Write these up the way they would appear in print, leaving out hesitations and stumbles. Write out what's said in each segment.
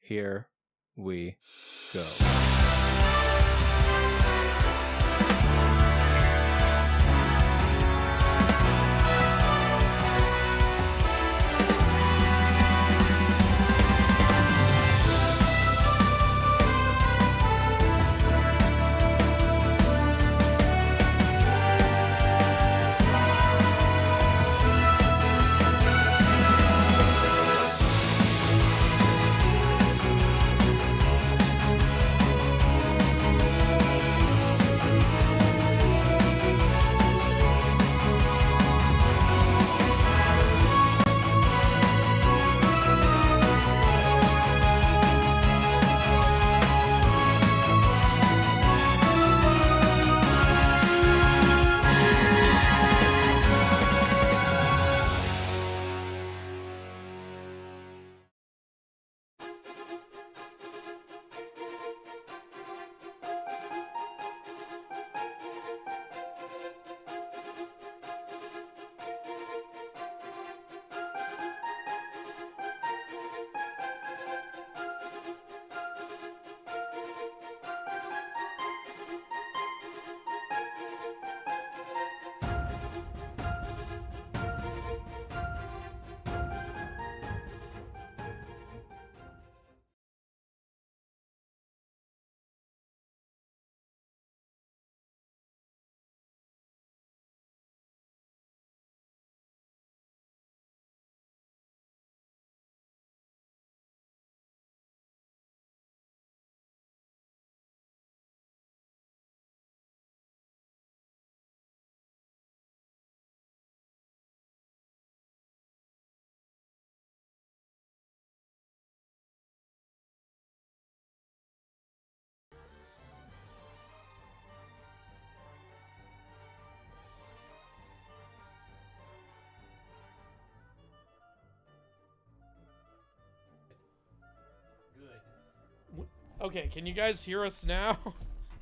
here we go. Okay, can you guys hear us now?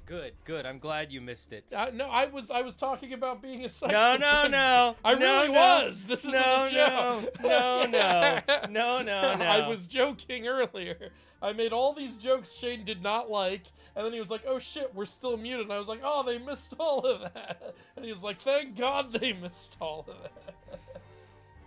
Good. I'm glad you missed it. No, I was talking about being a sex No. I really was. This isn't a joke. No. I was joking earlier. I made all these jokes Shane did not like, and then he was like, "Oh shit, we're still muted." And I was like, "Oh, they missed all of that." And he was like, "Thank God they missed all of that."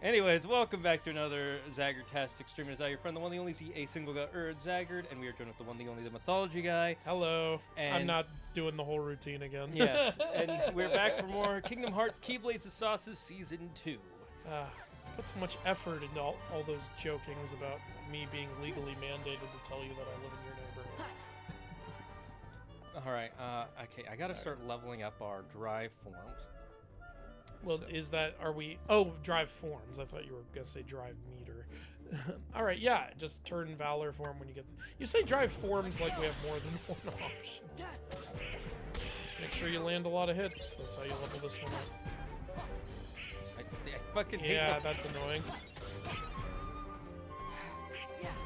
Anyways, welcome back to another Zaggertastic stream. It's your friend, the one, the only, a single guy, Zaggard, and we are joined with the one, the only, the Mythology Guy. Hello. And I'm not doing the whole routine again. Yes, and we're back for more Kingdom Hearts Keyblades of Sauces Season 2. Put so much effort into all those jokings about me being legally mandated to tell you that I live in your neighborhood. Alright, okay, I gotta start leveling up our drive forms. Well, are we... Oh, drive forms. I thought you were going to say drive meter. Alright, yeah, just turn Valor form when you get... You say drive forms like we have more than one option. Just make sure you land a lot of hits. That's how you level this one up. I fucking hate that's annoying.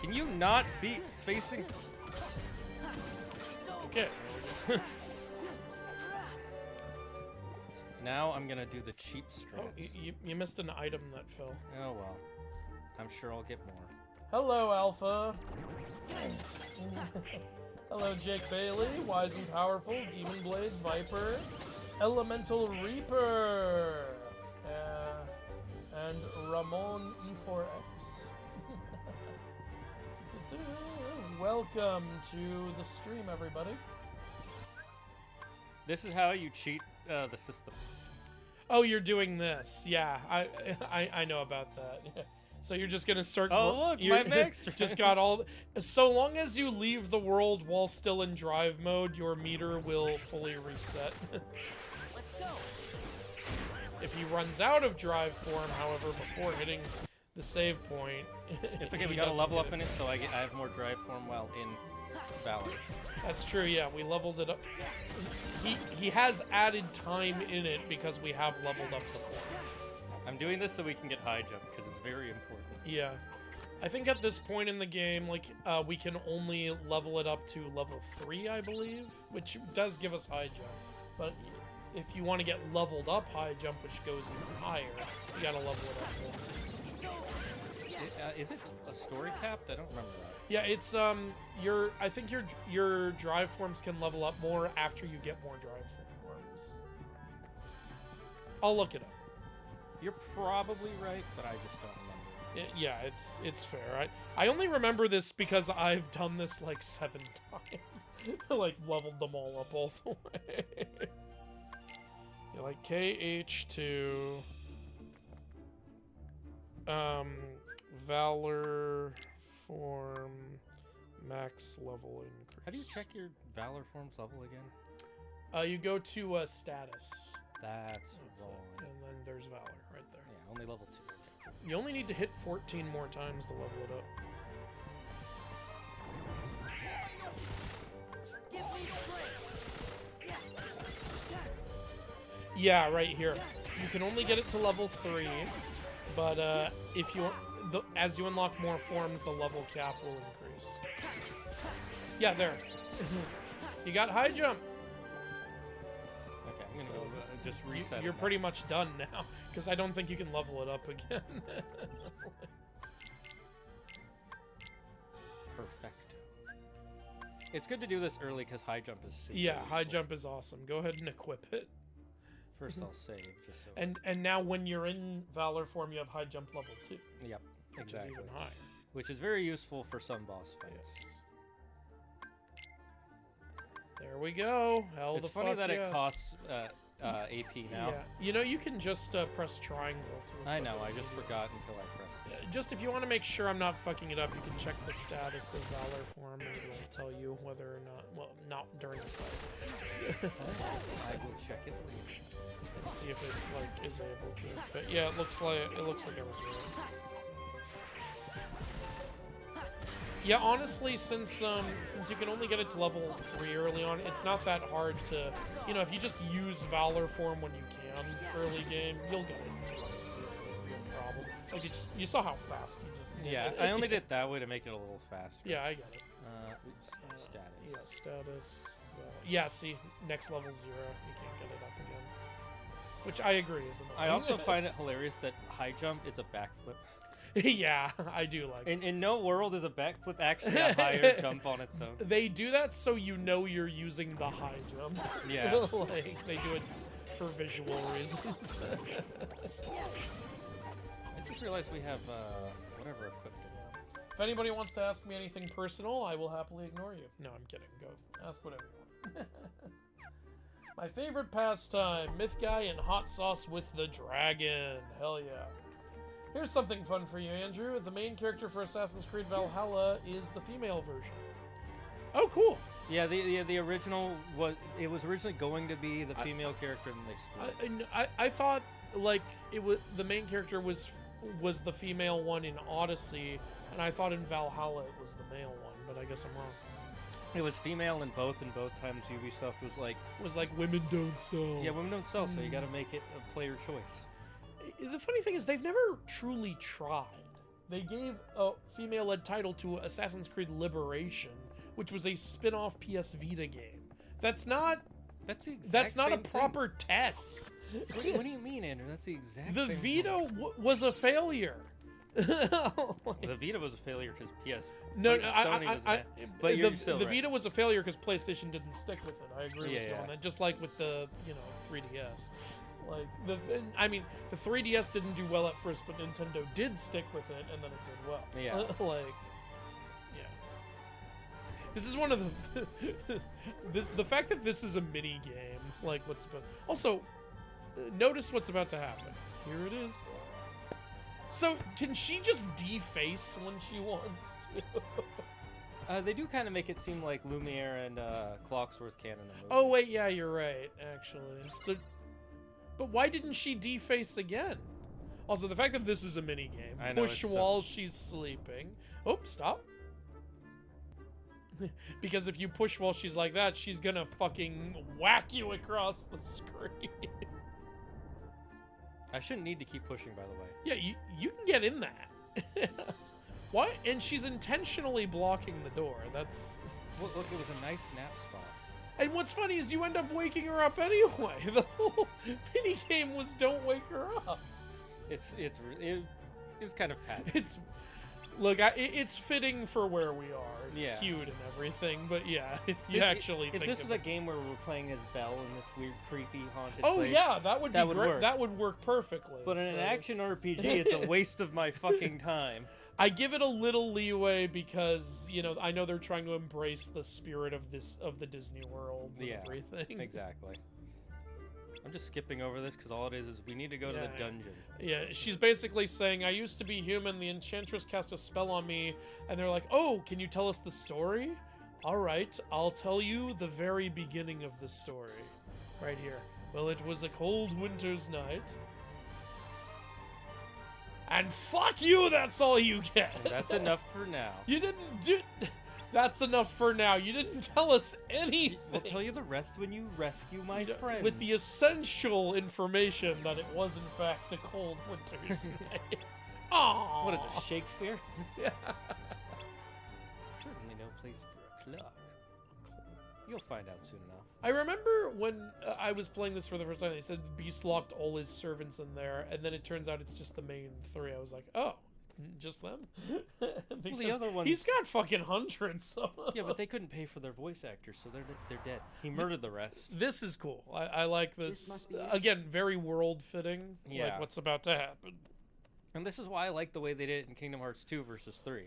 Can you not be facing... Okay. Now I'm gonna do the cheap strats. Oh, you missed an item that fell. Oh well. I'm sure I'll get more. Hello, Alpha. Hello, Jake Bailey, Wise and Powerful, Demon Blade, Viper, Elemental Reaper, and Ramon E4X. Welcome to the stream, everybody. This is how you cheat the system. Oh, you're doing this. Yeah, I know about that. Yeah. So you're just gonna start. Oh look, my max just got all. So long as you leave the world while still in drive mode, your meter will fully reset. Let's go. If he runs out of drive form, however, before hitting the save point, it's okay. We got to level up in it, so I have more drive form while in Valor. That's true. Yeah, we leveled it up. He has added time in it because we have leveled up the form. I'm doing this so we can get high jump because it's very important. Yeah. I think at this point in the game, like, we can only level it up to level 3, I believe, which does give us high jump. But if you want to get leveled up high jump, which goes even higher, you gotta level it up more. Is it a story capped? I don't remember that. Yeah, it's I think your drive forms can level up more after you get more drive forms. I'll look it up. You're probably right, but I just don't remember. Yeah, it's fair. I only remember this because I've done this like 7 times. Like leveled them all up all the way. Yeah, like KH2 Valor form max level increase. How do you check your Valor forms level again? You go to status. That's It. wrong. And then there's Valor right there. Yeah, only level 2. Okay. You only need to hit 14 more times to level it up. Yeah, right here. You can only get it to level 3, but if you as you unlock more forms, the level cap will increase. Yeah, there. You got high jump. Okay, I'm gonna go just reset. You're pretty much done now, because I don't think you can level it up again. Perfect. It's good to do this early because high jump is super Yeah, high useful. jump is awesome. Go ahead and equip it. First I'll save just so. And now when you're in Valor form, you have high jump level 2. Yep, Which exactly. is even higher. Which is very useful for some boss fights. Yes. There we go. Hell It's the funny fuck that yes. it costs AP now. Yeah. You know, you can just press triangle. To I equip know, it. I just forgot until I pressed it. Just if you want to make sure I'm not fucking it up, you can check the status of Valor form, and it'll tell you whether or not. Well, not during the fight. I will check it later. And see if it like is able to. But yeah, it looks like I was right. Yeah, honestly, since you can only get it to level 3 early on, it's not that hard to, you know, if you just use Valor form when you can early game, you'll get it. It's not a problem. Like you saw how fast you just did Yeah, it. I only did it that way to make it a little faster. Yeah, I get it. Oops, status. Yeah, status. Yeah, see, next level 0, you can't get it up again. Which I agree is annoying. I also find it hilarious that high jump is a backflip. Yeah, I do like it. In no world is a backflip actually a higher jump on its own. They do that so you know you're using the high jump. Yeah. Like, they do it for visual reasons. I just realized we have whatever equipped it. If anybody wants to ask me anything personal, I will happily ignore you. No, I'm kidding. Go ask whatever you want. My favorite pastime, Myth Guy and hot sauce with the dragon. Hell yeah. Here's something fun for you, Andrew. The main character for Assassin's Creed Valhalla is the female version. Oh, cool. Yeah, the original was originally going to be the female character, and they split. I thought like it was the main character was the female one in Odyssey, and I thought in Valhalla it was the male one, but I guess I'm wrong. It was female in both, and both times Ubisoft was like, Women don't sell. yeah, women don't sell, so you got to make it a player choice. The funny thing is, they've never truly tried. They gave a female-led title to Assassin's Creed Liberation, which was a spin-off PS Vita game. That's not the exact That's not a same proper test. thing. What do you mean, Andrew? That's the exact The same Vita thing. was a failure. The Vita was a failure because PS. No, Sony was that. But you're still the right. Vita was a failure because PlayStation didn't stick with it. I agree with you Yeah. on that. Just like with the 3DS. Like the 3DS didn't do well at first, but Nintendo did stick with it, and then it did well. Yeah. Like, yeah. This is one of the the fact that this is a mini game. Like what's about also notice what's about to happen. Here it is. So can she just deface when she wants to? They do kind of make it seem like Lumiere and Clocksworth canon in the movie. Oh wait, yeah, you're right. Actually, so. But why didn't she deface again? Also, the fact that this is a mini game. I know, Push it's while she's sleeping. Oh, stop. Because if you push while she's like that, she's gonna fucking whack you across the screen. I shouldn't need to keep pushing, by the way. Yeah, you can get in that. Why? And she's intentionally blocking the door. That's... Look, it was a nice nap spot. And what's funny is you end up waking her up anyway. The whole mini game was don't wake her up. It was kind of pat. It's fitting for where we are. It's cute and everything, but yeah, if you if this was a game where we're playing as Belle in this weird, creepy, haunted oh place, yeah, that would be great. Work. That would work perfectly. But in an action RPG, it's a waste of my fucking time. I give it a little leeway because, you know, I know they're trying to embrace the spirit of the Disney World and everything. Exactly. I'm just skipping over this because all it is we need to go to the dungeon. Yeah, she's basically saying, I used to be human, the Enchantress cast a spell on me, and they're like, oh, can you tell us the story? All right, I'll tell you the very beginning of the story. Right here. Well, it was a cold winter's night. And fuck you, that's all you get. That's enough for now. You didn't do... That's enough for now. You didn't tell us anything. We'll tell you the rest when you rescue my friends. With the essential information that it was, in fact, a cold winter's night. Aww. What is it, Shakespeare? Yeah. Certainly no place for a clock. You'll find out soon enough. I remember when I was playing this for the first time, they said Beast locked all his servants in there, and then it turns out it's just the main three. I was like, oh. Just them? Well, the other ones... He's got fucking hundreds. So. Yeah, but they couldn't pay for their voice actors, so they're dead. He murdered the rest. This is cool. I like this. Again, very world-fitting. Yeah. Like what's about to happen. And this is why I like the way they did it in Kingdom Hearts 2 versus 3.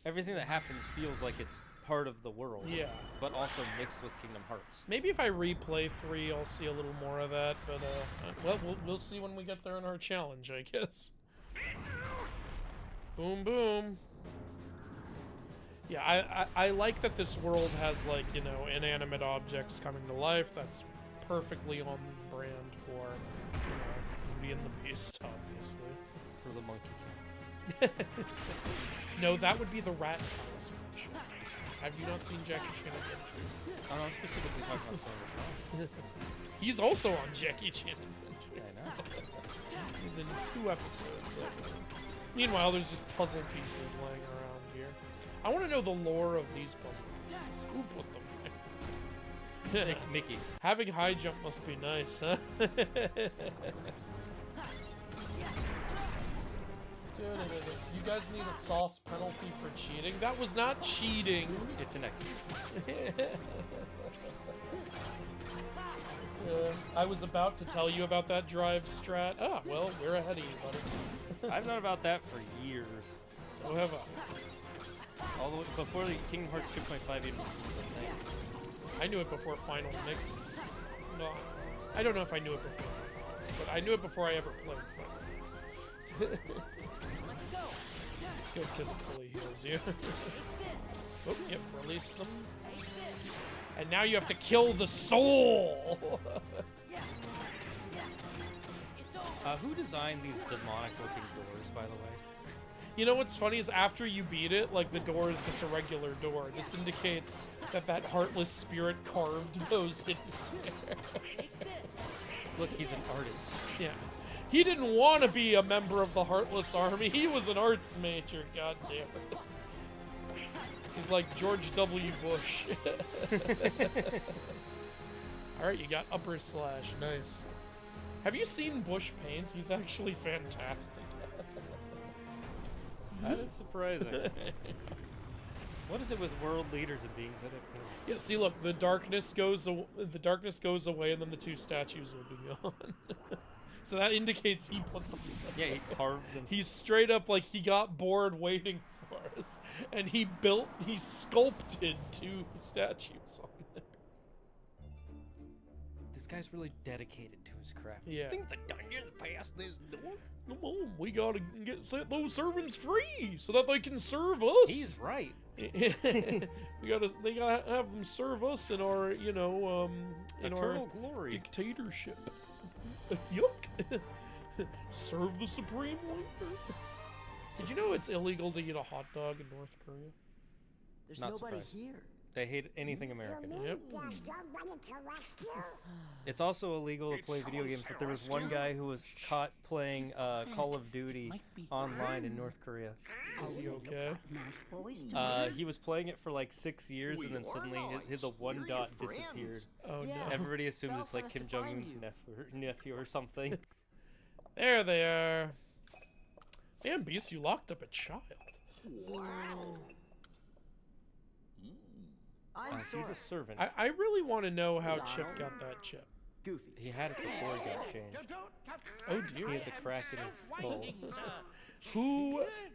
Everything that happens feels like it's part of the world. Yeah. But also mixed with Kingdom Hearts. Maybe if I replay 3, I'll see a little more of that. But, well, we'll see when we get there in our challenge, I guess. Boom, boom. Yeah, I like that this world has, like, you know, inanimate objects coming to life. That's perfectly on brand for, you know, Beauty and the Beast, obviously. For the Monkey King. No, that would be the Rat Talisman. Have you not seen Jackie Chan? I'm not specifically talking about Silver Shaw. He's also on Jackie Chan Adventure. Yeah, I know. He's in 2 episodes. Meanwhile, there's just puzzle pieces laying around here. I want to know the lore of these puzzle pieces. Who put them there? Mickey. Having high jump must be nice, huh? You guys need a sauce penalty for cheating? That was not cheating. It's an extra. I was about to tell you about that drive strat. Ah, well, we're ahead of you, buddy. I've known about that for years. So have I. All the way before the Kingdom Hearts 2.5 even was a thing. I knew it before Final Mix. No, I don't know if I knew it before Final Mix, but I knew it before I ever played Final Mix. It's good because it fully heals you. Oh, yep, release them. And now you have to kill the soul! Who designed these demonic-looking doors, by the way? You know what's funny is after you beat it, like, the door is just a regular door. This indicates that that heartless spirit carved those in there. Look, he's an artist. Yeah. He didn't want to be a member of the Heartless Army. He was an arts major, goddammit. He's like George W. Bush. Alright, you got upper slash. Nice. Have you seen Bush paint? He's actually fantastic. That is surprising. What is it with world leaders and being good at painting? Yeah, see, look, the darkness goes away, and then the 2 statues will be gone. So that indicates he put them there. Yeah, he carved them. He's straight up like he got bored waiting for us, and he sculpted 2 statues on there. This guy's really dedicated to his craft. Yeah. I think the dungeon's past this door. Come on, we gotta set those servants free so that they can serve us. He's right. They gotta have them serve us in our, you know, in Eternal our glory. Dictatorship. Yuck. Serve the supreme leader. Did you know it's illegal to eat a hot dog in North Korea? There's Not nobody surprised. here. They hate anything American. Yep. It's also illegal to play video games, but there was one guy who was caught playing Call of Duty online in North Korea. Is he okay? He was playing it for like 6 years, and then suddenly the 1 dot disappeared. Oh no. Everybody assumes it's like Kim Jong-un's nephew or something. There they are. Man, Beast, you locked up a child. Wow. I'm He's sorry. a servant. I really want to know how Chip Donald? got that chip. Goofy. He had it before he got changed. Oh He dear. has a crack in his skull.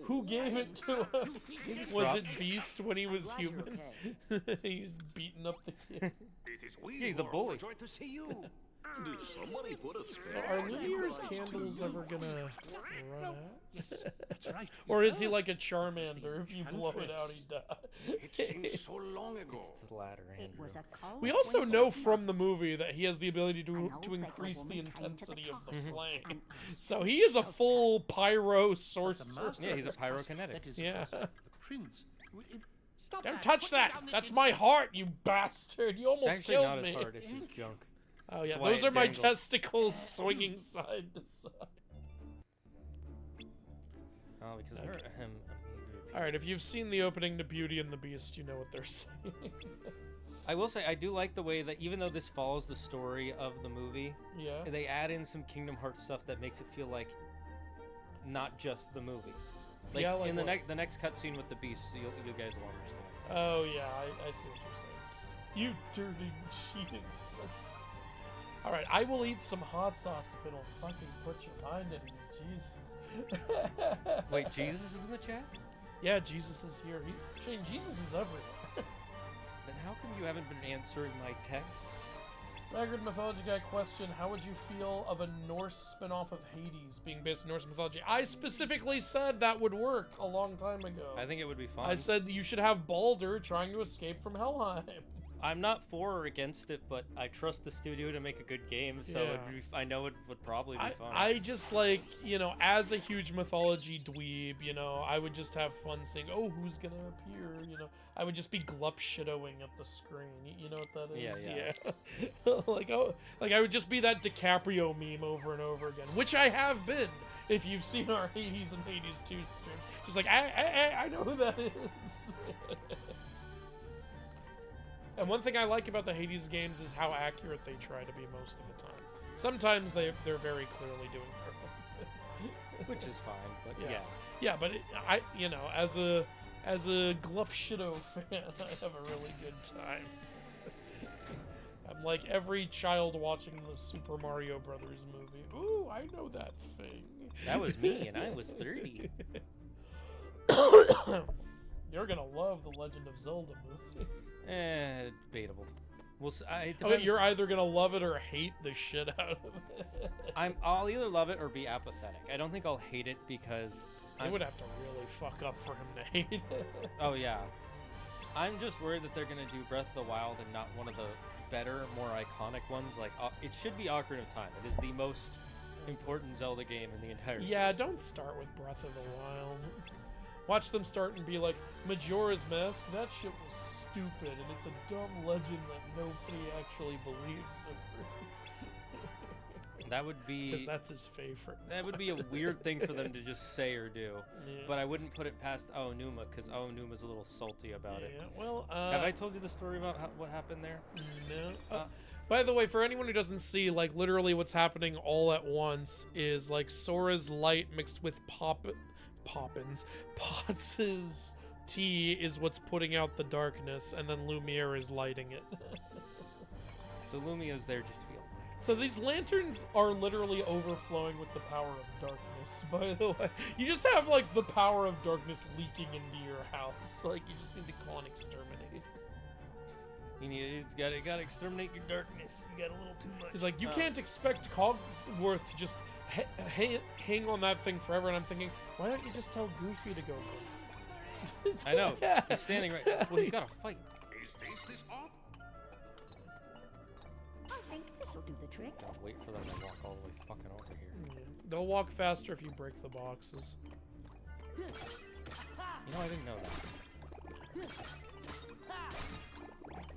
Who gave it to him? Was dropped- it Beast when he was Glad you're human? okay. He's beating up the kid. It is we He's who a are bully. overjoyed to see you. Did somebody put a So are Lumiere's candles ever gonna run out? Yes, that's right. Or is he like a Charmander? If you blow it out, he It seems dies. so long ago. It's the latter, It Andrew. was a cold We also winter's know night. from the movie that he has the ability An to old increase the beggar woman came to the intensity of the castle flame. and So he is a full pyro sorcerer. Yeah, he's a pyrokinetic. Yeah. The prince. Stop Don't touch that! That's my heart, you bastard! You It's almost actually killed not me. his heart, it's his junk. Oh yeah, That's why those it are my dangles. testicles swinging side to side. Oh, because of him. All right, if you've seen the opening to Beauty and the Beast, you know what they're saying. I will say, I do like the way that even though this follows the story of the movie, Yeah. they add in some Kingdom Hearts stuff that makes it feel like not just the movie. Like, Yeah, like in the what? next cutscene with the Beast, you guys will understand. Oh yeah, I see what you're saying. You dirty cheating son. All right, I will eat some hot sauce if it'll fucking put your mind at ease. Jesus. Wait, Jesus is in the chat? Yeah, Jesus is here. Shane, Jesus is everywhere. Then how come you haven't been answering my texts? Sacred Mythology Guy question, how would you feel of a Norse spin-off of Hades being based in Norse mythology? I specifically said that would work a long time ago. I think it would be fun. I said you should have Baldur trying to escape from Helheim. I'm not for or against it, but I trust the studio to make a good game, so Yeah. it'd be, I know it would probably be fun. I just like, you know, as a huge mythology dweeb, you know, I would just have fun saying, oh, who's gonna appear, you know. I would just be glup shittoing at the screen. You know what that is? Yeah. like I would just be that DiCaprio meme over and over again, which I have been. If you've seen our Hades and Hades 2 stream, just like I know who that is. And one thing I like about the Hades games is how accurate they try to be most of the time. Sometimes they're very clearly doing their Which is fine, but Yeah. yeah. Yeah, but you know, as a Glup Shitto fan, I have a really good time. I'm like every child watching the Super Mario Brothers movie. Ooh, I know that thing. That was me, and I was 30. You're gonna love the Legend of Zelda movie. Debatable. Well, it Okay, depends. you're either gonna love it or hate the shit out of it. I'll either love it or be apathetic. I don't think I'll hate it because It would have to really fuck up for him to hate it. Oh yeah, I'm just worried that they're gonna do Breath of the Wild and not one of the better, more iconic ones. Like it should be Ocarina of Time. It is the most important Zelda game in the entire Yeah, series. don't start with Breath of the Wild. Watch them start and be like, Majora's Mask, that shit was stupid, and it's a dumb legend that nobody actually believes That would because be that's his favorite. that would be a weird thing for them to just say or do. Yeah. But I wouldn't put it past Aonuma because Aonuma's a little salty about it. Yeah, well, Have I told you the story about what happened there? No. By the way, for anyone who doesn't see, like, literally what's happening all at once is, like, Sora's light mixed with Potts's tea is what's putting out the darkness, and then Lumiere is lighting it. So Lumia's there just to be a light. So these lanterns are literally overflowing with the power of darkness, by the way. You just have, like, the power of darkness leaking into your house. Like, you just need to call an exterminator. It's gotta exterminate your darkness. You got a little too much. He's like, you can't expect Cogsworth to just hang on that thing forever. And I'm thinking, why don't you just tell Goofy to go? I know. He's standing right. Well, he's got to fight. Is this the spot? I think this'll do the trick. Gotta wait for them to walk all the way fucking over here. Yeah. They'll walk faster if you break the boxes. You know, I didn't know that.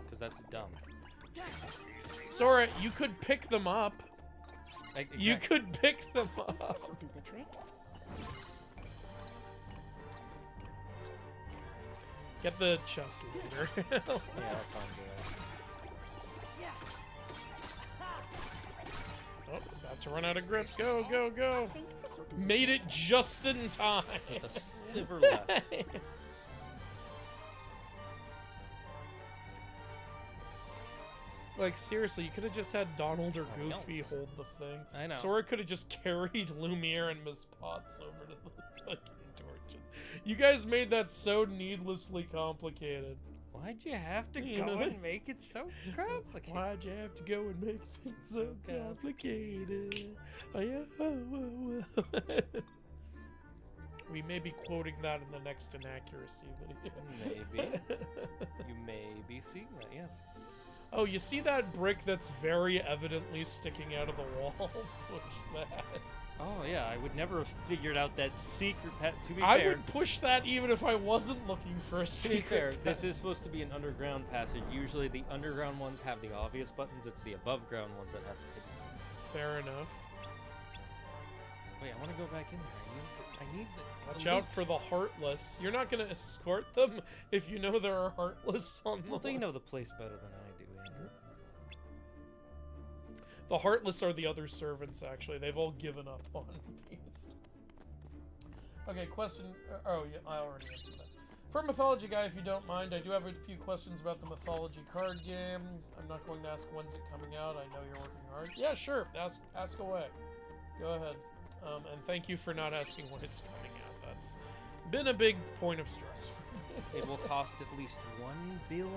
Because that's dumb. Sora, you could pick them up. You Exactly. could pick them up. This'll do the trick. Get the chest later. Yeah, that sounds good. Oh, about to run out of grip. Go, go, I go. think this'll this'll do the Made it just in time. With a sliver left. Like, seriously, you could have just had Donald or Oh, Goofy no. hold the thing. I know. Sora could have just carried Lumiere and Miss Potts over to the fucking torches. You guys made that so needlessly complicated. Why'd you have to You go know? and make it so complicated? Why'd you have to go and make things so complicated? Oh, yeah. Oh, oh, oh. We may be quoting that in the next inaccuracy video. Maybe. You may be seeing that, yes. Oh, you see that brick that's very evidently sticking out of the wall? Push that. Oh, yeah, I would never have figured out that secret path. To be I fair, would push that even if I wasn't looking for a to be secret. fair, this path. is supposed to be an underground passage. Usually the underground ones have the obvious buttons. It's the above ground ones that have the hidden. Fair enough. Wait, I want to go back in there. I need the Watch the out loot. for the Heartless. You're not going to escort them if you know there are Heartless on the Well, they way. know the place better than I do, Andrew. The Heartless are the other servants, actually. They've all given up on Beast. Okay, question... Oh, yeah, I already answered that. For Mythology Guy, if you don't mind, I do have a few questions about the Mythology card game. I'm not going to ask when's it coming out. I know you're working hard. Yeah, sure. Ask away. Go ahead. And thank you for not asking when it's coming out. That's been a big point of stress for me. It will cost at least 1 billion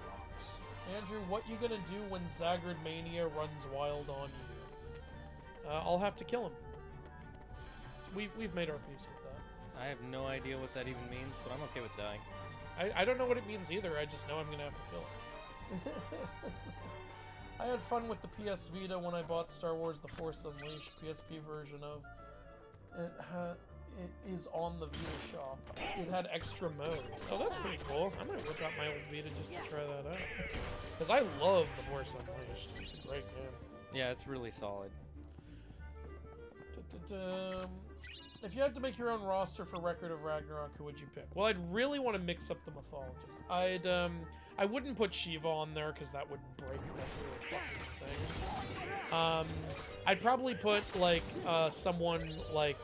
rocks. Andrew, what you gonna do when Zagrid Mania runs wild on you? I'll have to kill him. We've made our peace with that. I have no idea what that even means, but I'm okay with dying. I don't know what it means either. I just know I'm gonna have to kill him. I had fun with the PS Vita when I bought Star Wars: The Force Unleashed PSP version of it. It is on the Vita shop. It had extra modes. Oh, that's pretty cool. I might whip out my old Vita just to try that out. Because I love The Force Unleashed. It's a great game. Yeah, it's really solid. If you had to make your own roster for Record of Ragnarok, who would you pick? Well, I'd really want to mix up the mythologists. I wouldn't put Shiva on there because that would break the whole fucking thing. I'd probably put like someone like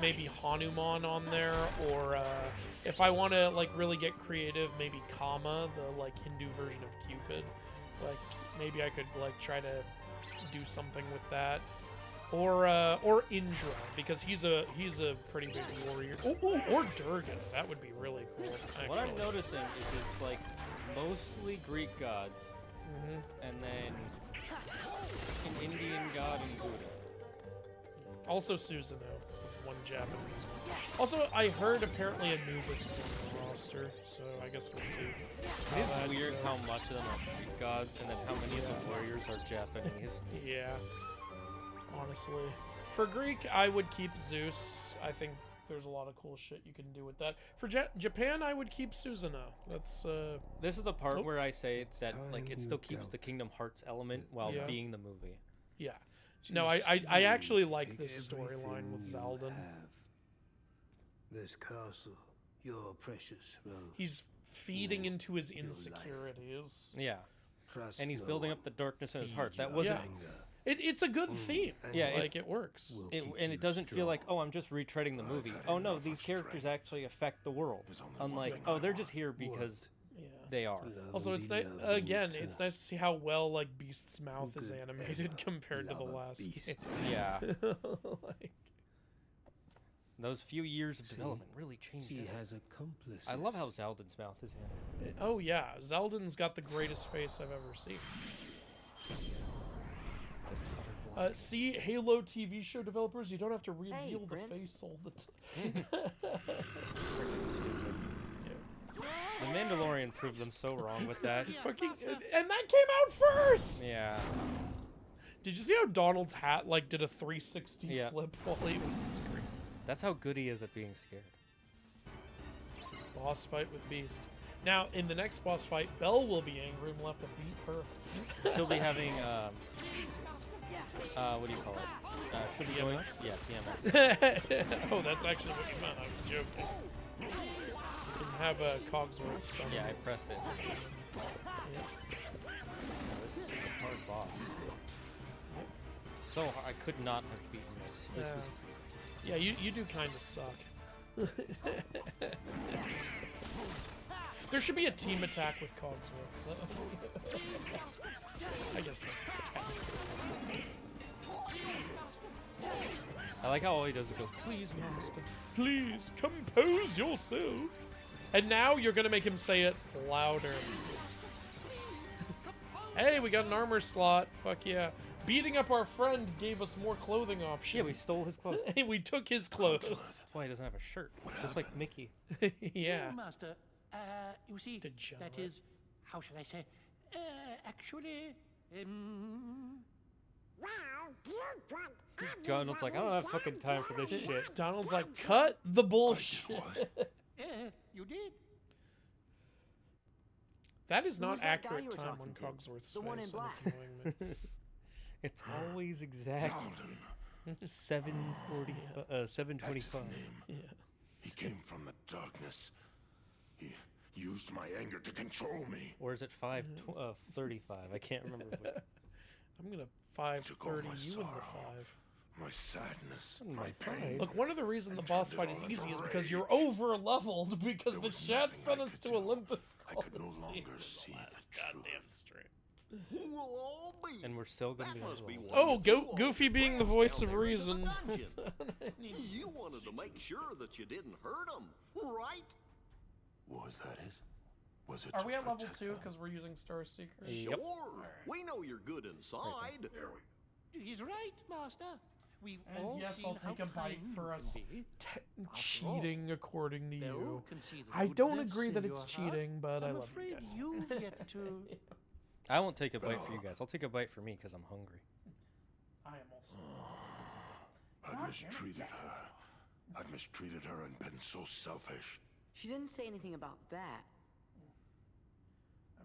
maybe Hanuman on there, or if I want to like really get creative, maybe Kama, the like Hindu version of Cupid. Like maybe I could like try to do something with that. Or Indra, because he's a pretty big warrior. Or Durga. That would be really cool. Actually. What I'm noticing is it's like mostly Greek gods, and then an Indian god and Buddha. Also Susanoo, one Japanese one. Also, I heard apparently Anubis is on the roster, so I guess we'll see. It's weird how much of them are Greek gods, and then how many of the warriors are Japanese. Yeah. Honestly. For Greek, I would keep Zeus. I think there's a lot of cool shit you can do with that. For Japan, I would keep Susanoo. That's, This is the part where I say it's that, like, it still keeps the Kingdom Hearts element while Yeah. being the movie. Yeah. No, I actually like this storyline with Zaldin. This castle, your precious rose. He's feeding into his insecurities. Yeah. Trust And he's no building one. up the darkness in his Feed heart. That your wasn't... anger. It's a good theme. Yeah, Like, it works. Will It, keep and you it doesn't feel like, strong. oh, I'm just retreading the movie. Oh no, these characters actually affect the world. Unlike, oh, they're just here because Yeah. they are. Also, it's nice. Again, it's nice to see how well like Beast's mouth is animated compared to the last game. Yeah. Like, Those few years of development really changed She it. has accomplices. I love how Zaldin's mouth is animated. oh yeah, Zeldin's got the greatest face I've ever seen. Just utter See, Halo TV show developers, you don't have to reveal Hey, the Prince. face all the time. freaking stupid. The Mandalorian proved them so wrong with that. Fucking, and that came out first. Yeah. Did you see how Donald's hat like did a 360 Yeah. flip while he was screaming? That's how good he is at being scared. Boss fight with Beast. Now, in the next boss fight, Belle will be angry and we'll have to beat her. She'll be having, what do you call it? She'll be going, PMS? yeah, PMS. Oh, that's actually what you meant. I was joking. You can have a Cogsworth stun. Yeah, I pressed it. Yeah. Oh, this is such a hard boss. so hard. I could not have beaten this. This Yeah. was Yeah, you do kind of suck. There should be a team attack with Cogsworth. I guess that's technically. I like how all he does is go, please, master. Please compose yourself. And now you're gonna make him say it louder. Hey, we got an armor slot. Fuck yeah. Beating up our friend gave us more clothing options. Yeah, we stole his clothes. Hey, we took his clothes. That's why he doesn't have a shirt. Just like Mickey. Yeah. Master, you see, Degenerate. that is, how shall I say, actually, Donald's like, I don't have fucking time for this shit. Donald's like, cut the bullshit. you did. That is Who not was that guy accurate you were time on talking to? Cogsworth's The one in face, and black. it's annoying me. It's always exact. 7:40, That's 7:25. his name. Yeah. He came from the darkness. He used my anger to control me. Or is it 5:35? I can't remember. But I'm gonna Took all 5:30 my you in the sorrow. 5. My sadness, My my pain. Look, one of the reasons the And boss turned fight it is all easy into is because you're rage. over leveled because There the was chat nothing sent I us could to do. Olympus. I could no Coliseum. longer see the Last truth. goddamn stream. We'll all be. and we're still gonna That be on must be roll. one Oh, of you two Goofy old being the crabs voice down of there into the reason. dungeon. You wanted to make sure that you didn't hurt them, right? Was that it? Was it Are to we at level protect 2 them? because we're using Star Seeker? Yep. Sure. We know you're good inside. He's right, Master. We've And all yes, seen I'll how take a bite kind for you us can be. cheating according to Belle you. can see the I don't goodness agree in that your it's heart. cheating, but I I'm love you afraid guys. you've yet to. I won't take a bite for you guys. I'll take a bite for me because I'm hungry. I am also. I've mistreated her. I've mistreated her and been so selfish. She didn't say anything about that.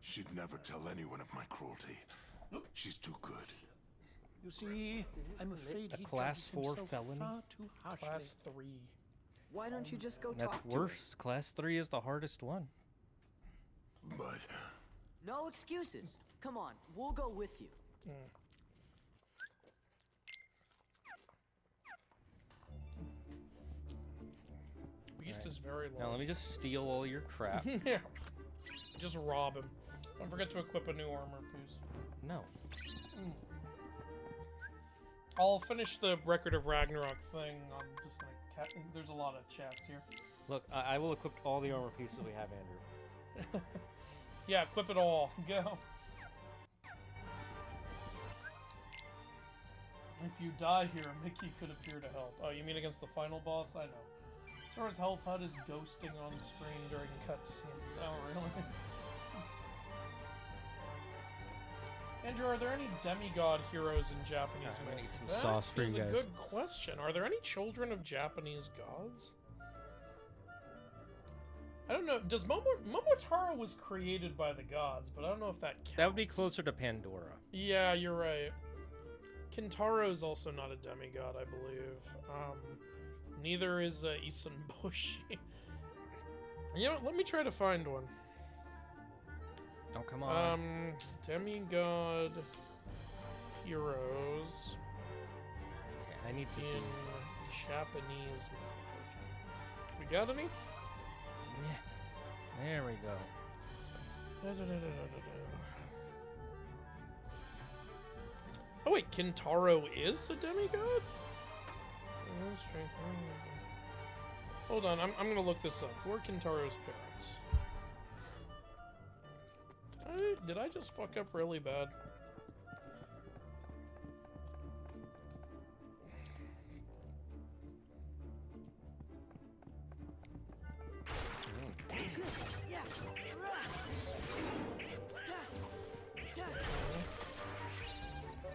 She'd never tell anyone of my cruelty. She's too good. You see, I'm afraid A he class judges 4 himself felony? far too harshly. Class 3. Why don't you just go That's talk to her? worse. Class 3 is the hardest one. But No excuses. Come on, we'll go with you. Beast is very low. Now let me just steal all your crap. Yeah. Just rob him. Don't forget to equip a new armor piece. No. I'll finish the Record of Ragnarok thing. I'm just gonna. There's a lot of chats here. Look, I will equip all the armor pieces we have, Andrew. Yeah, equip it all. Go. If you die here, Mickey could appear to help. Oh, you mean against the final boss? I know. Sora's health HUD is ghosting on screen during cutscenes. Oh, really? Andrew, are there any demigod heroes in Japanese I'm gonna myth? eat some sauce for you That is guys. a good question. Are there any children of Japanese gods? I don't know. Does Momotaro was created by the gods, but I don't know if that counts. That would be closer to Pandora. Yeah, you're right. Kintaro's also not a demigod, I believe. Neither is Isenboshi. You know, let me try to find one. Oh, come on. Demigod heroes Okay, I need to in Japanese mythology. We got any? Yeah. There we go. Oh wait, Kintaro is a demigod? Hold on, I'm gonna look this up. Who are Kintaro's parents? Did I just fuck up really bad?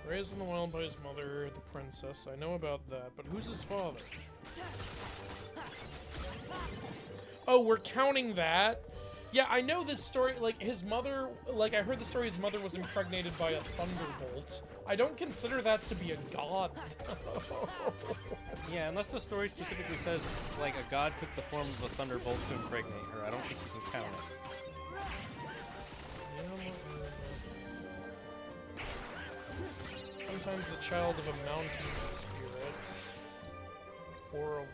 Raised in the wild by his mother, the princess. I know about that, but who's his father? Oh, we're counting that? Yeah, I know this story. Like, his mother... Like, I heard the story his mother was impregnated by a thunderbolt. I don't consider that to be a god. Yeah, unless the story specifically says, like, a god took the form of a thunderbolt to impregnate her. I don't think you can count it. sometimes the child of a mountain spirit or a witch.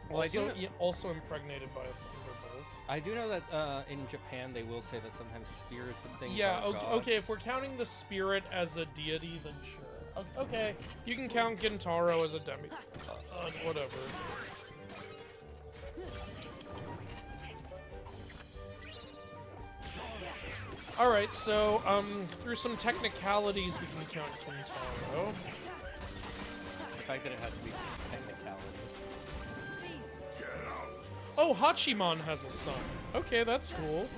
Well, Also, also impregnated by a thunderbolt. I do know that in Japan they will say that sometimes spirits and things Yeah, are okay, gods. okay, if we're counting the spirit as a deity, then sure. Okay, you can count Gintaro as a demi. Whatever. Alright, so, through some technicalities, we can count Gintaro. The fact that it has to be technicalities. Oh, Hachiman has a son. Okay, that's cool.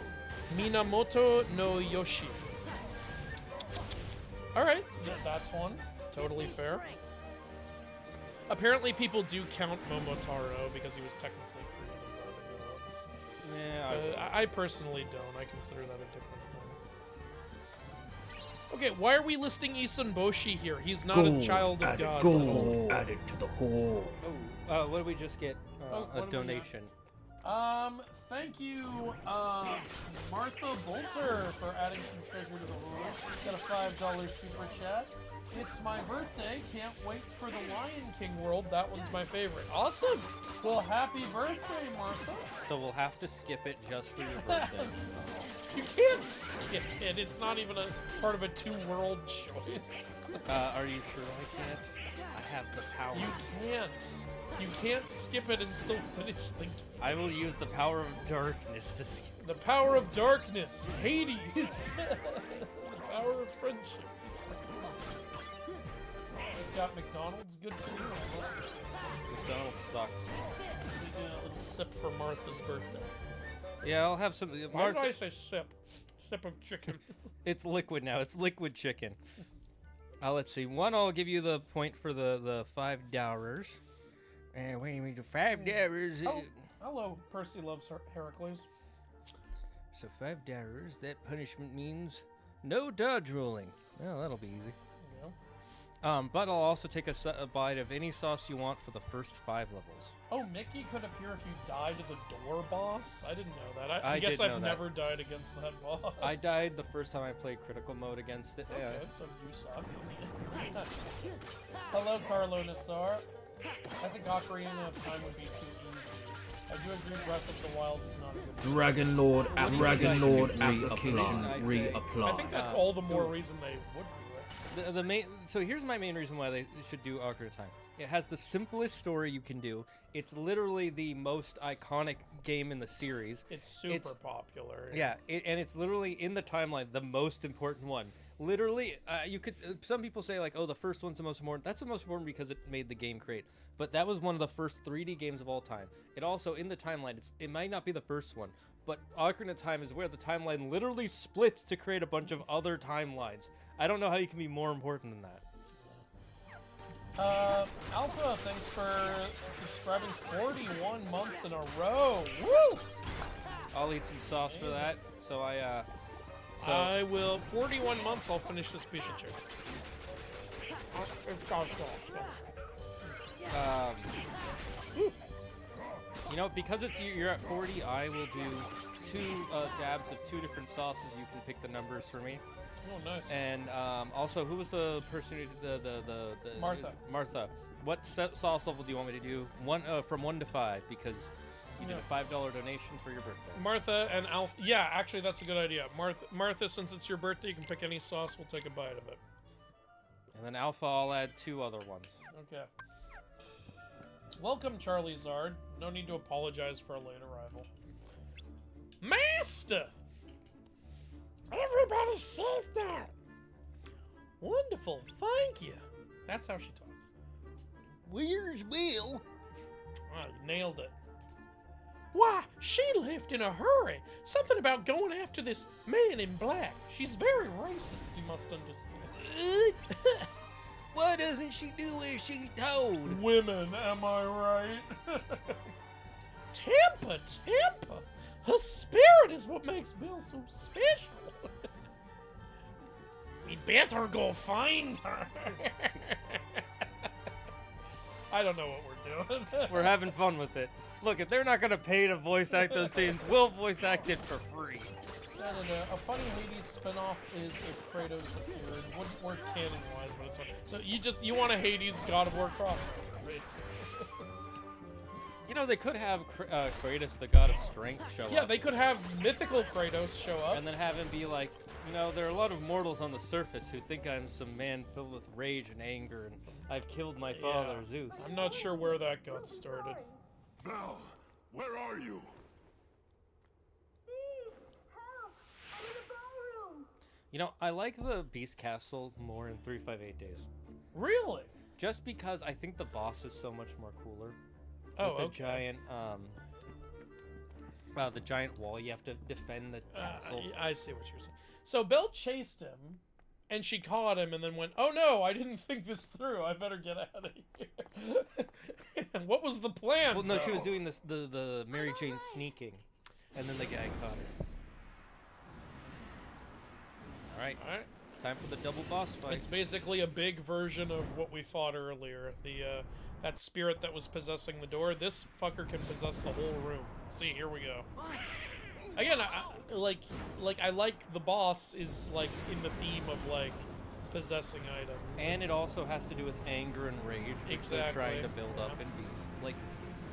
Minamoto no Yoshi. Alright, that's one. Totally fair. Apparently people do count Momotaro because he was technically created by the gods. Yeah, I personally don't. I consider that a different thing. Okay, why are we listing Isenboshi here? He's not a child of gods at all. Add it to the hole. Oh, what did we just get? what A did we get? donation. Thank you, Martha Bolter, for adding some treasure to the room. Got a $5 super chat. It's my birthday. Can't wait for the Lion King world. That one's my favorite. Awesome. Well, happy birthday, Martha. So we'll have to skip it just for your birthday. You can't skip it. It's not even a part of a two-world choice. Are you sure I can't? I have the power. You can't. You can't skip it and still finish the game. I will use the power of darkness to skip. The power of darkness. Hades. The power of friendship. Just got McDonald's. Good for you. McDonald's sucks. We did a little sip for Martha's birthday. Yeah, I'll have some. Why did I say sip? Sip of chicken. It's liquid now. It's liquid chicken. Let's see. One, I'll give you the point for the $5. And wait a minute, $5. Oh, hello, Percy loves Heracles. So $5. That punishment means no dodge rolling. Well, that'll be easy. Yeah. But I'll also take a bite of any sauce you want for the first 5 levels. Oh, Mickey could appear if you die to the door boss? I didn't know that. I I guess did know I've that. never died against that boss. I died the first time I played critical mode against it. Okay, so you suck. Hello, Carlo Nassar. I think Ocarina of Time would be too easy. I do agree Breath of the Wild is not a good Dragon Lord application I reapply. I think that's all the more reason they would do it. The main. So here's my main reason why they should do Ocarina of Time. It has the simplest story you can do. It's literally the most iconic game in the series. It's super popular. Yeah, and it's literally in the timeline the most important one. Literally, you could. Some people say like, "Oh, the first one's the most important." That's the most important because it made the game great. But that was one of the first 3D games of all time. It also in the timeline. It might not be the first one, but Ocarina of Time is where the timeline literally splits to create a bunch of other timelines. I don't know how you can be more important than that. Alpha, thanks for subscribing 41 months in a row. Woo! I'll eat some sauce for that. So I will. 41 months. I'll finish this piece of chicken. It's got sauce. You know, because you're at 40, I will do 2 dabs of 2 different sauces. You can pick the numbers for me. Oh, nice. And also, who was the person who did the Martha. Martha. What sauce level do you want me to do? From 1 to 5, because you did a $5 donation for your birthday. Martha and Alpha. Yeah, actually, that's a good idea. Martha, since it's your birthday, you can pick any sauce. We'll take a bite of it. And then Alpha, I'll add 2 other ones. Okay. Welcome, Charlie Zard. No need to apologize for a late arrival. Master! Everybody's safe now! Wonderful, thank you. That's how she talks. Where's Will? Ah, you nailed it. Why, she left in a hurry. Something about going after this man in black. She's very racist, you must understand. Why doesn't she do as she's told? Women, am I right? Tampa. Her spirit is what makes Bill so special. We better go find her. I don't know what we're doing. We're having fun with it. Look, if they're not going to pay to voice act those scenes, we'll voice act it for free. A funny Hades spinoff is if Kratos appeared. Wouldn't work canon-wise, but it's fun. So you want a Hades God of War crossover, basically. You know, they could have Kratos, the god of strength, show up. Yeah, they could have mythical Kratos show up. And then have him be like, you know, there are a lot of mortals on the surface who think I'm some man filled with rage and anger, and I've killed my father, Zeus. I'm not sure where that got started. Belle, where are you? You know, I like the Beast Castle more in 358 Days. Really? Just because I think the boss is so much more cooler. Oh, With the giant wall, you have to defend the castle. I see what you're saying. So Belle chased him, and she caught him, and then went, "Oh no, I didn't think this through. I better get out of here." What was the plan? Well, no, she was doing this the Mary Jane sneaking, and then the guy caught her. All right, time for the double boss fight. It's basically a big version of what we fought earlier. The that spirit that was possessing the door. This fucker can possess the whole room. See, here we go. Again, I like the boss is like in the theme of like possessing items. And it also has to do with anger and rage, which they're trying to build up in Beast. Like,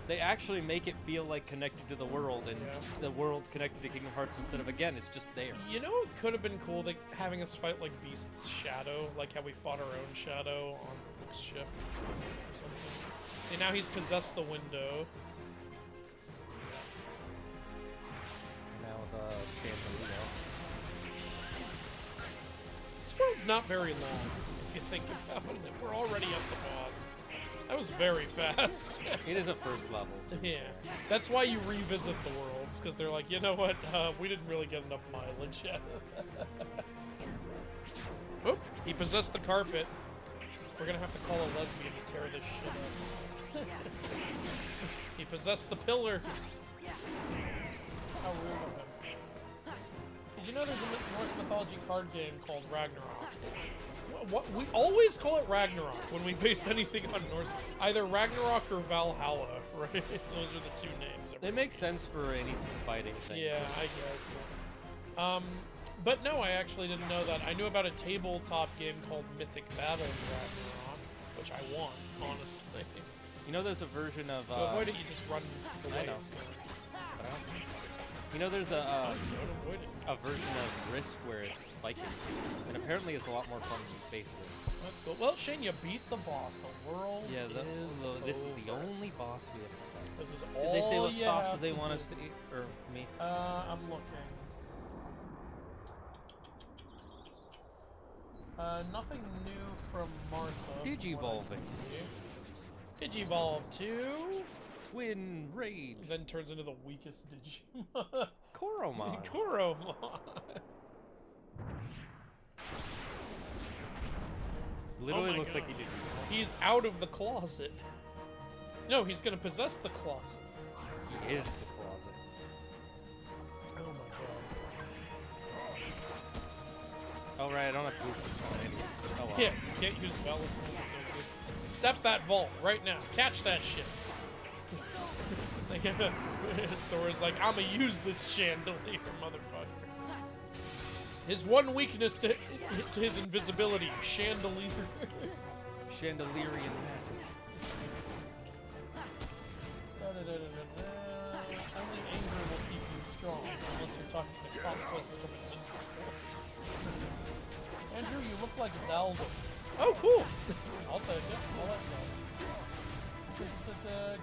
they actually make it feel like connected to the world, and the world connected to Kingdom Hearts instead of, again, it's just there. You know, it could have been cool, like having us fight like Beast's shadow, like how we fought our own shadow on Luke's ship or something. And now he's possessed the window. Now the chandelier. This world's not very long, if you think about it. We're already at the boss. That was very fast. It is a first level, too. Yeah. That's why you revisit the worlds, because they're like, you know what, we didn't really get enough mileage yet. Oop, he possessed the carpet. We're gonna have to call a lesbian to tear this shit up. He possessed the pillars. How rude of him. Did you know there's a Norse mythology card game called Ragnarok? What we always call it Ragnarok when we base anything on Norse, either Ragnarok or Valhalla, right? Those are the two names. It makes sense for any fighting thing. Yeah, I guess. But no, I actually didn't know that. I knew about a tabletop game called Mythic Battles Ragnarok, which I want, honestly. You know, there's a version of. So why don't you just run the way I know. it's going? You know, there's a Don't avoid it. version of Risk where it's Vikings, and apparently it's a lot more fun than face with. That's cool. Well, Shane, you beat the boss. The world Yeah, this is the over. only boss we have to fight. This is Did all they say what you sauces have they to want do. us to eat, or me? I'm looking. Nothing new from Martha. Digivolving. Digivolve 2. Twin Rage. Then turns into the weakest Digimon. Koromon. Koromon. Literally Oh my looks God. like he did. He's out of the closet. No, he's gonna possess the closet. He is the closet. Oh my God. Oh right, I don't have to. Oh well. Yeah, can't use Valor. Step that vault right now. Catch that shit. Sora's like, I'ma use this chandelier, motherfucker. His one weakness to his invisibility, chandeliers. Chandelierian magic. Only anger will keep you strong, unless you're talking to conquest of the Andrew, you look like Zelda. Oh, cool! I'll take it. I'll let go.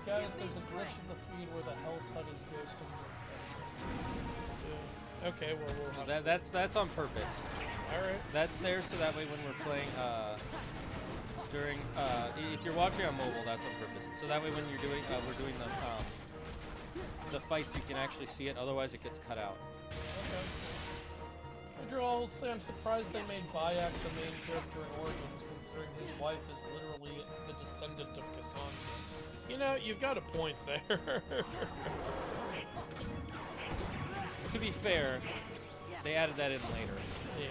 Guys, there's a glitch in the feed where the health hut is ghosting. Okay, well, we'll have That's on purpose. Alright. That's there so that way when we're playing during if you're watching on mobile, that's on purpose. So that way when you're doing we're doing the fights, you can actually see it. Otherwise, it gets cut out. Okay. Andrew, I'll say I'm surprised they made Bayak the main character in Origins, considering his wife is literally the descendant of Cassandra. You know, you've got a point there. To be fair, they added that in later. Yeah.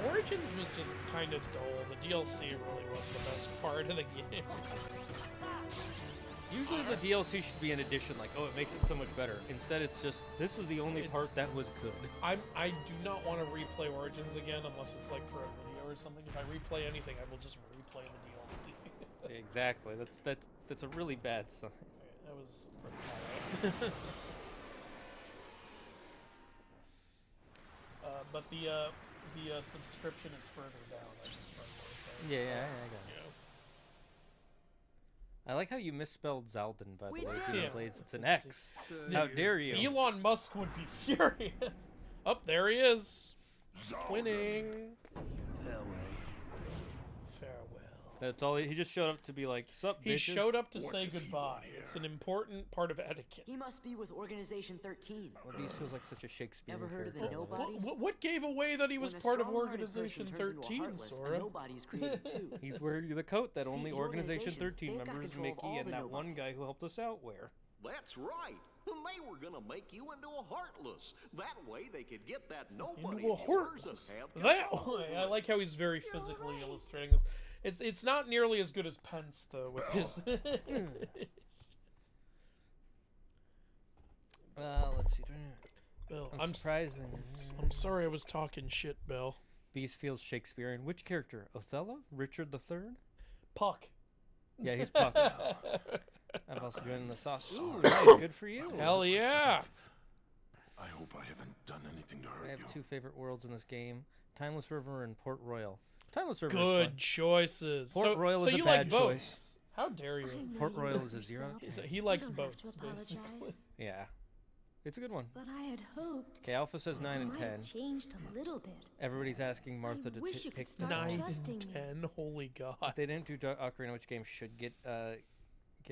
Origins was just kind of dull. The DLC really was the best part of the game. Usually the DLC should be an addition, like, oh, it makes it so much better. Instead, it's just, this was the only part that was good. I do not want to replay Origins again unless it's like for a video or something. If I replay anything, I will just replay the DLC. Exactly. That's a really bad sign. That was pretty but the subscription is further down. I just Yeah, I got it. I like how you misspelled Zaldin, by the way. Yeah. Blades, it's an X. How dare you? Elon Musk would be furious. Up there he is. Twinning. Farewell. That's all. He just showed up to be like, sup, He bitches? showed up to What say does he goodbye. want here? It's an important part of etiquette. He must be with Organization 13. Well, these feels like such a Shakespearean Ever heard of the character. Nobodies? What gave away that he was When a part of strong-hearted Organization person turns into a 13, heartless, a Sora? nobody is created too. He's wearing the coat that See, only the Organization organization, 13 they've got members, control of Mickey, all and the that one nobodies. guy who helped us out wear. That's right. And they were gonna make you into a heartless. That way they could get that nobody Into a of yours and heartless. have That control way. over I it. like how he's very physically illustrating this. It's not nearly as good as Pence though with his. Let's see. Bill, I'm surprised. I'm sorry I was talking shit, Bill. Beast feels Shakespearean. Which character? Othello? Richard III? Puck. Yeah, he's Puck. I'm also joining the sauce. Ooh, nice. Good for you. Hell yeah. I hope I haven't done anything to I hurt have you. two favorite worlds in this game: Timeless River and Port Royal. Timeless River is Good fun. choices. Port Royal so is a you bad like both. choice. How dare you? Port Royal is a 0. So he likes You don't boats, have to basically. apologize. Yeah, it's a good one. But I had hoped Okay, Alpha says 9 and might 10. have changed a little bit. Everybody's asking Martha I to wish you could pick start 9 trusting me. and 10. Holy God. They didn't do Ocarina, which game should get a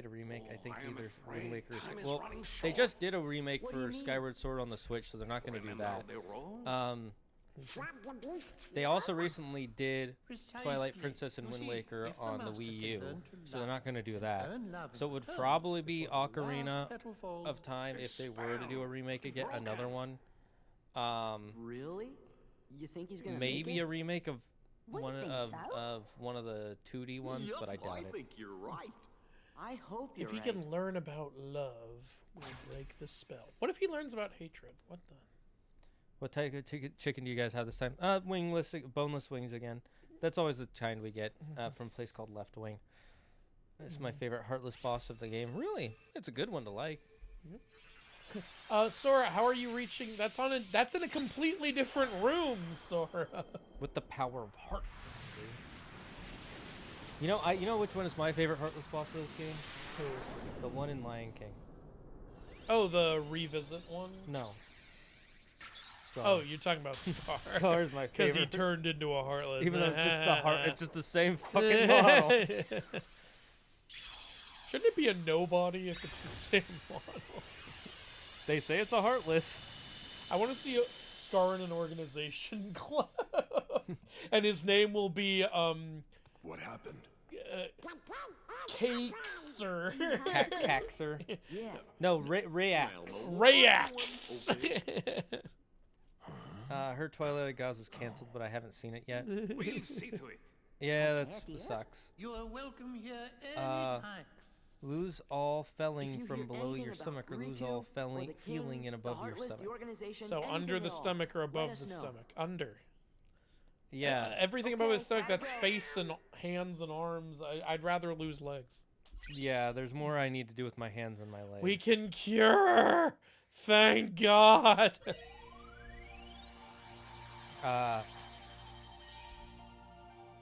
remake. I think either Wind Waker. Well, they just did a remake What do you for mean? Skyward Sword on the Switch, so they're not going to do that. They roll. They also recently did Twilight Precisely. Princess and You Wind see, Waker if the on the master Wii can U, learn to so they're love, not going to do that. earn love So it in would turn probably be before the last Ocarina petal falls. of Time if they were to do a remake again, another one. Really? You think he's gonna Maybe make a it? remake of What do you one think, of so? one of the 2D ones, Yup, but I doubt I it. think you're right. I hope you're If he right. can learn about love, we'll break the spell. What if he learns about hatred? What the? What type of chicken do you guys have this time? Wingless, boneless wings again. That's always the kind we get from a place called Left Wing. It's my favorite heartless boss of the game. Really, it's a good one to like. Sora, how are you reaching? That's in a completely different room, Sora. With the power of heart. You know which one is my favorite heartless boss of this game? The one in Lion King. Oh, the revisit one? No. Scar. Oh, you're talking about Scar. Scar is my Because favorite. he turned into a heartless. Even though it's just the heart, it's just the same fucking model. Shouldn't it be a nobody if it's the same model? They say it's a heartless. I want to see Scar in an organization club. And his name will be, What happened? Cakes or Caxer. Yeah. No, Rayax. Rayax. Her Twilight of Gods was canceled, but I haven't seen it yet. We'll see to it. Yeah, that can't, yes. sucks. You are welcome here Uh, anytime. Lose all If felling you from hear below anything your about stomach, or lose Riku, all or felling, the feeling king, in the above your heartless, the stomach. organization, So anything under the at all, stomach or let above us the know. stomach? Under. Yeah, Everything above his Okay, stomach, that's okay. face and hands and arms. I'd rather lose legs. yeah. There's more I need to do with my hands and my legs. We can cure! Thank God!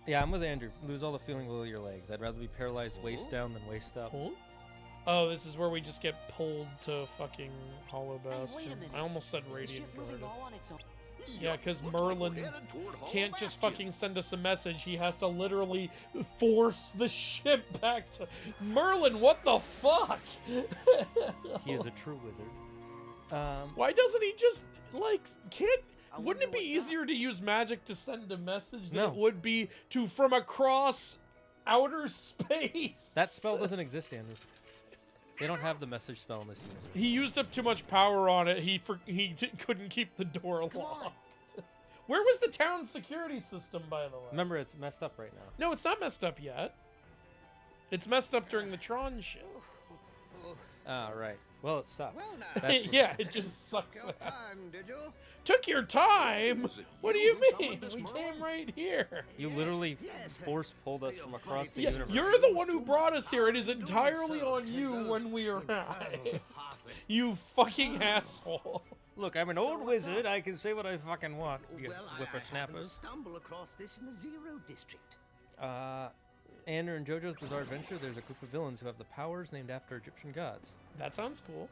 Yeah, I'm with Andrew. Lose all the feeling below your legs. I'd rather be paralyzed waist down than waist up. Oh, this is where we just get pulled to fucking Hollow Hey, wait a Bastion. minute. I almost said Is the Radiant ship moving Garden. all on its own? Yeah, because Looks like we're Merlin headed toward Hollow can't just Bastion. fucking send us a message. He has to literally force the ship back to... Merlin, what the fuck? He is a true wizard. Why doesn't he just, like, can't... I Wouldn't it wonder be what's up. easier to use magic to send a message than No. it would be to from across outer space? That spell doesn't exist, Andrew. They don't have the message spell in this universe. He used up too much power on it. He couldn't keep the door on. locked. Where was the town security system, by the way? Remember, it's messed up right now. No, it's not messed up yet. It's messed up during the Tron shit. Ah, right. Well, it sucks. Well, now. That's Yeah, it just sucks Your ass. time, did you? Took your time? Was it What do you you who mean? summoned this We Merlin? came right here. You Yes, literally yes. force pulled us from across the Yeah, universe. you're the one who brought us here. It is entirely on you when we arrive. Heartless. You fucking asshole. Look, I'm an old wizard. I can say what I fucking want. You Well, I happened to whippersnappers. stumble across this in the Zero District. Andrew and JoJo's Bizarre Adventure, there's a group of villains who have the powers named after Egyptian gods. That sounds cool.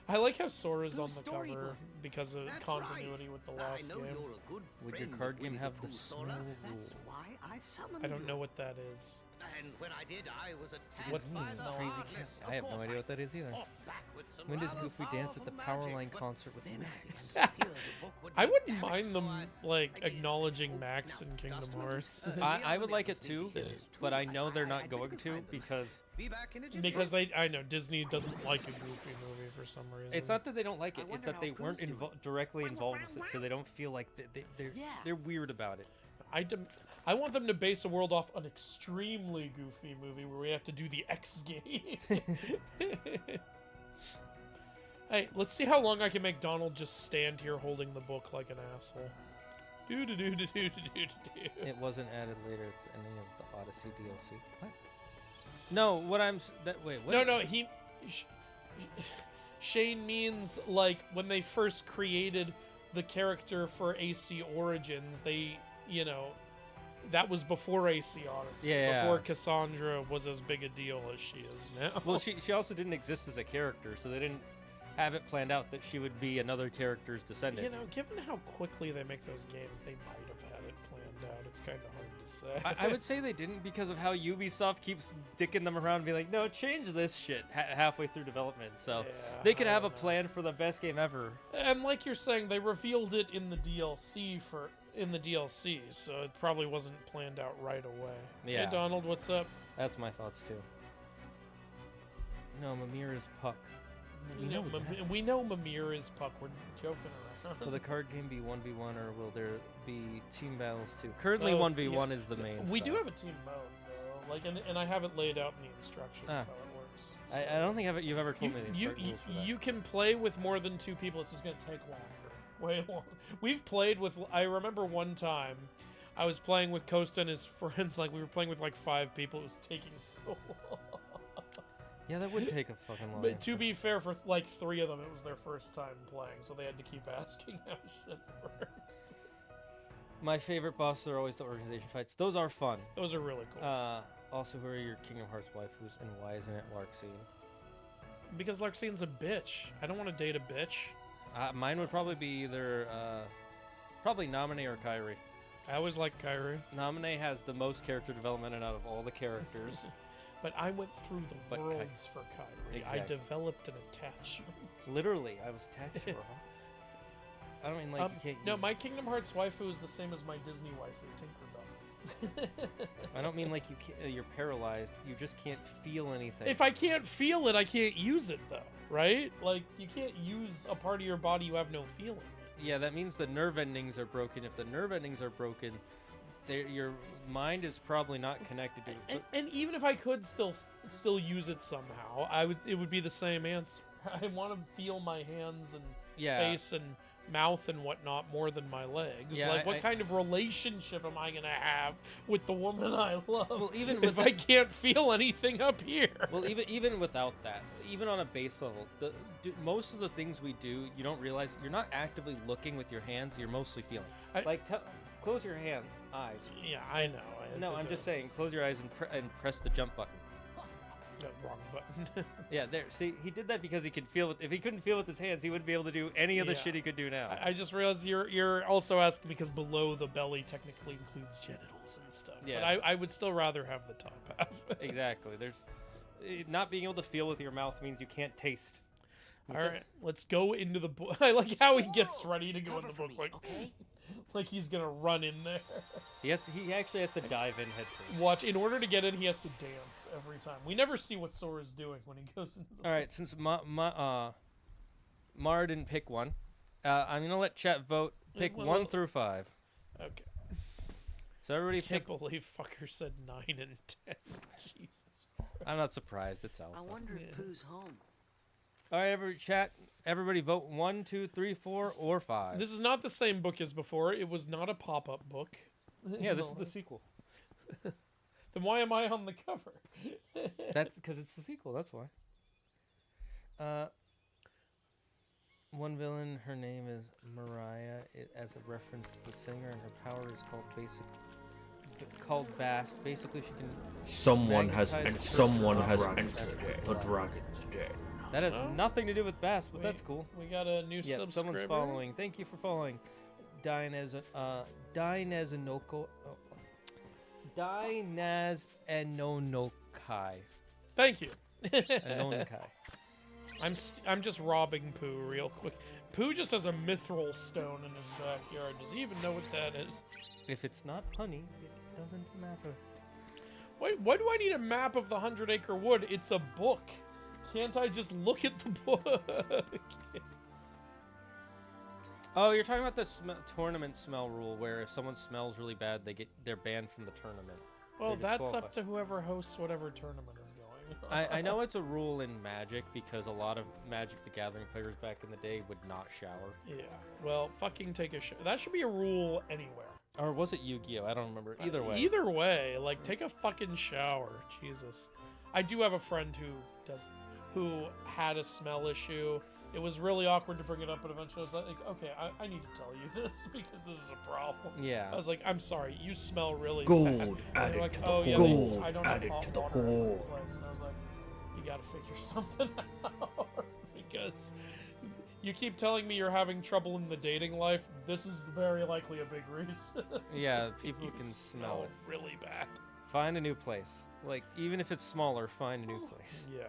I like how Sora's on Whose the cover storybook? because of That's continuity right. with the I last know game. you're a good Would your friend card of game Winnie have the Pooh, smell Sora. rule? That's why I summoned I don't you. know what that is. And when I did, I was attacked What's by the the smell? Crazy Heartless. cat. I have no idea what that is either. Fought back with some When does rather Goofy dance at the powerful Powerline magic, but concert with then Max? I began to fear the book would I be wouldn't damaged, mind so them I gave acknowledging up. Max Now, in Kingdom just look, Hearts. I would like it too, There's two but I know they're I not bet going you to find them. because Be back in a jiffy. Because I know Disney doesn't like a Goofy movie for some reason. it's not that they don't like it. I It's wonder that they how weren't Pooh's doing. directly involved with it, so they don't feel like they're weird about it. I want them to base a world off an extremely goofy movie where we have to do the X game. Hey, let's see how long I can make Donald just stand here holding the book like an asshole. Do do do do do do do do. It wasn't added later. It's the ending of the Odyssey DLC. What? No, what I'm wait. What? No, Shane means like when they first created the character for AC Origins, they, that was before AC Odyssey. Yeah. Before Cassandra was as big a deal as she is now. Well, she also didn't exist as a character, so they didn't have it planned out that she would be another character's descendant. Given how quickly they make those games, they might have had it planned out. It's kind of hard to say. I would say they didn't because of how Ubisoft keeps dicking them around and being like, no, change this shit halfway through development. So Yeah, they could I have a don't know. plan for the best game ever. And like you're saying, they revealed it in the DLC, so it probably wasn't planned out right away. Yeah. Hey, Donald, what's up? That's my thoughts too. No, Mimir is Puck. We know Mimir is Puck. We're joking around. Will the card game be 1v1 or will there be team battles too? Currently Both, 1v1 yeah. is the main We stuff. do have a team mode though, and I have it laid out in the instructions Ah. how it works. I don't think you've ever told me the you, rules for that. you can play with more than 2 people. It's just gonna take longer, way longer. We've played with. I remember one time, I was playing with Costa and his friends. Like we were playing with like 5 people. It was taking so long. Yeah, that would take a fucking long But to time. be fair, for like 3 of them, it was their first time playing, so they had to keep asking how shit worked. My favorite bosses are always the organization fights. Those are fun. Those are really cool. Also, who are your Kingdom Hearts waifus and why isn't it Larxene? Because Larxene's a bitch. I don't want to date a bitch. Mine would probably be either probably Naminé or Kairi. I always like Kairi, Naminé has the most character development out of all the characters. but I went through the But worlds for Kairi. Exactly. I developed an attachment. Literally, I was attached to her. I don't mean like you can't. No, use- my Kingdom Hearts waifu is the same as my Disney waifu, Tinkerbell. I don't mean like you can't, you're paralyzed. You just can't feel anything. If I can't feel it, I can't use it though, right? Like you can't use a part of your body you have no feeling. Yeah, that means the nerve endings are broken. If the nerve endings are broken, your mind is probably not connected to it. And even if I could still use it somehow, it would be the same answer. I want to feel my hands and Yeah. face and mouth and whatnot more than my legs. Yeah, like, what I- kind of relationship am I gonna have with the woman I love? Well, even if with I can't feel anything up here. Well, even without that, even on a base level, most of the things we do, you don't realize you're not actively looking with your hands. You're mostly feeling. Close your eyes. Yeah, I know. No, I'm just saying, close your eyes and press the jump button. No, wrong button. Yeah, there. See, he did that because he could feel it. If he couldn't feel with his hands, he wouldn't be able to do any of the Yeah. shit he could do now. I just realized you're also asking because below the belly technically includes genitals and stuff. Yeah. But I would still rather have the top half. Exactly. There's not being able to feel with your mouth means you can't taste. All right, let's go into the book. I like how he gets ready to go in the book, like, okay? like he's gonna run in there. He actually has to dive in headfirst. Watch, in order to get in, he has to dance every time. We never see what Sora's doing when he goes into the All right, since Mara didn't pick one, I'm gonna let chat vote. Pick well, 1 through 5. Okay. So everybody Can't pick. believe fucker said 9 and 10. Jesus. I'm not surprised. It's Alpha. I wonder if Yeah. Pooh's home. All right, everybody vote 1, 2, 3, 4, or 5. This is not the same book as before. It was not a pop-up book. Yeah, this is the sequel. Then why am I on the cover? That's because it's the sequel. That's why. One villain, her name is Mariah, as a reference to the singer, and her power is called Bast. Basically, she can. Someone has magnetize someone the has person entered. The dragon's dead. That has nothing to do with Bast, but that's cool. We got a new Yeah, subscriber. someone's following. Thank you for following. Dainazanokai. Thank you. Anonokai. I'm just robbing Pooh real quick. Pooh just has a mithril stone in his backyard. Does he even know what that is? If it's not honey, it doesn't matter. Why do I need a map of the 100-acre wood? It's a book. Can't I just look at the book? Oh, you're talking about the tournament smell rule, where if someone smells really bad, they're banned from the tournament. Well, They're that's up disqualified. to whoever hosts whatever tournament is going. I know it's a rule in Magic because a lot of Magic the Gathering players back in the day would not shower. Yeah. Well, fucking take a shower. That should be a rule anywhere. Or was it Yu-Gi-Oh? I don't remember. Either way. Either way, like take a fucking shower. Jesus. I do have a friend who had a smell issue. It was really awkward to bring it up, but eventually I was like, okay, I need to tell you this because this is a problem. Yeah. I was like, I'm sorry, you smell really Gold bad. And they added were like, to the oh, yeah, gold I don't have added hot to the water in my whole. place. And I was like, you gotta figure something out because you keep telling me you're having trouble in the dating life. This is very likely a big reason. Yeah, people You can smell it. really bad. Find a new place. Like, even if it's smaller, find a new place. Yeah.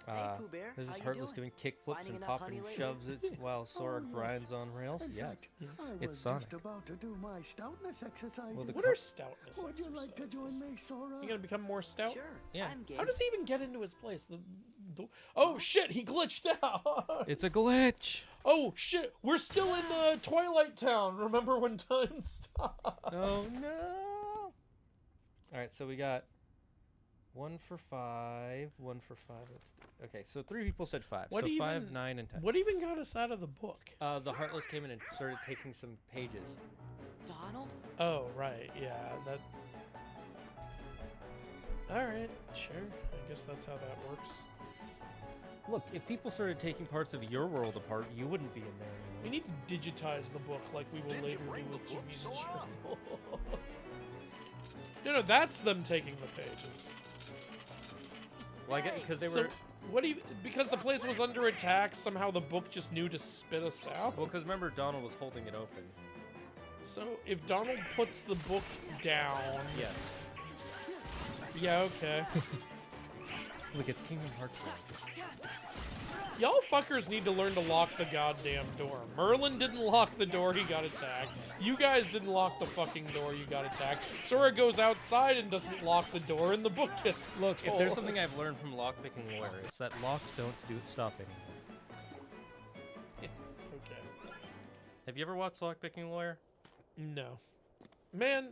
Hey, Pooh Bear, There's how this you Heartless doing? doing kickflips Finding and enough popping honey lately? shoves it while Sora grinds on rails. In Yes. fact, I It's was Sonic. just about to do my stoutness exercises. Well, the What are stoutness Would you like to join exercises? me, Sora? You gonna become more stout? Sure. Yeah. I'm game. How does he even get into his place? Oh shit, he glitched out. It's a glitch. Oh shit, we're still in Twilight Town. Remember when time stopped? Oh no. Alright, so we got 1 for 5. 1 for 5. Okay, so 3 people said 5. What so even- 5, 9, and 10. What even got us out of the book? The Heartless came in and started taking some pages. Donald? Oh right, yeah, that. All right, sure. I guess that's how that works. Look, if people started taking parts of your world apart, you wouldn't be in there anymore. We need to digitize the book like we will Did you later do bring the with book, Jimmy's Sora? journal. No, that's them taking the pages. Well, I get because they So, were. what do you? Because the place was under attack, somehow the book just knew to spit us out. Well, because remember, Donald was holding it open. So if Donald puts the book down, Yeah. yeah, okay. Look, it's Kingdom Hearts. Y'all fuckers need to learn to lock the goddamn door. Merlin didn't lock the door, he got attacked. You guys didn't lock the fucking door, you got attacked. Sora goes outside and doesn't lock the door, and the book gets Look, if there's stolen. something I've learned from lockpicking lore, it's that locks don't stop anything. Okay. Have you ever watched Lockpicking Lawyer? No. Man,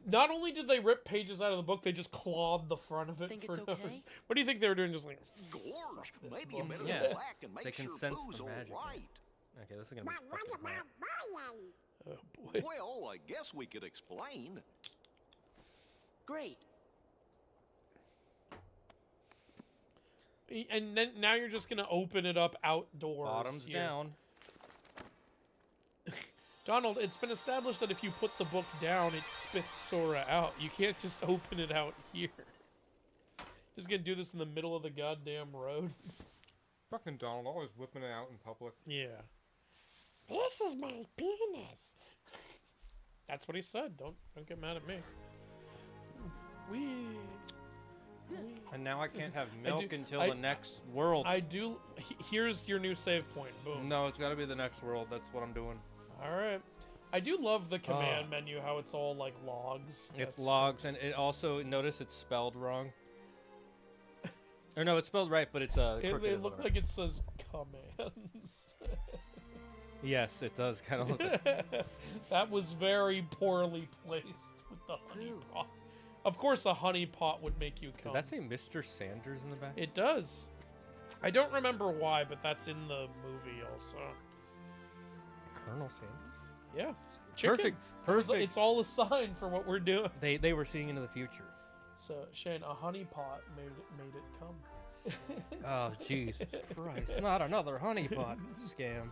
not only did they rip pages out of the book, they just clawed the front of it Think for it's no okay? reason. What do you think they were doing? Just like, Gorge, maybe you better Yeah. go back and They make can sure sense Pooh's the all magic. right. Okay, this is gonna be fucking bad. oh boy. Well, I guess we could explain. Great. And then now you're just gonna open it up outdoors. Bottoms here. down. Donald, it's been established that if you put the book down, it spits Sora out. You can't just open it out here. Just gonna do this in the middle of the goddamn road. Fucking Donald, always whipping it out in public. Yeah. This is my penis. That's what he said. Don't get mad at me. Wee. And now I can't have milk do- until I- the next world. I do. Here's your new save point. Boom. No, it's gotta be the next world. That's what I'm doing. All right. I do love the command menu. How it's all like logs. It's That's- logs, and it also, notice it's spelled wrong. Or no, it's spelled right, but it's crooked. It looked like it says commands. Yes, it does kind of look like. That was very poorly placed with the honey pot. Of course, a honey pot would make you Did come. that say Mr. Sanders in the back? It does. I don't remember why, but that's in the movie also. Colonel Sanders. Yeah. Chicken. Perfect. It's all a sign for what we're doing. They were seeing into the future. So Shane, a honeypot made it come. Oh Jesus Christ! Not another honeypot scam.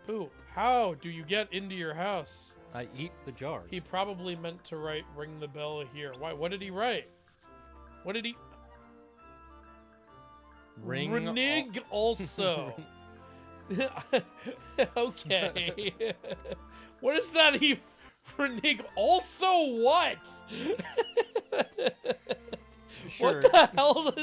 Pooh, how do you get into your house? I eat the jars. He probably meant to write "ring the bell" here. Why? What did he write? What did he? Reneg also. Okay. What is that? Reneg also what? Sure. What the hell?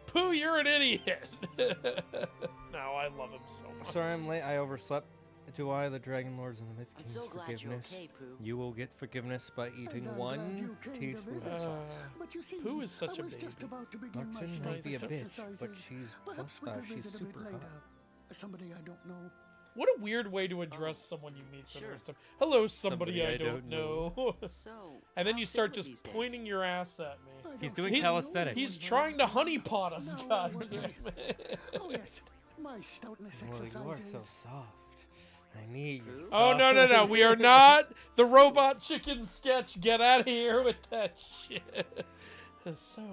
Pooh, you're an idiot. No, I love him so much. Sorry I'm late. I overslept. Do I, the Dragon Lords and the Myth I'm Kings, so glad you're forgiveness? okay, Pooh. You will get forgiveness by eating I'm one glad you came to teaspoon of visit. sauce. But you see, Pooh is such I a was just baby. about to begin my Luxon might be a stoutness bitch, but exercises. she's Perhaps we could she's visit a bit super later. hot. Somebody I don't know. What a weird way to address someone you meet for the sure. first time. Hello, somebody I don't know. So, And then how's you start Fiddler these just days? pointing your ass at me. I He's don't doing see calisthenics. He's trying to honeypot us, No, God I wasn't. damn it. Oh yes, my stoutness Well, exercises. you are so soft. I need you. Oh, no. We are not the Robot Chicken sketch. Get out of here with that shit. It's so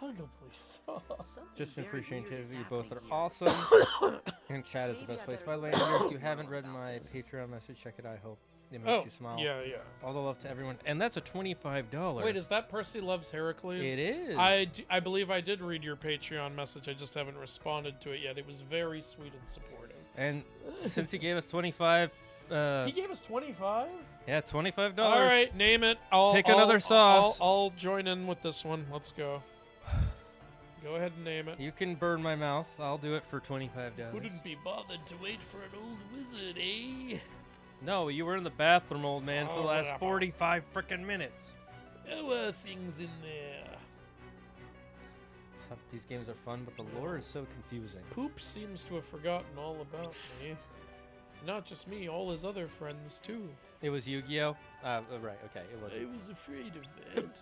huggably soft. Something Just very appreciate weird is you both are happening awesome. here. And chat is the Maybe best I place. better By the way, go if tell you haven't Mama read about my this. Patreon message, check it out. I hope it makes Oh, you smile. yeah. All the love to everyone. And that's a $25. Wait, is that Percy Loves Heracles? It is. I believe I did read your Patreon message. I just haven't responded to it yet. It was very sweet and supportive. And since he gave us 25, He gave us 25? yeah, $25. All right, name it. Pick another sauce. I'll join in with this one. Let's go. Go ahead and name it. You can burn my mouth. I'll do it for $25. Wouldn't be bothered to wait for an old wizard, eh? No, you were in the bathroom, old man, for the Oh, last whatever. 45 frickin' minutes. There were things in there. These games are fun, but the lore is so confusing. Poop seems to have forgotten all about me. Not just me, all his other friends, too. It was Yu-Gi-Oh? Right, okay, it was. I was afraid of that.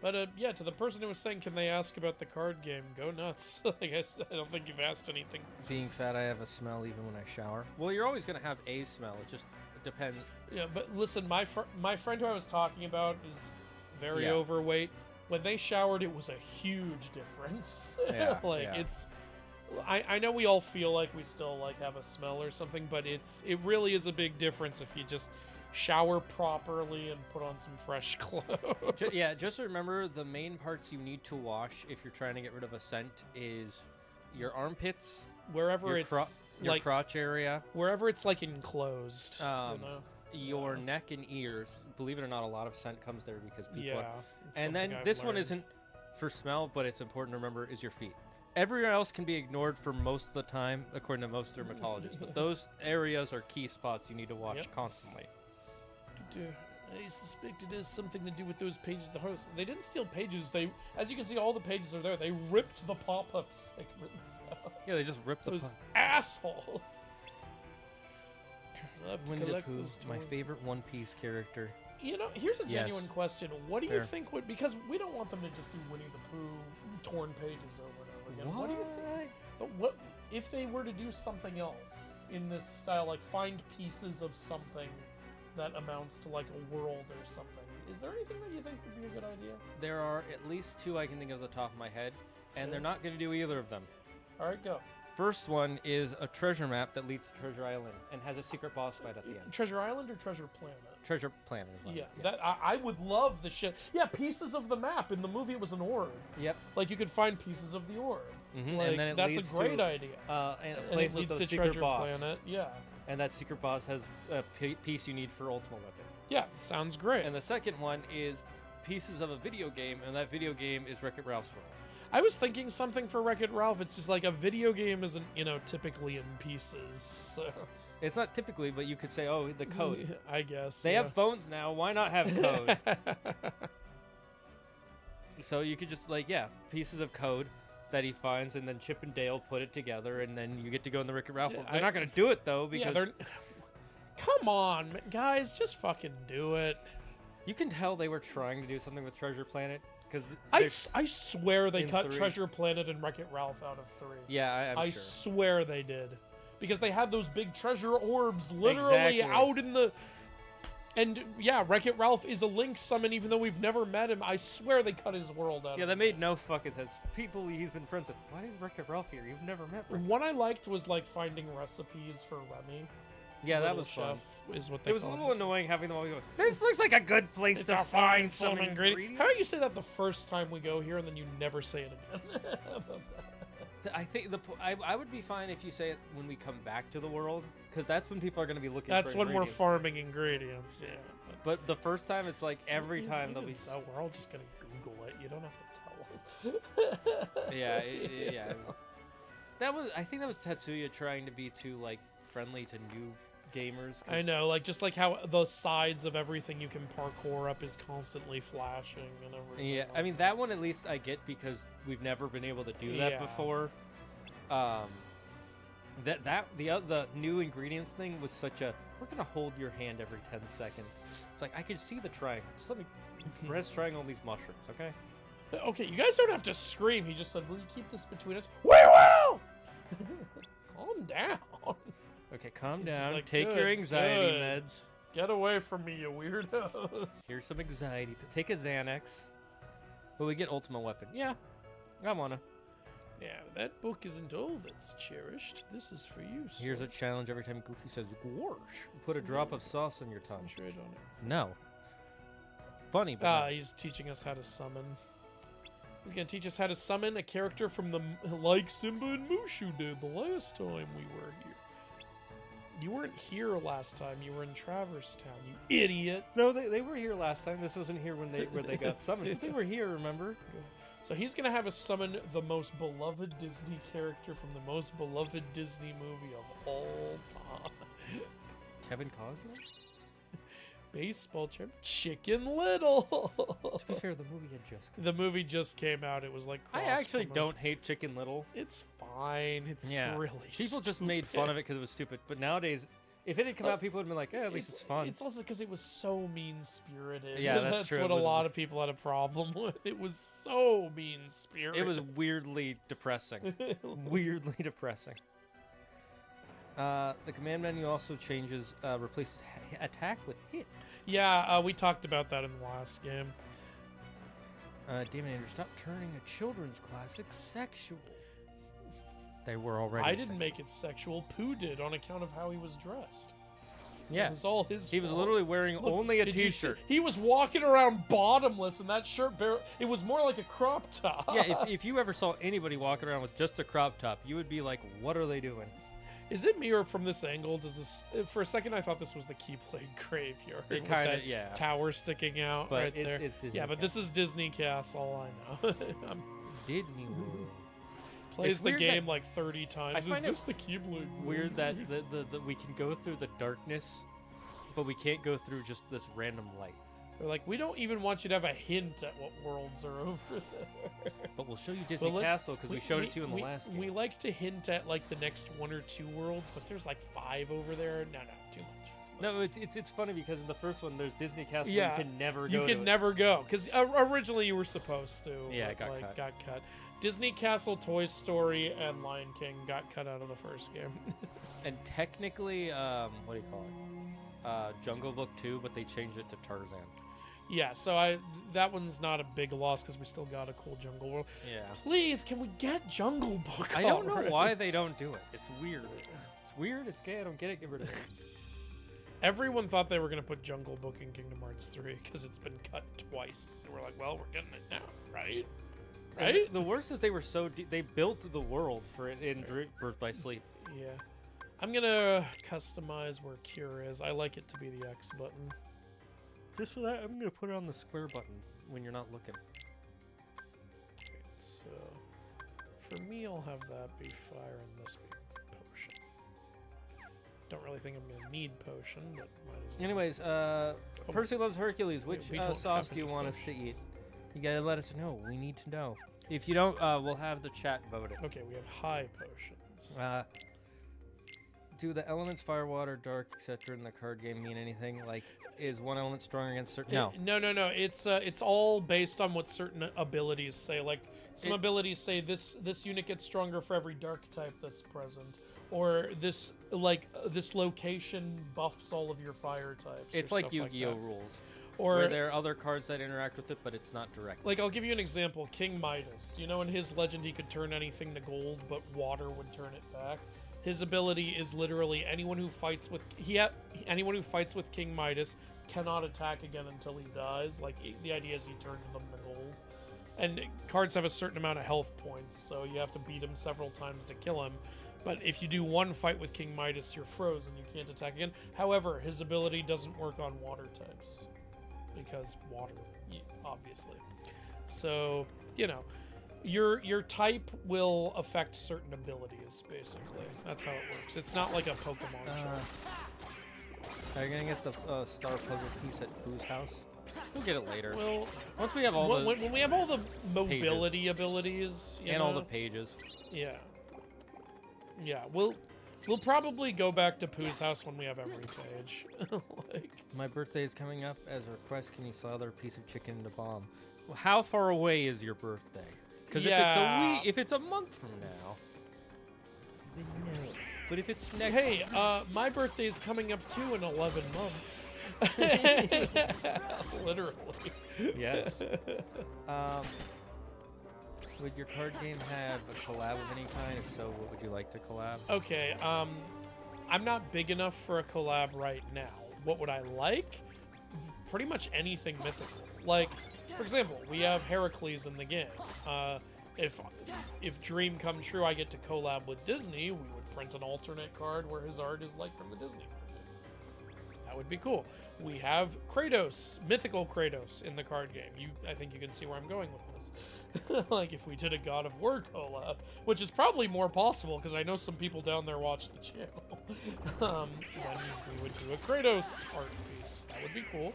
But, yeah, to the person who was saying, can they ask about the card game? Go nuts. I guess I don't think you've asked anything. Being fat, I have a smell even when I shower. Well, you're always going to have a smell. It just depends. Yeah, but listen, my friend who I was talking about is very Yeah. overweight. When they showered, it was a huge difference. Yeah, like, yeah. it's... I know we all feel like we still, like, have a smell or something, but it really is a big difference if you just shower properly and put on some fresh clothes. Yeah, just remember the main parts you need to wash if you're trying to get rid of a scent is your armpits, Wherever your, it's, your like, crotch area, wherever it's, like, enclosed, you know? your neck and ears. Believe it or not, a lot of scent comes there because people Yeah. are... it's And then something I've this one learned. isn't for smell, but it's important to remember is your feet. Everywhere else can be ignored for most of the time, according to most dermatologists. But those areas are key spots you need to wash Yep. constantly. I suspect it has something to do with those pages of the house. They didn't steal pages. They, as you can see, all the pages are there. They ripped the pop-up segments out. Yeah, they just rip the Those pu- assholes. I'll have to Winnie the collect Pooh, those my toys. favorite One Piece character. You know, here's a Yes. genuine question. What do you Fair. think would... Because we don't want them to just do Winnie the Pooh torn pages over and over again. What do you think? But what if they were to do something else in this style, like find pieces of something that amounts to like a world or something? Is there anything that you think would be a good idea? There are at least two I can think of off the top of my head, and they're Okay. not going to do either of them. All right, go. First one is a treasure map that leads to Treasure Island and has a secret boss fight at the end. Treasure Island or Treasure Planet? Treasure Planet is one. Yeah, that I would love the shit. Yeah, pieces of the map. In the movie, it was an orb. Yep. Like you could find pieces of the orb. Mhm, Like, and then it that's a leads great to, idea. And it And plays it with leads the to secret Treasure boss. Planet. Yeah. And that secret boss has a piece you need for Ultimate Weapon. Yeah, sounds great. And the second one is pieces of a video game, and that video game is Wreck-It Ralph's World. I was thinking something for Wreck-It Ralph. It's just like a video game isn't, typically in pieces. So. It's not typically, but you could say, oh, the code. I guess. They yeah. have phones now. Why not have code? So you could just, pieces of code that he finds, and then Chip and Dale put it together, and then you get to go in the Wreck-It Ralph world. They're not going to do it, though, because... Yeah, come on, guys. Just fucking do it. You can tell they were trying to do something with Treasure Planet, because I swear they in cut 3. Treasure Planet and Wreck-It Ralph out of 3. Yeah, I'm I sure. swear they did. Because they had those big treasure orbs literally Exactly. out in the... And yeah, Wreck-It Ralph is a Link summon even though we've never met him. I swear they cut his world out Yeah, of that it. made no fucking sense. People he's been friends with. Why is Wreck-It Ralph here? You've never met Wreck-It. What I liked was like finding recipes for Remy. Yeah, that Little was fun. Chef is what they It was a called little annoying having them all go, this looks like a good place to find some ingredients. How about you say that the first time we go here and then you never say it again? I think I would be fine if you say it when we come back to the world, because that's when people are going to be looking That's for when we're ingredients. farming ingredients, yeah. But the first time, it's like every time they'll Even be... so, we're all just gonna Google it. You don't have to tell us. Yeah, yeah. I think that was Tetsuya trying to be too, like, friendly to new gamers. I know, like just like how the sides of everything you can parkour up is constantly flashing and everything. Yeah, I mean, that one at least I get because we've never been able to do that Yeah. before. The new ingredients thing was such a, we're gonna hold your hand every 10 seconds. It's like, I can see the triangle. Just let me press triangle on these mushrooms, okay? Okay, you guys don't have to scream. He just said, will you keep this between us? We will! Calm down. Okay, calm He's just down. like, Take your "Good, anxiety good. meds. Get away from me, you weirdos. Here's some anxiety. Take a Xanax. Will we get ultimate weapon? Yeah, I wanna. Yeah, that book isn't all that's cherished. This is for you, sir. Here's a challenge every time Goofy says "gorsh." Put a drop of sauce on your tongue. Concentrate on it. No. Funny, but no. He's teaching us how to summon. He's gonna teach us how to summon a character from the like Simba and Mushu did the last time we were here. You weren't here last time. You were in Traverse Town. You idiot. No, they were here last time. This wasn't here when they got summoned. But they were here, remember? So he's gonna have us summon the most beloved Disney character from the most beloved Disney movie of all time. Kevin Costner? Baseball champ, Chicken Little. To be fair, the movie had just come. The movie just came out. It was like I cross actually promotion. don't hate Chicken Little. It's fine. It's really People just made fun of it because it was stupid. But nowadays, if it had come out, people would have been like, at least it's fun. It's also because it was so mean-spirited. Yeah, that's true. what It a was- lot of people had a problem with. It was so mean-spirited. It was weirdly depressing. Weirdly depressing. The command menu also changes, replaces attack with hit. Yeah, we talked about that in the last game. David Andrews, stop turning a children's classic sexual. They were already I didn't sexual. make it sexual. Pooh did on account of how he was dressed. Yeah. It was all his He was fault. literally wearing Look, only a did you see- t-shirt. He was walking around bottomless, and that shirt, it was more like a crop top. Yeah, if you ever saw anybody walking around with just a crop top, you would be like, what are they doing? Is it me or from this angle? Does this? For a second, I thought this was the Keyblade graveyard. It with kinda- that yeah. Tower sticking out But right there. it's Disney Yeah, but this is Disney Castle. I know. Disney World. Plays It's the weird that- game like 30 times. Is find it this the Keyblade? Weird that the we can go through the darkness, but we can't go through just this random light. They're like, we don't even want you to have a hint at what worlds are over there. But we'll show you Disney But Castle because we showed it to you in the last game. We like to hint at like the next 1 or 2 worlds, but there's like 5 over there. No, too much. No, it's funny because in the first one there's Disney Castle. Yeah, you can never go. You to can it. never go because originally you were supposed to. Yeah, but, it got cut. Got cut. Disney Castle, Toy Story, and Lion King got cut out of the first game. And technically, what do you call it? Jungle Book 2, but they changed it to Tarzan. Yeah, so that one's not a big loss because we still got a cool Jungle World. Yeah. Please, can we get Jungle Book? I don't know already? why they don't do it. It's weird. It's weird. It's gay. I don't get it. Get rid of it. Everyone thought they were going to put Jungle Book in Kingdom Hearts 3 because it's been cut twice. And we're like, well, we're getting it now, right? And Right? The worst is they were so they built the world for it in Birth by Sleep. Yeah. I'm going to customize where Cure is. I like it to be the X button. Just for that, I'm gonna put it on the square button when you're not looking. Right, so for me, I'll have that be fire and this be potion. Don't really think I'm gonna need potion, but might as well. Anyways, Percy loves Hercules. Which we don't sauce have do you any want us to potions. eat? You gotta let us know. We need to know. If you don't, we'll have the chat vote it. Okay, we have high potions. do the elements fire, water, dark, etc. in the card game mean anything? Like, is one element strong against certain? No. No. It's all based on what certain abilities say. Like some abilities say this unit gets stronger for every dark type that's present, or this location buffs all of your fire types. It's like Yu-Gi-Oh rules. Or where there are other cards that interact with it, but it's not direct. Like, I'll give you an example. King Midas. You know, in his legend, he could turn anything to gold, but water would turn it back. His ability is literally anyone who fights with King Midas cannot attack again until he dies. Like, the idea is he turns them to gold. And cards have a certain amount of health points, so you have to beat him several times to kill him. But if you do one fight with King Midas, you're frozen. You can't attack again. However, his ability doesn't work on water types. Because water, obviously. So, you know, your type will affect certain abilities, basically. That's how it works. It's not like a Pokemon show. Are you gonna get the star puzzle piece at Pooh's house? We'll get it later. Well, once we have all when we have all the mobility abilities, and all the pages. Yeah. Yeah, we'll probably go back to Pooh's house when we have every page. Like, my birthday is coming up. As a request, can you slaughter a piece of chicken in a bomb? Well, how far away is your birthday? Because if it's a month from now, then no. But if it's next... Hey, my birthday's coming up too in 11 months. Literally. Yes. Would your card game have a collab of any kind? If so, what would you like to collab? Okay, I'm not big enough for a collab right now. What would I like? Pretty much anything mythical. Like, for example, we have Heracles in the game. If Dream Come True, I get to collab with Disney, we would print an alternate card where his art is like from the Disney movie. That would be cool. We have Kratos, mythical Kratos, in the card game. I think you can see where I'm going with this. Like if we did a God of War collab, which is probably more possible because I know some people down there watch the channel, then we would do a Kratos art piece. That would be cool.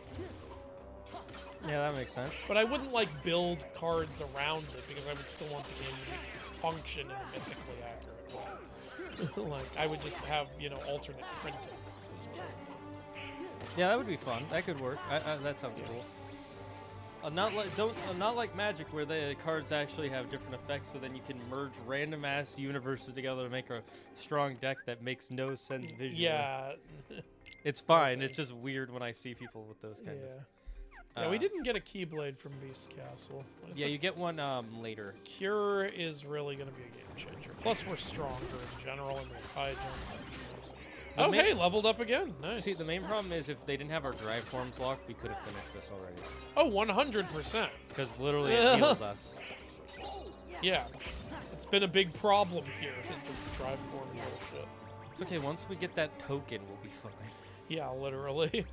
Yeah, that makes sense. But I wouldn't like build cards around it because I would still want the game to function in a mythically accurate way. Like I would just have, alternate printings. Yeah, that would be fun. That could work. That sounds cool. Not like Magic, where the cards actually have different effects, so then you can merge random ass universes together to make a strong deck that makes no sense visually. Yeah, it's fine. It's just weird when I see people with those kind of. Yeah, we didn't get a Keyblade from Beast Castle. You get one later. Cure is really going to be a game changer. Plus, we're stronger in general, and we're high jump. Hey, leveled up again. Nice. See, the main problem is if they didn't have our drive forms locked, we could have finished this already. Oh, 100%. Because literally it heals us. Yeah. It's been a big problem here, is the drive form bullshit. It's okay, once we get that token, we'll be fine. Yeah, literally.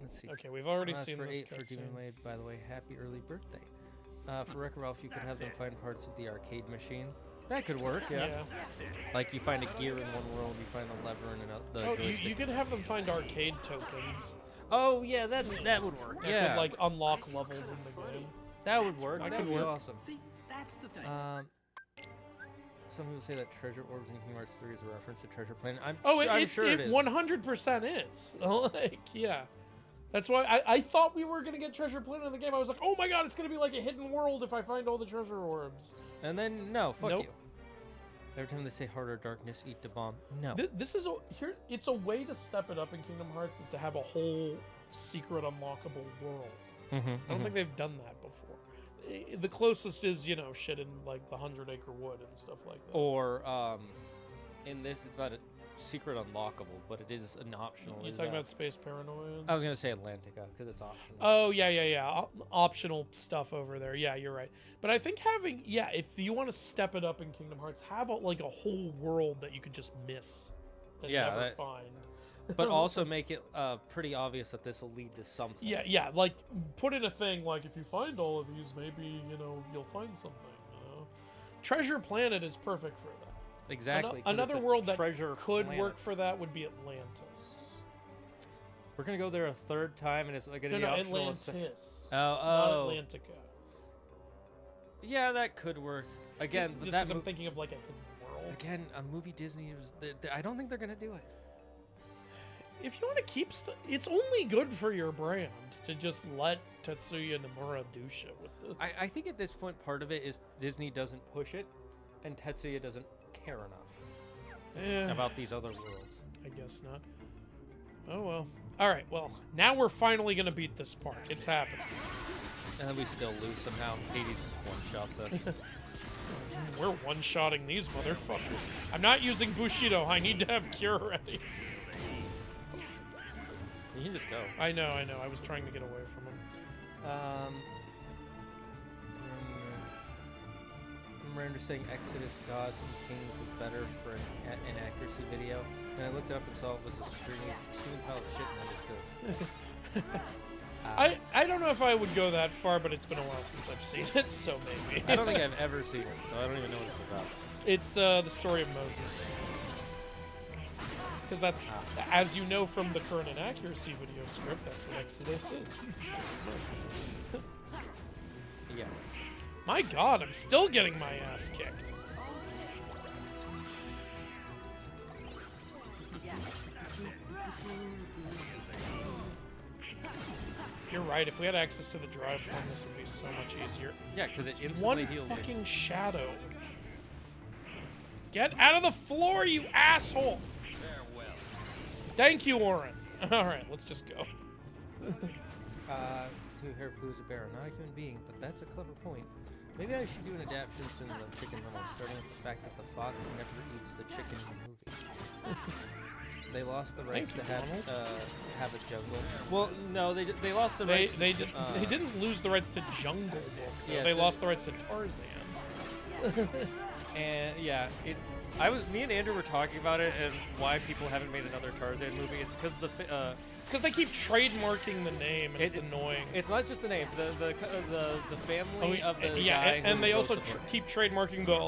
Let's see. Okay, we've already seen for this 8 for Demon Blade, by the way, happy early birthday. For Wreck-It Ralph, you could have them find parts of the arcade machine. That could work, yeah. Like you find a gear in one world, you find a lever in another. You could have them find arcade tokens. Oh yeah, that would work. That could like unlock levels in the game. That would work. That would be awesome. See, that's the thing. Some people say that Treasure Orbs in Kingdom Hearts 3 is a reference to Treasure Planet. I'm sure it is. 100% is. Like, yeah. That's why I thought we were going to get Treasure Planet in the game. I was like, oh my god, it's going to be like a hidden world if I find all the treasure orbs. And then, no, fuck you. Every time they say harder darkness, eat the bomb. No. This is it's a way to step it up in Kingdom Hearts is to have a whole secret unlockable world. I don't think they've done that before. The closest is, shit in like the 100-acre wood and stuff like that. Or, in this, it's not a secret unlockable, but it is an optional. You talking about Space Paranoia? I was gonna say Atlantica because it's optional. Oh yeah. Optional stuff over there. Yeah, you're right. But I think if you want to step it up in Kingdom Hearts, have a whole world that you could just miss and never find. But also make it pretty obvious that this will lead to something. Yeah. Like put in a thing like if you find all of these, maybe you'll find something. Treasure Planet is perfect for that. Exactly. Another world that could work for that would be Atlantis. We're gonna go there a third time, and it's like gonna be optional. Atlantis. Oh. Not Atlantica. Yeah, that could work. Again, but Just that because I'm thinking of like a hidden world. again, a movie Disney. I don't think they're gonna do it. If you want to keep it's only good for your brand to just let Tetsuya Nomura do shit with this. I think at this point, part of it is Disney doesn't push it, and Tetsuya doesn't care enough about these other worlds. I guess not. Oh well. All right. Well, now we're finally gonna beat this part. It's happening. And then we still lose somehow. Hades just one-shots us. We're one-shotting these motherfuckers. I'm not using Bushido. I need to have Cure ready. You can just go. I know. I was trying to get away from him. I remember saying Exodus Gods and Kings was better for an accuracy video, and I looked it up and saw it was a stream pile of shit number 2. I don't know if I would go that far, but it's been a while since I've seen it, so maybe. I don't think I've ever seen it, so I don't even know what it's about. It's the story of Moses. Because that's, as you know from the current inaccuracy video script, that's what Exodus is. Moses. Yes. My god, I'm still getting my ass kicked. You're right, if we had access to the drive form, this would be so much easier. Yeah, because it instantly One heals you. fucking shadow. Get out of the floor, you asshole! Thank you, Warren. Alright, let's just go. To her poo's a bear, not a human being, but that's a clever point. Maybe I should do an adaptation to the chicken little, starting with the fact that the fox never eats the chicken in the movie. They lost the rights to have a jungle. Well, no, they lost the rights. They didn't lose the rights to Jungle Book. Yeah, they lost the rights to Tarzan. And yeah, me and Andrew were talking about it and why people haven't made another Tarzan movie. It's because it's because they keep trademarking the name and it's annoying. It's not just the name. The family of the guy. And they also keep trademarking the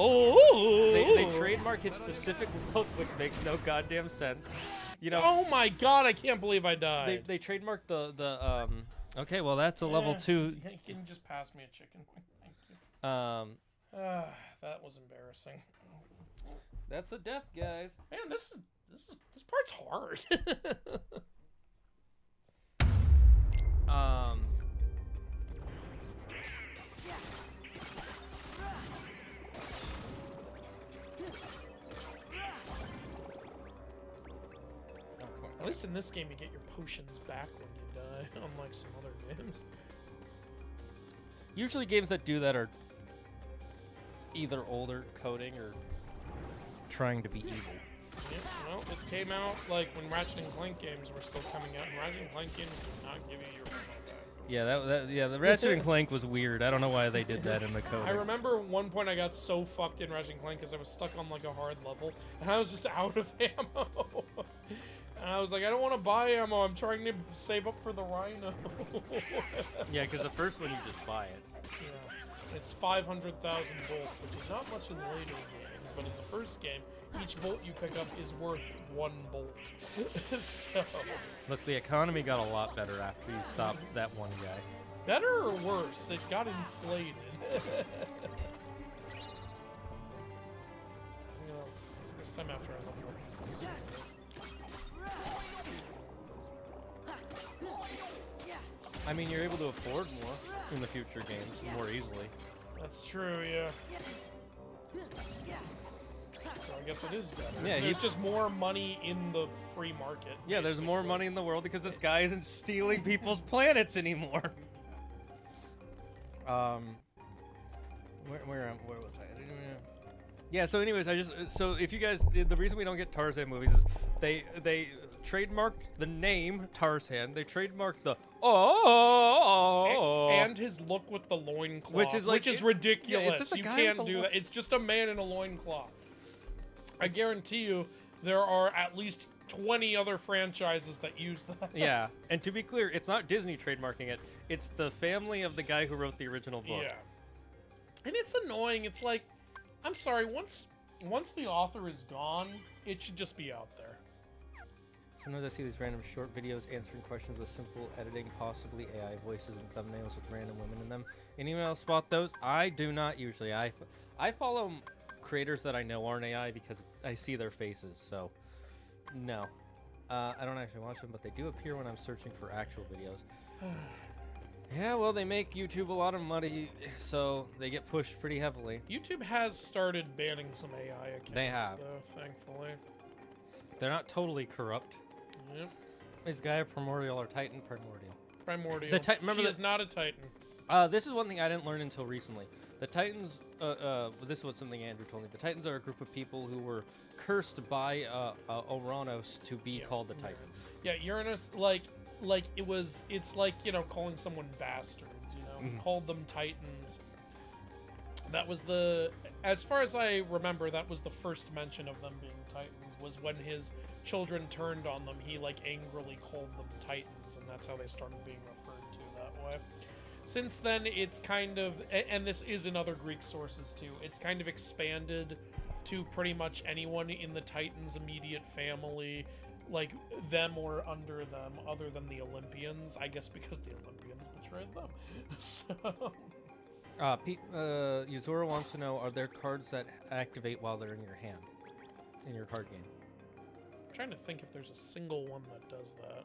They trademark his specific look, which makes no goddamn sense. You know. Oh my god! I can't believe I died. They trademarked the. Okay, well that's a level 2. Can you just pass me a chicken? Thank you. That was embarrassing. That's a death, guys. Man, this part's hard. At least in this game, you get your potions back when you die, unlike some other games. Usually games that do that are either older coding or trying to be evil. Yeah, well, this came out like when Ratchet and Clank games were still coming out, and Ratchet and Clank games did not give you your money back. Yeah, the Ratchet and Clank was weird. I don't know why they did that in the code. I remember one point I got so fucked in Ratchet and Clank because I was stuck on like a hard level, and I was just out of ammo. And I was like, I don't want to buy ammo. I'm trying to save up for the Rhino. Yeah, because the first one you just buy it. Yeah, it's 500,000 bolts, which is not much in later games, but in the first game, each bolt you pick up is worth 1 bolt. So, look, the economy got a lot better after you stopped that one guy. Better or worse? It got inflated. This time after I left. I mean, you're able to afford more in the future games more easily. That's true, yeah. So I guess it is better. Yeah, there's just more money in the free market. Yeah, there's more money in the world because this guy isn't stealing people's planets anymore. Where was I? Yeah, so anyways, so if you guys, the reason we don't get Tarzan movies is they trademarked the name Tarzan. They trademarked the and his look with the loincloth, which is ridiculous. Yeah, it's just a you guy can't with do that. It's just a man in a loincloth. I guarantee you there are at least 20 other franchises that use that. Yeah, and to be clear, it's not Disney trademarking it. It's the family of the guy who wrote the original book. Yeah. And it's annoying. It's like, I'm sorry, once the author is gone, it should just be out there. Sometimes I see these random short videos answering questions with simple editing, possibly AI voices and thumbnails with random women in them. Anyone else spot those? I do not usually. I follow creators that I know aren't AI because I see their faces, so no. I don't actually watch them, but they do appear when I'm searching for actual videos. Yeah, well, they make YouTube a lot of money, so they get pushed pretty heavily. YouTube has started banning some AI accounts, They have. though, thankfully. They're not totally corrupt. Yep. Is Gaia Primordial or Titan? Primordial. Primordial. Remember she is not a Titan. This is one thing I didn't learn until recently. The Titans, this was something Andrew told me. The Titans are a group of people who were cursed by Uranus to be called the Titans. Yeah, Uranus, it's like, you know, calling someone bastards, you know, called them Titans. That was as far as I remember, that was the first mention of them being Titans, was when his children turned on them, he, like, angrily called them Titans, and that's how they started being referred to that way. Since then, it's kind of, and this is in other Greek sources too, it's kind of expanded to pretty much anyone in the Titans' immediate family, like them or under them, other than the Olympians, I guess because the Olympians betrayed them. So... Yuzura wants to know, are there cards that activate while they're in your hand, in your card game? I'm trying to think if there's a single one that does that.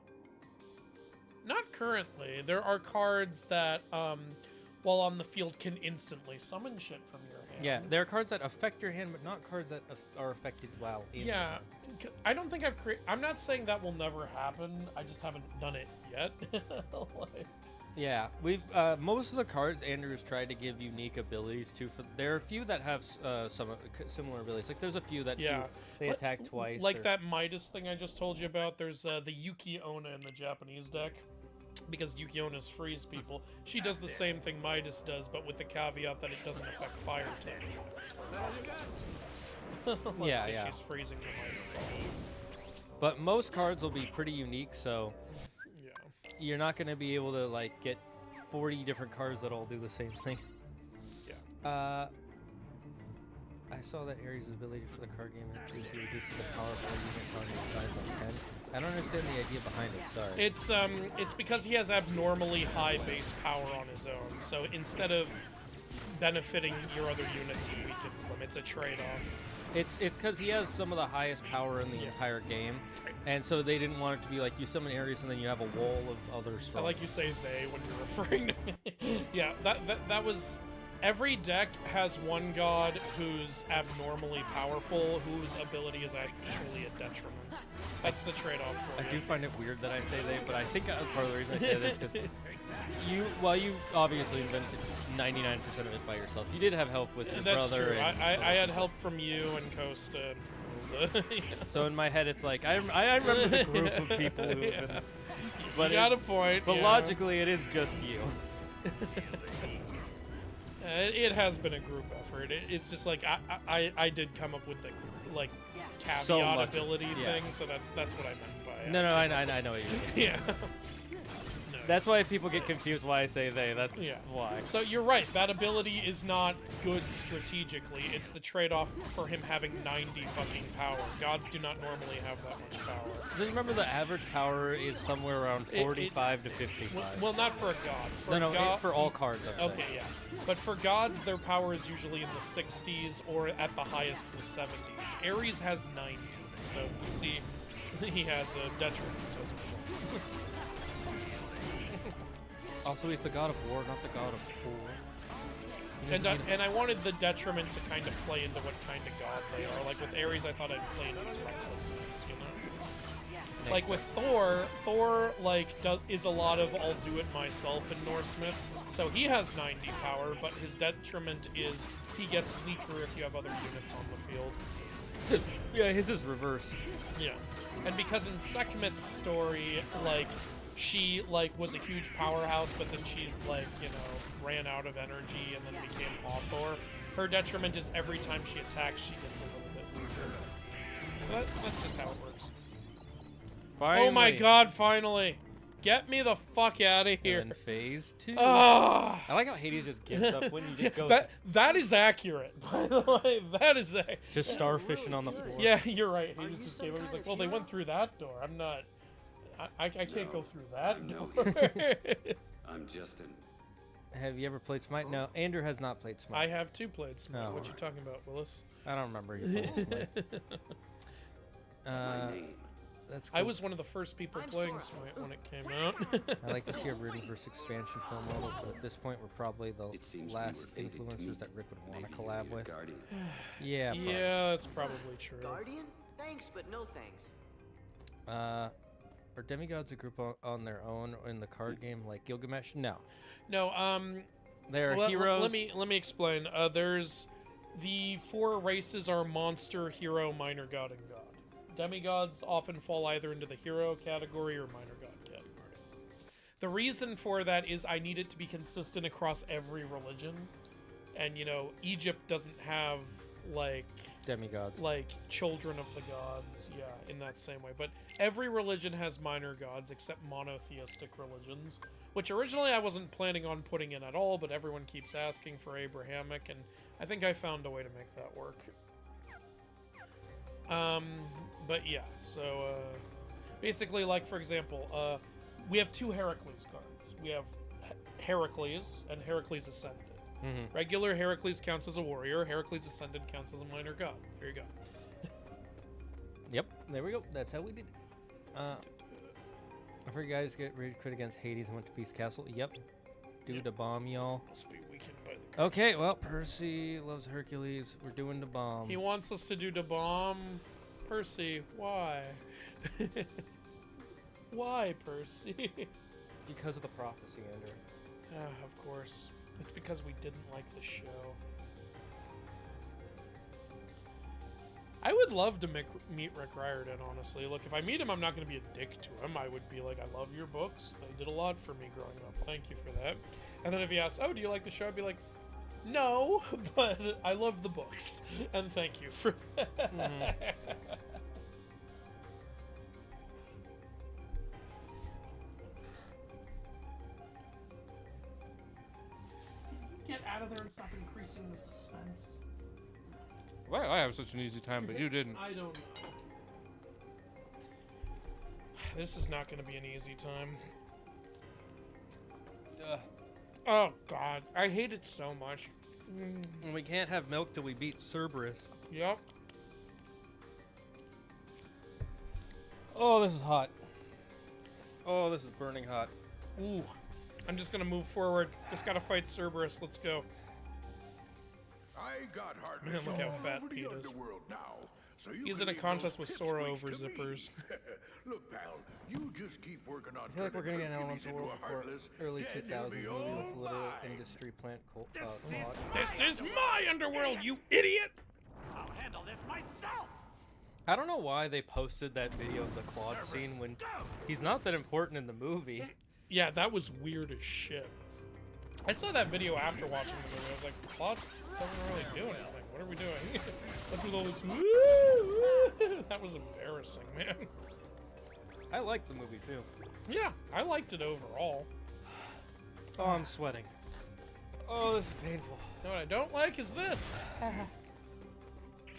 Not currently. There are cards that, while on the field, can instantly summon shit from your hand. Yeah, there are cards that affect your hand, but not cards that are affected while in your hand. I don't think I'm not saying that will never happen. I just haven't done it yet. Yeah, we've most of the cards Andrew's tried to give unique abilities to. There are a few that have some similar abilities. Like there's a few that they attack twice. Like that Midas thing I just told you about. There's the Yuki Onna in the Japanese deck, because Yuki Onna's frees people. She does the same thing Midas does, but with the caveat that it doesn't affect fire type units. Yeah. She's freezing the ice. But most cards will be pretty unique, so. You're not going to be able to, like, get 40 different cards that all do the same thing. Yeah. I saw that Ares' ability for the card game reduces the power of all units on your side by 10. I don't understand the idea behind it, sorry. It's because he has abnormally high base power on his own, so instead of benefiting your other units, he weakens them. It's a trade-off. It's because he has some of the highest power in the entire game, and so they didn't want it to be like you summon Ares and then you have a wall of other strong. I like you say they when you're referring to me. Yeah, that was... Every deck has one god who's abnormally powerful, whose ability is actually a detriment. That's the trade-off for I do find it weird that I say they, but I think part of the reason I say this is because you obviously invented 99% of it by yourself. You did have help with your brother. True. I had help from you and Costa and from Ulda. So in my head, it's like, I remember the group of people who have been... But you got a point. But logically, it is just you. It has been a group effort. It's just like I did come up with the caveat ability thing, so that's what I meant by No, I know what you mean. Yeah. That's why people get confused why I say they. That's why. So you're right. That ability is not good strategically. It's the trade-off for him having 90 fucking power. Gods do not normally have that much power. Just remember the average power is somewhere around 45 to 55. Well, not for a god. For all cards. Okay, yeah. But for gods, their power is usually in the 60s or at the highest the 70s. Ares has 90, so you see, he has a detriment as well. Also, he's the god of war, not the god of war. And I wanted the detriment to kind of play into what kind of god they are. Like with Ares, I thought I'd play into his recklessness, you know? Like with Thor is a lot of I'll do it myself in Norse myth. So he has 90 power, but his detriment is he gets weaker if you have other units on the field. Yeah, his is reversed. Yeah. And because in Sekhmet's story, she was a huge powerhouse, but then she ran out of energy and then became Hathor. Her detriment is every time she attacks, she gets a little bit weaker. So that's just how it works. Finally. Oh my god, finally! Get me the fuck out of here. And then phase 2. Ah. I like how Hades just gives up when you just go. That is accurate, by the way. That is just starfishing on the floor. Yeah, you're right. He just gave up. He's like, well, they went through that door. I'm not. I can't go through that door. I'm Justin. Have you ever played Smite? No, Andrew has not played Smite. I have 2 played Smite. Oh. What you talking about, Willis? I don't remember you playing Smite. My name. That's cool. I was one of the first people playing Smite when it came out. I like to see a Runiverse expansion film model, but at this point we're probably the last influencers that Rick would want to collab with. Yeah. Probably. Yeah, that's probably true. Guardian? Thanks, but no thanks. Are demigods a group on their own in the card game like Gilgamesh? No. No. They're heroes. Let me explain. There's the 4 races are monster, hero, minor god, and god. Demigods often fall either into the hero category or minor god category. The reason for that is I need it to be consistent across every religion. And, you know, Egypt doesn't have, like... demigods. Like, children of the gods, yeah, in that same way. But every religion has minor gods except monotheistic religions, which originally I wasn't planning on putting in at all, but everyone keeps asking for Abrahamic, and I think I found a way to make that work. But yeah, so, basically, like, for example, we have 2 Heracles cards. We have Heracles and Heracles Ascended. Mm-hmm. Regular Heracles counts as a warrior. Heracles Ascended counts as a minor god. There you go. Yep, there we go. That's how we did it. I heard you guys get ready to quit against Hades and went to Beast Castle. Yep. Do the bomb, y'all. Must be weakened by the curse. Okay, well, Percy loves Hercules. We're doing the bomb. He wants us to do the bomb. Percy, why? Why, Percy? Because of the prophecy, Andrew. Of course. It's because we didn't like the show. I would love to meet Rick Riordan, honestly. Look, if I meet him, I'm not going to be a dick to him. I would be like, I love your books. They did a lot for me growing up. Thank you for that. And then if he asks, oh, do you like the show? I'd be like, no, but I love the books. And thank you for that. Mm-hmm. Get out of there and stop increasing the suspense. Why I have such an easy time, but you didn't? I don't know. This is not going to be an easy time. Oh, God. I hate it so much. And we can't have milk till we beat Cerberus. Yep. Oh, this is hot. Oh, this is burning hot. Ooh. I'm just going to move forward. Just got to fight Cerberus. Let's go. I got hardness Man, look how all fat over the Pete is. underworld now. So you He's can in a leave contest those with Sora pipsqueaks over to me. zippers. Look, pal, you just keep working on I feel like we're turning gonna get an Hercules Elemental into World a before heartless, early then 2000s he'll movie be with a all little mine. industry plant thought. This is my underworld, you idiot! I'll handle this myself. I don't know why they posted that video of the Claude scene when he's not that important in the movie. Yeah, that was weird as shit. I saw that video after watching the movie. I was like, Claude doesn't really do anything. What are we doing? What's with all this? Woo! That was embarrassing, man. I liked the movie too. Yeah, I liked it overall. Oh, I'm sweating. Oh, this is painful. You know what I don't like is this.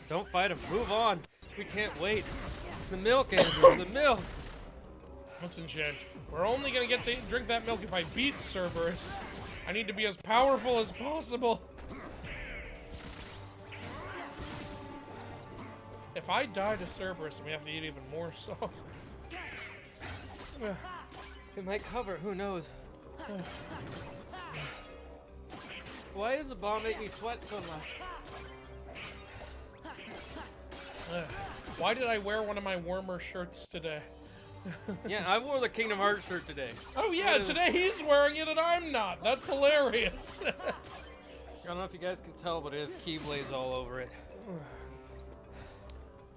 Don't fight him. Move on. We can't wait. The milk, Andrew. The milk. Listen, Jen, we're only gonna get to drink that milk if I beat Cerberus. I need to be as powerful as possible. If I die to Cerberus, we have to eat even more sauce. It might cover. Who knows? Why does the bomb make me sweat so much? Why did I wear one of my warmer shirts today? Yeah, I wore the Kingdom Hearts shirt today. Oh yeah, today he's wearing it and I'm not. That's hilarious. I don't know if you guys can tell, but it has Keyblades all over it.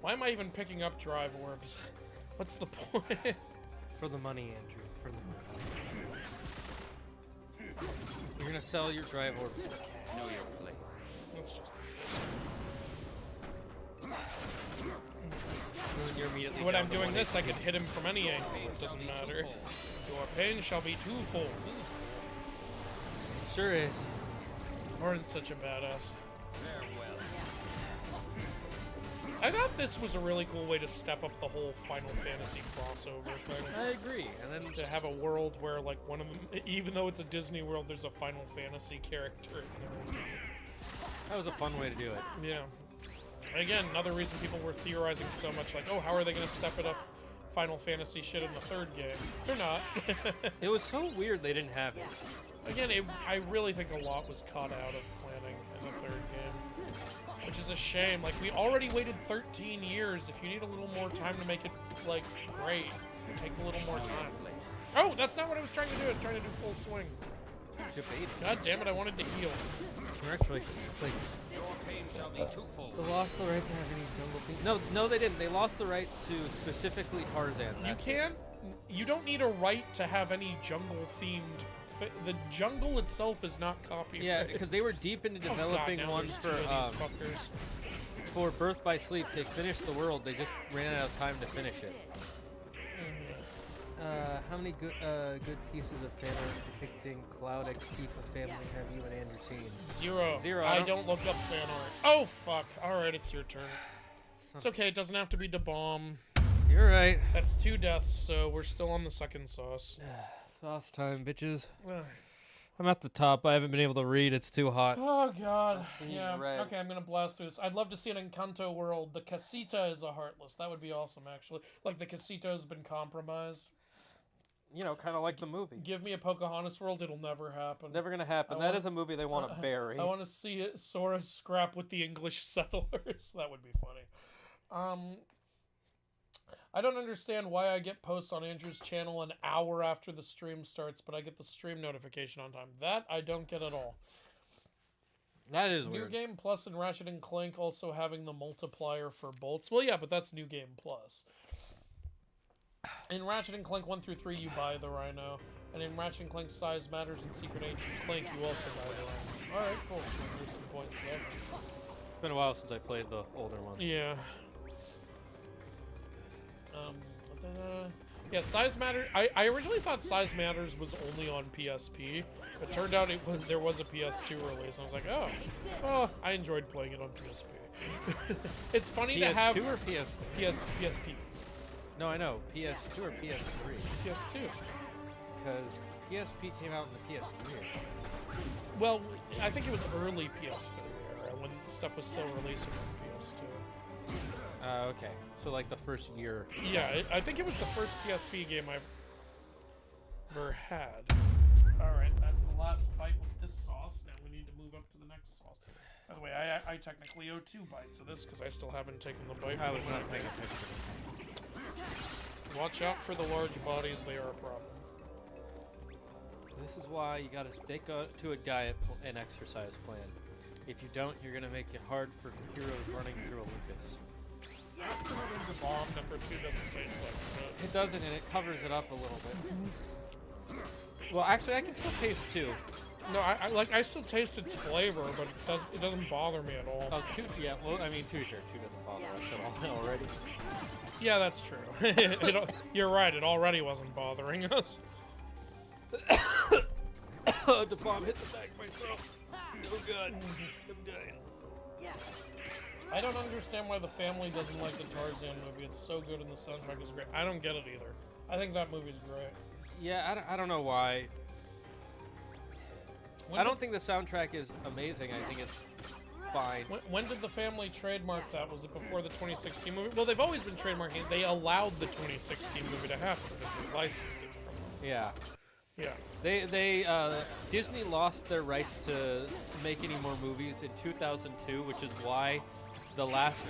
Why am I even picking up drive orbs? What's the point? For the money, Andrew. For the money. You're gonna sell your drive orbs. Know your place. Let's just... You're immediately When down I'm to doing 1 this, I HP. can hit him from any angle. It doesn't matter. Your pain shall be twofold. This is Sure is. cool. Orin's such a badass. I thought this was a really cool way to step up the whole Final Fantasy crossover thing. I agree. And then To have a world where, like, one of them, even though it's a Disney world, there's a Final Fantasy character in there. that was a fun way to do it. Yeah. Again, another reason people were theorizing so much, like, oh, how are they going to step it up Final Fantasy shit in the third game? They're not. It was so weird they didn't have it. Again, I really think a lot was cut out of planning in the third game. Which is a shame. Like, we already waited 13 years. If you need a little more time to make it, like, great, take a little more time. Oh, that's not what I was trying to do. I was trying to do full swing. God damn it, I wanted to heal. We're actually, like, they lost the right to have any jungle theme. No, they didn't. They lost the right to specifically Tarzan. You don't need a right to have any jungle-themed... The jungle itself is not copyrighted. Yeah, because they were deep into developing one for Birth by Sleep. They finished the world. They just ran out of time to finish it. How many good pieces of fan art depicting Cloud X Tifa family have you and Andrew seen? Zero. I don't look up fan art. Oh, fuck. Alright, it's your turn. It's okay, it doesn't have to be the bomb. You're right. That's 2 deaths, so we're still on the second sauce. Sauce time, bitches. I'm at the top. I haven't been able to read. It's too hot. Oh, God. seeing Yeah. red. Okay, I'm going to blast through this. I'd love to see an Encanto world. The casita is a Heartless. That would be awesome, actually. Like, the casita has been compromised. You know, kind of like the movie. Give me a Pocahontas world. It'll never happen. Never gonna happen. That is a movie they want to bury. I want to see it, Sora scrap with the English settlers. That would be funny. I don't understand why I get posts on Andrew's channel an hour after the stream starts, but I get the stream notification on time. That I don't get at all. That is New weird. Game Plus and Ratchet and Clank also having the multiplier for bolts. Well, yeah, but that's New Game Plus. In Ratchet and Clank 1 through 3, you buy the Rhino. And in Ratchet and Clank Size Matters and Secret Agent Clank, you also buy the Rhino. Alright, cool. There's some points there. It's been a while since I played the older ones. Yeah. Yeah, Size Matters... I originally thought Size Matters was only on PSP. It turned out there was a PS2 release. And I was like, oh, I enjoyed playing it on PSP. It's funny to have... PS2 or PSP. No, I know. PS2 or PS3? PS2. Because PSP came out in the PS3 era. Well, I think it was early PS3 era when stuff was still releasing on PS2. Okay. So, like, the first year. Yeah, I think it was the first PSP game I've ever had. Alright, that's the last bite with this sauce. Now we need to move up to the next sauce. By the way, I technically owe 2 bites of this because I still haven't taken the bite. I was not paying attention. Watch out for the large bodies, they are a problem. This is why you gotta stick to a diet and exercise plan. If you don't, you're gonna make it hard for heroes running through Olympus. The bomb number 2 doesn't taste like it. It doesn't, and it covers it up a little bit. Well, actually, I can still taste 2. No, I still taste its flavor, but it doesn't bother me at all. Oh, 2, yeah, well, I mean, 2 sure, 2 doesn't bother us at all already. Yeah, that's true. You're right, it already wasn't bothering us. The bomb hit the back of my throat. Oh god, I'm dying. I don't understand why the family doesn't like the Tarzan movie. It's so good and the soundtrack is great. I don't get it either. I think that movie's great. Yeah, I don't know why. I don't think the soundtrack is amazing. I think it's fine. When did the family trademark that? Was it before the 2016 movie? Well, they've always been trademarking. They allowed the 2016 movie to happen because they licensed it from them. Yeah. Yeah. Disney lost their rights to make any more movies in 2002, which is why the last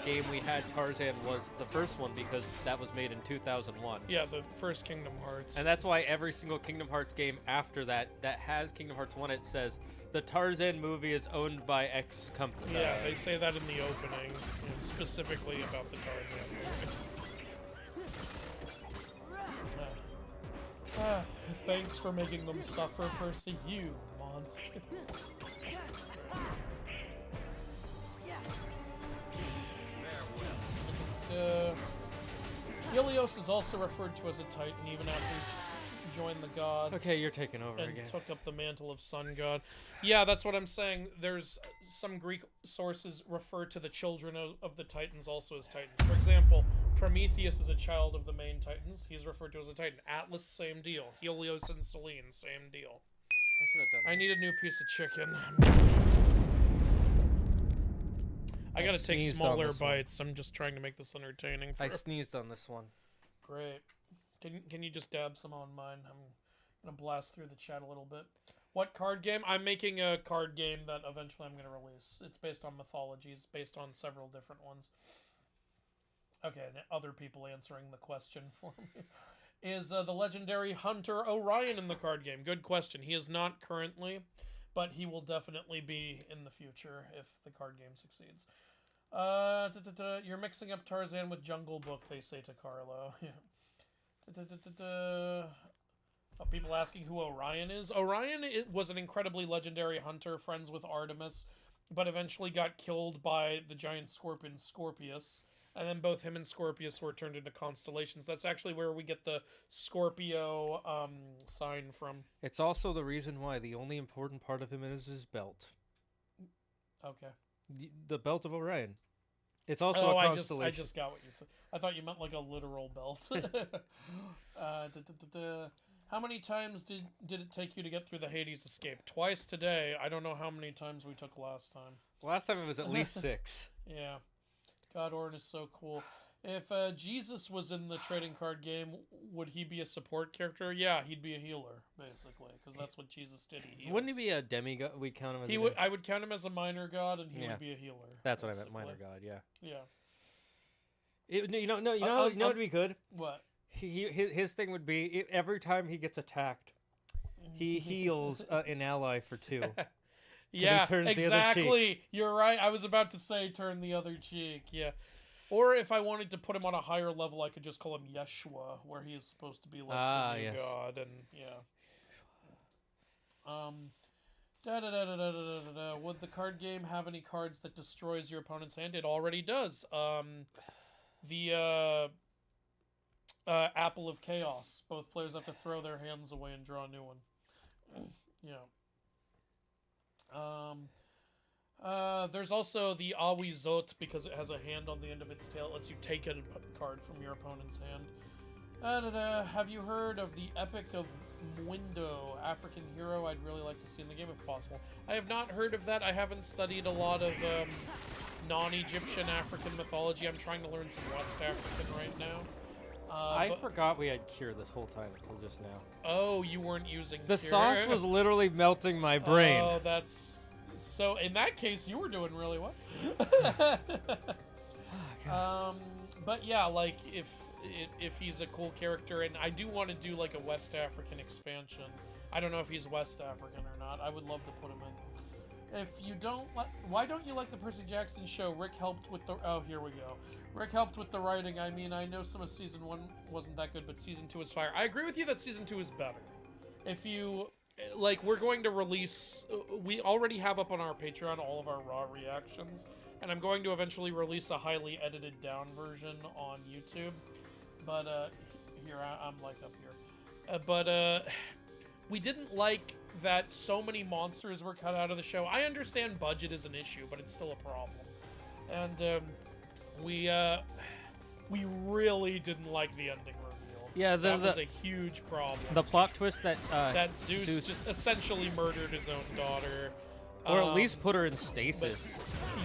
game we had, Tarzan, was the first one because that was made in 2001. Yeah, the first Kingdom Hearts. And that's why every single Kingdom Hearts game after that has Kingdom Hearts 1, it says the Tarzan movie is owned by X company. Yeah, they say that in the opening, specifically about the Tarzan movie. Thanks for making them suffer, Percy, you monster. Helios is also referred to as a Titan even after he joined the gods. Okay, you're taking over and again. took up the mantle of sun god. Yeah, that's what I'm saying. There's some Greek sources refer to the children of the Titans also as Titans. For example, Prometheus is a child of the main Titans. He's referred to as a Titan. Atlas, same deal. Helios and Selene, same deal. I should have done I need a new piece of chicken. I gotta take sneezed on smaller this one. bites. I'm just trying to make this entertaining. I sneezed on this one. Great. Can you just dab some on mine? I'm gonna blast through the chat a little bit. What card game? I'm making a card game that eventually I'm gonna release. It's based on mythologies, based on several different ones. Okay, and other people answering the question for me. Is the legendary Hunter Orion in the card game? Good question. He is not currently, but he will definitely be in the future if the card game succeeds. You're mixing up Tarzan with Jungle Book, they say to Carlo. Yeah. People asking who Orion is. Orion was an incredibly legendary hunter, friends with Artemis, but eventually got killed by the giant scorpion Scorpius. And then both him and Scorpius were turned into constellations. That's actually where we get the Scorpio sign from. It's also the reason why the only important part of him is his belt. Okay. The belt of Orion. It's also a constellation. I just got what you said. I thought you meant like a literal belt. How many times did it take you to get through the Hades escape? Twice today. I don't know how many times we took last time. Last time it was at least 6. Yeah. God Orin is so cool. If Jesus was in the trading card game, would he be a support character? Yeah, he'd be a healer, basically, because that's what Jesus did. He healed. Wouldn't he be a demigod? We count him as I would count him as a minor god, and he would be a healer. That's what I meant, minor god, yeah. Yeah. You know what'd be good? What? His thing would be, every time he gets attacked, he heals an ally for 2. Yeah, exactly. You're right. I was about to say turn the other cheek. Yeah. Or if I wanted to put him on a higher level, I could just call him Yeshua, where he is supposed to be like the new god, and Would the card game have any cards that destroys your opponent's hand? It already does. The Apple of Chaos. Both players have to throw their hands away and draw a new one. There's also the Awizot, because it has a hand on the end of its tail. It lets you take a card from your opponent's hand. Have you heard of the Epic of Mwindo, African hero I'd really like to see in the game if possible? I have not heard of that. I haven't studied a lot of non-Egyptian African mythology. I'm trying to learn some West African right now. I forgot we had cure this whole time until just now. Oh, you weren't using the cure. sauce was literally melting my brain. Oh, that's... So, in that case, you were doing really well. But yeah, like, if he's a cool character, and I do want to do, like, a West African expansion. I don't know if he's West African or not. I would love to put him in. If you don't why don't you like the Percy Jackson show? Rick helped with the... Oh, here we go. Rick helped with the writing. I mean, I know some of Season 1 wasn't that good, but Season 2 is fire. I agree with you that Season 2 is better. If you... Like, we're going to release... We already have up on our Patreon all of our raw reactions, and I'm going to eventually release a highly edited down version on YouTube. But, here, I'm like up here. We didn't like that so many monsters were cut out of the show. I understand budget is an issue, but it's still a problem. And, we really didn't like the ending reveal. Yeah, that was a huge problem. The plot twist that that Zeus just essentially murdered his own daughter, or at least put her in stasis.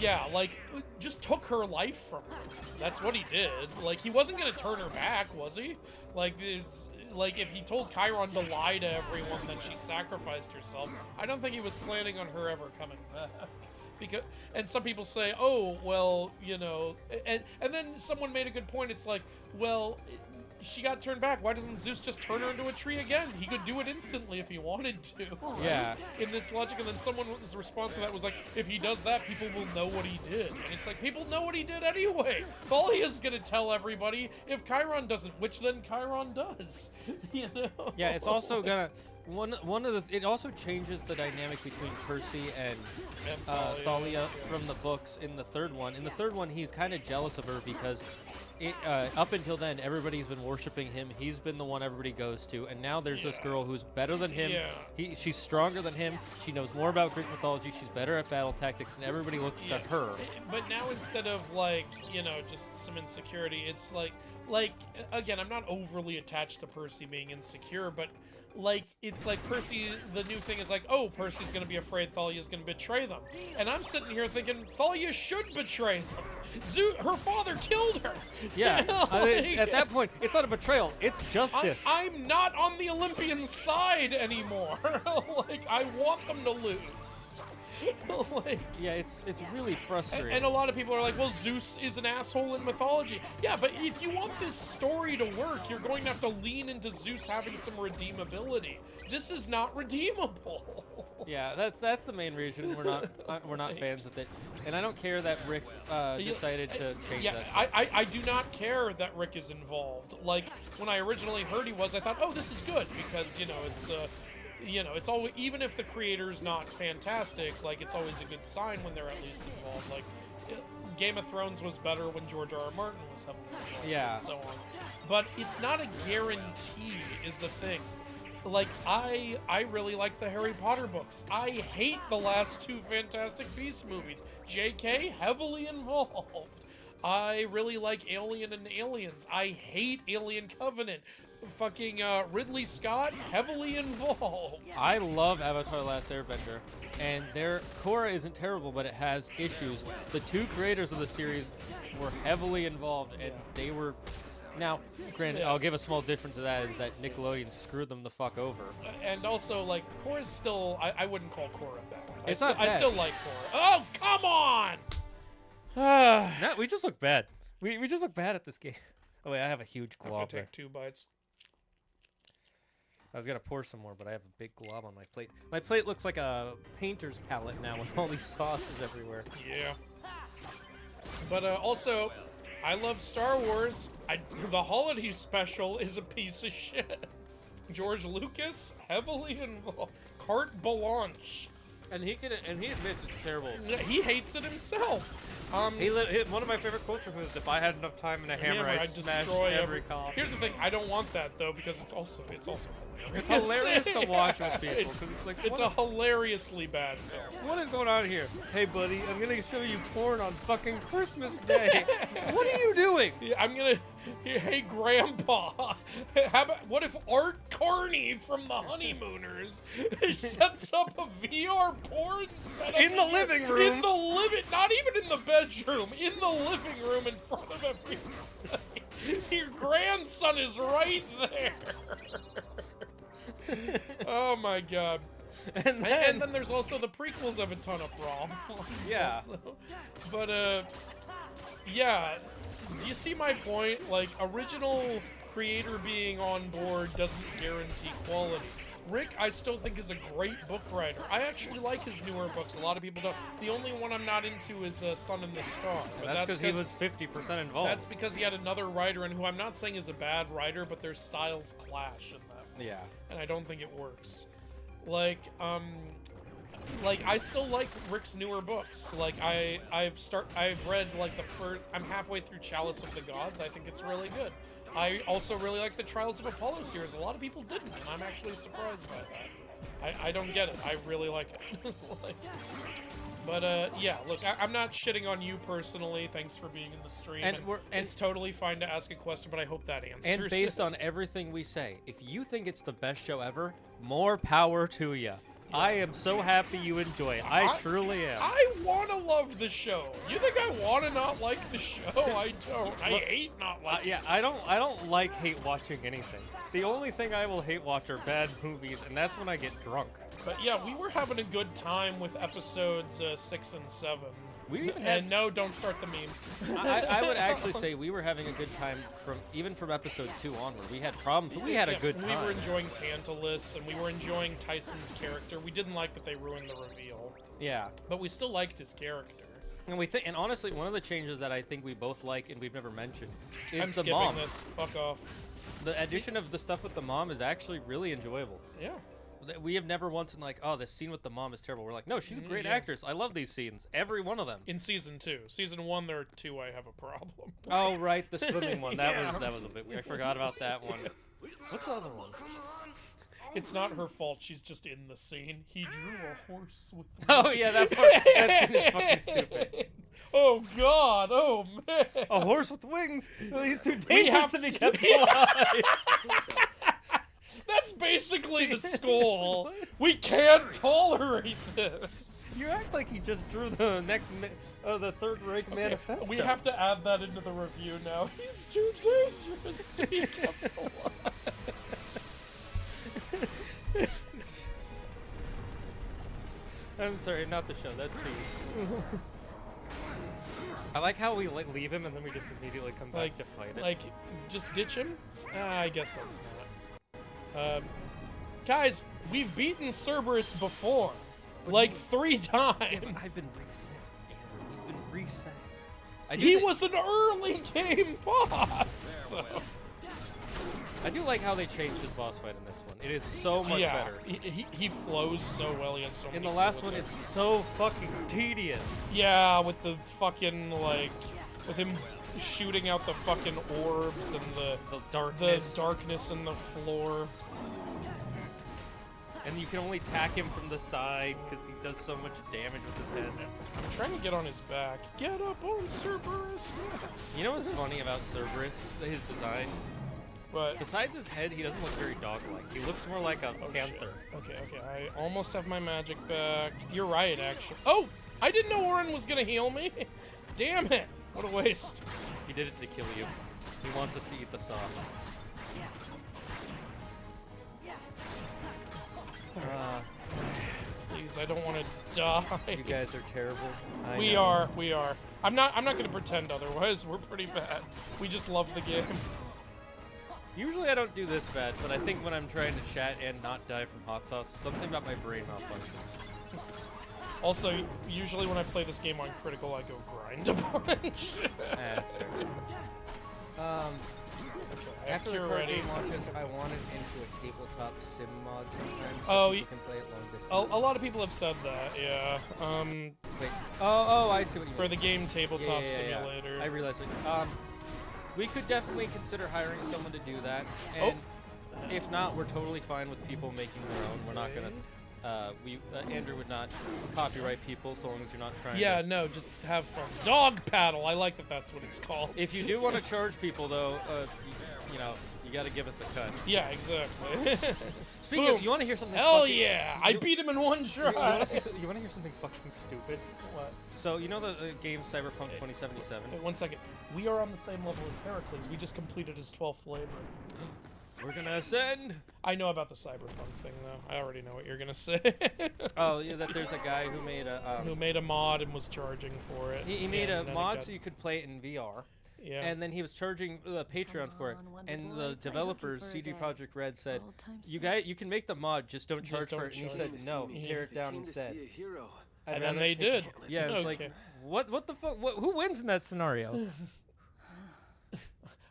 Yeah, like just took her life from her. That's what he did. Like, he wasn't gonna turn her back, was he? Like, if he told Chiron to lie to everyone that she sacrificed herself, I don't think he was planning on her ever coming back. And some people say, oh, well, you know, and then someone made a good point. It's like, well, she got turned back. Why doesn't Zeus just turn her into a tree again? He could do it instantly if he wanted to. Right? Yeah. In this logic, and then someone's response to that was like, if he does that, people will know what he did. And it's like, people know what he did anyway. Thalia's gonna tell everybody if Chiron doesn't, which then Chiron does. You know? Yeah, it's also gonna... It also changes the dynamic between Percy and Thalia from the books in the third one. In the third one, he's kind of jealous of her because up until then, everybody's been worshiping him. He's been the one everybody goes to, and now there's this girl who's better than him. She's stronger than him. She knows more about Greek mythology. She's better at battle tactics, and everybody looks to her. But now instead of like, you know, just some insecurity, it's like again, I'm not overly attached to Percy being insecure, but like it's like Percy, the new thing is like, oh, Percy's gonna be afraid Thalia's gonna betray them, and I'm sitting here thinking Thalia should betray them. Her father killed her. Yeah, I mean, at that point, it's not a betrayal, it's justice. I'm not on the Olympian side anymore. Like, I want them to lose. Like, yeah, it's really frustrating. And a lot of people are like, well, Zeus is an asshole in mythology. Yeah, but if you want this story to work, you're going to have to lean into Zeus having some redeemability. This is not redeemable. Yeah, that's the main reason we're not fans with it. And I don't care that Rick decided to change that. I do not care that Rick is involved. Like, when I originally heard he was, I thought, oh, this is good, because, you know, it's always, even if the creator's not fantastic, like, it's always a good sign when they're at least involved. Like, Game of Thrones was better when George R.R. Martin was heavily involved, and so on. But it's not a guarantee, is the thing. Like, I really like the Harry Potter books. I hate the last two Fantastic Beasts movies. J.K. heavily involved. I really like Alien and Aliens. I hate Alien Covenant. Fucking Ridley Scott, heavily involved. I love Avatar: The Last Airbender, and their Korra isn't terrible, but it has issues. The two creators of the series were heavily involved, and they were... Now, granted, I'll give a small difference to that, is that Nickelodeon screwed them the fuck over. And also, like, Korra's still... I wouldn't call Korra bad. It's not bad. I still like Korra. Oh, come on! No, we just look bad. We just look bad at this game. Oh, wait, I have a huge glob. I'm gonna there. take 2 bites. I was gonna pour some more, but I have a big glob on my plate. My plate looks like a painter's palette now with all these sauces everywhere. Yeah. But also, I love Star Wars. The holiday special is a piece of shit. George Lucas, heavily involved. Carte blanche. And he admits it's terrible. Yeah, he hates it himself. One of my favorite quotes was, "If I had enough time and a hammer, I'd smash every cop." Here's the thing: I don't want that though, because it's also hilarious. It's hilarious to watch with people. It's a hilariously bad film. What is going on here? Hey, buddy, I'm gonna show you porn on fucking Christmas Day. What are you doing? Yeah, I'm gonna. Hey, Grandpa. What if Art Carney from The Honeymooners sets up a VR porn setup in the living room? In the not even in the bedroom. In the living room, in front of everybody. Your grandson is right there. Oh my god. And then there's also the prequels of a ton of problems. Yeah. Also. But yeah. Do you see my point? Like, original creator being on board doesn't guarantee quality. Rick, I still think, is a great book writer. I actually like his newer books. A lot of people don't. The only one I'm not into is Sun in the Star. But that's because he was 50% involved. That's because he had another writer, and who I'm not saying is a bad writer, but their styles clash in that. Yeah. And I don't think it works. Like, I still like Rick's newer books. Like, I've read, like, I'm halfway through Chalice of the Gods. I think it's really good. I also really like the Trials of Apollo series. A lot of people didn't, and I'm actually surprised by that. I don't get it. I really like it. Yeah, look, I'm not shitting on you personally. Thanks for being in the stream. And it's totally fine to ask a question, but I hope that answers. And based on everything we say, if you think it's the best show ever, more power to you. I am so happy you enjoy it. I truly am. I want to love the show. You think I want to not like the show? I don't. I hate not liking it. I don't like hate watching anything. The only thing I will hate watch are bad movies, and that's when I get drunk. But yeah, we were having a good time with episodes 6 and 7. We even and no, don't start the meme. I would actually say we were having a good time even from episode 2 onward. We had problems, but we had a good time. We were enjoying Tantalus, and we were enjoying Tyson's character. We didn't like that they ruined the reveal. Yeah. But we still liked his character. And honestly, one of the changes that I think we both like and we've never mentioned is I'm the mom. This. Fuck off. The addition of the stuff with the mom is actually really enjoyable. Yeah. We have never once been like, oh, this scene with the mom is terrible. We're like, no, she's a great Yeah. actress. I love these scenes. Every one of them. In season 2. Season 1, there are 2 I have a problem. Oh, right, the swimming one. That was a bit weird. I forgot about that one. What's the other one? It's not her fault. She's just in the scene. He drew a horse with. Oh yeah, that part. That scene is fucking stupid. Oh God! Oh man! A horse with wings. He's too We dangerous have to be kept alive. That's basically the skull. We can't tolerate this. You act like he just drew the next, the third-rank manifesto. We have to add that into the review now. He's too dangerous to be kept alive. I'm sorry, not the show. That's scene. I like how we leave him and then we just immediately come back to fight it. Like, just ditch him? I guess that's not. Guys, we've beaten Cerberus before. Like 3 times. Yeah, I've been reset, Andrew. We've been reset. He was an early game boss. I do like how they changed his boss fight in this one. It is so much better. He flows so well. He has so many. In the last one, it's so fucking tedious. Yeah, with the fucking with him shooting out the fucking orbs and the darkness in the floor. And you can only attack him from the side because he does so much damage with his head. I'm trying to get on his back. Get up on Cerberus. You know what's funny about Cerberus? His design. But besides his head, he doesn't look very dog-like. He looks more like a panther. Okay, I almost have my magic back. You're right, actually. Oh! I didn't know Orin was gonna heal me. Damn it! What a waste. He did it to kill you. He wants us to eat the sauce. Please, I don't want to die. You guys are terrible. We are. I'm not gonna pretend otherwise. We're pretty bad. We just love the game. Usually I don't do this bad, but I think when I'm trying to chat and not die from hot sauce, something about my brain malfunctions. Also, usually when I play this game on critical, I go grind a bunch. That's fair. Okay, after the you're card ready. game launches, I want it into a tabletop sim mod sometimes. Oh, you can play it long distance. A lot of people have said that. Yeah. Wait. Oh, I see what you mean. For the game tabletop Yeah. simulator. I realize it. We could definitely consider hiring someone to do that, and if not, we're totally fine with people making their own. We're not gonna. Andrew would not copyright people so long as you're not trying. Yeah, to... no, just have fun. Dog paddle. I like that. That's what it's called. If you do want to charge people, though, you got to give us a cut. Yeah, exactly. Speaking of, you want to hear something? Hell yeah! I beat him in one try. You want to hear something fucking stupid? What? So you know the game Cyberpunk 2077? Wait, 1 second. We are on the same level as Heracles. We just completed his 12th labor. We're gonna ascend. I know about the Cyberpunk thing, though. I already know what you're gonna say. Oh, yeah, that there's a guy who made a mod and was charging for it. He made a mod so you could play it in VR. Yeah. And then he was charging the Patreon for it, and the developers, CD Projekt Red, said, you can make the mod, just don't charge for it. And he said, no, tear it down instead. And then they did. Yeah, it's like, what the fuck? Who wins in that scenario?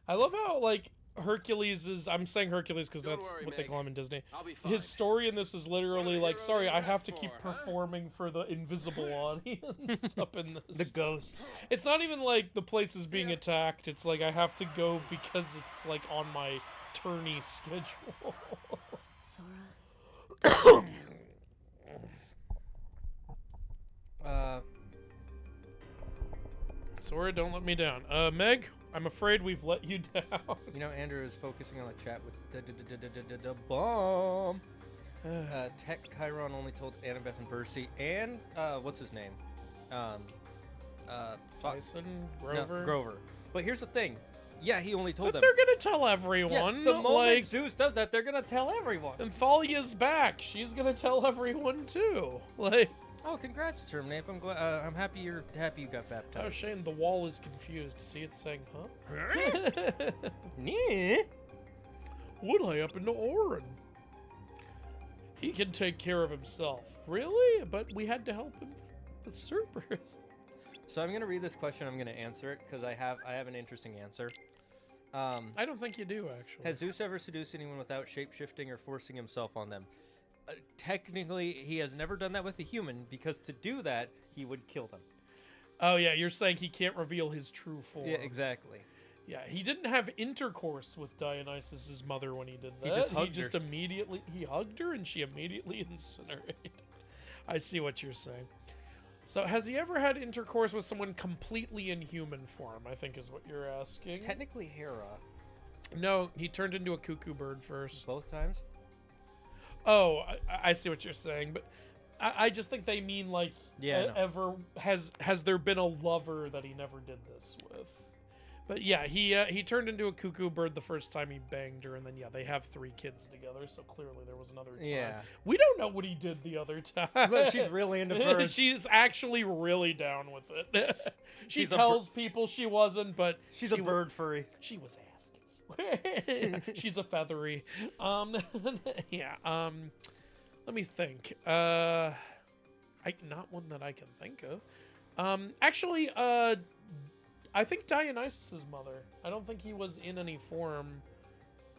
I love how, like, Hercules is, I'm saying Hercules because that's what they call him in Disney. His story in this is literally like, sorry, I have to keep performing for the invisible audience up in this. The ghost. It's not even like the place is being attacked. It's like I have to go because it's like on my tourney schedule. Sora. Sora, don't let me down. Meg, I'm afraid we've let you down. You know, Andrew is focusing on the chat with the bomb. Tech Chiron only told Annabeth and Percy and what's his name? Tyson, Grover. No, Grover. But here's the thing. Yeah, he only told them. But they're gonna tell everyone. Yeah, the moment like, Zeus does that, they're gonna tell everyone. And Thalia's back. She's gonna tell everyone too. Like. Oh, congrats, Terminape. I'm glad. I'm happy you got baptized. Oh, Shane, the wall is confused. See, it's saying, huh? Yeah. What happened to Orin? He can take care of himself. Really? But we had to help him with Cerberus. So I'm gonna read this question. I'm gonna answer it because I have an interesting answer. I don't think you do, actually. Has Zeus ever seduced anyone without shape-shifting or forcing himself on them? technically, he has never done that with a human because to do that, he would kill them. Oh yeah, you're saying he can't reveal his true form. Yeah, exactly. Yeah, he didn't have intercourse with Dionysus' mother when he did that. He just hugged her. He hugged her and she immediately incinerated. I see what you're saying. So has he ever had intercourse with someone completely in human form, I think is what you're asking. Technically Hera. No, he turned into a cuckoo bird first. Both times? Oh, I see what you're saying, but I just think they mean like ever has there been a lover that he never did this with? But yeah, he turned into a cuckoo bird the first time he banged her, and then they have 3 kids together. So clearly there was another time. Yeah, we don't know what he did the other time. But she's really into birds. She's actually really down with it. She tells people she wasn't, but she's a bird furry. She was asking. She's a feathery. Yeah. Let me think. Not one that I can think of. Actually, I think Dionysus' mother. I don't think he was in any form.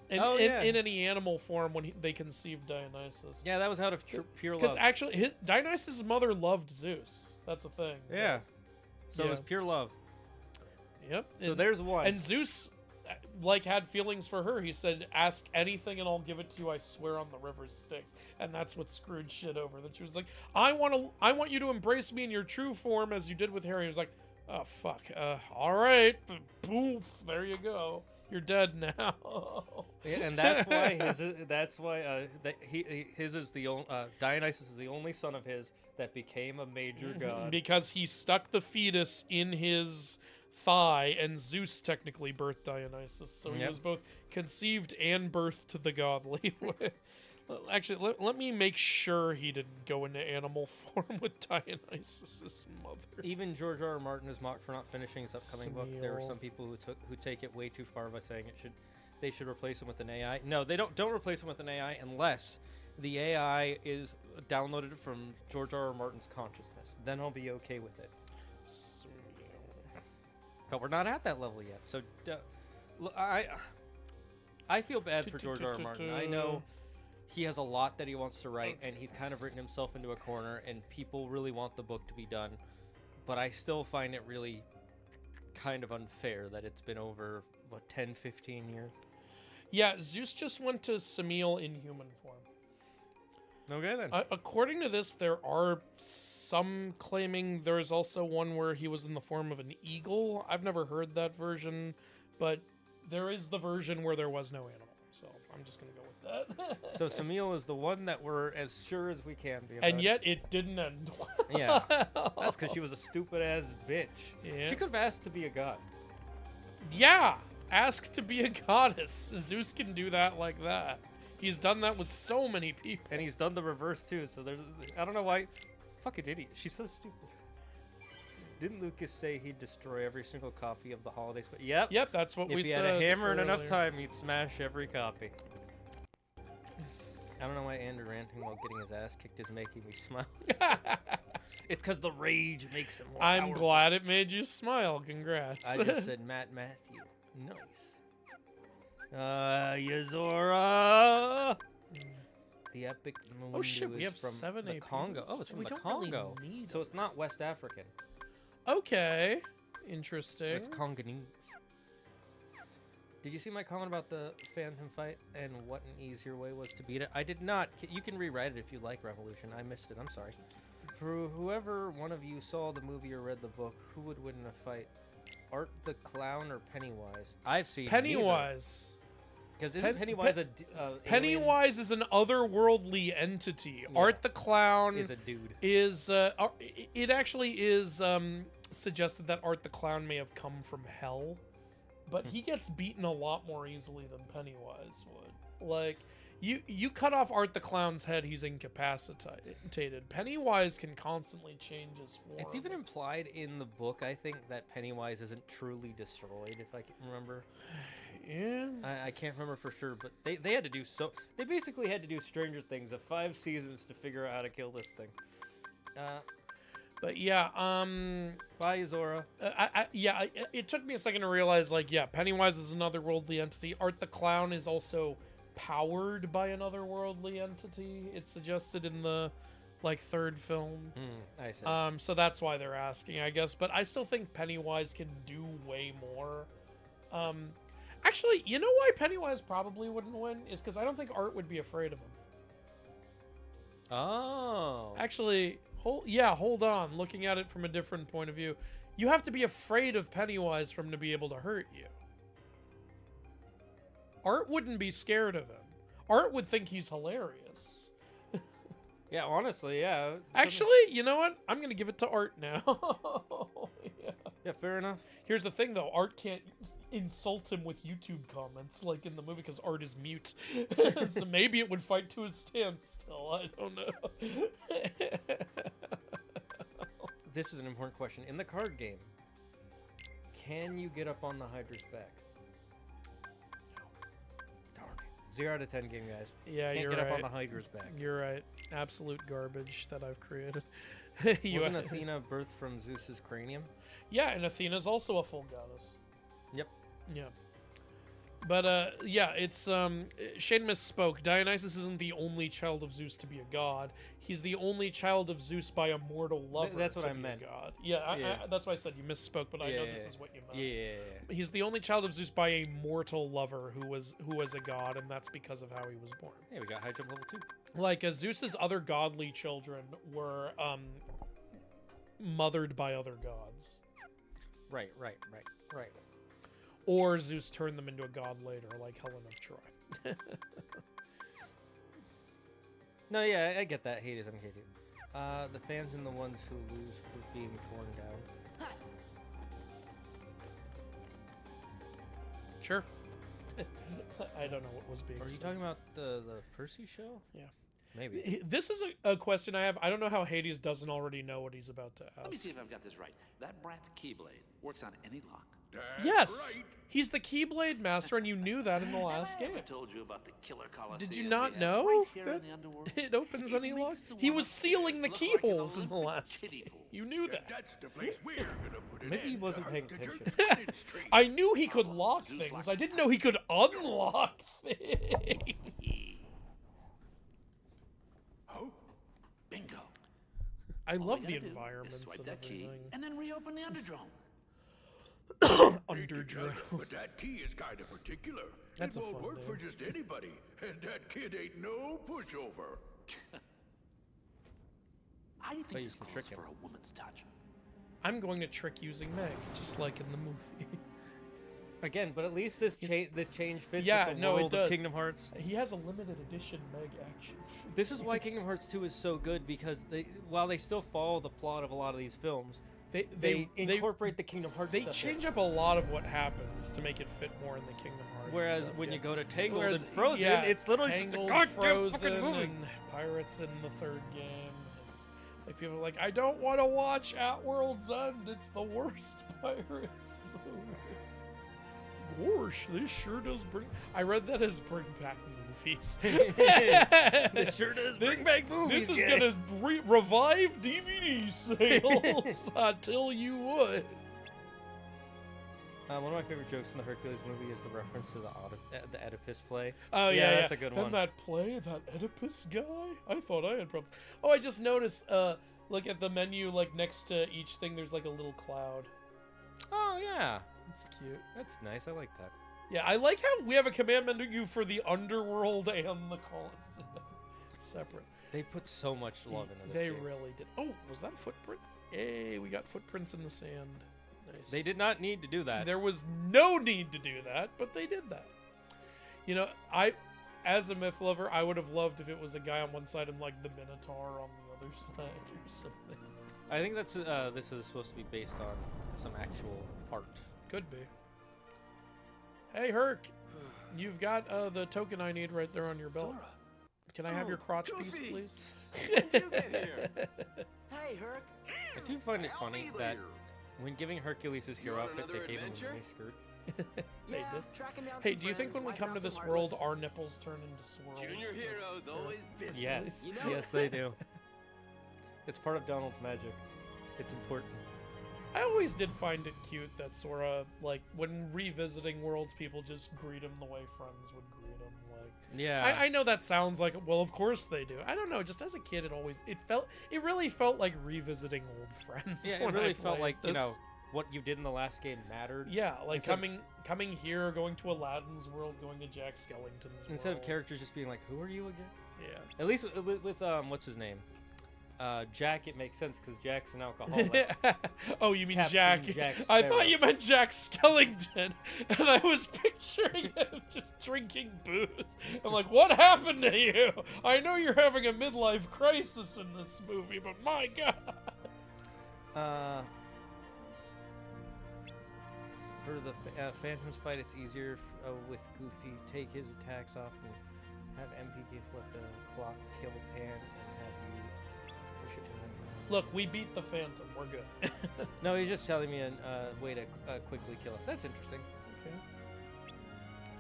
In any animal form when they conceived Dionysus. Yeah, that was out of pure love. Because actually, Dionysus' mother loved Zeus. That's a thing. Yeah. So it was pure love. Yep. So there's one. And Zeus, had feelings for her. He said, "Ask anything and I'll give it to you. I swear on the river's Styx." And that's what screwed shit over. That she was like, "I want you to embrace me in your true form as you did with Harry." He was like, "Oh fuck. All right. Poof. There you go. You're dead now." Yeah, and that's why his is the only Dionysus is the only son of his that became a major god because he stuck the fetus in his thigh, and Zeus technically birthed Dionysus, so he was both conceived and birthed the godly. Actually, let me make sure he didn't go into animal form with Dionysus' mother. Even George R. R. Martin is mocked for not finishing his upcoming book. There are some people who take it way too far by saying they should replace him with an AI. No, they don't replace him with an AI unless the AI is downloaded from George R. R. Martin's consciousness. Then I'll be okay with it. But we're not at that level yet. So I feel bad for George R. R. Martin. I know he has a lot that he wants to write, and he's kind of written himself into a corner, and people really want the book to be done. But I still find it really kind of unfair that it's been over, 10, 15 years? Yeah, Zeus just went to Semele in human form. Okay, then. According to this, there are some claiming there is also one where he was in the form of an eagle. I've never heard that version, but there is the version where there was no animal. So I'm just going to go with that. So Semele is the one that we're as sure as we can be about. And yet it didn't end well. Yeah. That's because she was a stupid-ass bitch. Yeah. She could have asked to be a god. Yeah. Ask to be a goddess. Zeus can do that like that. He's done that with so many people. And he's done the reverse, too. So I don't know why. Fucking idiot. She's so stupid. Didn't Lucas say he'd destroy every single copy of the holidays? But yep. Yep, that's what we said. If he had a hammer and enough time, he'd smash every copy. I don't know why Andrew ranting while getting his ass kicked is making me smile. It's because the rage makes him more powerful. Glad it made you smile. Congrats. I just said Matt Matthew. Nice. Yazora! The epic Mundu Oh shit, we have from 7 the APs. Congo. Oh, it's from the Congo. Really so it's not West African. Okay. Interesting. It's Congolese. Did you see my comment about the Phantom fight and what an easier way was to beat it? I did not. You can rewrite it if you like Revolution. I missed it. I'm sorry. For whoever one of you saw the movie or read the book, who would win in a fight? Art the Clown or Pennywise? I've seen Pennywise. Because isn't Pennywise Pennywise is an otherworldly entity. Yeah. Art the Clown is a dude. It actually is suggested that Art the Clown may have come from hell, but he gets beaten a lot more easily than Pennywise would. Like, you cut off Art the Clown's head, he's incapacitated. Pennywise can constantly change his form. It's even implied in the book, I think, that Pennywise isn't truly destroyed, if I can remember. Yeah. I can't remember for sure, but they had to do so. They basically had to do Stranger Things of 5 seasons to figure out how to kill this thing. But yeah, bye, Zora. It took me a second to realize, like, yeah, Pennywise is another worldly entity. Art the Clown is also powered by an otherworldly entity. It's suggested in the third film. I see. So that's why they're asking, I guess. But I still think Pennywise can do way more. Actually, you know why Pennywise probably wouldn't win? Is because I don't think Art would be afraid of him. Oh. Actually, hold on. Looking at it from a different point of view, you have to be afraid of Pennywise for him to be able to hurt you. Art wouldn't be scared of him. Art would think he's hilarious. Yeah, honestly, yeah. Actually, you know what? I'm going to give it to Art now. Yeah, fair enough. Here's the thing, though. Art can't insult him with YouTube comments like in the movie because Art is mute. So maybe it would fight to a standstill. I don't know. This is an important question. In the card game, can you get up on the Hydra's back? Darn it. 0 out of 10 game, guys. Yeah, Can't you're get right. up on the Hydra's back. You're right. Absolute garbage that I've created. Wasn't Athena birthed from Zeus's cranium? Yeah, and Athena's also a full goddess. Yep. Yeah. But, yeah, it's, Shane misspoke. Dionysus isn't the only child of Zeus to be a god. He's the only child of Zeus by a mortal lover. That's what to I be meant. A god. Yeah, that's why I said you misspoke, but I know this is what you meant. Yeah. He's the only child of Zeus by a mortal lover who was a god, and that's because of how he was born. Hey, we got high jump level 2. Like, Zeus's other godly children were, mothered by other gods. Right. Or Zeus turned them into a god later, like Helen of Troy. No, yeah, I get that. Hades, I'm kidding. The fans and the ones who lose for being torn down. Sure. I don't know what was being Are you said. talking about the Percy show? Yeah. Maybe. This is a question I have. I don't know how Hades doesn't already know what he's about to ask. Let me see if I've got this right. That brat's Keyblade works on any lock. Yes! He's the Keyblade master, and you knew that in the last I game. never told you about the killer Colosseum. Did you not we have know right here that in the underworld? it opens any lock? makes the He one was upstairs sealing the look like an keyholes in the Olympic last kiddie game. pool. You knew that. That's the place we're gonna put an Maybe he end wasn't to paying Hunkager's attention. credit streak. I knew he could Oh, lock Zeus things. locked I didn't know he could unlock things. Oh, Bingo. I All love we the gotta do is environments swipe and that key everything. and then reopen the Underdrome. Underdrome. But that key is kind of particular. That's it a won't fun work name. for just anybody, and that kid ain't no pushover. I think But you this can calls trick him. for a woman's touch. I'm going to trick using Meg, just like in the movie. Again, but at least this change fits Yeah, with the no, it world does. of Kingdom Hearts. He has a limited edition Meg action. This is why Kingdom Hearts 2 is so good, because while they still follow the plot of a lot of these films, they incorporate the Kingdom Hearts They stuff change in. up a lot of what happens to make it fit more in the Kingdom Hearts. Whereas stuff, when yeah. you go to Tangled Whereas, and Frozen, yeah, it's literally Tangled, just a goddamn Frozen, fucking movie. and Pirates in the third game. It's like people are like, I don't want to watch At World's End. It's the worst Pirates movie. Gosh, this sure does bring. I read that as bring back movies. This sure does bring back movies. This is gang. gonna revive DVD sales. I tell you what. One of my favorite jokes in the Hercules movie is the reference to the Oedipus play. Oh yeah, that's a good then one. that play, that Oedipus guy. I thought I had problems. Oh, I just noticed. Look at the menu. Like next to each thing, there's like a little cloud. Oh yeah, It's cute. that's nice. I like that. Yeah, I like how we have a command menu for the underworld and the Colosseum separate. They put so much love into this They game. really did. Oh, was that a footprint? Hey, we got footprints in the sand. Nice. They did not need to do that. There was no need to do that, but they did that. You know, as a myth lover, I would have loved if it was a guy on one side and like the Minotaur on the other side or something. I think that's this is supposed to be based on some actual art. Could be. Hey, Herc, you've got the token I need right there on your belt. Sora. Can I have your crotch piece, Goofy. please? How'd you get here? Hey, Herc. I do find it funny Howdy that there. when giving Hercules his hero want outfit, another they gave him a adventure? miniskirt. They Yeah, did. tracking down Hey, some do you think friends, when we wiping come out to some this world, heartless- our nipples turn into swirls? Junior heroes always busy. Yes, You know yes it. they do. It's part of Donald's magic. It's important. I always did find it cute that Sora, like, when revisiting worlds, people just greet him the way friends would greet him. Like, Yeah. I know that sounds like, well, of course they do. I don't know. Just as a kid, it really felt like revisiting old friends. Yeah, it when really I felt played like, this. what you did in the last game mattered. Yeah, like Instead of- coming here, going to Aladdin's world, going to Jack Skellington's Instead of world. characters just being like, who are you again? Yeah. At least with what's his name? Jack, it makes sense because Jack's an alcoholic. Oh, you mean Captain Jack? Jack I Sparrow. thought you meant Jack Skellington, and I was picturing him just drinking booze. I'm like, what happened to you? I know you're having a midlife crisis in this movie, but my God. For the Phantoms fight, it's easier with Goofy. Take his attacks off and have MPK flip the clock, kill Pan, and have you push it to him. Look, we beat the Phantom. We're good. No, he's just telling me a way to quickly kill him. That's interesting. Okay.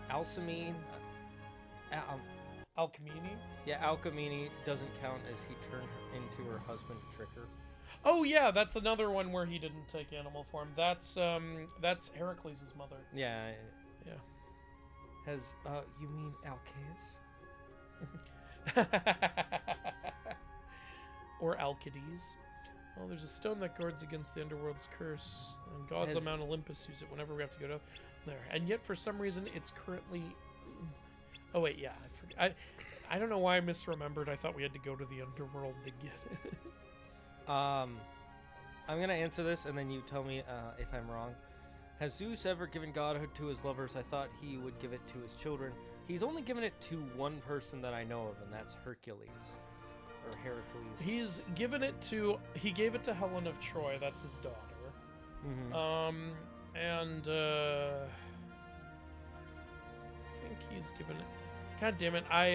Alcemene. Alchemini? Yeah, Alcemene doesn't count as he turned her into her husband to trick her. Oh yeah, that's another one where he didn't take animal form. That's Heracles' mother. Yeah. Yeah. Has you mean Alcaeus? Or Alcides. Well, there's a stone that guards against the underworld's curse, and gods on Mount Olympus use it whenever we have to go to there. And yet, for some reason, it's currently. Oh wait, yeah, I forget. I don't know why I misremembered. I thought we had to go to the underworld to get it. I'm gonna answer this, and then you tell me if I'm wrong. Has Zeus ever given godhood to his lovers? I thought he would give it to his children. He's only given it to one person that I know of, and that's Hercules. Or Heracles. He gave it to Helen of Troy. That's his daughter. Mm-hmm. And I think he's given it. God damn it! I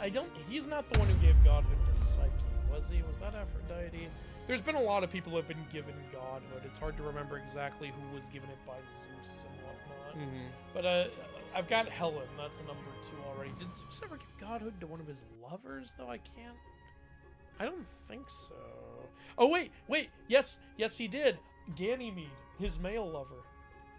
don't. He's not the one who gave godhood to Psyche, was he? Was that Aphrodite? There's been a lot of people who have been given godhood. It's hard to remember exactly who was given it by Zeus and whatnot. Mm-hmm. But I've got Helen. That's a number 2 already. Did Zeus ever give godhood to one of his lovers? Though I don't think so. Oh wait. Yes, he did. Ganymede, his male lover.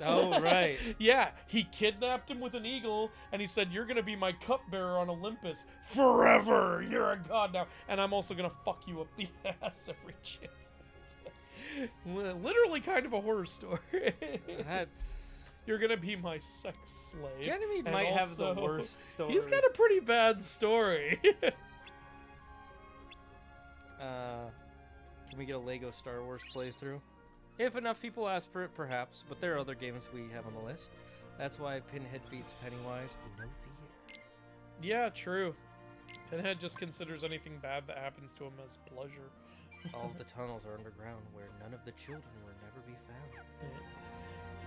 Oh, right. Yeah, he kidnapped him with an eagle, and he said, "You're gonna be my cupbearer on Olympus forever. You're a god now, and I'm also gonna fuck you up the ass every chance." Literally, kind of a horror story. You're gonna be my sex slave. Ganymede and might have the also, worst story. He's got a pretty bad story. Can we get a Lego Star Wars playthrough? If enough people ask for it, perhaps, but there are other games we have on the list. That's why Pinhead beats Pennywise. No fear. Yeah, true. Pinhead just considers anything bad that happens to him as pleasure. All of the tunnels are underground where none of the children will never be found.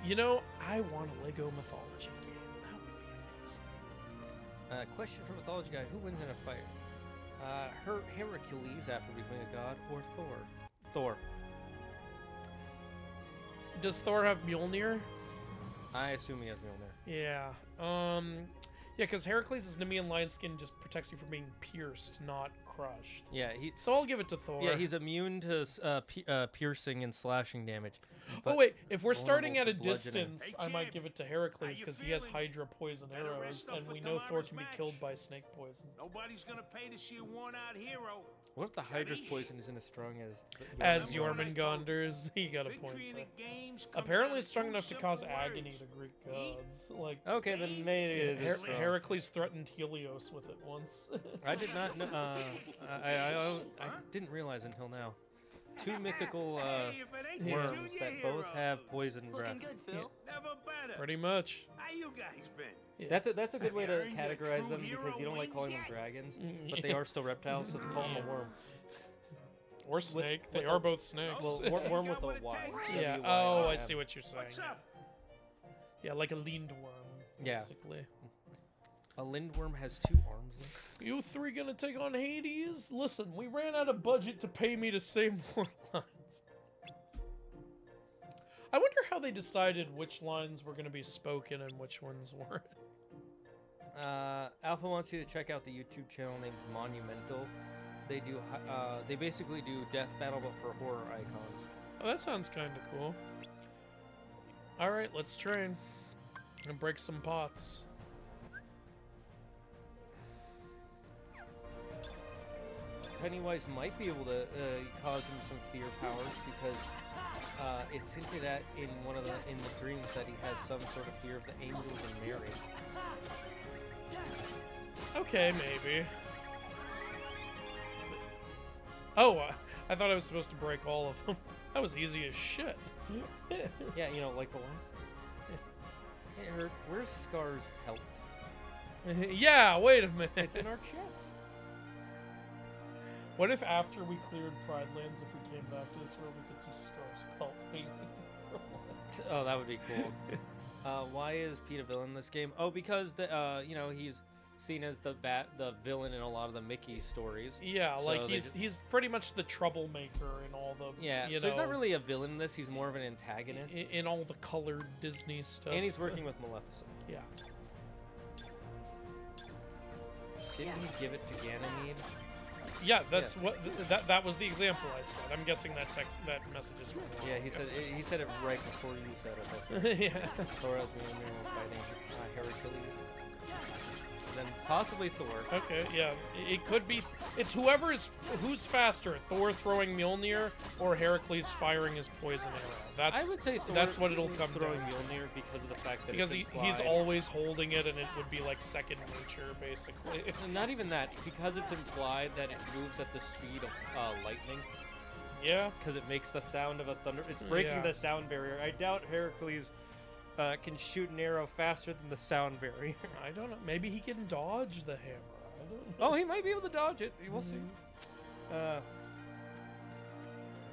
You know, I want a Lego mythology game. That would be amazing. Question for Mythology Guy. Who wins in a fight? Hercules after becoming a god, or Thor? Thor. Does Thor have Mjolnir? I assume he has Mjolnir. Yeah. Yeah, because Heracles' Nemean lion skin just protects you from being pierced, not crushed. Yeah, So I'll give it to Thor. Yeah, he's immune to piercing and slashing damage. Oh wait, if we're starting vulnerable at a to bludgeoning. distance, I might give it to Heracles because he has Hydra poison arrows, and we know Thor can be killed by snake poison. Nobody's gonna pay to see a worn-out hero. What if the Hydra's poison isn't as strong As Jormungandr's? He got a point. Apparently, it's strong enough to cause agony to Greek gods. Like, okay, then maybe it is strong. Heracles threatened Helios with it once. I did not know. I didn't realize until now. 2 mythical worms that both have poison breath. Looking good, Phil. Never better. Pretty much. How you guys been? Yeah. That's a good way to categorize them because you don't like calling them dragons, but they are still reptiles, so call them a worm. Or snake. They are both snakes. Well, worm with a Y. Yeah. Oh, I see what you're saying. Yeah, like a lindworm. Yeah. Basically. A lindworm has 2 arms. You 3 gonna take on Hades? Listen, we ran out of budget to pay me to say more lines. I wonder how they decided which lines were gonna be spoken and which ones weren't. Alpha wants you to check out the YouTube channel named Monumental. They basically do death battle but for horror icons. Oh, that sounds kind of cool. All right, let's train and break some pots. Pennywise might be able to cause him some fear powers because it's hinted at in the dreams that he has some sort of fear of the angels and Mary. Okay, maybe. Oh, I thought I was supposed to break all of them. That was easy as shit. Yeah, you know, like the last. Hey, where's Scar's pelt? Yeah, wait a minute. It's in our chest. What if after we cleared Pride Lands, if we came back to this world, we could see Scar's pelt hanging from it? Oh, that would be cool. Why is Pete a villain in this game? Oh, because you know, he's seen as the villain in a lot of the Mickey stories. Yeah, So like they he's pretty much the troublemaker in all the so he's not really a villain in this. He's more of an antagonist in all the colored Disney stuff. and he's working with Maleficent. Yeah. Didn't he give it to Ganymede? Yeah, that's what that was the example I said. I'm guessing that message is from Yeah, he said it right before you said it. Yeah. Thor as me and me were fighting Hercules. And then possibly Thor. Okay, yeah. It could be. It's who's faster, Thor throwing Mjolnir or Heracles firing his poison arrow. I would say Thor that's what it'll come throwing down to. Mjolnir because of the fact that Because it's he's implied. always holding it, and it would be like second nature, basically. Not even that, because it's implied that it moves at the speed of lightning. Yeah. Because it makes the sound of a thunder. It's breaking the sound barrier. I doubt Heracles can shoot an arrow faster than the sound barrier. I don't know. Maybe he can dodge the hammer. I don't know. Oh, he might be able to dodge it. We'll see. Do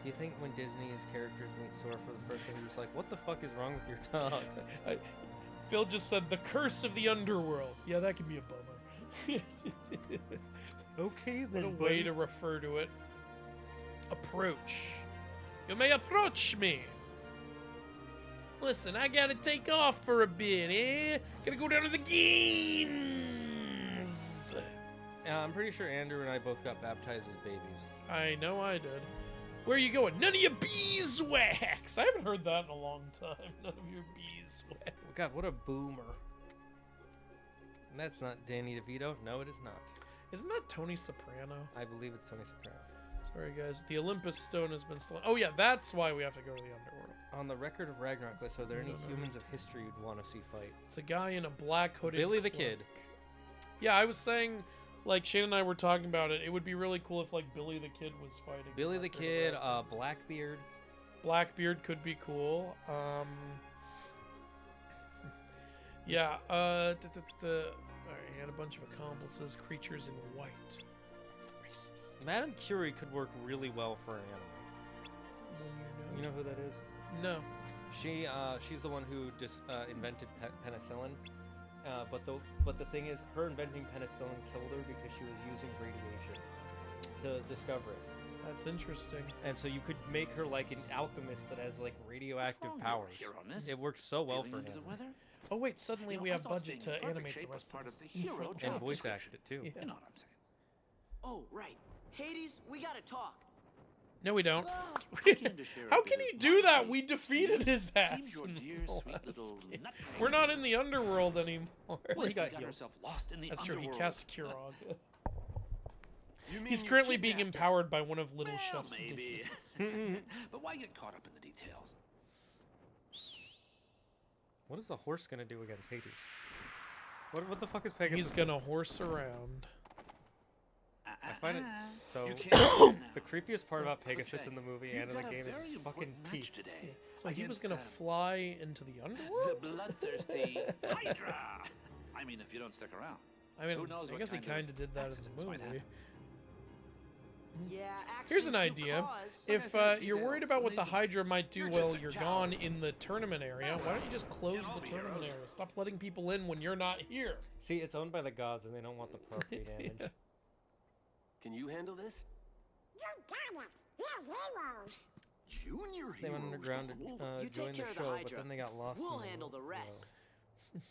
you think when Disney's characters meet Sora for the first time, he's like, what the fuck is wrong with your tongue? Phil just said, the curse of the underworld. Yeah, that can be a bummer. Okay, What a way to refer to it. Approach. You may approach me. Listen, I gotta take off for a bit, eh? Gotta go down to the games. I'm pretty sure Andrew and I both got baptized as babies. I know I did. Where are you going? None of your beeswax. I haven't heard that in a long time. None of your beeswax. God, what a boomer. And that's not Danny DeVito. No, it is not. Isn't that Tony Soprano? I believe it's Tony Soprano. Sorry, guys. The Olympus Stone has been stolen. Oh, yeah, that's why we have to go to the underworld. On the record of Ragnarok list, are there any humans of history you'd want to see fight? It's a guy in a black hooded Billy the cloak. Kid. Yeah, I was saying, like, Shane and I were talking about it. It would be really cool if, like, Billy the Kid was fighting. Billy the Kid, Blackbeard. Blackbeard could be cool. Yeah, Alright, he had a bunch of accomplices, creatures in white. Racist. Madame Curie could work really well for an anime. You know who that is? No. She's the one who invented penicillin. But the thing is, her inventing penicillin killed her because she was using radiation to discover it. That's interesting. And so you could make her like an alchemist that has like radioactive powers. It works so well for him. Oh wait, suddenly we have budget to animate the rest of this. And voice act it too. Yeah. You know what I'm saying. Oh, right. Hades, we gotta talk. No, we don't. came to share a How bit can of he do that? my We defeated his ass. Seems your in dear, the sweet last little game. nut We're not in the underworld anymore. Well, he got got healed. herself lost in the That's true. underworld. He cast Kirog. You mean He's you currently being kidnapped her? empowered by one of Little Well, Chef's maybe. dishes. But why get caught up in the details? What is the horse gonna do against Hades? What the fuck is Pegasus? He's gonna horse around. I find it so. You can't The creepiest part about Pegasus Jay, in the movie you've and in the got a game is very his fucking important match teeth. today. So he was against, gonna fly into the underworld? the bloodthirsty Hydra. I mean, if you don't stick around. I mean, Who knows I what guess he kind of kind of did that in accidents the might movie. happen. Yeah, Here's an accidents do idea. cause- If Like I said, you're worried details, about what the amazing. Hydra might do You're while just a you're child. gone in the tournament area, why don't you just close Get the over, tournament heroes. area? Stop letting people in when you're not here. See, it's owned by the gods and they don't want the property damage. Yeah. Can you handle this? You got it. We're heroes. Junior They went heroes underground to You join take the care of the show, but Hydra. then they got lost. We'll in the handle the road. rest.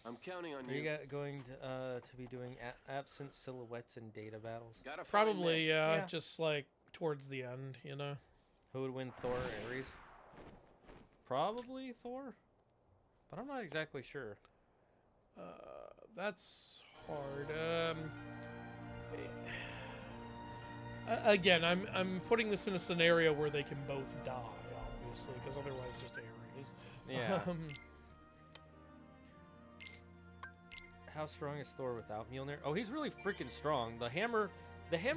I'm counting on Are you you. going to be doing absent silhouettes and data battles? Gotta find Probably, Meg. yeah, Yeah. just like towards the end, you know. Who would win, Thor or Ares? Probably Thor, but I'm not exactly sure. That's hard. Again, I'm putting this in a scenario where they can both die, obviously, because otherwise just Ares. Yeah. How strong is Thor without Mjolnir? Oh, he's really freaking strong. The hammer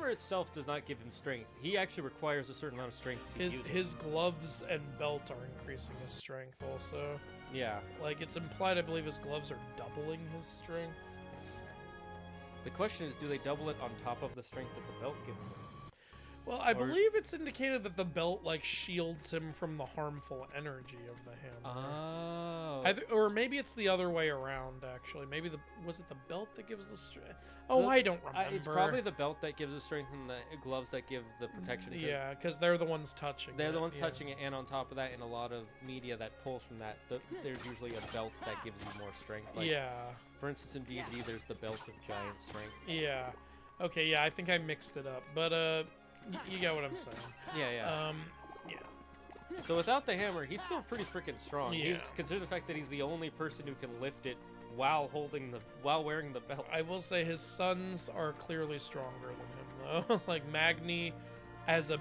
itself does not give him strength. He actually requires a certain amount of strength to use it. His gloves and belt are increasing his strength also. Yeah. Like, it's implied, I believe, his gloves are doubling his strength. The question is, do they double it on top of the strength that the belt gives him? Well, I believe it's indicated that the belt, like, shields him from the harmful energy of the hammer. Oh. Or maybe it's the other way around, actually. Maybe was it the belt that gives the strength? Oh, I don't remember. It's probably the belt that gives the strength and the gloves that give the protection. Yeah, because they're the ones touching it. They're the ones touching it, and on top of that, in a lot of media that pulls from that, there's usually a belt that gives you more strength. Like, yeah. For instance, in D&D, there's the belt of giant strength. Yeah. Okay, yeah, I think I mixed it up. But, you get what I'm saying. Yeah. Yeah. So without the hammer, he's still pretty freaking strong. Yeah. Consider the fact that he's the only person who can lift it while wearing the belt. I will say his sons are clearly stronger than him, though. Like Magni, as a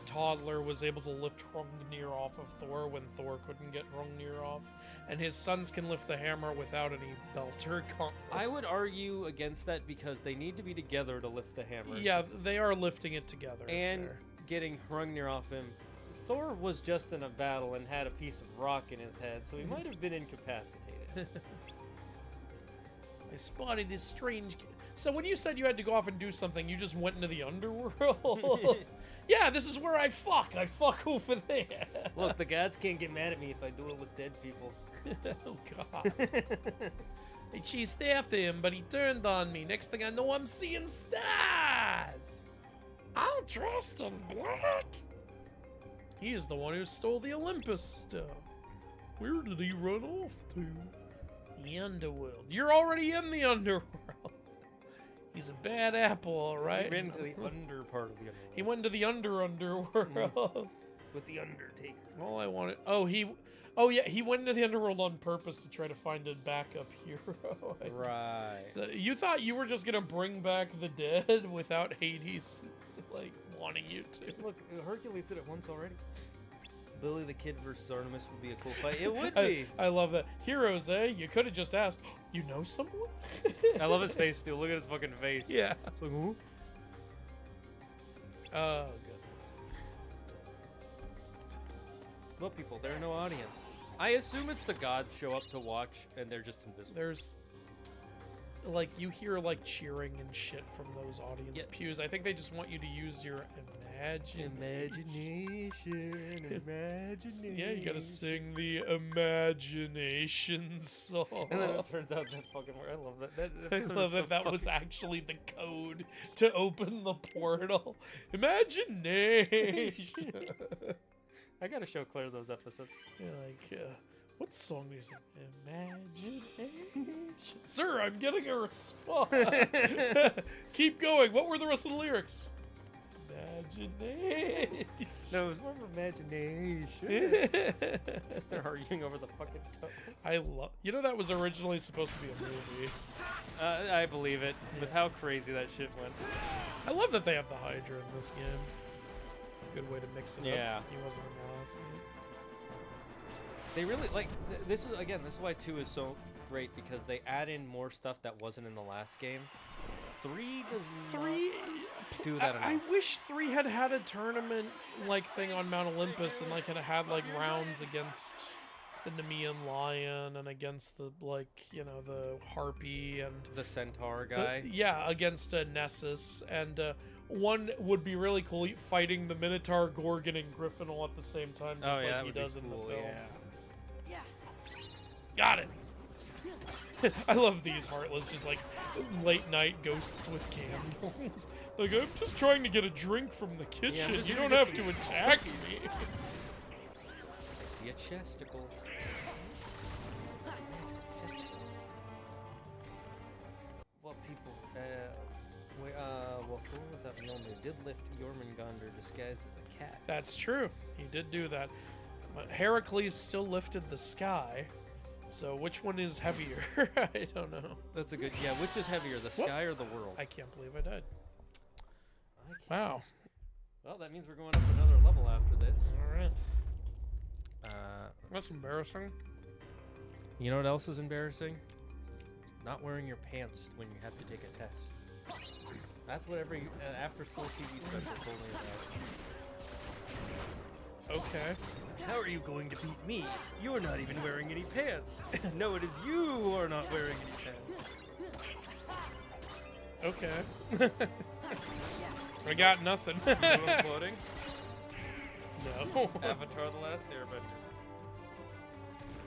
toddler, was able to lift Hrungnir off of Thor when Thor couldn't get Hrungnir off, and his sons can lift the hammer without any belt or gauntlets. I would argue against that because they need to be together to lift the hammer. Yeah, they are lifting it together. And getting Hrungnir off him. Thor was just in a battle and had a piece of rock in his head, so he might have been incapacitated. I spotted this strange... So when you said you had to go off and do something, you just went into the underworld? Yeah, this is where I fuck. I fuck over there. Look, the gods can't get mad at me if I do it with dead people. Oh, God. I chased after him, but he turned on me. Next thing I know, I'm seeing stars. All dressed in black. He is the one who stole the Olympus stuff. Where did he run off to? The underworld. You're already in the underworld. He's a bad apple, all right? He went into the under part of the underworld. He went to the underworld. With the Undertaker. All I wanted... Oh, yeah, he went into the underworld on purpose to try to find a backup hero. Right. So you thought you were just going to bring back the dead without Hades, like, wanting you to. Look, Hercules did it once already. Billy the Kid versus Artemis would be a cool fight. It would be. I love that. Heroes, eh? You could have just asked, you know someone? I love his face, too. Look at his fucking face. Yeah. It's like, who? Oh, good. Well, people, there are no audience. I assume it's the gods show up to watch, and they're just invisible. There's... Like, you hear, like, cheering and shit from those audience pews. I think they just want you to use your imagination. Yeah, you gotta sing the imagination song. And then it turns out that fucking word. I love that. I love that that was actually the code to open the portal. Imagination. I gotta show Claire those episodes. Yeah, like, what song is it? Imagination. Sir, I'm getting a response. Keep going. What were the rest of the lyrics? Imagination. No, it was more of imagination. They're arguing over the fucking tone. I love... You know that was originally supposed to be a movie. I believe it. With how crazy that shit went. I love that they have the Hydra in this game. Good way to mix it up. Yeah. He wasn't in the last game. They really, like, this is why 2 is so great, because they add in more stuff that wasn't in the last game. 3 does not do that enough. I wish 3 had had a tournament, like, thing on Mount Olympus, and, like, had, like, rounds against the Nemean Lion, and against the, like, you know, the Harpy, and... The Centaur guy? Against Nessus, and, one would be really cool, fighting the Minotaur, Gorgon, and Griffin all at the same time, just like he does in the film. Yeah. Got it! I love these Heartless, just like late night ghosts with candles. Like, I'm just trying to get a drink from the kitchen. You don't have to attack me. I see a chesticle. Well, people, well, Thor without Mjolnir did lift Jormungandr disguised as a cat. That's true. He did do that. But Heracles still lifted the sky. So which one is heavier? I don't know. That's a good. Yeah, which is heavier, the sky or the world? I can't believe I died. Wow. Well, that means we're going up another level after this. All right. That's embarrassing. You know what else is embarrassing? Not wearing your pants when you have to take a test. That's what every after-school TV special told me about. Okay. How are you going to beat me? You're not even wearing any pants. No, it is you who are not wearing any pants. Okay. I got nothing. You know what I'm quoting? No. Avatar: The Last Airbender.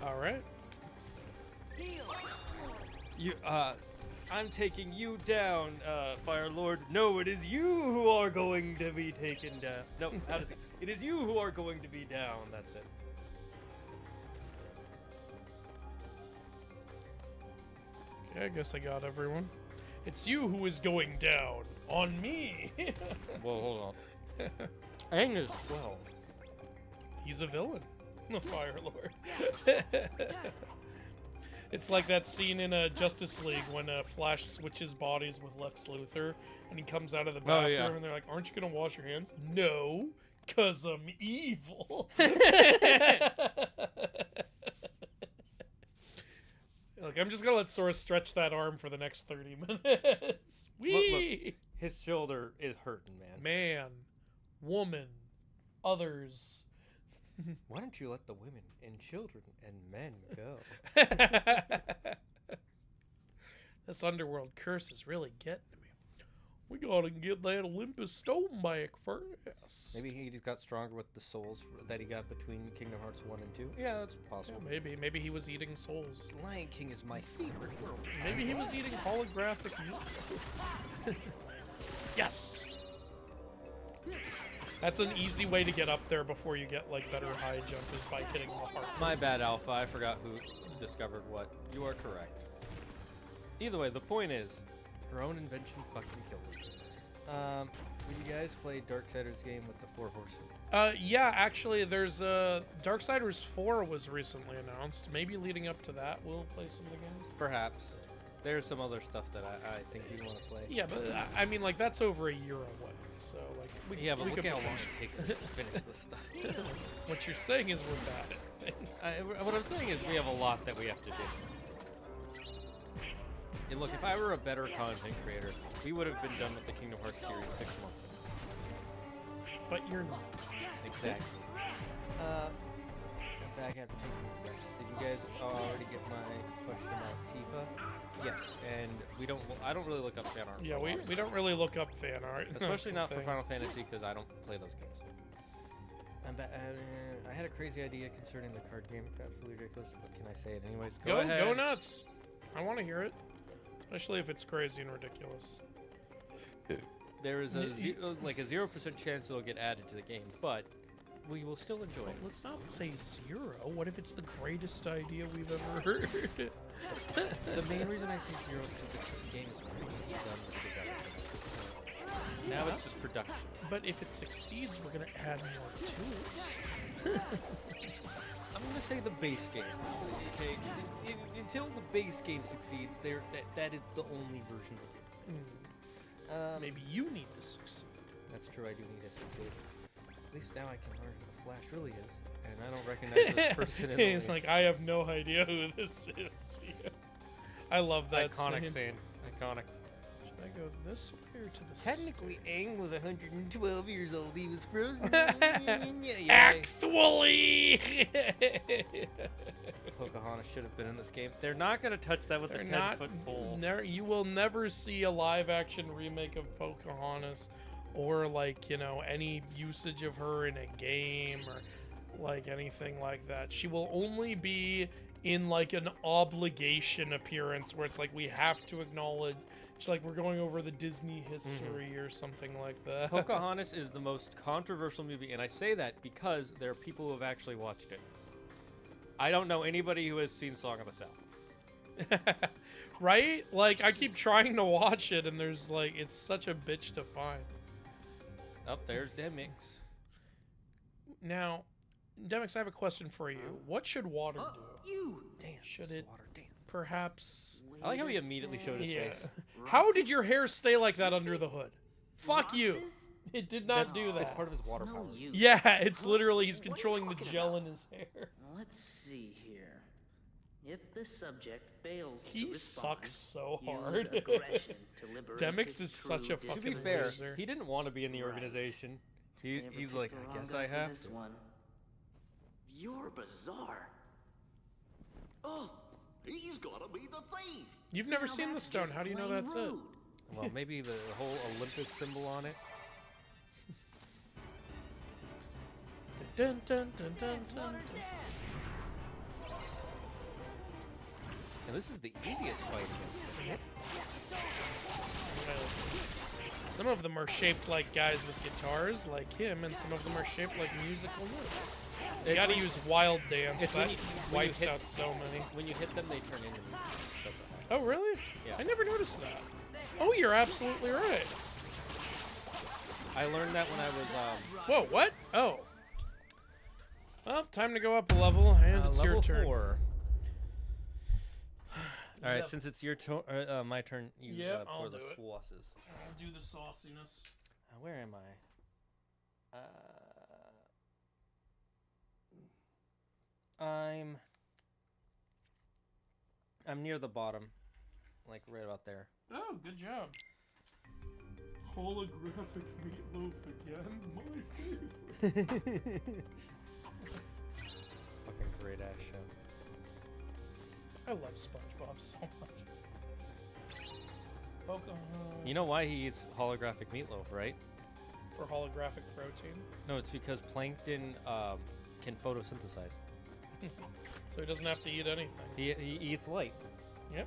All right. You, I'm taking you down, Fire Lord. No, it is you who are going to be taken down. No, how does it? It is you who are going to be down. That's it. Okay, I guess I got everyone. It's you who is going down on me. Well, hold on. Aang is 12. He's a villain. The Fire Lord. It's like that scene in Justice League when Flash switches bodies with Lex Luthor and he comes out of the bathroom and they're like, aren't you going to wash your hands? No, because I'm evil. Like, I'm just going to let Sora stretch that arm for the next 30 minutes. Look, his shoulder is hurting, man. Man, woman, others. Why don't you let the women and children and men go? This underworld curse is really getting to me. We gotta get that Olympus stone back first. Maybe he just got stronger with the souls that he got between Kingdom Hearts 1 and 2. Yeah, that's possible. Yeah, maybe he was eating souls. Lion King is my favorite world. Maybe he was eating holographic meat. Yes! That's an easy way to get up there before you get, like, better high jump is by hitting the heart. My bad, Alpha. I forgot who discovered what. You are correct. Either way, the point is, her own invention fucking killed her. Will you guys play Darksiders game with the 4 horsemen? Yeah, actually, there's Darksiders 4 was recently announced. Maybe leading up to that, we'll play some of the games. Perhaps. There's some other stuff that I think you want to play. Yeah, but I mean, like, that's over a year away. So, like, but look how long it takes us to finish this stuff. What you're saying is we're bad at things. What I'm saying is we have a lot that we have to do. And look, if I were a better content creator, we would have been done with the Kingdom Hearts series 6 months ago. But you're not. Exactly. I'm back after taking a rest. Did you guys already get my question about Tifa? Yes, and I don't really look up fan art. Yeah, we don't really look up fan art. Especially not for Final Fantasy, because I don't play those games. I had a crazy idea concerning the card game. It's absolutely ridiculous, but can I say it anyways? Go ahead. Go nuts. I want to hear it. Especially if it's crazy and ridiculous. There is a 0% chance it'll get added to the game, but we will still enjoy it. Let's not say 0. What if it's the greatest idea we've ever heard? The main reason I say 0 is because the game is pretty much done with production. Now it's just production. But if it succeeds, we're going to add more to it. I'm going to say the base game. Okay, until the base game succeeds, that is the only version of it. Maybe you need to succeed. That's true, I do need to succeed. At least now I can learn who the Flash really is, and I don't recognize this person in the It's like, I have no idea who this is. I love that iconic scene. Iconic. Should I go this way or to the Technically, Aang was 112 years old. He was frozen. Actually! Pocahontas should have been in this game. They're not going to touch that with a 10-foot pole. You will never see a live-action remake of Pocahontas or, like, you know, any usage of her in a game or, like, anything like that. She will only be in, like, an obligation appearance where it's like we have to acknowledge, like, we're going over the Disney history or something like that. Pocahontas is the most controversial movie, and I say that because there are people who have actually watched it. I don't know anybody who has seen Song of the South. Right? Like, I keep trying to watch it, and there's, like, it's such a bitch to find. Up there's Demix. Now, Demix, I have a question for you. What should water do? You! Damn. Should it Water, damn. perhaps... I like how he immediately showed his face. How did your hair stay like that under the hood? Fuck you. Roxas? It did not do that. It's part of his water power. No use. Yeah, it's literally he's controlling the gel in his hair. Let's see here. If the subject fails He to respond, sucks so use hard. aggression to liberate Demix his is such true a fucking To be disposition. fair, loser. he didn't want to be in the Right. organization. Never He's picked like, the I wrong guess guy I for have this to. one. You're bizarre. Oh, he's gotta be the thief. You've never Now seen the that's stone. just How do you know plain that's it? rude. Well, maybe the whole Olympus symbol on it. Dun, dun, dun, dun, dun, dun. And this is the easiest fight against him. Some of them are shaped like guys with guitars, like him, and some of them are shaped like musical notes. You It's gotta when- use Wild Dance. it's That when you wipes hit- out so many. When you hit them, they turn into music. That's what Oh, really? Yeah. I never noticed that. Oh, you're absolutely right. I learned that when I was Whoa, what? Oh. Well, time to go up a level, and it's your level turn. 4. All right, Yep. since it's your my turn, you Yep, pour I'll the do it. sauces. I'll do the sauciness. Where am I? I'm near the bottom, like right about there. Oh, good job. Holographic meatloaf again, my favorite. Fucking great ass show. I love SpongeBob so much. Pokemon You know why he eats holographic meatloaf, right? for holographic protein. No, it's because plankton can photosynthesize. So he doesn't have to eat anything. He eats light. Yep.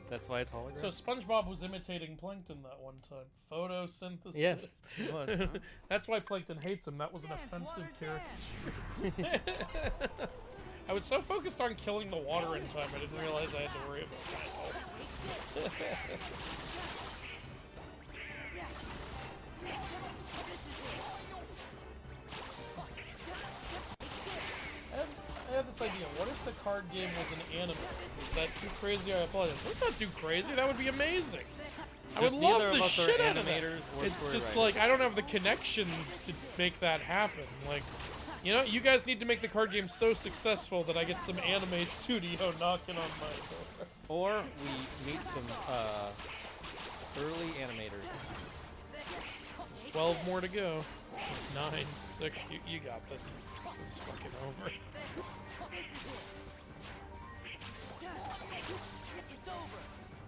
That's why it's holographic. So SpongeBob was imitating Plankton that one time. Photosynthesis. Yes, he was. That's why Plankton hates him. That was an offensive character. I was so focused on killing the water in time, I didn't realize I had to worry about that. I have this idea. What if the card game was an anime? Is that too crazy? I apologize. That's not too crazy. That would be amazing. I would Just neither love of the us are shit out of that. animators or It's story just writers. like I don't have the connections to make that happen. Like, you know, you guys need to make the card game so successful that I get some anime studio knocking on my door. Or we meet some early animators. There's 12 more to go. There's 9, 6. You got this. This is fucking over.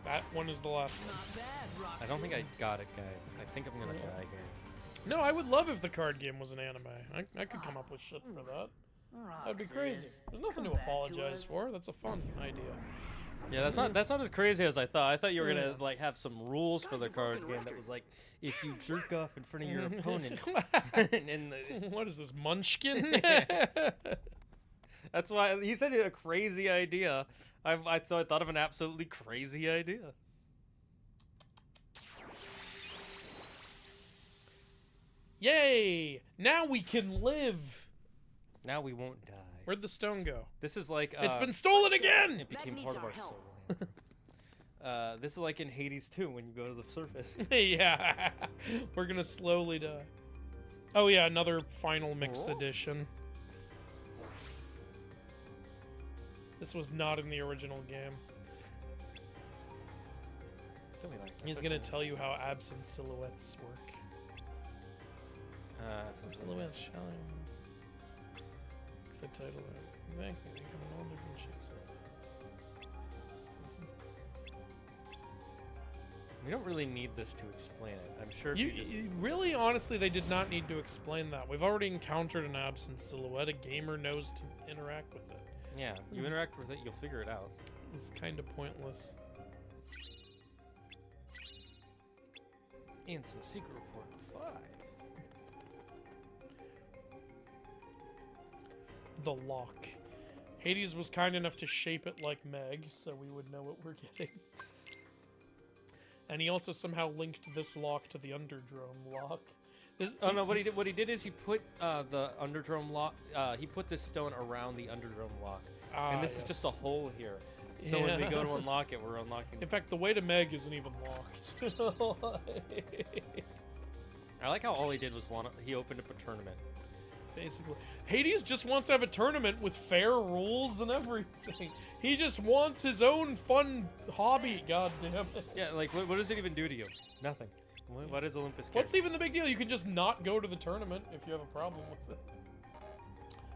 That one is the last one. I don't think I got it, guys. I think I'm gonna die here. No, I would love if the card game was an anime. I could come up with shit for that. That'd be crazy. There's nothing to apologize for. That's a fun idea. Yeah, that's not as crazy as I thought. I thought you were gonna like have some rules for the card game that was like, if you jerk off in front of your opponent, and What is this, Munchkin? that's why he said a crazy idea. So I thought of an absolutely crazy idea. Yay! Now we can live. Now we won't die. Where'd the stone go? This is like It's been stolen again. It became part of our soul. This is like in Hades 2 when you go to the surface. Yeah, we're gonna slowly die. Oh yeah, another final mix edition. This was not in the original game. He's gonna tell you how absent silhouettes work. Silhouettes showing the title. Exactly, they come in all different shapes and sizes. We don't really need this to explain it. I'm sure. If You really, honestly, they did not need to explain that. We've already encountered an absent silhouette. A gamer knows to interact with it. yeah, you interact with it, you'll figure it out. It's kind of pointless. And some secret report 5. The lock. Hades was kind enough to shape it like Meg, so we would know what we're getting. And he also somehow linked this lock to the Underdrome lock. Oh no! What he did is he put the Underdrome lock. He put this stone around the Underdrome lock, and this is just a hole here. So when we go to unlock it, we're unlocking. In fact, the way to Meg isn't even locked. I like how all he did was he opened up a tournament. Basically, Hades just wants to have a tournament with fair rules and everything. He just wants his own fun hobby. God damn it. Yeah, like what does it even do to you? Nothing. What does Olympus care? What's even the big deal? You can just not go to the tournament if you have a problem with it.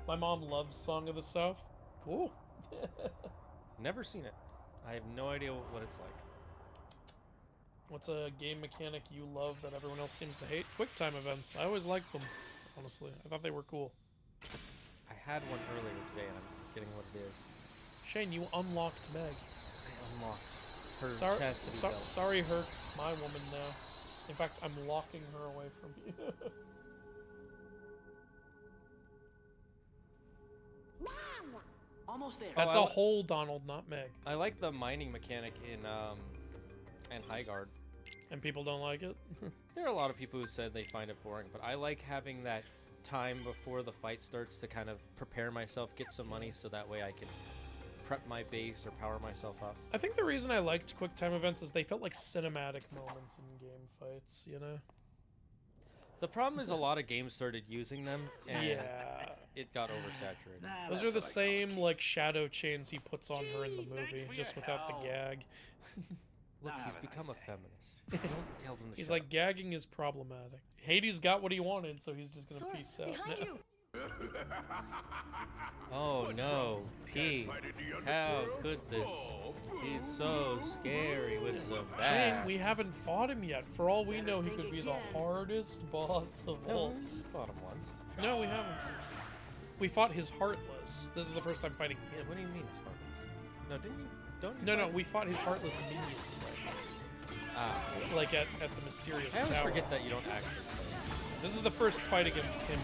My mom loves Song of the South. Cool. Never seen it. I have no idea what it's like. What's a game mechanic you love that everyone else seems to hate? QuickTime events. I always liked them, honestly. I thought they were cool. I had one earlier today, and I'm forgetting what it is. Shane, you unlocked Meg. I unlocked her chastity belt. Sorry, Herc. My woman now. In fact, I'm locking her away from you. Almost there. That's a whole Donald, not Meg. I like the mining mechanic in Highguard. And people don't like it? There are a lot of people who said they find it boring, but I like having that time before the fight starts to kind of prepare myself, get some money, so that way I can prep my base or power myself up. I think the reason I liked QuickTime events is they felt like cinematic moments in game fights, you know? The problem is a lot of games started using them, and it got oversaturated. Those are the same, like, shadow chains he puts on her in the movie, just without the gag. Look, he's become a feminist. Don't tell him to He's shut like, up. gagging is problematic. Hades got what he wanted, so he's just gonna peace out. Behind you. Oh no, P. How could this? He's so scary with some Shane, bad. we haven't fought him yet. For all we know, he could be the hardest boss of all. We fought him once. No, we haven't. We fought his Heartless. This is the first time fighting him. What do you mean it's heartless? No, didn't you? Don't you? No, fight we fought his Heartless immediately. Like at the mysterious I always tower. forget that you don't actually fight. This is the first fight against him.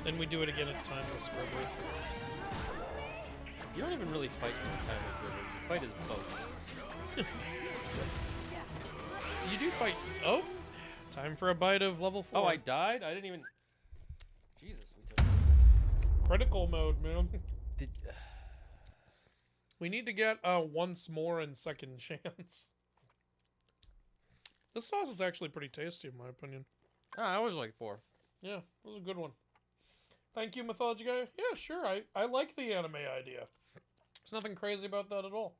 Then we do it again at Timeless River. You don't even really fight in the Timeless River. You fight his boat. You do fight. Oh, time for a bite of level 4. Oh, I died? I didn't even. Jesus, we took. Critical mode, man. Did. We need to get once more and second chance. This sauce is actually pretty tasty, in my opinion. I was like 4. Yeah, this is a good one. Thank you, Mythology Guy. Yeah, sure. I like the anime idea. There's nothing crazy about that at all.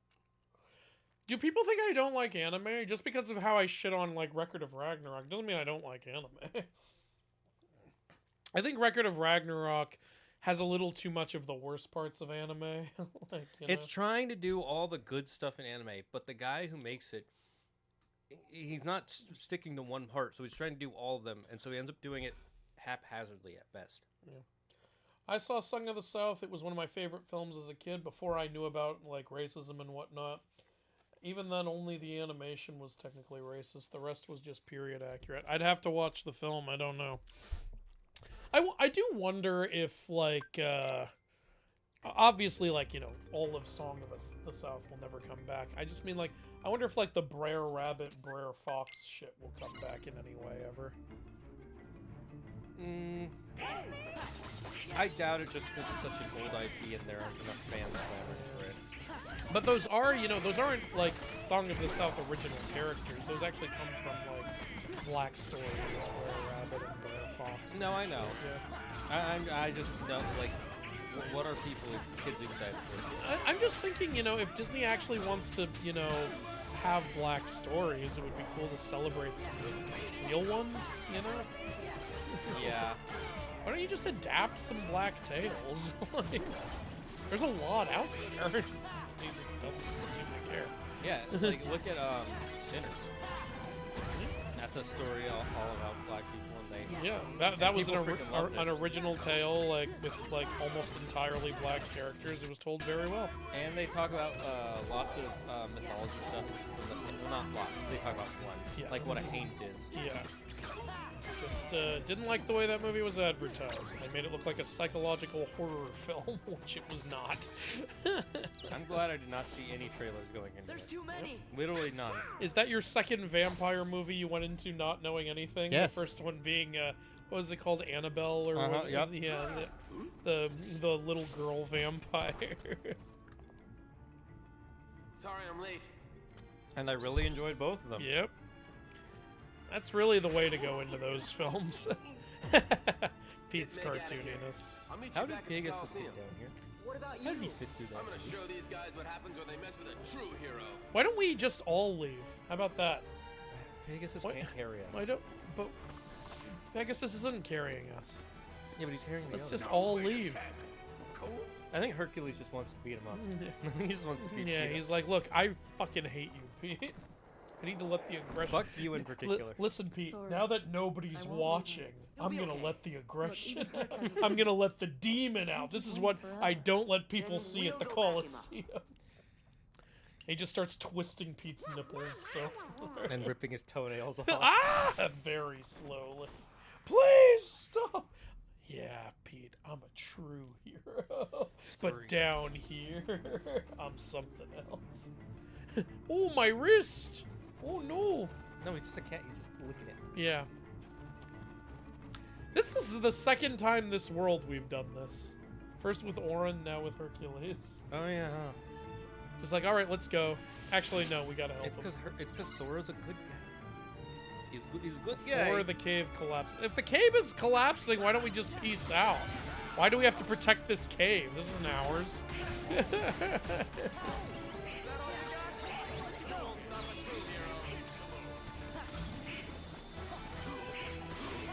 Do people think I don't like anime? Just because of how I shit on, like, Record of Ragnarok doesn't mean I don't like anime. I think Record of Ragnarok has a little too much of the worst parts of anime. Like, you know? It's trying to do all the good stuff in anime, but the guy who makes it, he's not sticking to one part, so he's trying to do all of them, and so he ends up doing it haphazardly at best. Yeah. I saw Song of the South. It was one of my favorite films as a kid before I knew about, like, racism and whatnot. Even then, only the animation was technically racist. The rest was just period accurate. I'd have to watch the film. I don't know. I do wonder if, like, obviously, like, you know, all of Song of the South will never come back. I just mean, like, I wonder if, like, the Brer Rabbit, Brer Fox shit will come back in any way ever. I doubt it just because it's such an old IP and there aren't enough fans clamoring for it. But those are, you know, those aren't, like, Song of the South original characters. Those actually come from, like, Black Stories, Brer Rabbit and Brer Fox. No, I know. Yeah. I just know, like, what are kids excited for? I'm just thinking, you know, if Disney actually wants to, you know, have Black Stories, it would be cool to celebrate some real ones, you know? Yeah. Why don't you just adapt some Black Tales? Like, there's a lot out there. Disney just doesn't seem to care. Yeah, like, look at Sinners. That's a story all about black people, and they... Yeah, that was an it. original tale, like, with, like, almost entirely black characters. It was told very well. And they talk about lots of mythology stuff. Well, not lots. They talk about one. Yeah. Like what a haint is. Yeah. Just didn't like the way that movie was advertised. They made it look like a psychological horror film, which it was not. I'm glad I did not see any trailers going into There's it. too many. Literally none. Is that your second vampire movie you went into not knowing anything? Yes. The first one being, what was it called, Annabelle? Or what? Yep. Yeah, the little girl vampire. Sorry, I'm late. And I really enjoyed both of them. Yep. That's really the way to go into those films. Pete's cartooniness. I'll meet you How did back at the Pegasus Coliseum. get down here? What about How did he you? fit through that? I'm gonna show these guys what happens when they mess with a true hero. Why don't we just all leave? How about that? Pegasus What? can't carry us. Why don't? But Pegasus isn't carrying us. Yeah, but he's carrying the Let's other. just all leave. I think Hercules just wants to beat him up. He just wants to beat Yeah, Peter. he's like, look, I fucking hate you, Pete. I need to let the aggression. Fuck you in particular. Listen, Pete. Sorry. Now that nobody's I won't leave watching, you. He'll I'm be gonna okay. let the aggression. even Herc has his I'm gonna let the demon out. This is what I don't let people Then see at the we'll go back him up. Coliseum. He just starts twisting Pete's nipples. So. And ripping his toenails off. Ah! Very slowly. Please stop. Yeah, Pete, I'm a true hero. But down here, I'm something else. Oh, my wrist. Oh, no. No, he's just a cat. He's just licking it. Yeah. This is the second time this world we've done this. First with Orin, now with Hercules. Oh, yeah. Huh? Just like, all right, let's go. Actually, no, we gotta help It's him. because Sora's a good guy. He's a good Before guy. the cave collapses. If the cave is collapsing, why don't we just peace out? Why do we have to protect this cave? This isn't ours.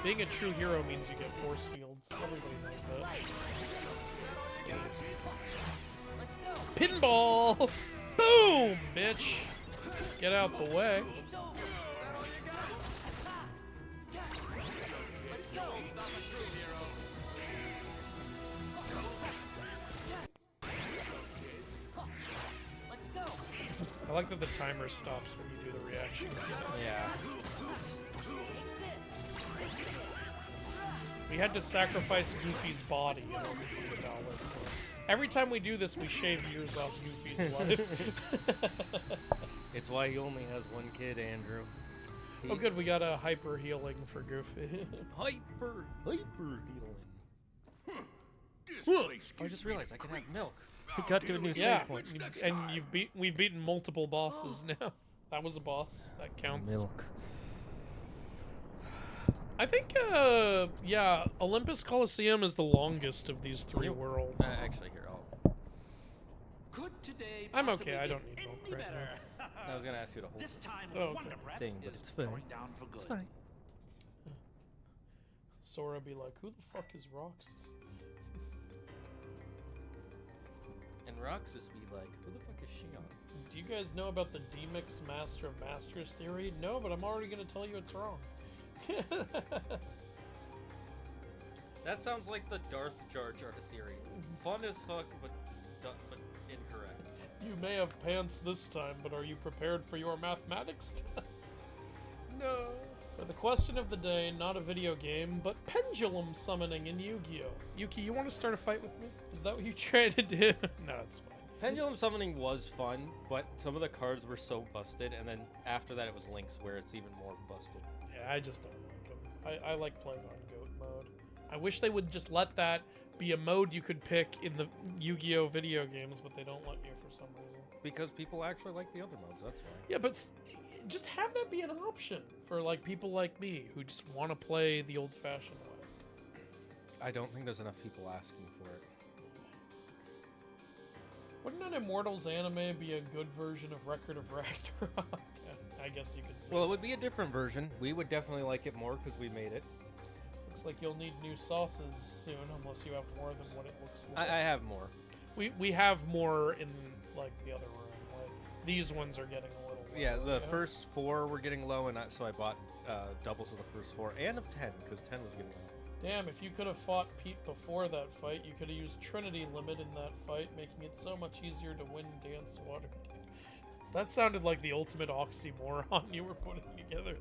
Being a true hero means you get force fields. Everybody knows that. Pinball! Boom, bitch! Get out the way. I like that the timer stops when you do the reaction. Yeah. We had to sacrifice Goofy's body in order to get the dollar. Every time we do this, we shave years off Goofy's life. It's why he only has one kid, Andrew. Oh, good, we got a hyper healing for Goofy. Hyper healing. I just realized I can have milk. We got to a new Yeah, save point. and we've beaten multiple bosses now. That was a boss. That counts. Milk. I think, yeah, Olympus Coliseum is the longest of these three worlds. Actually, here, I'll... Could today I'm okay, possibly I don't get need milk any right better? I was gonna ask you to hold This the time, Oh, okay. Wonder Breath thing, but is it's fine. going down for good. It's fine. Sora be like, who the fuck is Roxas? And Roxas be like, who the fuck is she on? Do you guys know about the D-Mix Master of Masters theory? No, but I'm already going to tell you it's wrong. That sounds like the Darth Jar Jar theory. Fun as fuck, but incorrect. You may have pants this time, but are you prepared for your mathematics test? No. For the question of the day, not a video game, but pendulum summoning in Yu-Gi-Oh! Yuki, you want to start a fight with me? Is that what you tried to do? No, it's fine. Pendulum summoning was fun, but some of the cards were so busted, and then after that it was Link's where it's even more busted. Yeah, I just don't like them. I like playing on GOAT mode. I wish they would just let that be a mode you could pick in the Yu-Gi-Oh! Video games, but they don't let you for some reason. Because people actually like the other modes, that's why. Yeah, but just have that be an option for like people like me who just want to play the old-fashioned way. I don't think there's enough people asking for it. Wouldn't an Immortals anime be a good version of Record of Ragnarok? I guess you could say. Well, it would be a different version. We would definitely like it more because we made it. Looks like you'll need new sauces soon, unless you have more than what it looks like. I have more. We have more in like the other room. Like these ones are getting a little low. Yeah, the first 4 were getting low, and so I bought doubles of the first 4 and of 10 because 10 was getting low. Damn, if you could have fought Pete before that fight, you could have used Trinity Limit in that fight, making it so much easier to win Dance Water. So that sounded like the ultimate oxymoron you were putting together.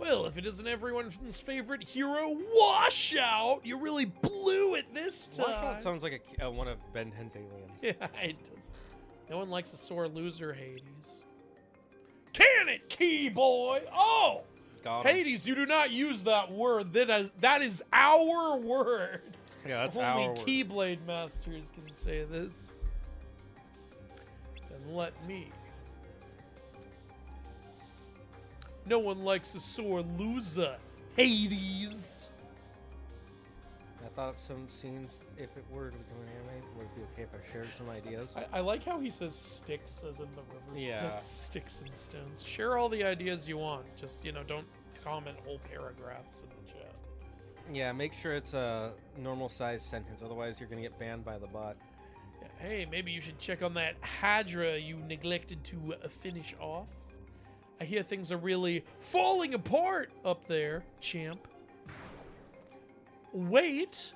Well, if it isn't everyone's favorite hero, Washout, you really blew it this time. Washout sounds like one of Ben 10's aliens. Yeah, it does. No one likes a sore loser, Hades. Can it, Key Boy? Oh! Got him. Hades, you do not use that word. That is our word. Yeah, that's Only our word. Keyblade masters can say this. Then let me. No one likes a sore loser, Hades. I thought some scenes, if it were to become an anime, would it be okay if I shared some ideas? I like how he says sticks as in the river. Yeah. Sticks and stones. Share all the ideas you want. Just, don't comment whole paragraphs in the chat. Yeah, make sure it's a normal size sentence, otherwise you're gonna get banned by the bot. Yeah, hey, maybe you should check on that Hydra you neglected to finish off. I hear things are really falling apart up there, champ. Wait.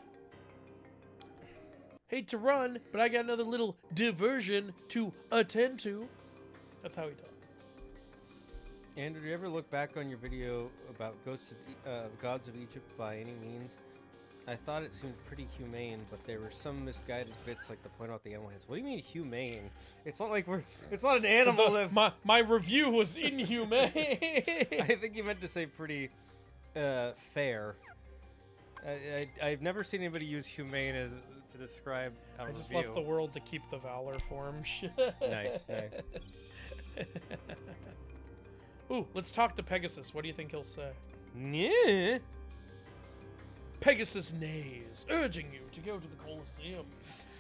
Hate to run, but I got another little diversion to attend to. That's how he talks. Andrew, do you ever look back on your video about Gods of Egypt by any means? I thought it seemed pretty humane, but there were some misguided bits like to point out the animal heads. What do you mean humane? It's not like it's not an animal that... My review was inhumane. I think you meant to say pretty fair. I've never seen anybody use humane to describe our I just review. left the world to keep the Valor form. Nice. Ooh, let's talk to Pegasus. What do you think he'll say? Yeah. Pegasus neighs, urging you to go to the Colosseum.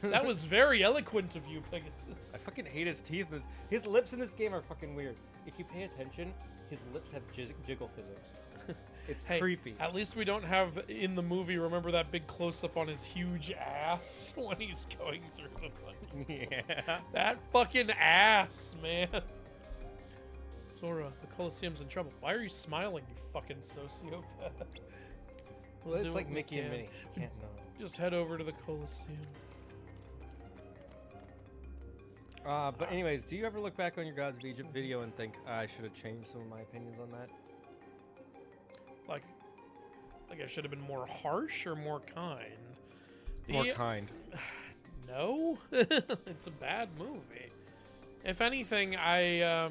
That was very eloquent of you, Pegasus. I fucking hate his teeth. His lips in this game are fucking weird. If you pay attention, his lips have jiggle physics. It's creepy. At least we don't have in the movie, remember that big close-up on his huge ass when he's going through the money? Yeah. That fucking ass, man. Sora, the Colosseum's in trouble. Why are you smiling, you fucking sociopath? Well, do it's like what we Mickey and can. Minnie. You can't know. Just head over to the Colosseum. But anyways, do you ever look back on your Gods of Egypt video and think, I should have changed some of my opinions on that? Like I should have been more harsh or more kind? More kind. No, it's a bad movie. If anything, I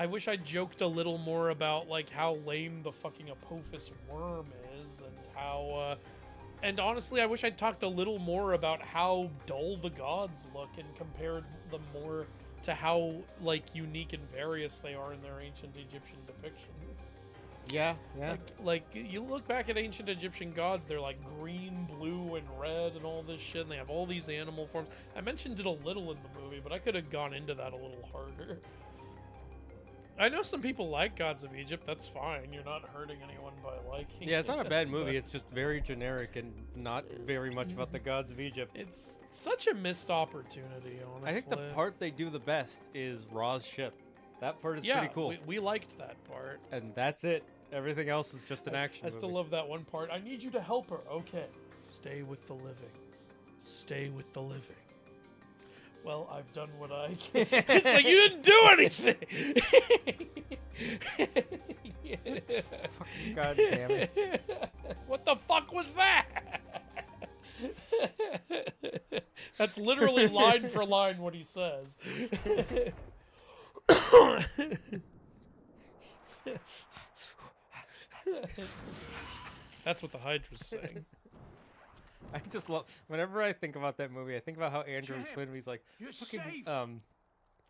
wish I joked a little more about like how lame the fucking Apophis worm is, and how, and honestly, I wish I talked a little more about how dull the gods look and compared them more to how like unique and various they are in their ancient Egyptian depictions. Yeah. Like you look back at ancient Egyptian gods, they're like green, blue, and red and all this shit, and they have all these animal forms. I mentioned it a little in the movie, but I could have gone into that a little harder. I know some people like Gods of Egypt, that's fine. You're not hurting anyone by liking Yeah, it's not a bad it, movie. but It's just very generic and not very much about the Gods of Egypt. it's such a missed opportunity, honestly. I think the part they do the best is Ra's ship. That part is yeah, pretty cool. we liked that part. And that's it. Everything else is just an action I still movie. love that one part. I need you to help her. Okay. Stay with the living. Stay with the living. Well, I've done what I can. It's like, you didn't do anything! God damn it. What the fuck was that? That's literally line for line what he says. That's what the Hydra's saying. I just love, whenever I think about that movie, I think about how Andrew explained to me, he's like, You're fucking, safe.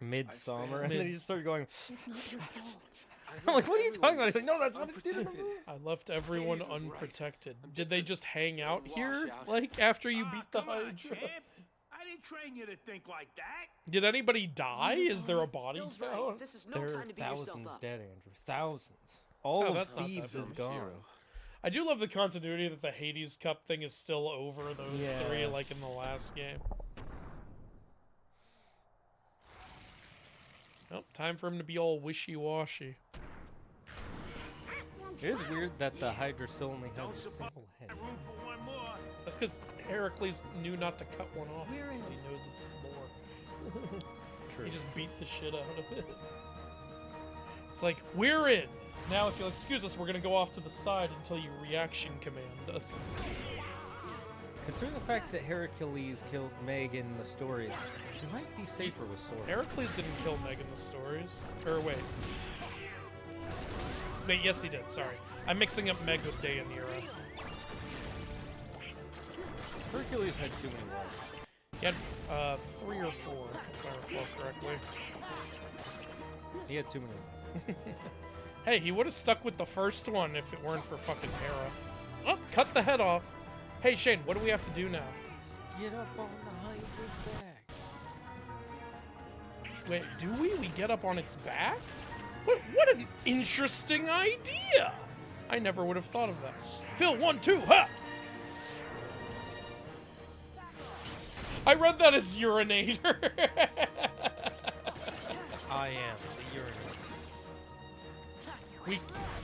Midsummer, and then he just started going, It's not your fault. I'm like, what are you talking about? He's like, no, that's what it did in the movie. I left everyone unprotected. Did they just hang out here, washout. like, after you beat the Come on, Hydra? champ. I didn't train you to think like that. Did anybody die? Is there a body Bill's right. found? This is no There are time to beat yourself thousands up. dead, Andrew. Thousands. All Oh, of that's not Thebes that is gone. I do love the continuity that the Hades Cup thing is still over those three, like in the last game. Nope, time for him to be all wishy-washy. It is weird that the Hydra still only has a single head. Room for one more. That's because Heracles knew not to cut one off, because he knows it's more. True. He just beat the shit out of it. It's like, we're in. Now, if you'll excuse us, we're gonna go off to the side until you reaction command us. Considering the fact that Heracles killed Meg in the stories, she might be safer with swords. Heracles didn't kill Meg in the stories. Or wait. Wait, yes he did, sorry. I'm mixing up Meg with Deianira. Hercules had too many wives. He had 3 or 4, if I recall correctly. He had too many. Hey, he would have stuck with the first one if it weren't for fucking Hera. Oh, cut the head off. Hey, Shane, what do we have to do now? Get up on the Hydra's back. Wait, do we? We get up on its back? What an interesting idea! I never would have thought of that. Phil, 1, 2, ha! I read that as urinator. I am the urinator.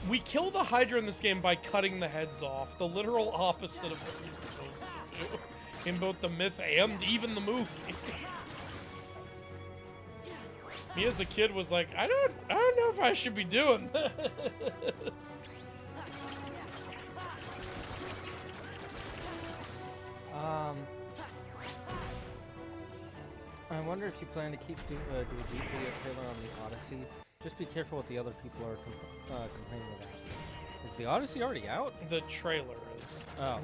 We kill the Hydra in this game by cutting the heads off. The literal opposite of what you're supposed to do. In both the myth and even the movie. Me as a kid was like, I don't know if I should be doing this. I wonder if you plan to keep do a deeply trailer on the Odyssey. Just be careful what the other people are complaining about. Is the Odyssey already out? The trailer is. Oh.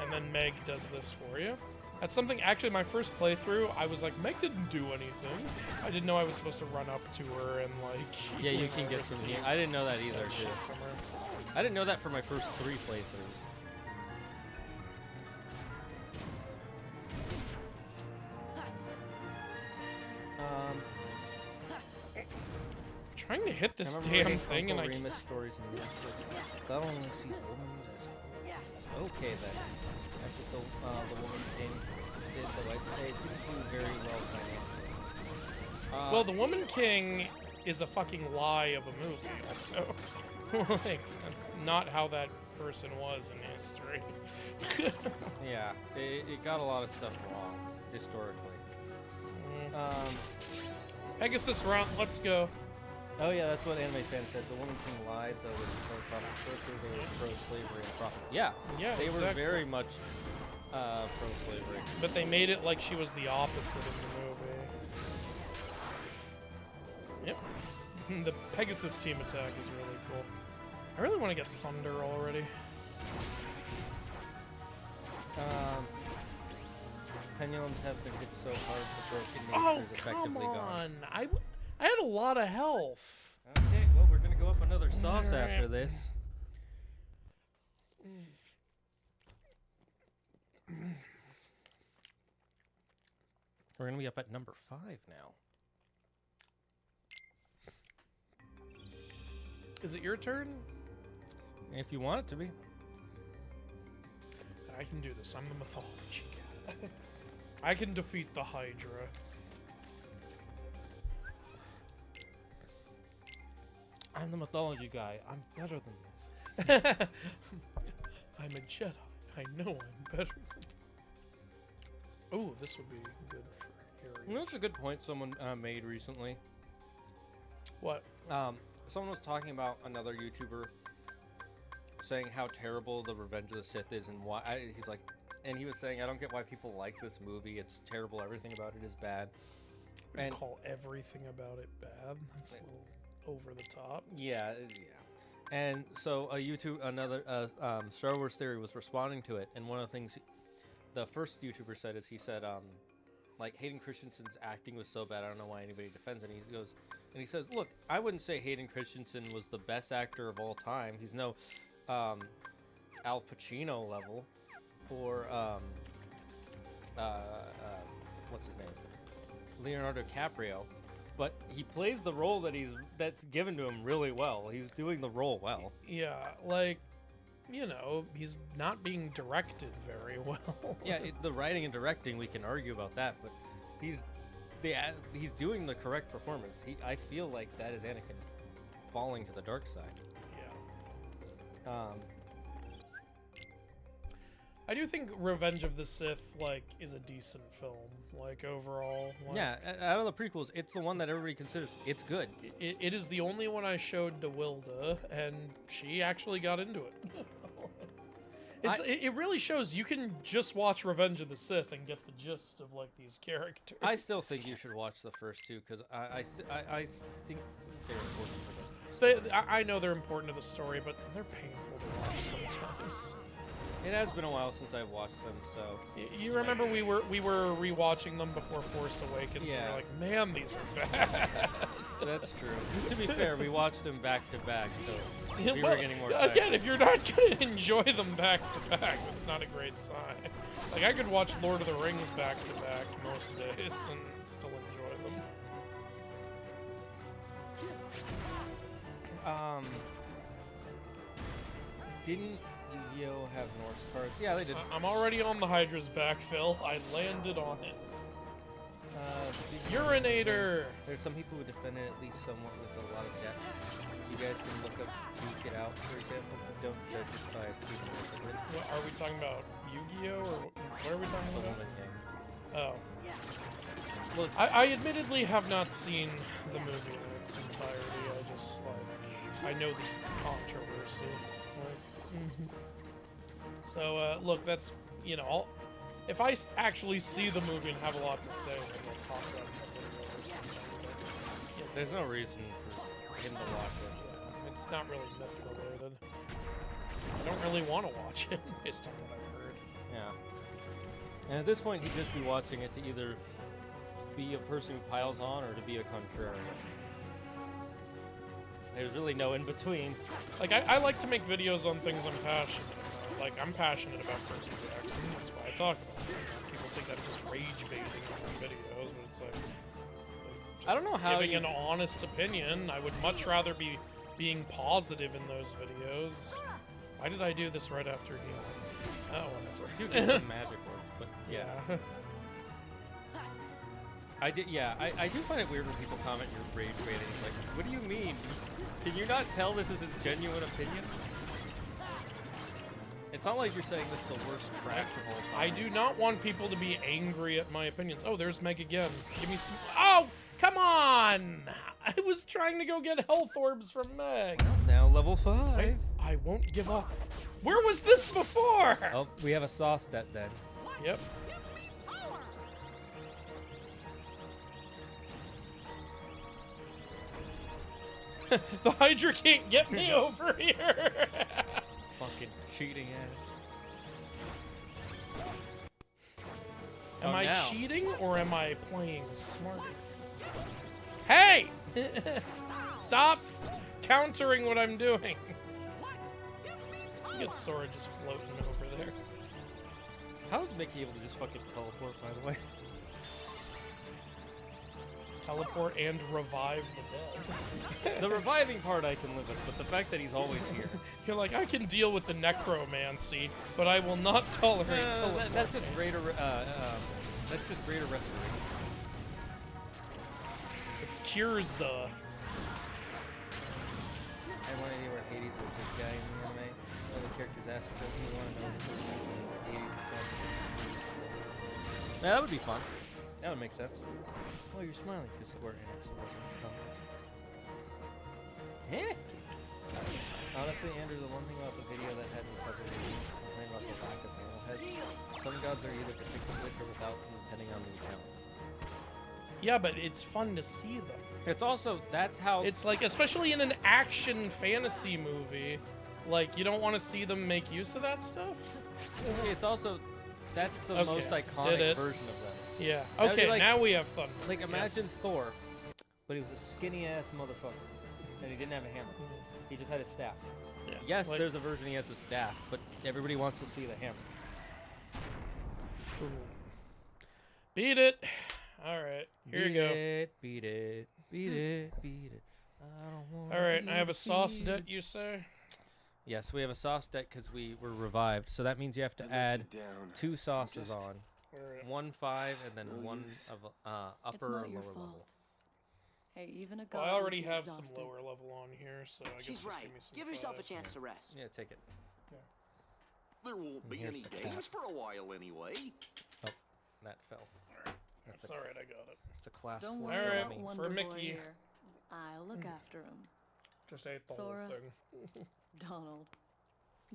And then Meg does this for you. That's something, actually, my first playthrough, I was like, Meg didn't do anything. I didn't know I was supposed to run up to her and, like... Yeah, you can get some here. I didn't know that either, too. I didn't know that for my first 3 playthroughs. Trying to hit this damn thing and I can't. Stories and that only sees women as okay then. That's what the woman king did, but I'd say do very well financially. Well, the Woman King is a fucking lie of a movie, also. Like, that's not how that person was in history. Yeah, it got a lot of stuff wrong, historically. Pegasus round, let's go. Oh yeah, that's what Anime Fan said. The Woman King lied, though, with pro-slavery, they were pro-slavery and profit. Yeah, they exactly. were very much pro-slavery. But they made it like she was the opposite of the movie. Yep. The Pegasus team attack is really cool. I really want to get Thunder already. Pendulums have been hit so hard the broken nature is effectively gone. I had a lot of health. Okay, well, we're gonna go up another sauce after this. We're gonna be up at number 5 now. Is it your turn? If you want it to be. I can do this. I'm the mythology guy. I can defeat the Hydra. I'm the mythology guy. I'm better than this. I'm a Jedi. I know I'm better than this. Oh, this would be good for Harry. You know, it's a good point someone made recently. What? Someone was talking about another YouTuber saying how terrible the Revenge of the Sith is and why he's like, and he was saying, I don't get why people like this movie. It's terrible. Everything about it is bad. And call everything about it bad. That's a little over the top. Yeah. And so another Star Wars Theory was responding to it, and one of the things the first YouTuber said is he said, like, Hayden Christensen's acting was so bad, I don't know why anybody defends it. And he says, look, I wouldn't say Hayden Christensen was the best actor of all time. He's no Al Pacino level, or what's his name, Leonardo DiCaprio. But he plays the role that's given to him really well. He's doing the role well. Yeah, like, you know, he's not being directed very well. Yeah, the writing and directing, we can argue about that, but he's doing the correct performance. I feel like that is Anakin falling to the dark side. Yeah. I do think Revenge of the Sith like is a decent film, like overall. Like, Yeah, out of the prequels, it's the one that everybody considers it's good. it is the only one I showed to Wilda, and she actually got into it. It really shows you can just watch Revenge of the Sith and get the gist of like these characters. I still think you should watch the first two because I think they're important for the story. I know they're important to the story, but they're painful to watch sometimes. It has been a while since I've watched them, so... You remember we were rewatching them before Force Awakens, Yeah. and we're like, man, these are bad. That's true. To be fair, we watched them back to back, so we Well, were getting more time. again, if you're not going to enjoy them back to back, it's not a great sign. Like, I could watch Lord of the Rings back to back most days and still enjoy them. Didn't Yu-Gi-Oh have Norse cards? Yeah, they did. I'm already on the Hydra's back, Phil. I landed on it. Urinator! There's some people who defend it at least somewhat with a lot of depth. You guys can look up Duke It Out, for example, but don't judge it by a few minutes of it. What, are we talking about Yu-Gi-Oh, or what are we talking The about? woman game. Oh. Look, I admittedly have not seen the movie in its entirety. I just, like, I know the controversy. Like, So, look, that's, you know, if I actually see the movie and have a lot to say, then we'll talk about it or something. But, you know, there's no reason for him to watch it. yeah, it's not really myth related. I don't really want to watch it based on what I've heard. Yeah. And at this point, he'd just be watching it to either be a person who piles on or to be a contrarian. There's really no in between. Like, I like to make videos on things I'm passionate about. Like, I'm passionate about Percy Jackson. That's why I talk about it. People think I'm just rage baiting on my videos, but it's like I don't know how giving an honest opinion. I would much rather be being positive in those videos. Why did I do this right after he? Oh, whatever. You do get some magic works, but yeah. I do find it weird when people comment you're rage baiting. Like, what do you mean? Can you not tell this is his genuine opinion? It's not like you're saying this is the worst trash of all time. I do not want people to be angry at my opinions. Oh, there's Meg again. Give me some. Oh, come on! I was trying to go get health orbs from Meg. Now level 5. I won't give up. Where was this before? Oh, we have a sauce stat then. Yep. The Hydra can't get me over here. Fucking cheating ass. Am I now. cheating or am I playing smarter? Hey! Stop countering what I'm doing. Good Sora just floating over there. How is Mickey able to just fucking teleport, by the way? Teleport and revive the dead. The reviving part I can live with, but the fact that he's always here. You're like, I can deal with the necromancy, but I will not tolerate teleport. That's just greater. That's just greater restoration. It's Cures. I want to know where Hades was this guy in the anime. Other characters ask for you want to know who Hades is. Yeah, that would be fun. That would make sense. Oh, you're smiling because Square Enix wasn't coming. Honestly, Andrew, the one thing about the video that had me puzzling is complaining about the lack of animal heads. Some gods are either depicted with or without them, depending on the account. Yeah, but it's fun to see them. It's also, that's how... It's like, especially in an action fantasy movie, like, you don't want to see them make use of that stuff? It's also, that's the most iconic version of them. Yeah. That would be Okay, like- now we have fun. Like, imagine Thor, but he was a skinny-ass motherfucker, and he didn't have a hammer. He just had his staff. Yeah, Yes, like- there's a version he has a staff, but everybody wants to see the hammer. Ooh. Beat it. All right, here you go. Beat it, beat it, beat it. I don't want. All right, I have a sauce debt, you say? Yes, we have a sauce debt because we were revived. So that means you have to add 2 sauces on. 1 5 and then one of upper It's or not lower your fault. level. Hey, even a Well, god I would already be have some exhausted. lower level on here, so I guess She's just right. give me some Give yourself a fives. chance to rest. Yeah, take it. There won't be Here's any the games cat. for a while anyway. Oh, that fell. That's It's alright, I got it. It's a class Don't 4 worry Alright, about for me. Wonder for Boy Mickey. here. I'll look after him. Just ate the Sora. whole thing. Donald.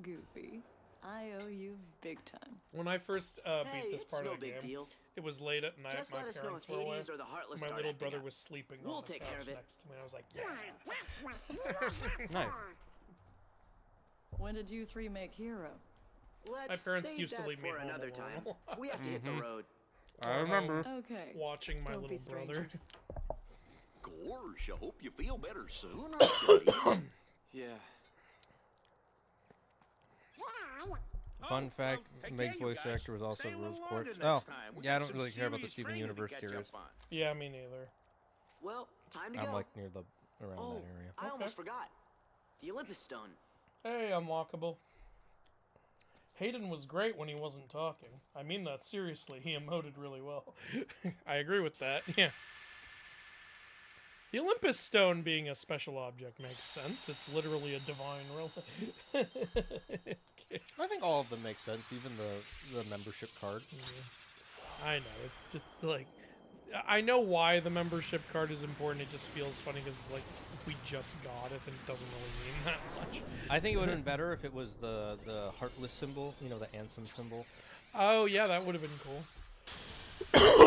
Goofy. I owe you big time. When I first Hey, beat this it's part no of the big game, deal. it was late at night. Just My let us know parents if were away. Hades or the Heartless My start little acting brother up. was sleeping We'll on the take care couch of it. next to me. I was like, yeah. That's what heroes are Nice. for. When did you three make Hero? Let's My parents save used to that leave me for home another alone. time. We have to hit the road. I remember. Okay. Watching my Don't be little brother. strangers. Gosh, I hope you feel better soon. Okay. Yeah. Fun fact, Meg's voice actor was also Rose Quartz. Oh, yeah, I don't really care about the Steven Universe series. Yeah, me neither. Well, time to I'm go. like near the around Oh, that area. I almost forgot. The Olympus Stone. Hey, unlockable. Hayden was great when he wasn't talking. I mean that seriously. He emoted really well. I agree with that. Yeah. The Olympus Stone being a special object makes sense. It's literally a divine relic. I think all of them make sense, even the membership card. I know. It's just like... I know why the membership card is important. It just feels funny because it's like we just got it and it doesn't really mean that much. I think it would have been better if it was the heartless symbol, you know, the Ansem symbol. Oh, yeah, that would have been cool.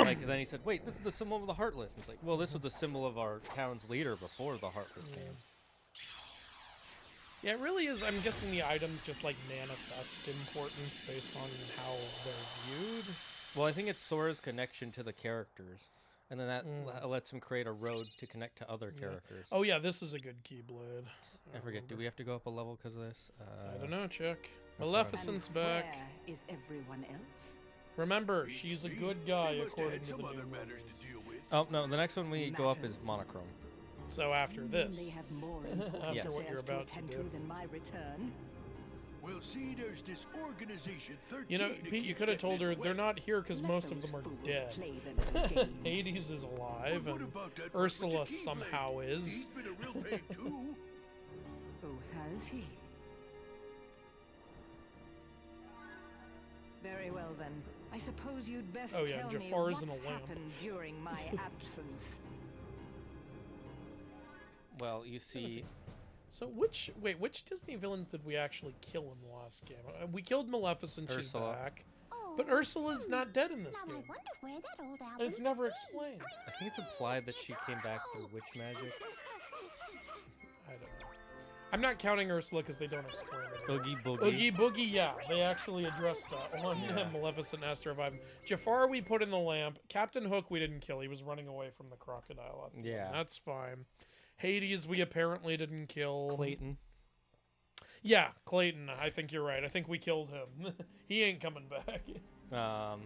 Like, then he said, wait, this is the symbol of the Heartless. And it's like, well, this was the symbol of our town's leader before the Heartless came. Yeah, it really is. I'm guessing the items just, like, manifest importance based on how they're viewed. Well, I think it's Sora's connection to the characters. And then that lets him create a road to connect to other characters. Oh, yeah, this is a good Keyblade. I forget, do we have to go up a level because of this? I don't know, check. what I- Maleficent's back. Where is everyone else? Remember, she's a good guy according to the new movies. Oh, no, the next one we go up is Monochrome. So after this, They have more important after what you're affairs to about to attend do. to than my return. Well, see, there's this organization 13 You know, Pete, you could have told her they're not here because Let most of those them are fools dead. play their little game. Hades is alive, But what and about that Ursula reference to somehow Keyblade? is. He's been a real pain too. Who has he? Very well then. I suppose you'd best Oh, yeah, tell Jafar's in me a what's lamp. happened during my absence. Well, you see... So which Disney villains did we actually kill in the last game? We killed Maleficent, she's Ursula. back. But Ursula's not dead in this Now I game. wonder where that old album. And it's never explained. I think it's implied that she came back through witch magic. I don't know. I'm not counting Ursula because they don't explain it. Oogie Boogie. Oogie Boogie, yeah. They actually addressed that one. Yeah. Maleficent has to revive him. Jafar we put in the lamp. Captain Hook we didn't kill. He was running away from the crocodile. At the Yeah. end. That's fine. Hades we apparently didn't kill. Clayton. Yeah, Clayton. I think you're right. I think we killed him. He ain't coming back. Oh,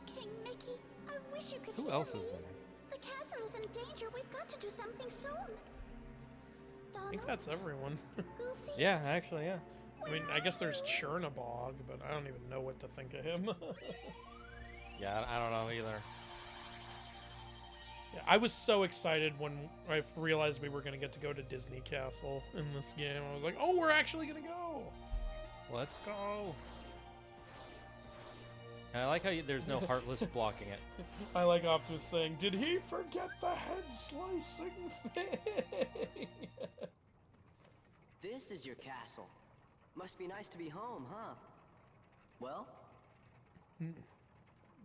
King Mickey, I wish you could Who hear else me. is there? The castle is in danger. We've got to do something soon. I think Donald, that's everyone. Goofy. Yeah, actually, yeah. I mean, I guess there's Chernabog, but I don't even know what to think of him. Yeah, I don't know either. Yeah, I was so excited when I realized we were going to get to go to Disney Castle in this game. I was like, oh, we're actually going to go. Let's go. And I like how there's no Heartless blocking it. I like Optimus saying, did he forget the head slicing thing? This is your castle. Must be nice to be home, huh? Well,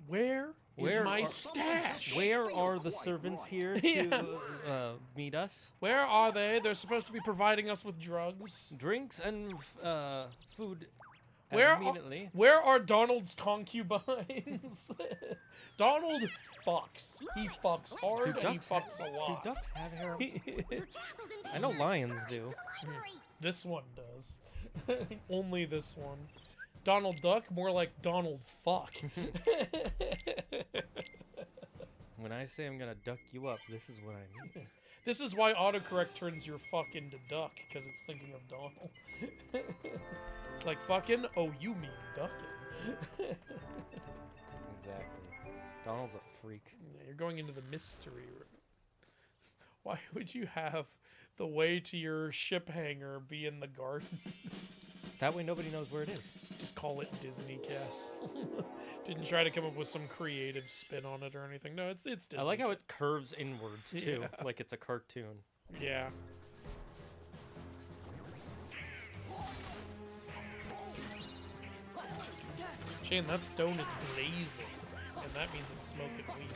Where is Where my are- stash? Where are the servants here to meet us? Where are they? They're supposed to be providing us with drugs. Drinks and food immediately. Where are Donald's concubines? Donald fucks. He fucks hard and he fucks a lot. Do ducks have hair? Your castle's in I know danger. lions Hurry do. to the library. This one does. Only this one. Donald Duck, more like Donald Fuck. When I say I'm gonna duck you up, this is what I mean. This is why autocorrect turns your fuck into duck, because it's thinking of Donald. It's like fucking, oh, you mean ducking. Exactly. Donald's a freak. Yeah, you're going into the mystery room. Why would you have the way to your ship hangar be in the garden? That way nobody knows where it is. Just call it Disney Castle. Didn't try to come up with some creative spin on it or anything. No, it's Disney. I like how it curves inwards too, like it's a cartoon. Yeah. Shane, that stone is blazing, and that means it's smoking weed.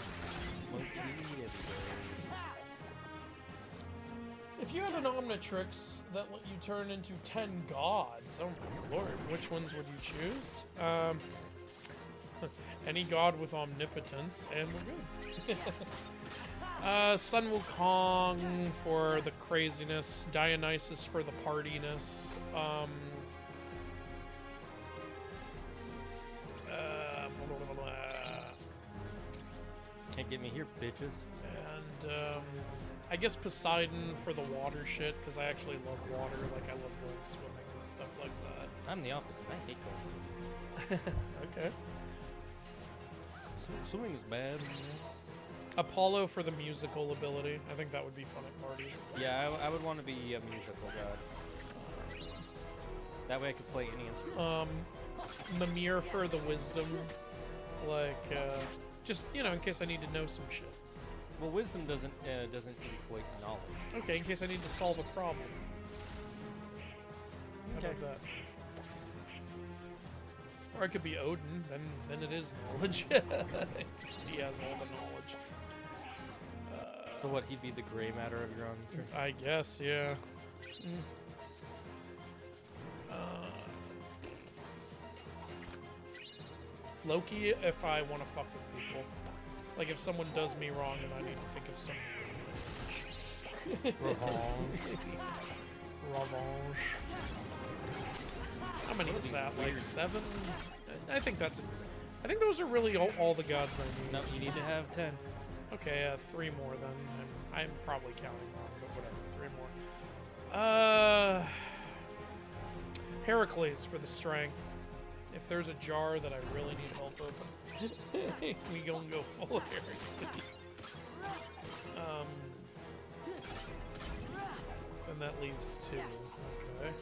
If you had an Omnitrix that let you turn into 10 gods, oh my lord, which ones would you choose? Any god with omnipotence, and we're good. Sun Wukong for the craziness, Dionysus for the partiness, Can't get me here, bitches. And I guess Poseidon for the water shit, because I actually love water. Like, I love going swimming and stuff like that. I'm the opposite. I hate going swimming. Okay. Swimming is bad. Apollo for the musical ability. I think that would be fun at parties. Yeah, I would want to be a musical god. That way I could play any instrument. Mimir for the wisdom. Like, just, you know, in case I need to know some shit. Well, wisdom doesn't equate knowledge. Okay, in case I need to solve a problem. How about that? Or I could be Odin, then it is knowledge. He has all the knowledge. So what, he'd be the gray matter of your own interest? I guess, yeah. Loki, if I want to fuck with people. Like, if someone does me wrong and I need to think of some Revenge. How many is that? Like 7? I think that's... I think those are really all the gods I need. No, you need to have 10. Okay, 3 more then. I'm probably counting wrong, but whatever. 3 more. Heracles for the strength. If there's a jar that I really need help open, we gonna go full Heracles. And that leaves 2. Okay.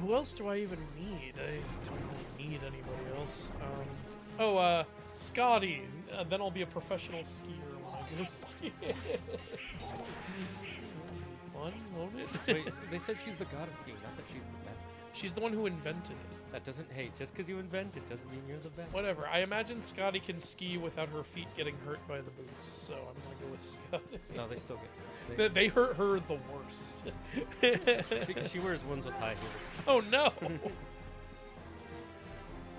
Who else do I even need? I don't really need anybody else. Scotty. Then I'll be a professional skier when I go skiing. Fun, won't it? Wait, they said she's the goddess skiing, not that she's the best. She's the one who invented it. That doesn't, hey, just because you invent it doesn't mean you're the best. Whatever. I imagine Scotty can ski without her feet getting hurt by the boots, so I'm gonna go with Scotty. No, they still get. They hurt her the worst. Because she wears ones with high heels. Oh no!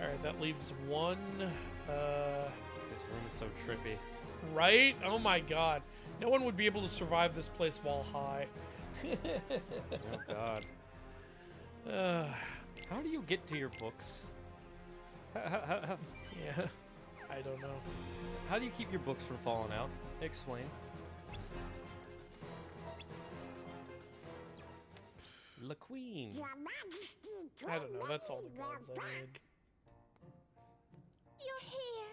Alright, that leaves 1. This room is so trippy. Right? Oh my god. No one would be able to survive this place while high. Oh god. How do you get to your books? Yeah, I don't know. How do you keep your books from falling out? Explain. La Queen. I don't know, that's all the gods I need. You're here.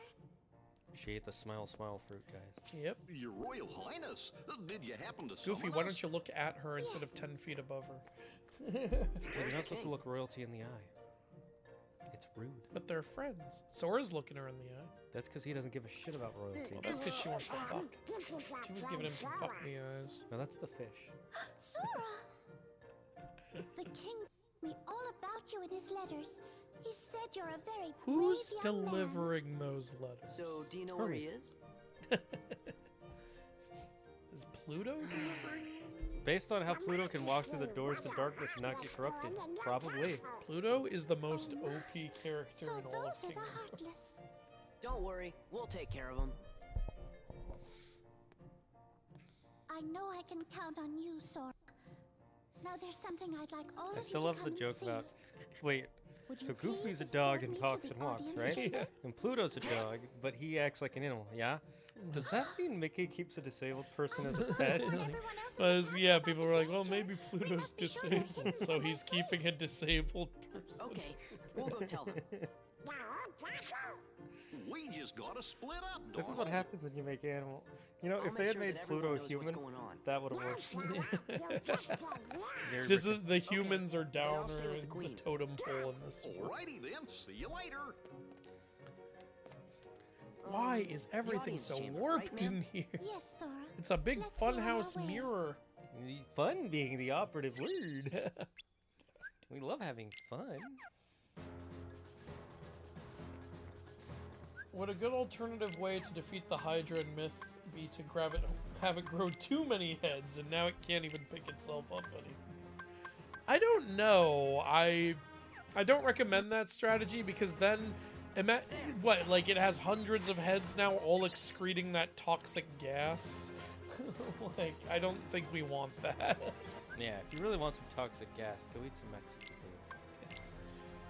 She ate the smile fruit, guys. Yep. Your Royal Highness, did you happen to Goofy, summon why us? don't you look at her instead of 10 feet above her? Well, you're not supposed to look royalty in the eye. It's rude. But they're friends. Sora's looking her in the eye. That's because he doesn't give a shit about royalty. Well, that's because she wants to fuck. She was giving him some fuck in the eyes. No, that's the fish. Sora! The king told me all about you in his letters. He said you're a very Who's brave young delivering those letters? So, do you know where he is? Is Pluto delivering? Based on how Pluto can walk through the doors to darkness and not get corrupted, probably. Pluto is the most OP character in all of Kingdom Hearts. Don't worry, we'll take care of him. I know I can count on you, Sora. Now there's something I'd like all of you to still love the come and joke see. about. Wait, Would you so Goofy's please a dog escort and me to talks the and walks, audience right? chamber? And Pluto's a dog, but he acts like an animal, yeah? Does that mean Mickey keeps a disabled person as a pet? Yeah, people were like, well, maybe Pluto's disabled, so he's keeping a disabled person. Okay, we'll go tell them. We just gotta split up, This is what darling. happens when you make animal. You know, I'll if they make had sure made that everyone Pluto knows human, what's going on. that would have worked. Very This wicked. is the humans are I'll down stay with the the queen. totem pole in this world. Alrighty then, see you later. Why is the everything audience so chamber, warped right, in ma'am? here? Yes, Sora. It's a big Let's be on our funhouse way. mirror. Fun being the operative word. We love having fun. Would a good alternative way to defeat the Hydra in Myth be to grab it, have it grow too many heads, and now it can't even pick itself up anymore? I don't know. I don't recommend that strategy because then, what, like it has hundreds of heads now, all excreting that toxic gas? Like, I don't think we want that. Yeah, if you really want some toxic gas, go eat some Mexican food.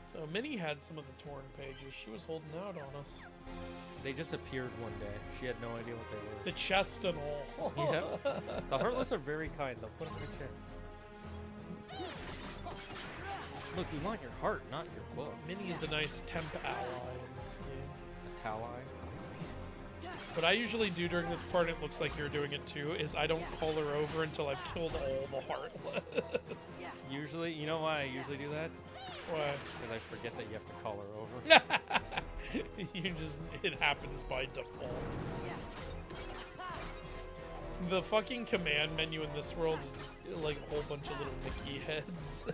So Minnie had some of the torn pages. She was holding out on us. They just appeared one day. She had no idea what they were. The chest and all. Yeah. The Heartless are very kind. They'll put them in your chest. Look, we want your heart, not your book. Minnie is a nice temp ally in this game. A Tally. What I usually do during this part, it looks like you're doing it too, is I don't call her over until I've killed all the Heartless. Usually, you know why I usually do that? Why? Because I forget that you have to call her over. You just, it happens by default. The fucking command menu in this world is just like a whole bunch of little Mickey heads.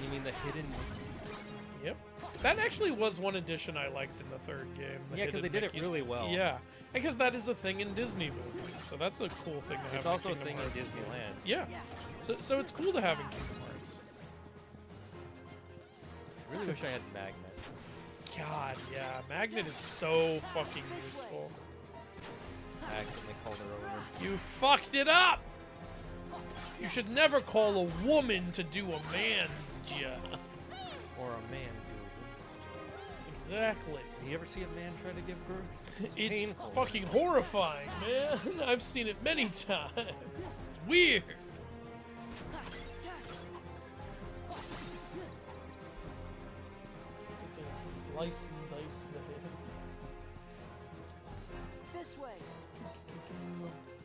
You mean the hidden? Yep. That actually was one addition I liked in the third game. Yeah, because they did it really well. Yeah, because that is a thing in Disney movies, so that's a cool thing to have. It's also a in thing Kingdom in Hearts. Disneyland. Yeah. So it's cool to have in Kingdom Hearts. I really wish I had Magnet. God, yeah, Magnet is so fucking useful. I accidentally called her over. You fucked it up! You should never call a woman to do a man's job. Or a man do a woman's job. Exactly. You ever see a man try to give birth? It's painful. fucking horrifying, man. I've seen it many times. It's weird. Slice and dice the head. This way.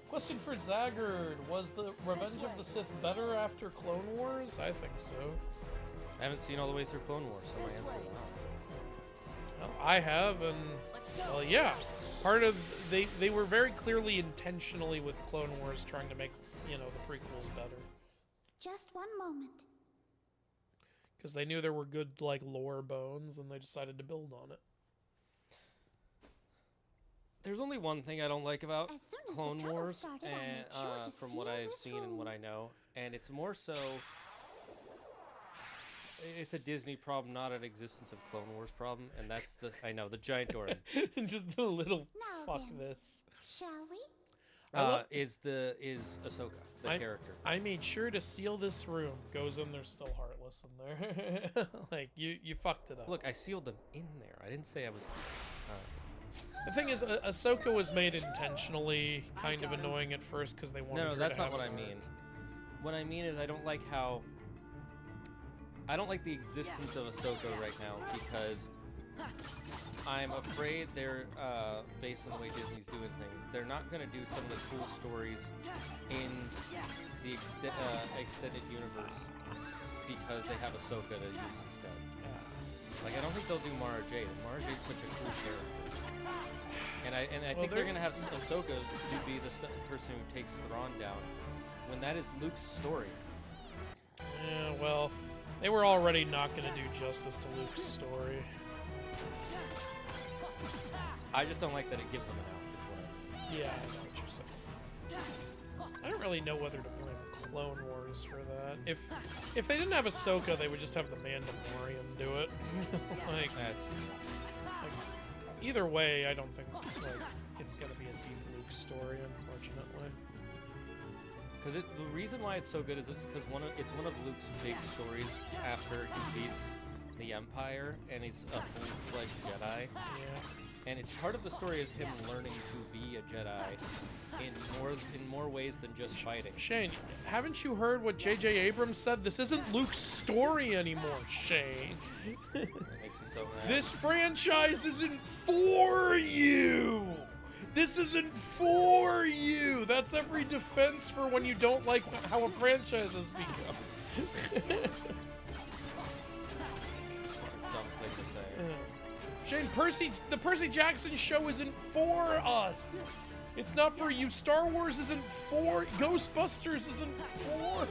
Question for Zaggard. Was the Revenge of the Sith better after Clone Wars? I think so. I haven't seen all the way through Clone Wars, so my answer is no. Well, I have, and well, yeah. Part of they were very clearly intentionally with Clone Wars trying to make, you know, the prequels better Just one moment. because they knew there were good like lore bones, and they decided to build on it. There's only one thing I don't like about As soon as Clone the trouble Wars, started, I and made sure to from what seal I've this seen and room. what I know, and it's more so. It's a Disney problem, not an existence of Clone Wars problem, and that's the the giant door Just the little Now fuck then. this. Shall we? is Ahsoka, the character. I made sure to seal this room. Goes in, there's still Heartless in there. Like you fucked it up. Look, I sealed them in there. I didn't say I was. The thing is, Ahsoka was made intentionally kind of annoying at first because they wanted her No, to that's not have what I an mean. arc. What I mean is I don't like how. I don't like the existence of Ahsoka right now because I'm afraid they're, based on the way Disney's doing things, they're not going to do some of the cool stories in the extended universe because they have Ahsoka to use instead. Like, I don't think they'll do Mara Jade. Mara Jade's such a cool character. And I think they're going to have Ahsoka to be the person who takes Thrawn down when that is Luke's story. Yeah, well, they were already not going to do justice to Luke's story. I just don't like that it gives them an out. Is what I mean. Yeah, I know what you're saying. I don't really know whether to blame Clone Wars for that. If they didn't have Ahsoka, they would just have the Mandalorian do it. like either way, I don't think like it's gonna be a deep Luke story, unfortunately. Because the reason why it's so good is it's because it's one of Luke's big stories after he beats the Empire and he's a full-fledged Jedi. Yeah. and it's part of the story is him learning to be a Jedi in more ways than just fighting. Shane, haven't you heard what J.J. Abrams said? This isn't Luke's story anymore, Shane. It makes you so mad. This franchise isn't for you. This isn't for you. That's every defense for when you don't like how a franchise has become. Dumb thing to say. Shane, the Percy Jackson show isn't for us. It's not for you. Star Wars isn't for. Ghostbusters isn't for.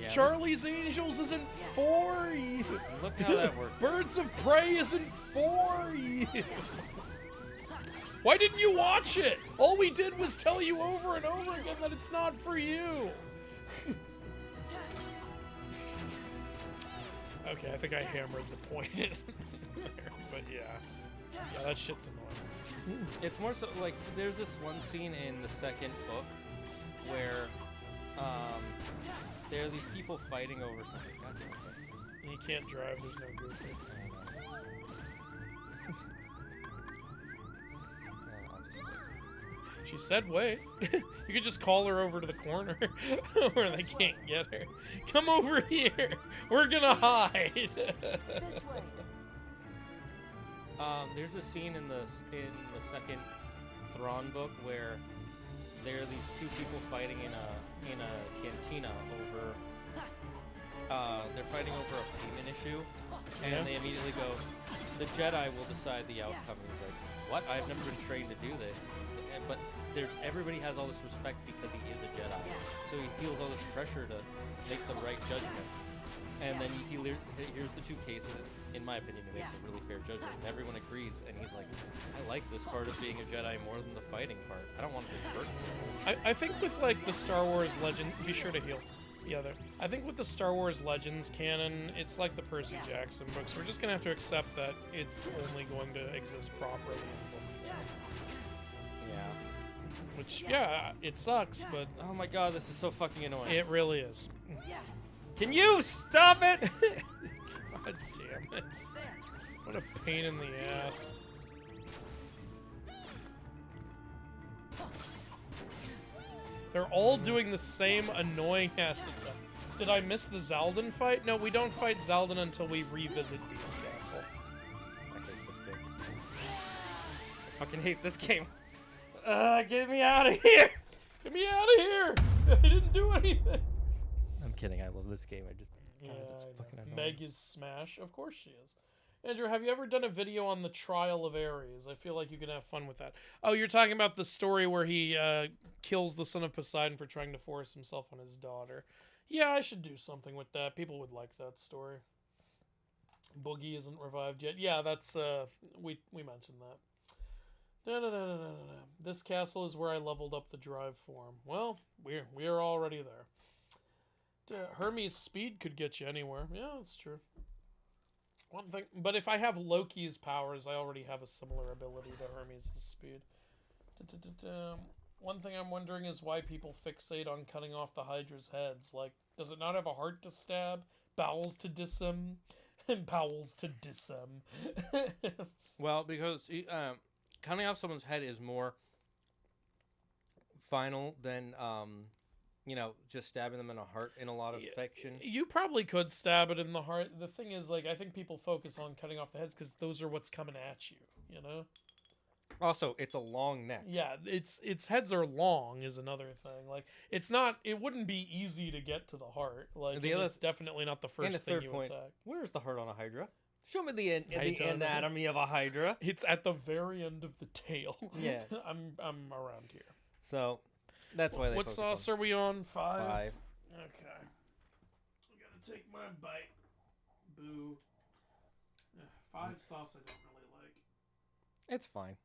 Yeah. Charlie's Angels isn't for you. Look how that worked. Birds of Prey isn't for you. Why didn't you watch it? All we did was tell you over and over again that it's not for you. Okay, I think I hammered the point in there, but yeah. Yeah, that shit's annoying. It's more so like there's this one scene in the second book where there are these people fighting over something. God damn it. And you can't drive, there's no goofy. She said wait. You could just call her over to the corner where they can't get her. Come over here. We're gonna hide. This way. There's a scene in the second Thrawn book where there are these two people fighting in a cantina over. They're fighting over a payment issue, and they immediately go, "The Jedi will decide the outcome." And he's like, "What? I've never been trained to do this." But everybody has all this respect because he is a Jedi, so he feels all this pressure to make the right judgment. And then here's the two cases. In my opinion, he makes a really fair judgment, and everyone agrees. And he's like, "I like this part of being a Jedi more than the fighting part. I don't want this hurt." I think with like the Star Wars Legend, be sure to heal. Yeah, there. I think with the Star Wars Legends canon, it's like the Percy Jackson books. We're just gonna have to accept that it's only going to exist properly in book form. Yeah. Which, yeah, it sucks, but oh my god, this is so fucking annoying. It really is. Can you stop it? God damn it. What a pain in the ass. They're all doing the same annoying ass stuff. Did I miss the Zaldin fight? No, we don't fight Zaldin until we revisit Beast Castle. I hate this game. I fucking hate this game. Get me out of here! Get me out of here! I didn't do anything. I'm kidding. I love this game. I just it's fucking annoying. Meg is Smash. Of course she is. Andrew, have you ever done a video on the Trial of Ares? I feel like you can have fun with that. Oh, you're talking about the story where he kills the son of Poseidon for trying to force himself on his daughter. Yeah, I should do something with that. People would like that story. Boogie isn't revived yet. Yeah, that's we mentioned that. This castle is where I leveled up the drive form. Well, we are already there. Hermes' speed could get you anywhere. Yeah, that's true. One thing, but if I have Loki's powers, I already have a similar ability to Hermes' speed. One thing I'm wondering is why people fixate on cutting off the Hydra's heads. Like, does it not have a heart to stab, bowels to disem, and bowels to disem? Well, because cutting off someone's head is more final than just stabbing them in the heart in a lot of fiction. You probably could stab it in the heart. The thing is, like, I think people focus on cutting off the heads because those are what's coming at you, you know? Also, it's a long neck. Yeah, its heads are long is another thing. Like, it wouldn't be easy to get to the heart. Like, it's definitely not the first thing you attack. Where's the heart on a Hydra? Show me the anatomy of a Hydra. It's at the very end of the tail. Yeah. I'm around here. So, that's why they What sauce are we on? 5? 5. Okay. I gotta take my bite. Boo. 5 sauce I don't really like. It's fine.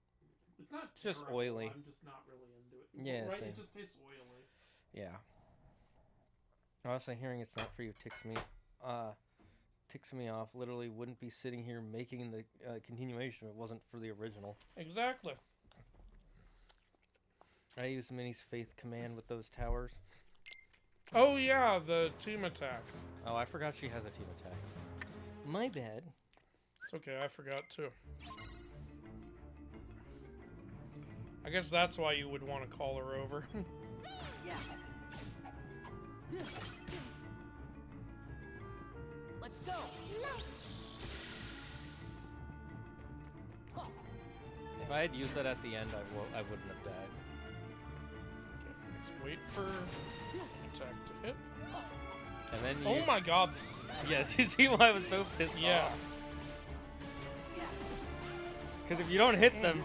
It's not just terrible, oily. I'm just not really into it. Yeah, right? same. It just tastes oily. Yeah. Honestly, hearing it's not for you ticks me off. Literally wouldn't be sitting here making the continuation if it wasn't for the original. Exactly. I use Minnie's Faith command with those towers. Oh yeah, the team attack. Oh, I forgot she has a team attack. My bad. It's okay, I forgot too. I guess that's why you would want to call her over. Let's go. If I had used that at the end, I wouldn't have died. Okay, let's wait for attack to hit. And then you... Oh my god, this is... Yes, you see why I was so pissed off? Because if you don't hit them,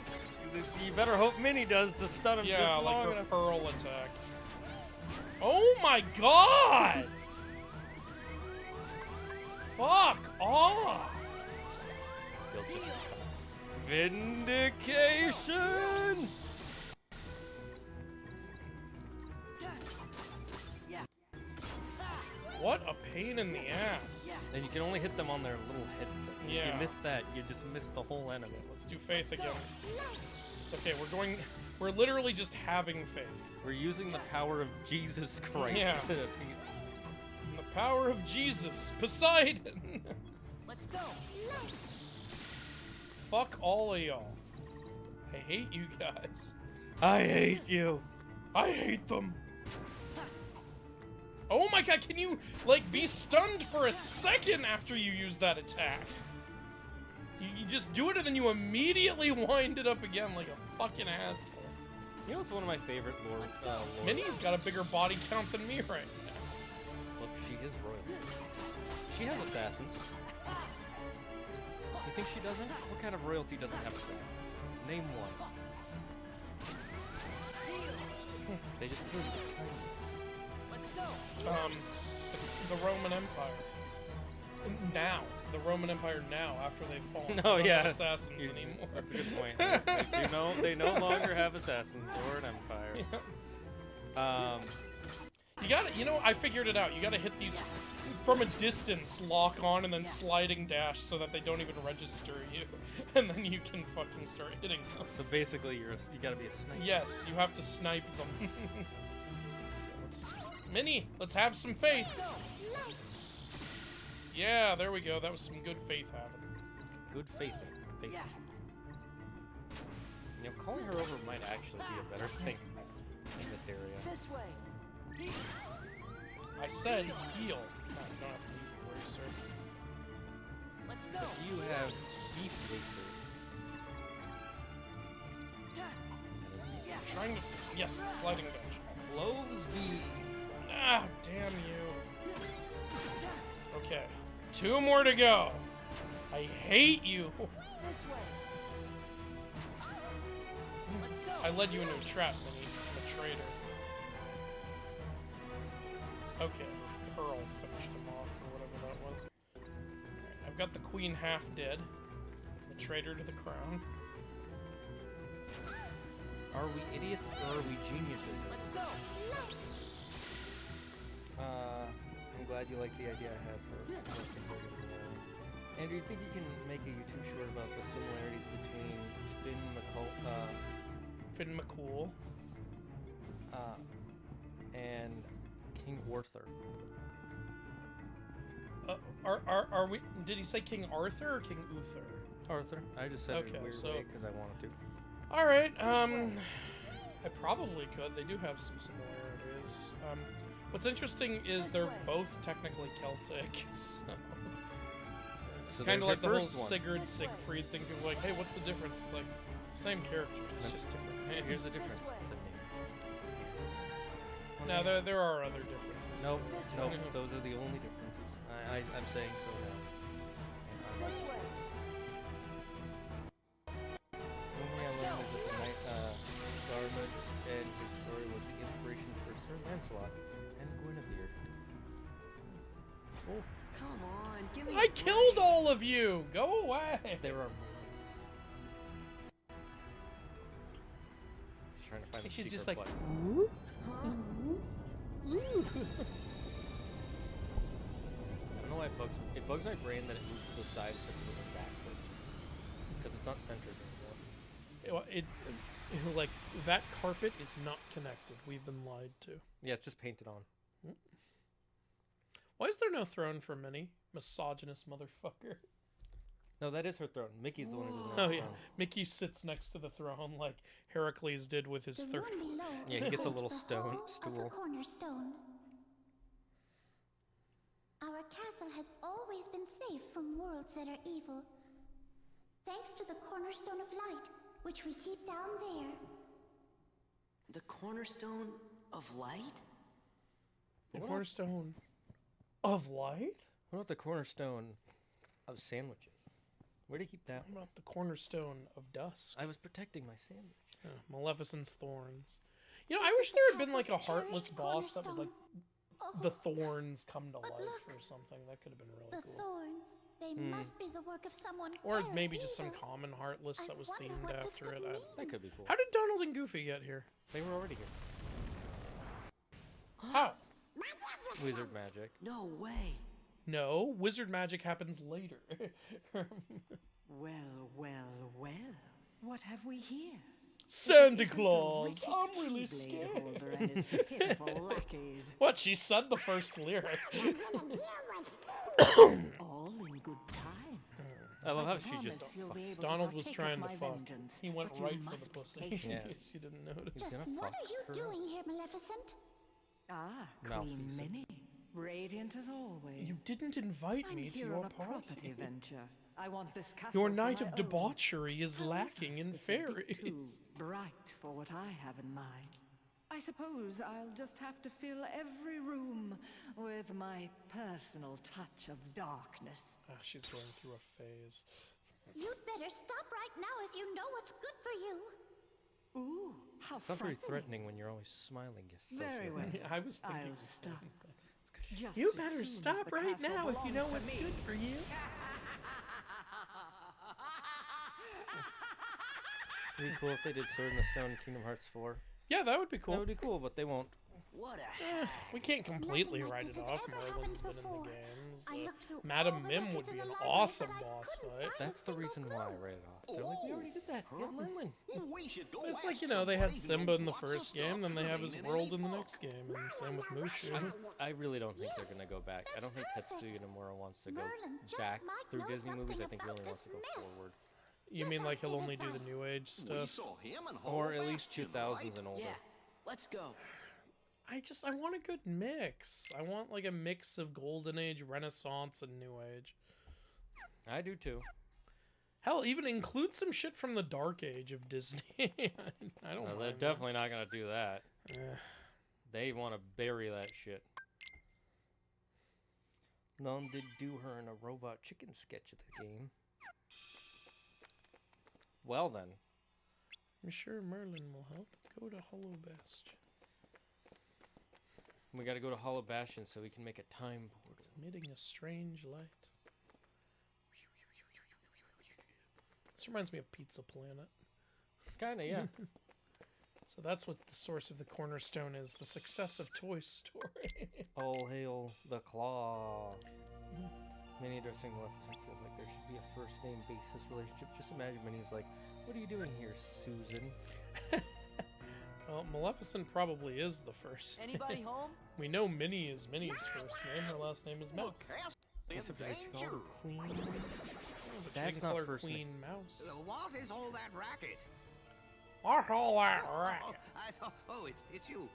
you better hope Minnie does to stun them just long like her enough. pearl attack. Oh my god! Fuck off! Vindication! What a pain in the ass. And you can only hit them on their little head thing. If Yeah. you miss that, you just miss the whole enemy. Let's do faith again. It's okay, we're literally just having faith. We're using the power of Jesus Christ Yeah. to defeat. And the power of Jesus, Poseidon. Let's go. Fuck all of y'all. I hate you guys. I hate you. I hate them. Oh my god, can you, like, be stunned for a second after you use that attack? You just do it and then you immediately wind it up again like a fucking asshole. You know what's one of my favorite lore? Minnie's got a bigger body count than me right now. Look, she is royal. She has assassins. You think she doesn't? What kind of royalty doesn't have assassins? Name one. They just kill you. Let's go. The Roman Empire. Now. The Roman Empire now, after they've fallen. No, They don't yeah. have assassins anymore. That's a good point. They no longer have assassins or an empire. Yeah. You gotta, I figured it out. You gotta hit these from a distance, lock on, and then sliding dash so that they don't even register you. And then you can fucking start hitting them. So basically, you gotta be a sniper. Yes, you have to snipe them. Minnie, let's have some faith. Yeah, there we go. That was some good faith having. Good faith. You know, calling her over might actually be a better thing in this area. This way. I said heal. Not beef racer. Let's go. But you have beef racer. Trying to... Yes, sliding dash. Close beam. Ah, damn you. Okay. 2 more to go. I hate you. This way. Let's go. I led you into a trap, Minnie. I'm a traitor. Okay. Pearl finished him off, or whatever that was. Right, I've got the queen half dead. The traitor to the crown. Are we idiots or are we geniuses? Let's go. I'm glad you like the idea I have for Andrew, you think you can make a YouTube short about the similarities between Finn McCool and King Arthur? Are we? Did he say King Arthur or King Uther? Arthur. I just said it in a weird way because I wanted to. All right. I probably could. They do have some similarities. What's interesting is they're both technically Celtic. It's kind of like the whole Sigurd Siegfried thing. People are like, hey, what's the difference? It's like same character. It's just different names. Here's the difference. No, there are other differences. Nope. too. Nope. Those are the only differences. I'm saying so now. This way. Only I learned that the knight Garmund and his story was the inspiration for Sir Lancelot and Guinevere. Oh. Come on, give me. I killed all of you. Go away. There are more. She's trying to find the She's secret just like, button. I don't know why it bugs my brain that it moves to the side instead of moving backwards. Because it's not centered anymore. Like, that carpet is not connected. We've been lied to. Yeah, it's just painted on. Why is there no throne for Minnie? Misogynist motherfucker. No, that is her throne. Mickey's the one who doesn't have Oh a yeah, throne. Mickey sits next to the throne like Heracles did with his The third. room below Yeah, he gets a holds little the stone whole of the stool. cornerstone. Our castle has always been safe from worlds that are evil, thanks to the cornerstone of light, which we keep down there. The cornerstone of light? The cornerstone of light? What about the cornerstone of sandwiches? Where do you keep that What one? about the cornerstone of dusk? I was protecting my sandwich. Maleficent's thorns. You know, I wish there had been like a heartless boss that was like the thorns come to life or something. That could have been really The cool. thorns, they must be the work of someone Or very maybe just some evil. common heartless that was wonder themed what this after could it. mean. That could be cool. How did Donald and Goofy get here? They were already here. How? Wizard magic. No way. No, wizard magic happens later. Well, well, well. What have we here? Santa Isn't the Claus. wicked I'm really Keyblade scared. holder and his pitiful lackeys. What? She said the first lyric. All in good time. I love how she Promise just you'll be fucks. able to Donald was partake of trying to my fuck. vengeance, He went but you right for the must be pussy. patient. Yeah. Yes, you didn't notice. He's Just gonna what fuck are you her doing here, Maleficent? Ah, Queen Malfeasance. Minnie. Radiant as always. You didn't invite I'm me to here your on a property party. venture. I want this castle Your for night my of own. debauchery is However, lacking in it's a bit too fairies. bright for what I have in mind. I suppose I'll just have to fill every room with my personal touch of darkness. Ah, she's going through a phase. You'd better stop right now if you know what's good for you. Ooh, how It's not very frightening. threatening when you're always smiling. You Very sociopath. well. I was thinking I'll the same stop. thing. Just You as better soon as stop the right castle now if you know belongs to what's me. good for you. It'd be cool if they did Sword in the Stone in Kingdom Hearts 4. Yeah, that would be cool. That would be cool, but they won't. What a Eh, we can't completely Nothing like write this it has off. ever Merlin's happened been in before. the games. I looked through all Madam the Mim records would in be the an library, awesome but I boss couldn't fight. find That's a the single reason clue. why I read it off. They're like, we already did that. We had Merlin. We should go It's ask like, you know, they had somebody who Simba in the knows lots of first game, stuff then they that have ain't his in world any in the book. next game, and same with Mushu. I really don't think they're Yes, gonna go back. I don't think that's Tetsuya perfect. Nomura wants to go Merlin just back might through know Disney movies. I something think he only about wants to go this mess. forward, You Let mean us like he'll give only do the advice. New Age We stuff? saw him in or at Hollow least Bastion, 2000s right? and older. Yeah, let's go. I want a good mix. I want like a mix of Golden Age, Renaissance, and New Age. I do too. Hell, even include some shit from the Dark Age of Disney. I don't No, mind they're that. definitely not gonna do that. Eh. They want to bury that shit. None did do her in a robot chicken sketch of the game. Well then. I'm sure Merlin will help. Go to Hollow Bastion. We gotta go to Hollow Bastion so we can make a time portal. Emitting a strange light. This reminds me of Pizza Planet. Kinda, yeah. So that's what the source of the cornerstone is. The success of Toy Story. All hail the claw. Minnie addressing Maleficent feels like there should be a first name basis relationship. Just imagine Minnie's like, what are you doing here, Susan? Well, Maleficent probably is the first. Anybody home? We know Minnie is Minnie's first name. Her last name is Mouse. Look, Cass, in Except for they should call her danger. Queen. Yeah, but That's she can not call her first name. Queen Mouse. What is all that racket? All that Oh, racket. I thought, it's you.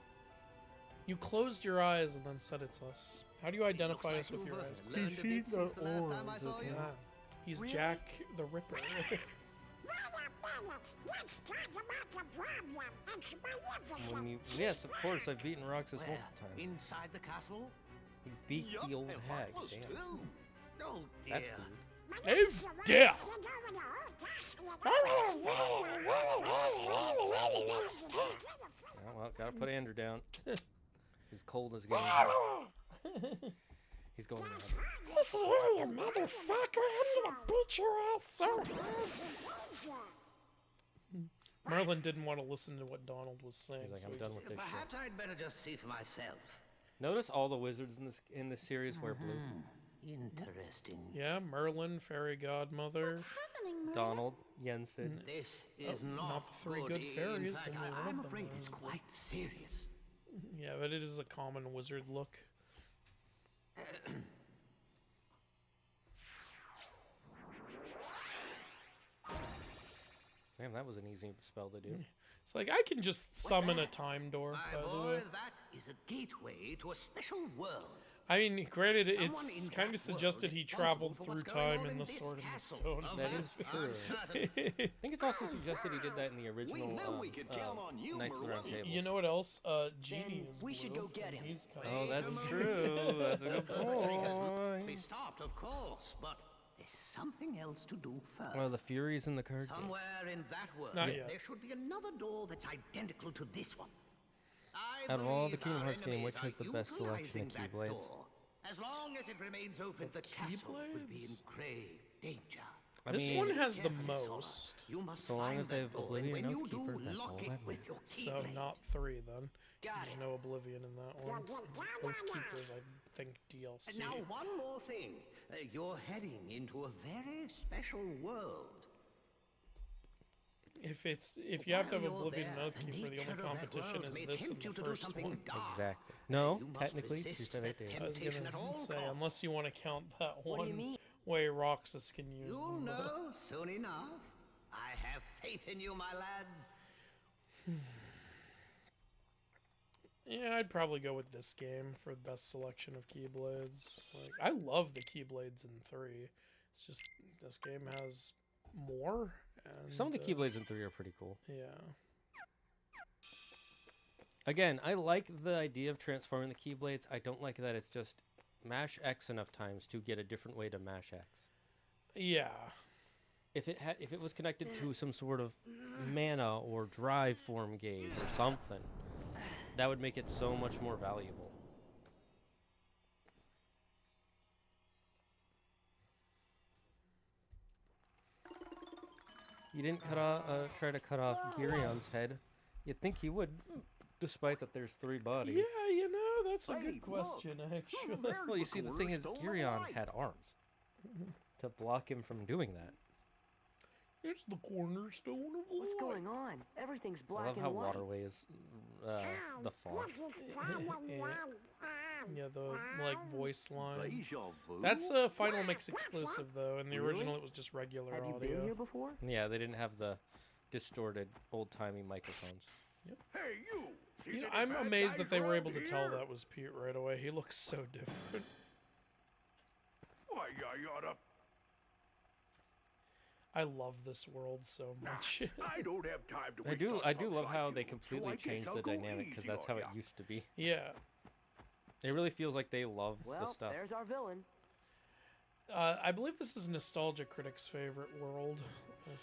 You closed your eyes and then said it's us. How do you identify Looks us like with your you've, eyes? learned a bit since the last time I saw you. Ah, he's Really? Jack the Ripper. When you, yes, of course, I've beaten Roxas Where? multiple times. Inside the castle? You beat Yup, the old and hag. Heartless, Damn. too. Oh, dear. That's weird. Oh, dear. Yeah, well, gotta put Andrew down. His cold is getting hot. He's going mad. Listen here, you motherfucker! I'm gonna beat your ass so Merlin didn't want to listen to what Donald was saying. He's like, so I'm he done just- with this shit. Perhaps I'd better just see for myself. Notice all the wizards in this series wear blue. Interesting. Yeah, Merlin, Fairy Godmother. Happening, Merlin? Donald, Jensen. This is not the three good In fairies, fact, only one I'm of them afraid are it's good. quite serious. Yeah, but it is a common wizard look. Damn, that was an easy spell to do. It's like I can just summon a time door. My By the boy, way. that is a gateway to a special world. I mean, granted, Someone it's in kind that of suggested world he is traveled responsible for through what's going time on in the this Sword and the castle. Stone. Of That that, is true. I'm certain. I think it's also suggested he did that in the original knew we could count on you, Knights of the Round Maroon. Table. You know what else? Genie Then is we should blue, go get and him. he's kind Oh, of that's Come on. true. That's a good The retreat has not point. be stopped, of course, but there's something else to do first. Well, the Furies in the card game. Somewhere in that world, Not yet. there should be another door that's identical to this one. I Out of all the believe Kingdom our Hearts game, enemies which has are the best selection of utilizing that Keyblades? door. As long as it remains open, the castle will be in Keyblades? grave danger. I This mean, one has the Carefully, Sora. most. You must So long find as they that have door, and Oblivion when and you do, Oathkeeper, that's lock all it that with your So keyblade. not 3 then. Got There's it. no Oblivion in that one. Oathkeepers, I think DLC. And now, one more thing. You're heading into a very special world. If you have to have While you're Oblivion there, and the Oathkeeper, the nature only of that competition world is may this and tempt the you to do first something one. dark. Exactly. No, You must technically, resist 358 that I was temptation gonna at all say, costs. unless you want to count that What do one you mean? way Roxas can use You'll them. know soon enough. I have faith in you, my lads. Yeah, I'd probably go with this game for the best selection of Keyblades. Like, I love the Keyblades in 3. It's just this game has more. And, Some of the Keyblades in 3 are pretty cool. Yeah. Again, I like the idea of transforming the Keyblades. I don't like that it's just mash X enough times to get a different way to mash X. Yeah. If it was connected to some sort of mana or drive form gauge or something, that would make it so much more valuable. You didn't try to cut off Girion's head. You'd think he would, despite that there's 3 bodies. Yeah, you know, that's a good question, actually. Well, you see, the thing is, Girion had arms to block him from doing that. It's the cornerstone of What's war. going on? Everything's I black love and how white. Waterway is the font. Yeah, the like voice line. Deja vu? That's a Final Mix exclusive though. In the original, it was just regular Have you audio. been here before? Yeah, they didn't have the distorted, old-timey microphones. Hey, you! You know, I'm amazed that they were able to tell that was Pete right away. He looks so different. Why, you oughta... I love this world so much. I don't have time to I waste do on love bugs how like they you, so completely I guess changed I'll the go dynamic because easy that's on how it ya. used to be. Yeah. It really feels like they love the Well, stuff. there's our villain. I believe this is Nostalgia Critic's favorite world.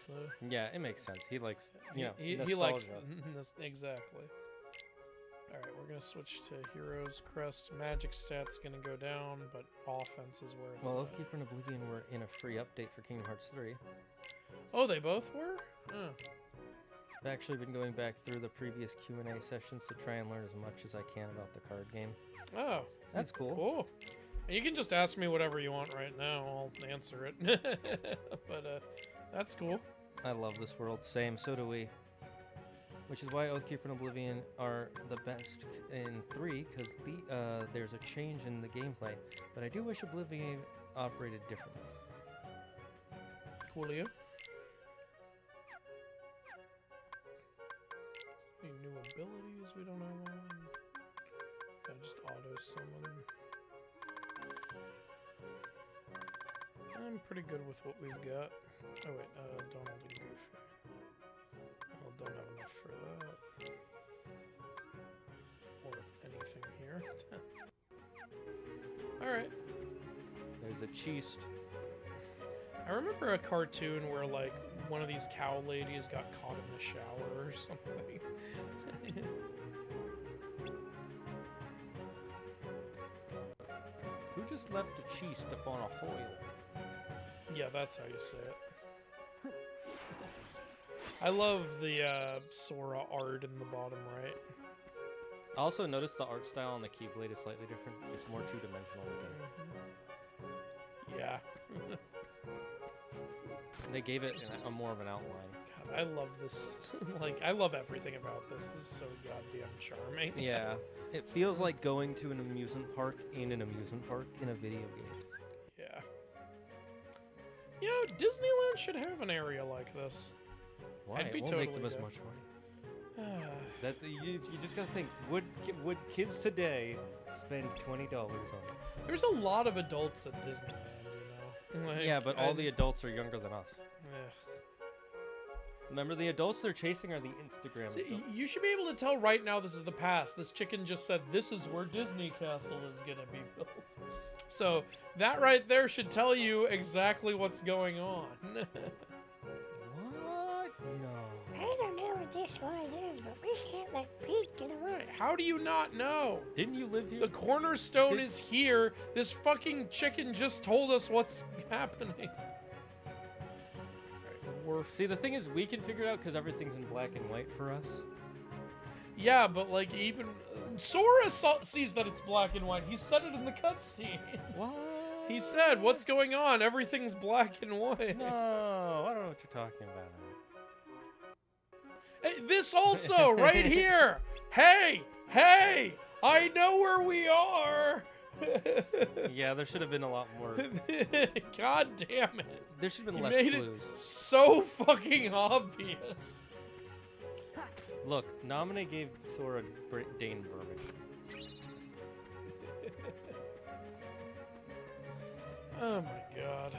So, Yeah, it makes sense. He likes, you know, he likes nostalgia. exactly. All right, we're gonna switch to Heroes Crest. Magic stats gonna go down, but offense is where it's Well, at. Oathkeeper and Oblivion were in a free update for Kingdom Hearts 3. Oh, they both were? Huh. I've actually been going back through the previous Q&A sessions to try and learn as much as I can about the card game. Oh, That's cool. cool. You can just ask me whatever you want right now. I'll answer it. But that's cool. I love this world. Same, so do we. Which is why Oathkeeper and Oblivion are the best in 3, because there's a change in the gameplay. But I do wish Oblivion operated differently. Coolio. Any new abilities? We don't have one. Just auto summon. I'm pretty good with what we've got. Oh wait, Donald and Goofy. Well, don't have enough for that. Or anything here. Alright. There's a cheese. I remember a cartoon where, like, one of these cow ladies got caught in the shower or something. Who just left a cheese up on a hoil? Yeah, that's how you say it. I love the Sora art in the bottom right. Also, notice the art style on the Keyblade is slightly different. It's more two-dimensional looking. Yeah. They gave it a more of an outline. God, I love this. Like, I love everything about this. This is so goddamn charming. Yeah. It feels like going to an amusement park in a video game. Yeah. You know, Disneyland should have an area like this. Why? I'd be it won't make totally them as down. much money. You just gotta think. Would kids today spend $20 on it? There's a lot of adults at Disneyland, you know. Like, Yeah, but all the adults are younger than us. Ugh. Remember, the adults they're chasing are the Instagram See, adults. you should be able to tell right now this is the past. This chicken just said this is where Disney Castle is gonna be built. So that right there should tell you exactly what's going on. What? No. I don't know what this world is, but we can't let Pete get away. How do you not know? Didn't you live here? The cornerstone is here. This fucking chicken just told us what's happening. See, the thing is, we can figure it out because everything's in black and white for us. Yeah, but like even Sora sees that it's black and white. He said it in the cutscene. What? He said, "What's going on? Everything's black and white." No, I don't know what you're talking about. Hey, this also right here. Hey, I know where we are. Yeah, there should have been a lot more. God damn it. There should have been You less made clues. it so fucking obvious. Look, Nominee gave Sora dainbermage. Oh my god.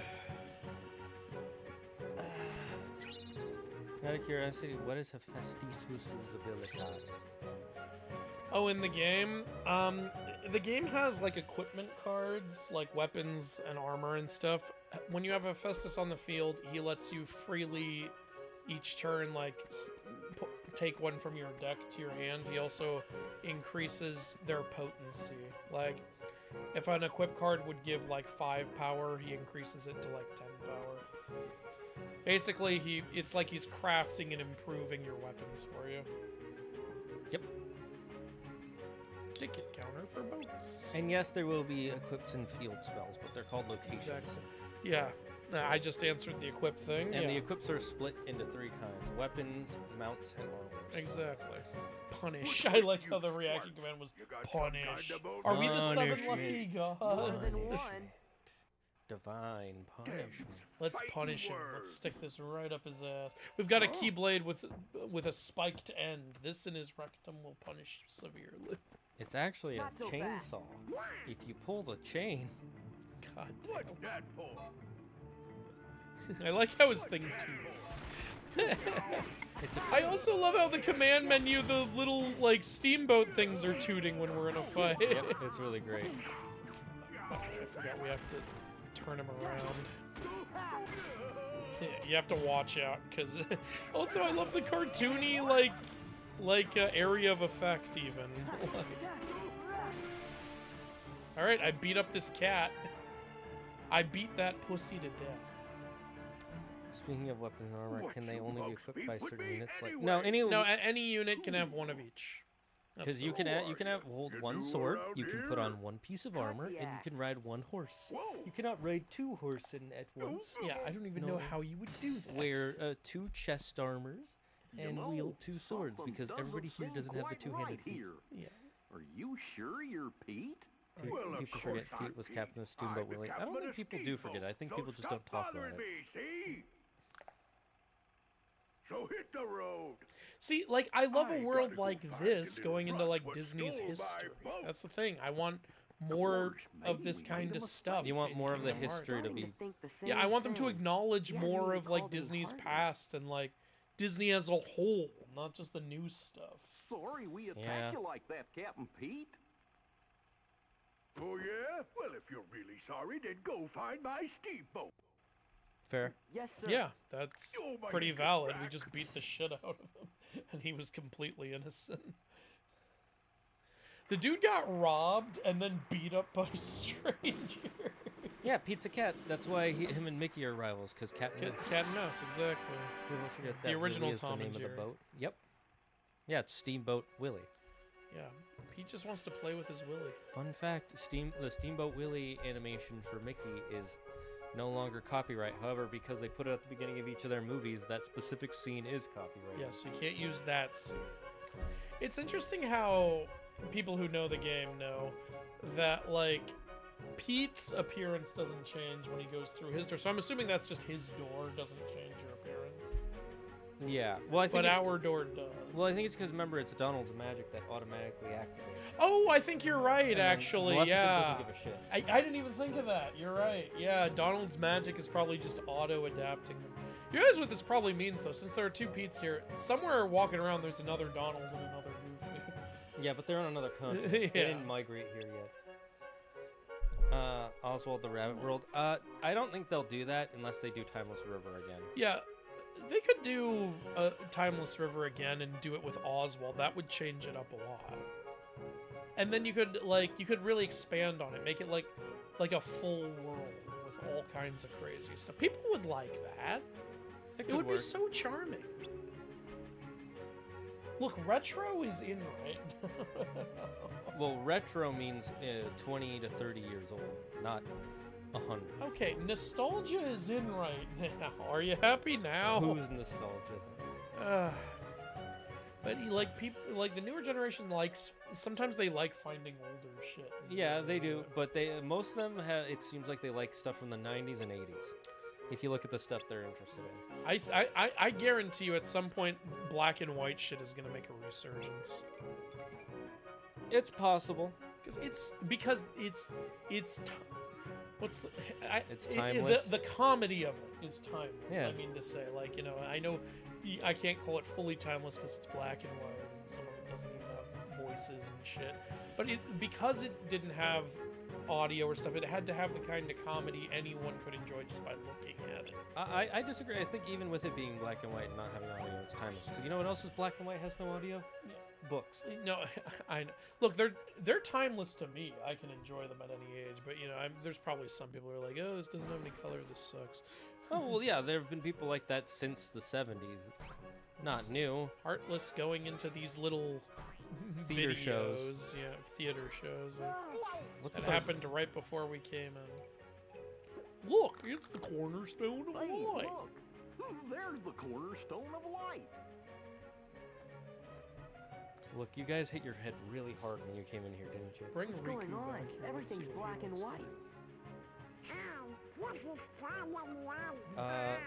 Out of curiosity, what is Hephaestus' ability? Oh, in the game? The game has, like, equipment cards, like weapons and armor and stuff. When you have Hephaestus on the field, he lets you freely, each turn, like, take one from your deck to your hand. He also increases their potency. Like, if an equip card would give, like, 5 power, he increases it to, like, 10 power. Basically, it's like he's crafting and improving your weapons for you. Yep. Ticket counter for boats. And yes, there will be equipped and field spells, but they're called locations. Exactly. Yeah, I just answered the equip thing. And yeah. the equips are split into 3 kinds: weapons, mounts, and armors. Exactly. Punish. I like how the reacting command was punish. Are we the 7 lucky gods? Divine punishment. Let's punish him. Let's stick this right up his ass. We've got a keyblade with a spiked end. This in his rectum will punish severely. It's actually a chainsaw. If you pull the chain. God damn. I like how his thing toots. I also love how the command menu, the little, like, steamboat things are tooting when we're in a fight. Yep, it's really great. Oh, I forgot we have to turn him around. Yeah, you have to watch out, because... Also, I love the cartoony, area of effect, even. Alright, I beat up this cat. I beat that pussy to death. Speaking of weapons and armor, can they only be equipped by certain units? Like, No, any unit can have one of each. Because you can hold one sword, you can put on 1 piece of armor, and you can ride 1 horse. You cannot ride 2 horses at once. Yeah, I don't even know how you would do that. Wear 2 chest armors and wield 2 swords, because everybody here doesn't have the 2-handed feet. Yeah. Are you sure you're Pete? People forget Pete was captain of Steamboat Willie. I don't think people do forget. I think people just don't talk about it. So hit the road. See, like, I love a world like this going into, like, Disney's history. That's the thing. I want more of this kind of stuff. You want more of the history to be... Yeah, I want them to acknowledge more of, like, Disney's past and, like, Disney as a whole, not just the new stuff. Sorry we attacked you like that, Captain Pete. Oh, yeah? Well, if you're really sorry, then go find my steamboat. Fair. Yes, sir. Yeah, that's pretty valid. We just beat the shit out of him, and he was completely innocent. The dude got robbed and then beat up by a stranger. Yeah, Pete's a cat. That's why him and Mickey are rivals, because cat and mouse. Cat and mouse, exactly. People forget that the original Willie is Tom the name and of Jerry. the boat. Yep. Yeah, it's Steamboat Willie. Yeah, Pete just wants to play with his Willie. Fun fact, the Steamboat Willie animation for Mickey is no longer copyright. However, because they put it at the beginning of each of their movies, that specific scene is copyrighted. Yeah, so you can't use that scene. It's interesting how people who know the game know that, like, Pete's appearance doesn't change when he goes through his door. So I'm assuming that's just his door doesn't change your appearance. Yeah. Well, I think but our door does. Well, I think it's because remember it's Donald's magic that automatically activates. Oh, I think you're right. Actually, Maleficent yeah. doesn't give a shit. I didn't even think of that. You're right. Yeah, Donald's magic is probably just auto-adapting them. You realize what this probably means, though, since there are two Pete's here. Somewhere walking around, there's another Donald and another Goofy. Yeah, but they're on another continent. Yeah. They didn't migrate here yet. Oswald the Rabbit World. I don't think they'll do that unless they do Timeless River again. Yeah, they could do Timeless River again and do it with Oswald. That would change it up a lot. And then you could really expand on it, make it like a full world with all kinds of crazy stuff. People would like that. It would be so charming. Look, retro is in right now. Well, retro means 20 to 30 years old, not 100. Okay, nostalgia is in right now. Are you happy now? Who's nostalgia? But people like the newer generation sometimes they like finding older shit. Yeah, they do, but most of them it seems like they like stuff from the 90s and 80s. If you look at the stuff they're interested in. I guarantee you at some point black and white shit is going to make a resurgence. It's possible. Because it's timeless. The comedy of it is timeless. Yeah. I mean to say, I know I can't call it fully timeless because it's black and white and some of it doesn't even have voices and shit. But because it didn't have audio or stuff, it had to have the kind of comedy anyone could enjoy just by looking at it. I disagree. I think even with it being black and white and not having audio, it's timeless. Because you know what else is black and white has no audio? Yeah. Books. No, I know. Look, they're timeless to me. I can enjoy them at any age, but there's probably some people who are like, oh, this doesn't have any color. This sucks. Oh well, yeah. There have been people like that since the 70s. It's not new. Heartless going into these little theater videos, shows. Yeah, theater shows. What that happened right before we came in. Look, it's the cornerstone of light. Look, there's the cornerstone of light. Look, you guys hit your head really hard when you came in here, didn't you? What's going on? Everything's black and white.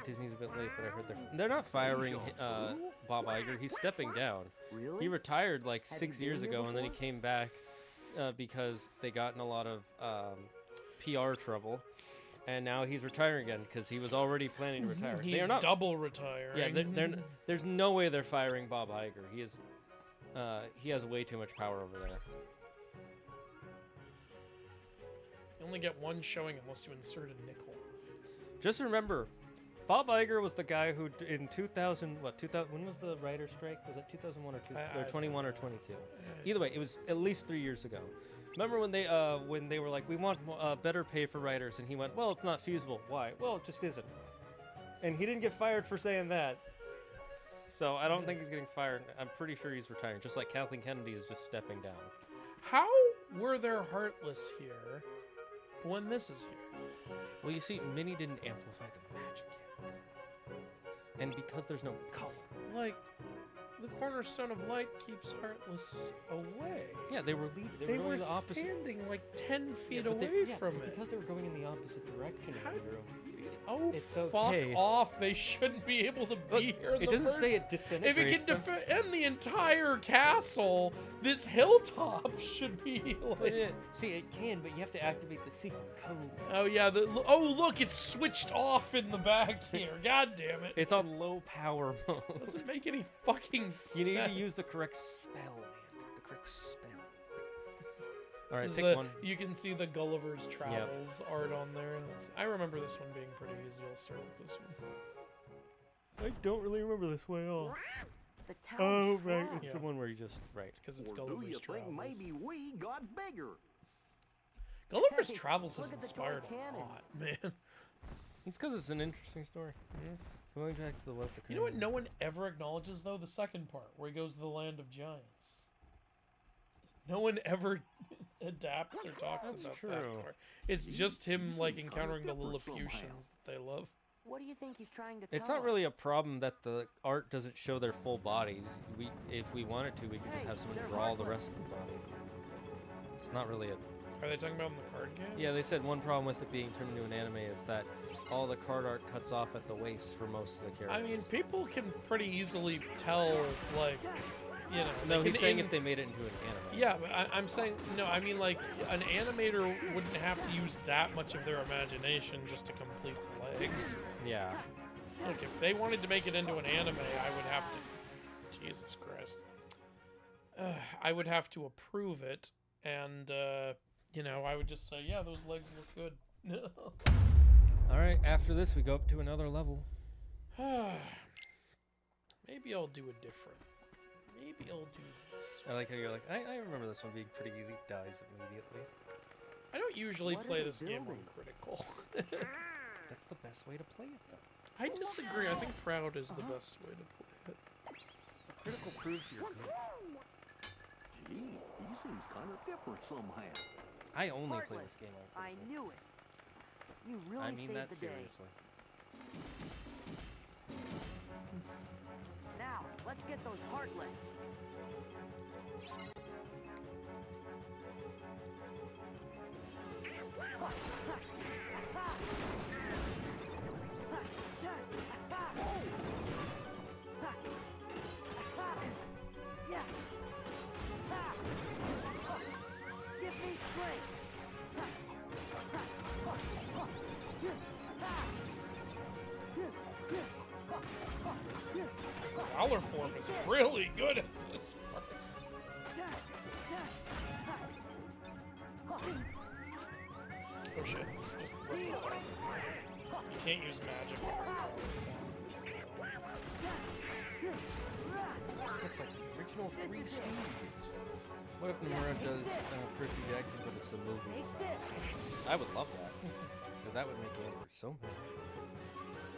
Disney's a bit late, but I heard they're not firing Bob Iger. He's stepping down. Really? He retired like 6 years ago, and then he came back because they got in a lot of PR trouble. And now he's retiring again because he was already planning to retire. He's They're not double retiring. Yeah, there's no way they're firing Bob Iger. He has way too much power over there. You only get one showing unless you insert a nickel. Just remember, Bob Iger was the guy who in 2000, when was the writer's strike? Was it 2001 or 21 or 22? Either way, it was at least 3 years ago. Remember when they were like, we want better pay for writers, and he went, well, it's not feasible. Why? Well, it just isn't. And he didn't get fired for saying that. So I don't think he's getting fired. I'm pretty sure he's retiring, just like Kathleen Kennedy is just stepping down. How were there Heartless here when this is here? Well, you see, Minnie didn't amplify the magic yet. And because there's no color. Like, the cornerstone of light keeps Heartless away. Yeah, they were They going were the opposite. standing like 10 feet but away yeah, from it. Because they were going in the opposite direction, Andrew. Oh, it's fuck okay. off. They shouldn't be able to be here in It the doesn't first... say it disintegrates If it can them. defend the entire castle, this hilltop should be like... See, it can, but you have to activate the secret code. Oh, yeah. Look, it's switched off in the back here. God damn it. It's on low power mode. Doesn't make any fucking sense. You need to use the correct spell, Andrew. The correct spell. All right, This pick is one. You can see the Gulliver's Travels art on there. I remember this one being pretty easy. I'll start with this one. I don't really remember this one at all. The Oh, right. strong. It's the one where you just... Right. It's because it's Or do Gulliver's you Travels. think maybe we got bigger? Gulliver's Hey, Travels has look at the inspired toy a cannon. lot, man. It's because it's an interesting story. Going back to the left. You know what no one ever acknowledges, though? The second part, where he goes to the land of giants. No one ever adapts or talks That's about true. that part. It's just him, like, encountering the Lilliputians that they love. What do you think he's trying to It's tell not really a problem that the art doesn't show their full bodies. If we wanted to, we could just have someone draw the rest of the body. It's not really a Are they talking about in the card game? Yeah, they said one problem with it being turned into an anime is that all the card art cuts off at the waist for most of the characters. I mean, people can pretty easily tell, like, you know. No, he's saying if they made it into an anime. Yeah, but I'm saying, no, I mean, like, an animator wouldn't have to use that much of their imagination just to complete the legs. Yeah. Look, if they wanted to make it into an anime, I would have to... Jesus Christ. I would have to approve it, and, you know, I would just say, yeah, those legs look good. Alright, after this, we go up to another level. Maybe I'll do a different. Maybe I'll do this I like how you're like, I remember this one being pretty easy, dies immediately. I don't usually play this game on critical. That's the best way to play it, though. I disagree. I think proud is the best way to play it. Critical proves you're good. Gee, he seems kind of different somehow. I only play this game on I critical. knew it. You really I mean saved that the day. seriously. Now, let's get those heartless. Give me strength. Valor form is really good at this part. Oh shit. Just rip it apart. You can't use magic. That's like the original 3 stages. What if Nomura does Percy Jackson, but it's the movie? I would love that. Because that would make Andrew so mad.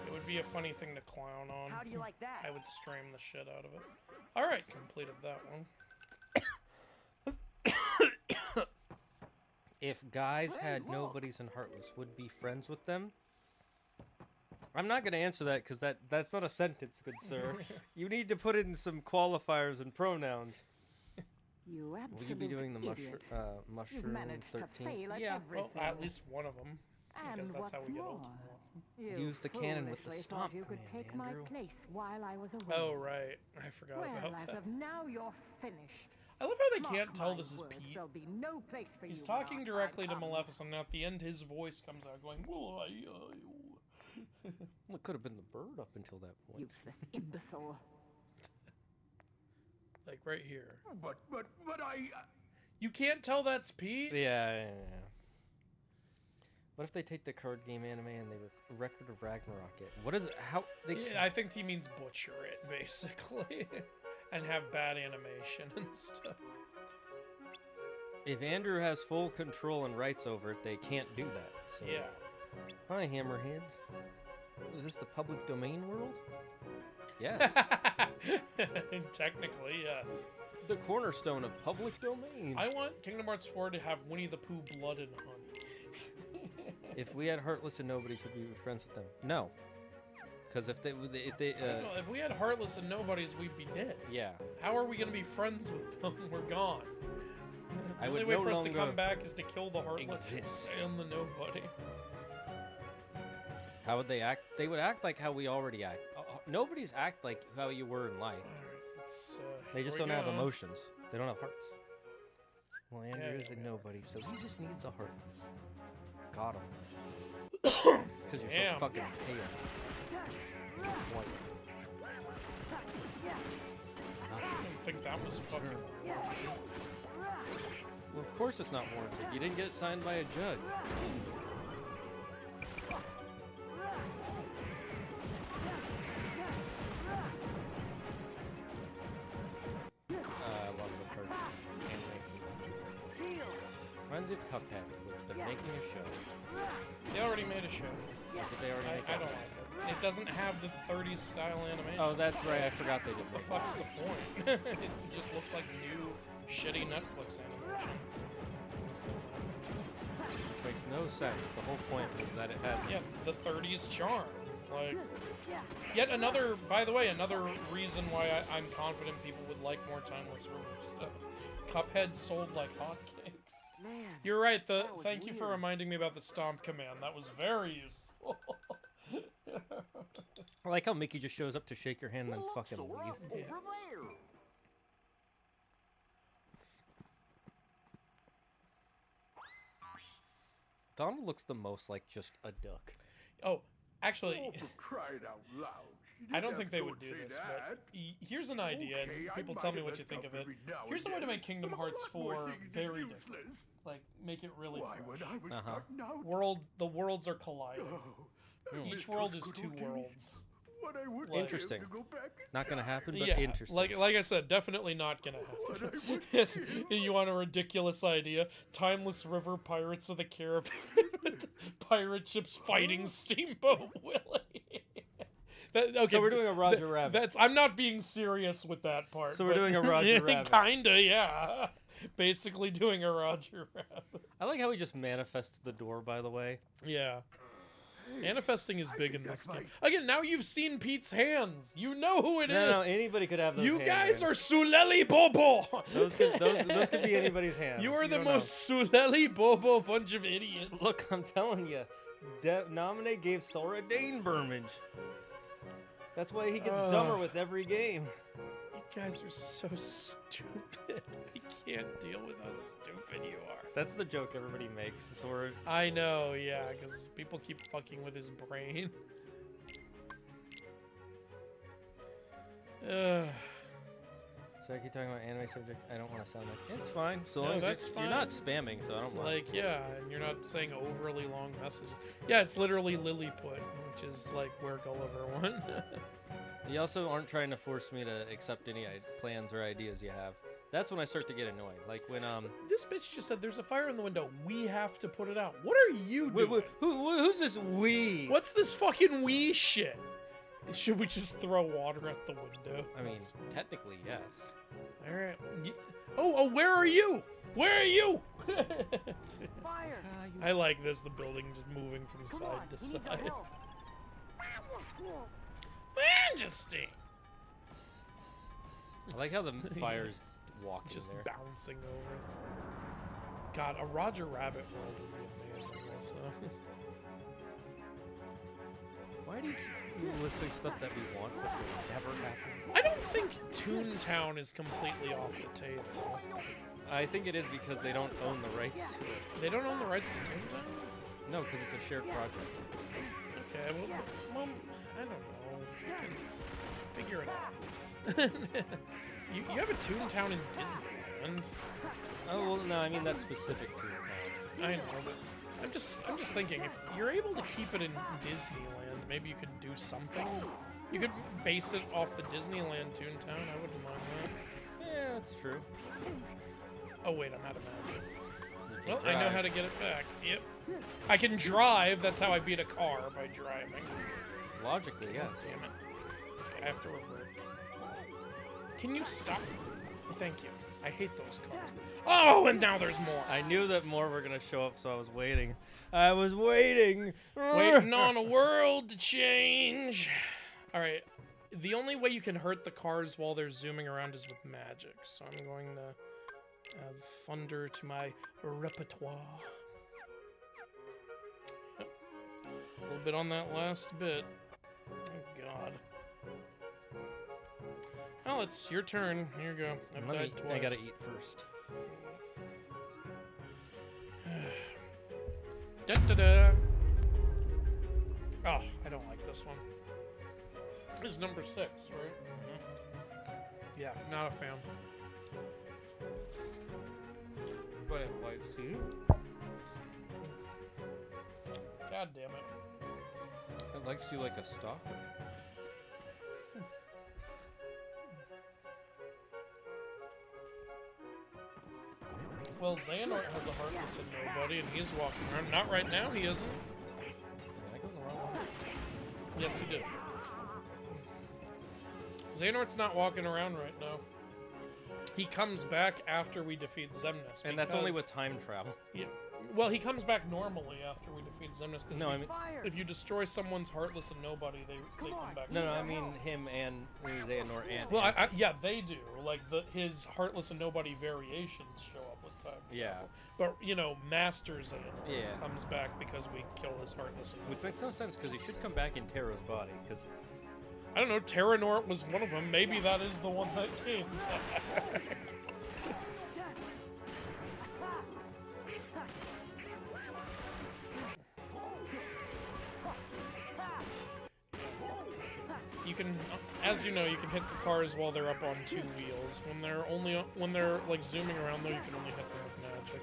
It would be a funny thing to clown on. How do you like that? I would stream the shit out of it. Alright, completed that one. If guys had nobodies and heartless, would be friends with them? I'm not going to answer that because that's not a sentence, good sir. You need to put in some qualifiers and pronouns. You Will you be doing the idiot. mushroom managed to 13? fail at Yeah, well, everything. at least one of them. Because And that's how we get what Ultimate. You Use the cannon with the foolishly stomp thought you could command, take my Andrew. place while I was away. Oh, right. I forgot Well, about as that. of now, you're finished. I love how they Mark can't tell my this is words, Pete. There'll be no place for He's you talking while directly I to come. Maleficent, and at the end his voice comes out going, well, Well, it could have been the bird up until that point. Useless imbecile. like right here. But I... You can't tell that's Pete? Yeah. What if they take the card game anime and they Record of Ragnarok it? What is it? How they? Yeah, I think he means butcher it, basically. And have bad animation and stuff. If Andrew has full control and rights over it, they can't do that. So. Yeah. Hi, Hammerheads. Is this the public domain world? Yes. Technically, yes. The cornerstone of public domain. I want Kingdom Hearts 4 to have Winnie the Pooh blood and honey. If we had Heartless and Nobodies, would we be friends with them? No. Because if they if we had Heartless and Nobodies, we'd be dead. Yeah. How are we going to be friends with them? We're gone. I The would only way no for us to longer come back is to kill the Heartless exist. and the Nobody. How would they act? They would act like how we already act. Nobodies act like how you were in life. They just don't have emotions. They don't have hearts. Well, Andrew is a nobody, so he just needs a Heartless. Got him. It's because you're so fucking pale. White. I don't think that was fucking... Well, of course it's not warranted. You didn't get it signed by a judge. I love the card animation. Reminds me of Cuphead, which they're making a show. They already made a show. Did they already make I it? don't like it. It doesn't have the 30s style animation. Oh, that's right. I forgot they did What the fuck's the point? It just looks like new, shitty Netflix animation. Which makes no sense. The whole point was that it had... Yeah, the 30s charm. Like, yet another, by the way, another reason why I'm confident people would like more Timeless River stuff. Cuphead sold like hotcakes. You're right. Thank you for reminding me about the stomp command. That was very useful. I like how Mickey just shows up to shake your hand and then fucking leave. Yeah. Donald looks the most like just a duck. Oh, actually, Cried out loud. I don't think they would do this, but here's an idea, and people tell me what you think of it. Here's a way to make Kingdom Hearts 4 very different. Like, make it really fresh. The worlds are colliding. Each world is two worlds. Interesting. Not gonna happen, but interesting. Like I said, definitely not gonna happen. You want a ridiculous idea? Timeless River Pirates of the Caribbean with pirate ships fighting Steamboat Willie. Okay, so we're doing a Roger Rabbit. I'm not being serious with that part. So we're doing a Roger Rabbit. Kinda, yeah. Basically doing a Roger Rabbit. I like how he just manifested the door, by the way. Yeah. Manifesting is big in this game. Again, now you've seen Pete's hands. You know who it is. No, anybody could have those hands. You guys are Suleli Bobo. Those could be anybody's hands. You are the most Suleli Bobo bunch of idiots. Look, I'm telling you. Nominate gave Sora dainbermage. That's why he gets dumber with every game. You guys are so stupid. I can't deal with how stupid you are. That's the joke everybody makes, Sora. I know, yeah, because people keep fucking with his brain. So I keep talking about anime subject. I don't want to sound like it's fine. So no, long that's as fine. You're not spamming, so I don't mind. Like, yeah, and you're not saying overly long messages. Yeah, it's literally Lilliput, which is like where Gulliver went. You also aren't trying to force me to accept any plans or ideas you have. That's when I start to get annoyed. Like when this bitch just said there's a fire in the window. We have to put it out. What are you doing? Who's this we? What's this fucking we shit? Should we just throw water at the window? I mean, technically, yes. All right. Oh, where are you? Where are you? Fire! I like this. The building just moving from side to side. Majesty. I like how the fire's walking just there. Bouncing over. God, a Roger Rabbit world would be amazing also. Why do you keep listing stuff that we want but will never happen? I don't think Toontown is completely off the table. I think it is because they don't own the rights to it. They don't own the rights to Toontown? No, because it's a shared project. Okay, well, I don't know. Figure it out. you have a Toontown in Disneyland. Oh well, no, I mean that's specific Toontown. I know, but I'm just thinking if you're able to keep it in Disneyland, maybe you could do something. You could base it off the Disneyland Toontown. I wouldn't mind that. Yeah, that's true. Oh wait, I'm out of magic. Well, I know how to get it back. Yep. I can drive. That's how I beat a car, by driving. Logically, yes. Damn it. Okay, I have to revert. Can you stop? Thank you. I hate those cars. Oh, and now there's more. I knew that more were gonna show up, so I was waiting. I was waiting. Waiting on a world to change. All right. The only way you can hurt the cars while they're zooming around is with magic. So I'm going to add thunder to my repertoire. Yep. A little bit on that last bit. Oh, God. Well, it's your turn. Here you go. I've died twice. I gotta eat first. Da-da-da. Oh, I don't like this one. This is number 6, right? Mm-hmm. Yeah, not a fan. But it likes you. God damn it. It likes you like a stalker. Well, Xehanort has a heartless and nobody, and he's walking around. Not right now, he isn't. Did I go in the wrong one? Yes, you did. Xehanort's not walking around right now. He comes back after we defeat Xemnas. And that's only with time travel. Yeah. Well, he comes back normally after we defeat Xemnas, because No, I mean, if you destroy someone's Heartless and Nobody, they come back. no, I mean him and Xehanort and. Well, yeah, they do. Like his Heartless and Nobody variations show up with time. Yeah. But you know, Master Xehanort comes back because we kill his Heartless and Nobody. Which makes no sense because he should come back in Terra's body. Because I don't know, Terranort was one of them. Maybe that is the one that came back. You can, as you know, you can hit the cars while they're up on 2 wheels. When they're like zooming around though, you can only hit them with magic.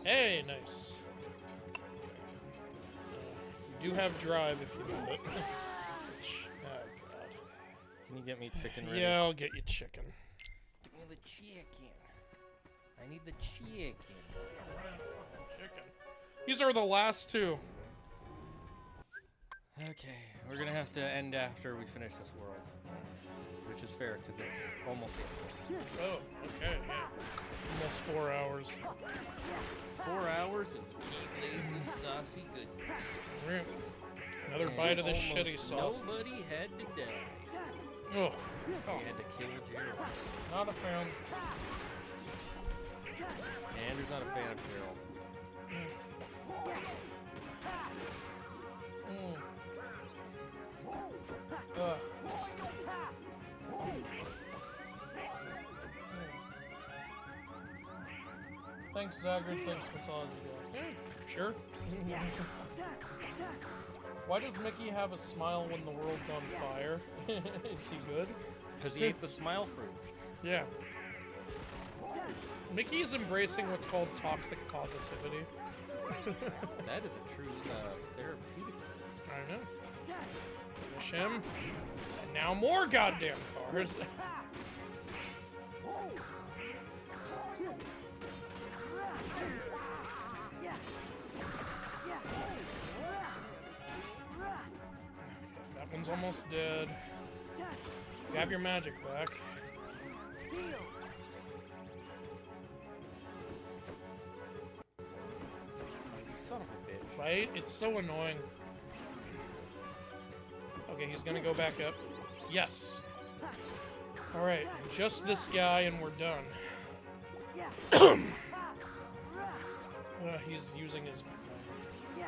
Hey, nice. You do have drive if you need it. can you get me chicken ready? Yeah, I'll get you chicken. Give me the chicken. I need the chicken. These are the last 2. Okay, we're gonna have to end after we finish this world, which is fair because it's almost the end. Oh, okay. Yeah. Almost 4 hours. 4 hours of Keyblades of Saucy goodness. Another bite of this shitty sauce. Nobody had to die. Oh. We had to kill Gerald. Not a fan. Andrew's not a fan of Gerald. Thanks, Zagrid. Thanks, MythologyGuy. Sure. Why does Mickey have a smile when the world's on fire? Is he good? Because he ate the smile fruit. Yeah. Mickey is embracing what's called toxic positivity. That is a true therapeutic term. I know. Finish him. And now more goddamn cars. That one's almost dead. You have your magic back. Son of a bitch. Right? It's so annoying. Okay, he's gonna go back up. Yes. Alright, just this guy and we're done. He's using his thing. You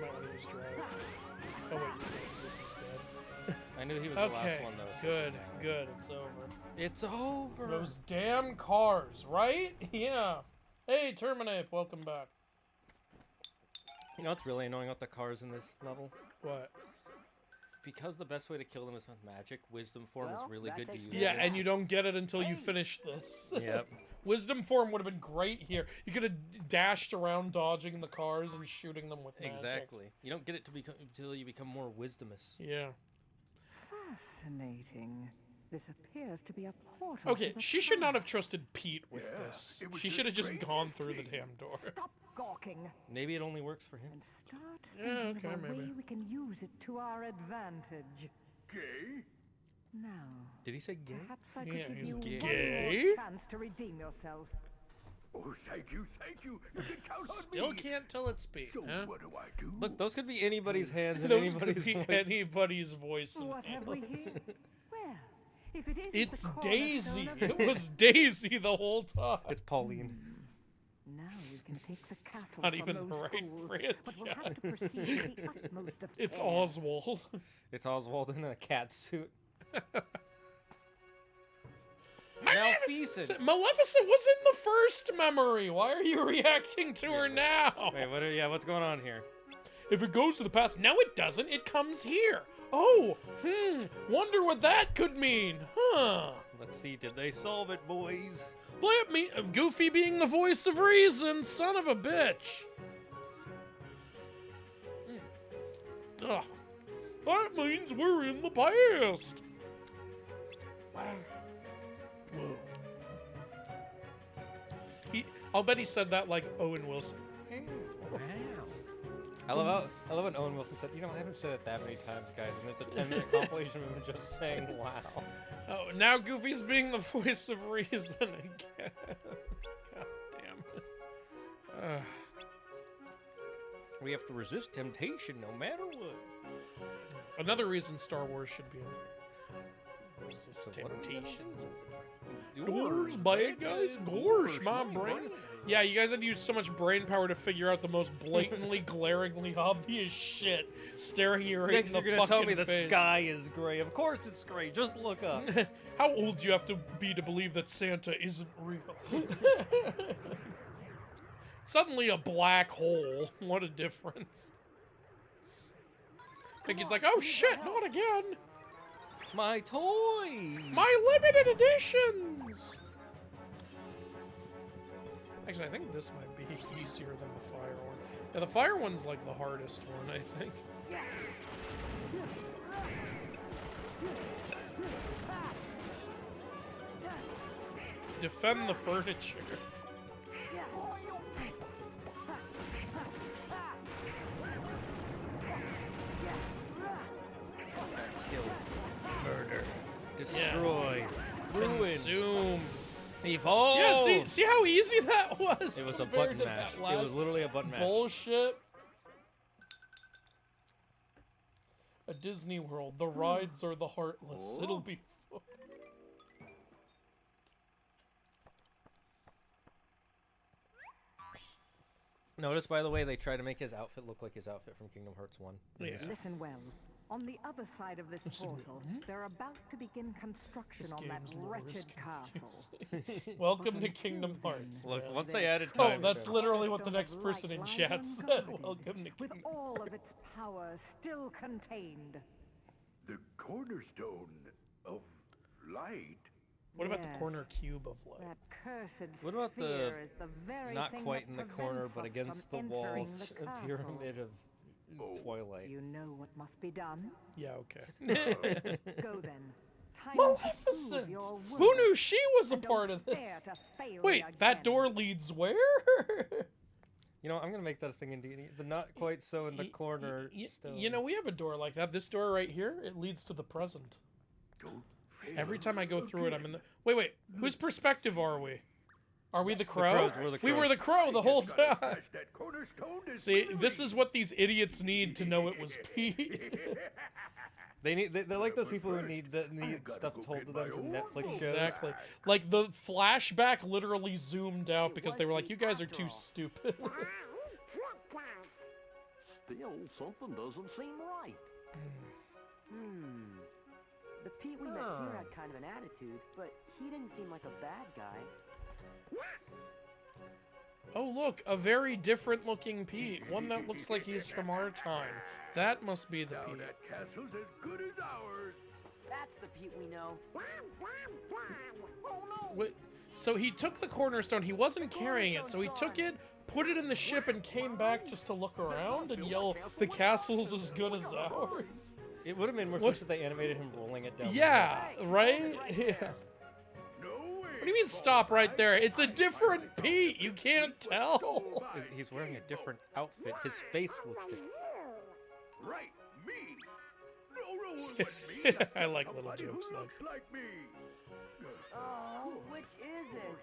might want to use drive. Oh wait, he's dead. I knew he was the last one though. So Good, good, it's over. It's over. Those damn cars, right? Yeah. Hey, Terminape, welcome back. You know what's really annoying about the cars in this level? What? Because the best way to kill them is with magic, Wisdom Form is really good to use. Yeah, and you don't get it until you finish this. Yep. Wisdom Form would have been great here. You could have dashed around dodging the cars and shooting them with magic. Exactly. You don't get it until you become more wisdomous. Yeah. Fascinating. This appears to be a portal. Okay, she should not have trusted Pete with this. She should have just gone through the damn door. Stop gawking. Maybe it only works for him. And start thinking of a way we can use it to our advantage. Gay? Now. Did he say gay? Perhaps I could give he's you gay. one more chance to redeem yourself. Oh, thank you, thank you. You can count on Still me. can't tell it's Pete. So Huh? what do I do? Look, those could be anybody's hands and Those anybody's could be voice. anybody's voice. And What have we here? Well, if it isn't It's the cornerstone Daisy. of It was Daisy the whole time. It's Pauline. Now we can take the cattle Not from even those the right fools, franchise. but we'll have to proceed with the utmost of It's care. Oswald. It's Oswald in a cat suit. Maleficent. Maleficent was in the first memory. Why are you reacting to her now? Wait, what's going on here? If it goes to the past, no, it doesn't. It comes here. Oh, wonder what that could mean. Huh. Let's see, did they solve it, boys? Let me, Goofy being the voice of reason, son of a bitch. Ugh. That means we're in the past. I'll bet he said that like Owen Wilson. Wow. I love when Owen Wilson said, I haven't said it that many times, guys, and it's a 10-minute compilation of him just saying, wow. Oh, now Goofy's being the voice of reason again. God damn it. We have to resist temptation no matter what. Another reason Star Wars should be in here. Resist temptations. Doors, bad guys. Gorsh, my brain. Yeah, you guys had to use so much brain power to figure out the most blatantly, glaringly obvious shit staring you right in the fucking face. You're gonna tell me the sky is gray. Of course it's gray. Just look up. How old do you have to be to believe that Santa isn't real? Suddenly a black hole. What a difference. Mickey's like, oh shit, not again. My toys. My limited editions. Actually, I think this might be easier than the fire one. Yeah, the fire one's like the hardest one, I think. Defend the furniture. Kill, murder, destroy, ruin, consume, evolve. Yeah, see how easy that was. It was a button mash. It was literally a button mash. Bullshit. A Disney World. The rides are the heartless. It'll be fun. Notice, by the way, they try to make his outfit look like his outfit from Kingdom Hearts 1. Yeah. Listen well. On the other side of this portal, they're about to begin construction on that wretched castle. Welcome to Kingdom Hearts. Look, man. once they added time. Oh, that's literally what the next person in chat said. Welcome to Kingdom With all of its power still contained. The cornerstone of light? What about the corner cube of light? That cursed What about the, sphere is the very not thing quite that in the prevents corner, us but against the from wall, entering the castle. pyramid of Twilight? You know what must be done? Yeah, okay. Go then. Time to Maleficent! prove your Who worth. knew she was a And part don't of this? dare to fail Wait, me that again. door leads where? You know, I'm gonna make that a thing in D&D. The not quite so in the corner. Still. You know, we have a door like that. This door right here, it leads to the present. Every time I go through it, I'm in the... Wait. Whose perspective are we? Are we the crow? Crows, we're the We were crows. the crow the whole time. See, this is what these idiots need to know it was Pete. They're like those people who need stuff told to them from Netflix shows. Exactly. Like, the flashback literally zoomed out because they were like, you guys are too stupid. Still, something doesn't seem right. The Pete we met here had kind of an attitude, but he didn't seem like a bad guy. Oh, look, a very different looking Pete. One that looks like he's from our time. That must be the Pete. That castle's as good as ours. That's the Pete we know. Oh no! Wait, so he took the cornerstone, he wasn't carrying it, so he took it, put it in the ship, and came back just to look around and yell, the castle's as good as ours? It would have made more sense if they animated him rolling it down. Yeah, right? Yeah. What do you mean stop right there? It's a different Pete, you can't tell. He's wearing a different outfit. His face looks different. Right, me. No one but me. I like little jokes Who like looks like me? Oh, which is it?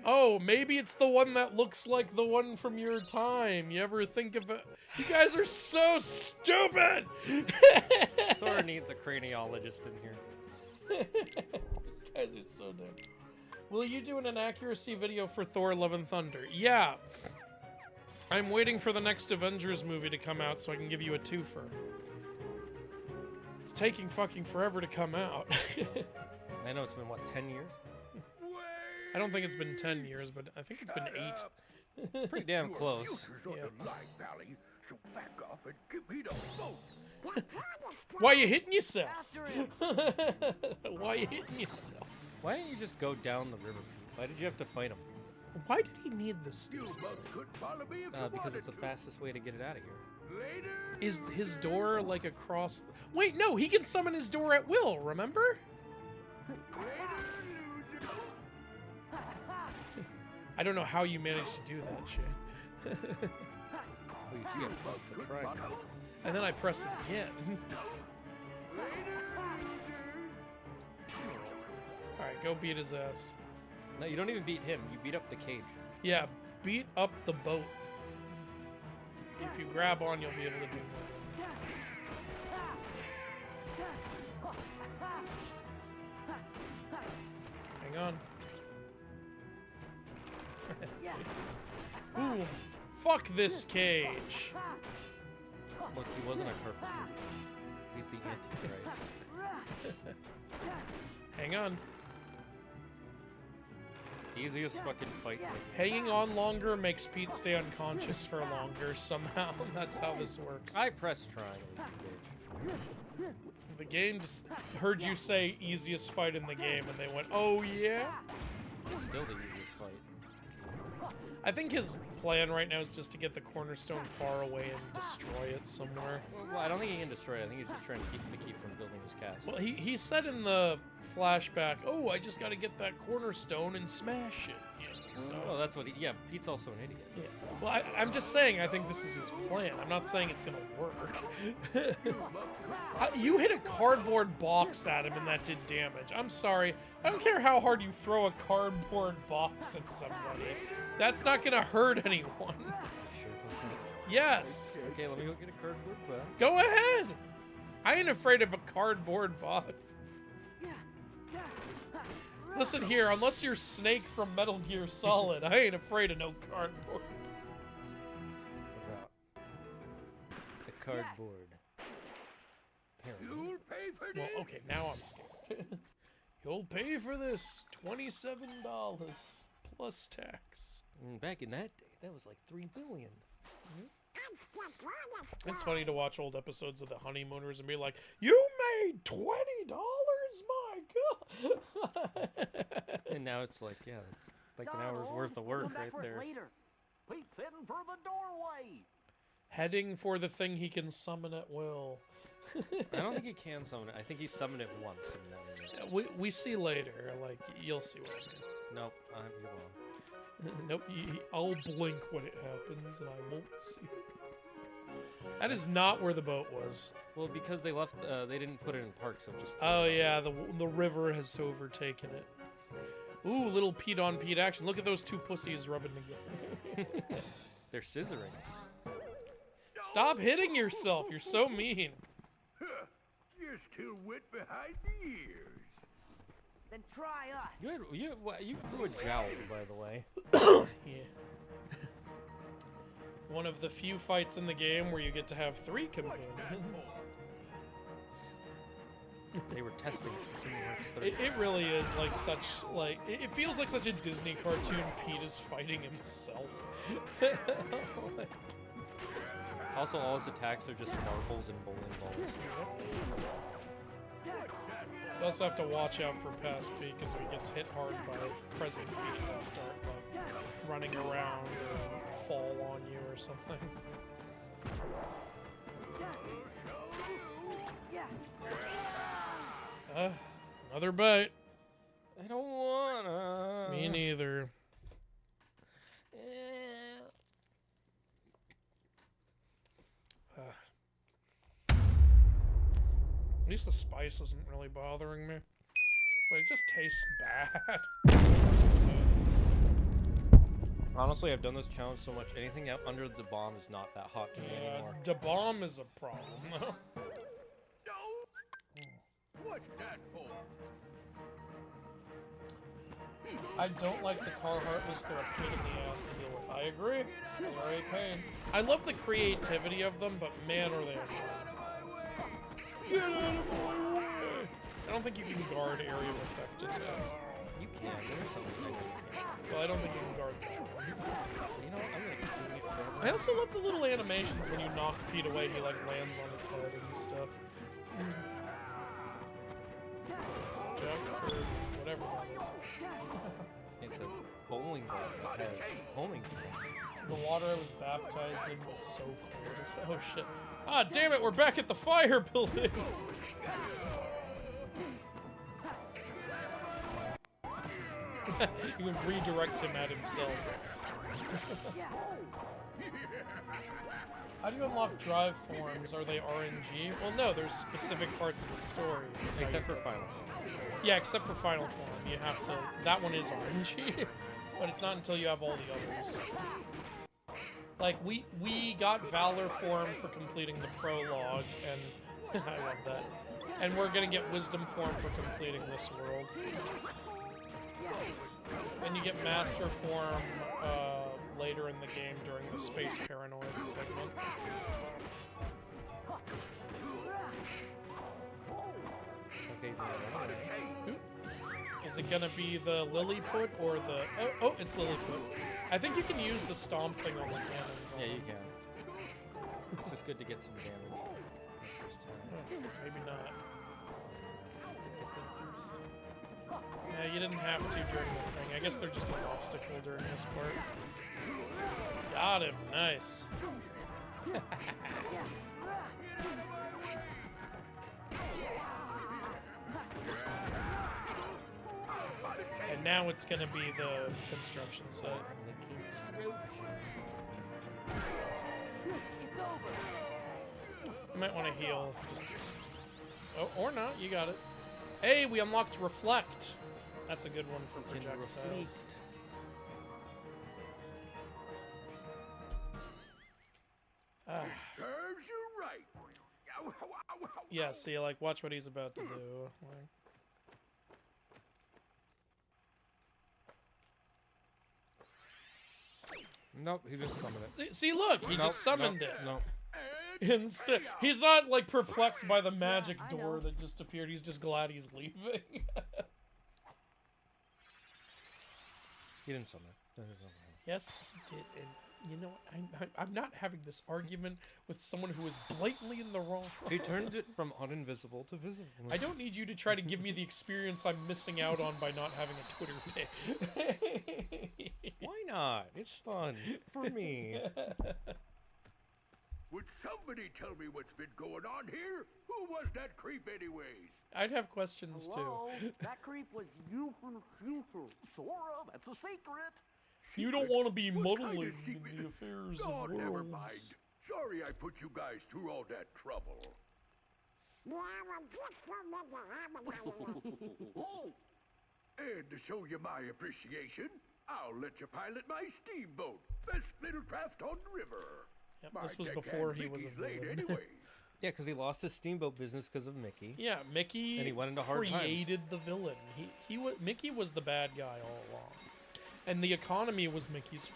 oh, maybe it's the one that looks like the one from your time. You ever think of it? You guys are so stupid! Sora needs a craniologist in here. You guys are so dumb. Will you do an inaccuracy video for Thor Love and Thunder? Yeah. I'm waiting for the next Avengers movie to come out so I can give you a twofer. It's taking fucking forever to come out. I know it's been, what, 10 years? I don't think it's been 10 years, but I think it's been 8. It's pretty damn close. Why are you hitting yourself? Why are you hitting yourself? Why didn't you just go down the river, Pete? Why did you have to fight him? Why did he need this? Because it's the fastest way to get it out of here. Is his door like across? Wait, no, he can summon his door at will, remember? I don't know how you managed to do that shit. Well, you see, I pressed the triangle. And then I press it again. Alright, go beat his ass. No, you don't even beat him. You beat up the cage. Yeah, beat up the boat. If you grab on, you'll be able to do more. Hang on. Boom. Fuck this cage. Look, he wasn't a carpenter. He's the Antichrist. Hang on. Easiest fucking fight in the game. Hanging on longer makes Pete stay unconscious for longer somehow. That's how this works. I pressed triangle, you bitch. The game just heard you say easiest fight in the game and they went, oh yeah? Still the easiest fight. I think his plan right now is just to get the cornerstone far away and destroy it somewhere. Well, I don't think he can destroy it. I think he's just trying to keep Mickey from building his castle. Well, he said in the flashback, oh, I just got to get that cornerstone and smash it. Yeah, so. Well, that's what he... Yeah, Pete's also an idiot. Yeah. Well, I'm just saying I think this is his plan. I'm not saying it's going to work. You hit a cardboard box at him and that did damage. I'm sorry. I don't care how hard you throw a cardboard box at somebody. That's not going to hurt anyone. Sure about that? Yes. Okay, let me go get a cardboard box. Go ahead. I ain't afraid of a cardboard box. Listen here, unless you're Snake from Metal Gear Solid, I ain't afraid of no cardboard. About the cardboard. You'll pay for this. Well, okay, now I'm scared. You'll pay for this $27 plus tax. Back in that day, that was like $3 billion. It's funny to watch old episodes of The Honeymooners and be like, you made $20? My God. And now it's like, yeah, it's like an hour's worth of work right there. Pete's heading for the doorway. Heading for the thing he can summon at will. I don't think he can summon it. I think he summoned it once. And that We see later. Like, you'll see what I mean. Nope, you're wrong. Nope, I'll blink when it happens and I won't see it. That is not where the boat was. Well, because they left, they didn't put it in park, so it just... Oh yeah, the river has overtaken it. Ooh, little Pete on Pete action. Look at those two pussies rubbing together. They're scissoring. Stop hitting yourself. You're so mean. You're still wet behind the ears. Then try us. You grew a jowl, by the way. Yeah. One of the few fights in the game where you get to have 3 companions. They were testing it. It really is like such, like, it feels like such a Disney cartoon. Pete is fighting himself. Like, also, all his attacks are just marbles and bowling balls. You also have to watch out for past Pete because if he gets hit hard by present Pete, he'll start like running around or fall on you or something. Another bite. I don't wanna. Me neither. At least the spice isn't really bothering me. But it just tastes bad. Honestly, I've done this challenge so much, anything out under the bomb is not that hot to me anymore. The bomb is a problem, though. What's that for? I don't like the Carharttless. They're a pain in the ass to deal with. I agree. They're a pain. I love the creativity of them, but man, are they annoying. Get out of my way! I don't think you can guard area of effect attacks. You can. There's something I can. Well, I don't think you can guard that one. You know what? I'm gonna keep doing it forever. I also love the little animations when you knock Pete away. He like lands on his head and stuff. Jack for whatever that is. It's a bowling ball that has homing defense. The water I was baptized in was so cold. Oh shit. Ah, damn it, we're back at the fire building! You can redirect him at himself. How do you unlock drive forms? Are they RNG? Well, no, there's specific parts of the story. Except for Final Form. Yeah, except for Final Form. You have to... That one is RNG. But it's not until you have all the others. Like, we got Valor form for completing the prologue, and... I love that. And we're gonna get Wisdom form for completing this world. Then you get Master form, later in the game during the Space Paranoid segment. Okay, Is it gonna be the Lilliput or the... Oh, it's Lilliput. I think you can use the stomp thing on the cannons. Yeah, you can. It's just good to get some damage the first time. Maybe not. Yeah, you didn't have to during the thing. I guess they're just an obstacle during this part. Got him. Nice. And now it's gonna be the construction set. You might want to heal. Just... Oh, or not. You got it. Hey, we unlocked Reflect. That's a good one for projectiles. Serves you right. Yeah, see, like, watch what he's about to do. Like... Nope, he didn't summon it. See, look, he just summoned it. Nope. Instead, he's not like perplexed by the magic door that just appeared. He's just glad he's leaving. He didn't summon it. Yes, he did. And you know what? I'm not having this argument with someone who is blatantly in the wrong. He turned it from uninvisible to visible. I don't need you to try to give me the experience I'm missing out on by not having a Twitter page. Why not? It's fun for me. Would somebody tell me what's been going on here? Who was that creep anyways? I'd have questions Hello? too. That creep was you from the future. Sora, that's a secret. You don't want to be muddling in the affairs Oh, of never worlds. mind. Sorry I put you guys through all that trouble. And to show you my appreciation, I'll let you pilot my steamboat. Best little craft on the river. Yep, My this was deckhand before he was a Mickey's late villain. anyway. Yeah, because he lost his steamboat business because of Mickey. Yeah, Mickey And he went into hard created the villain. Mickey was the bad guy all along. And the economy was Mickey's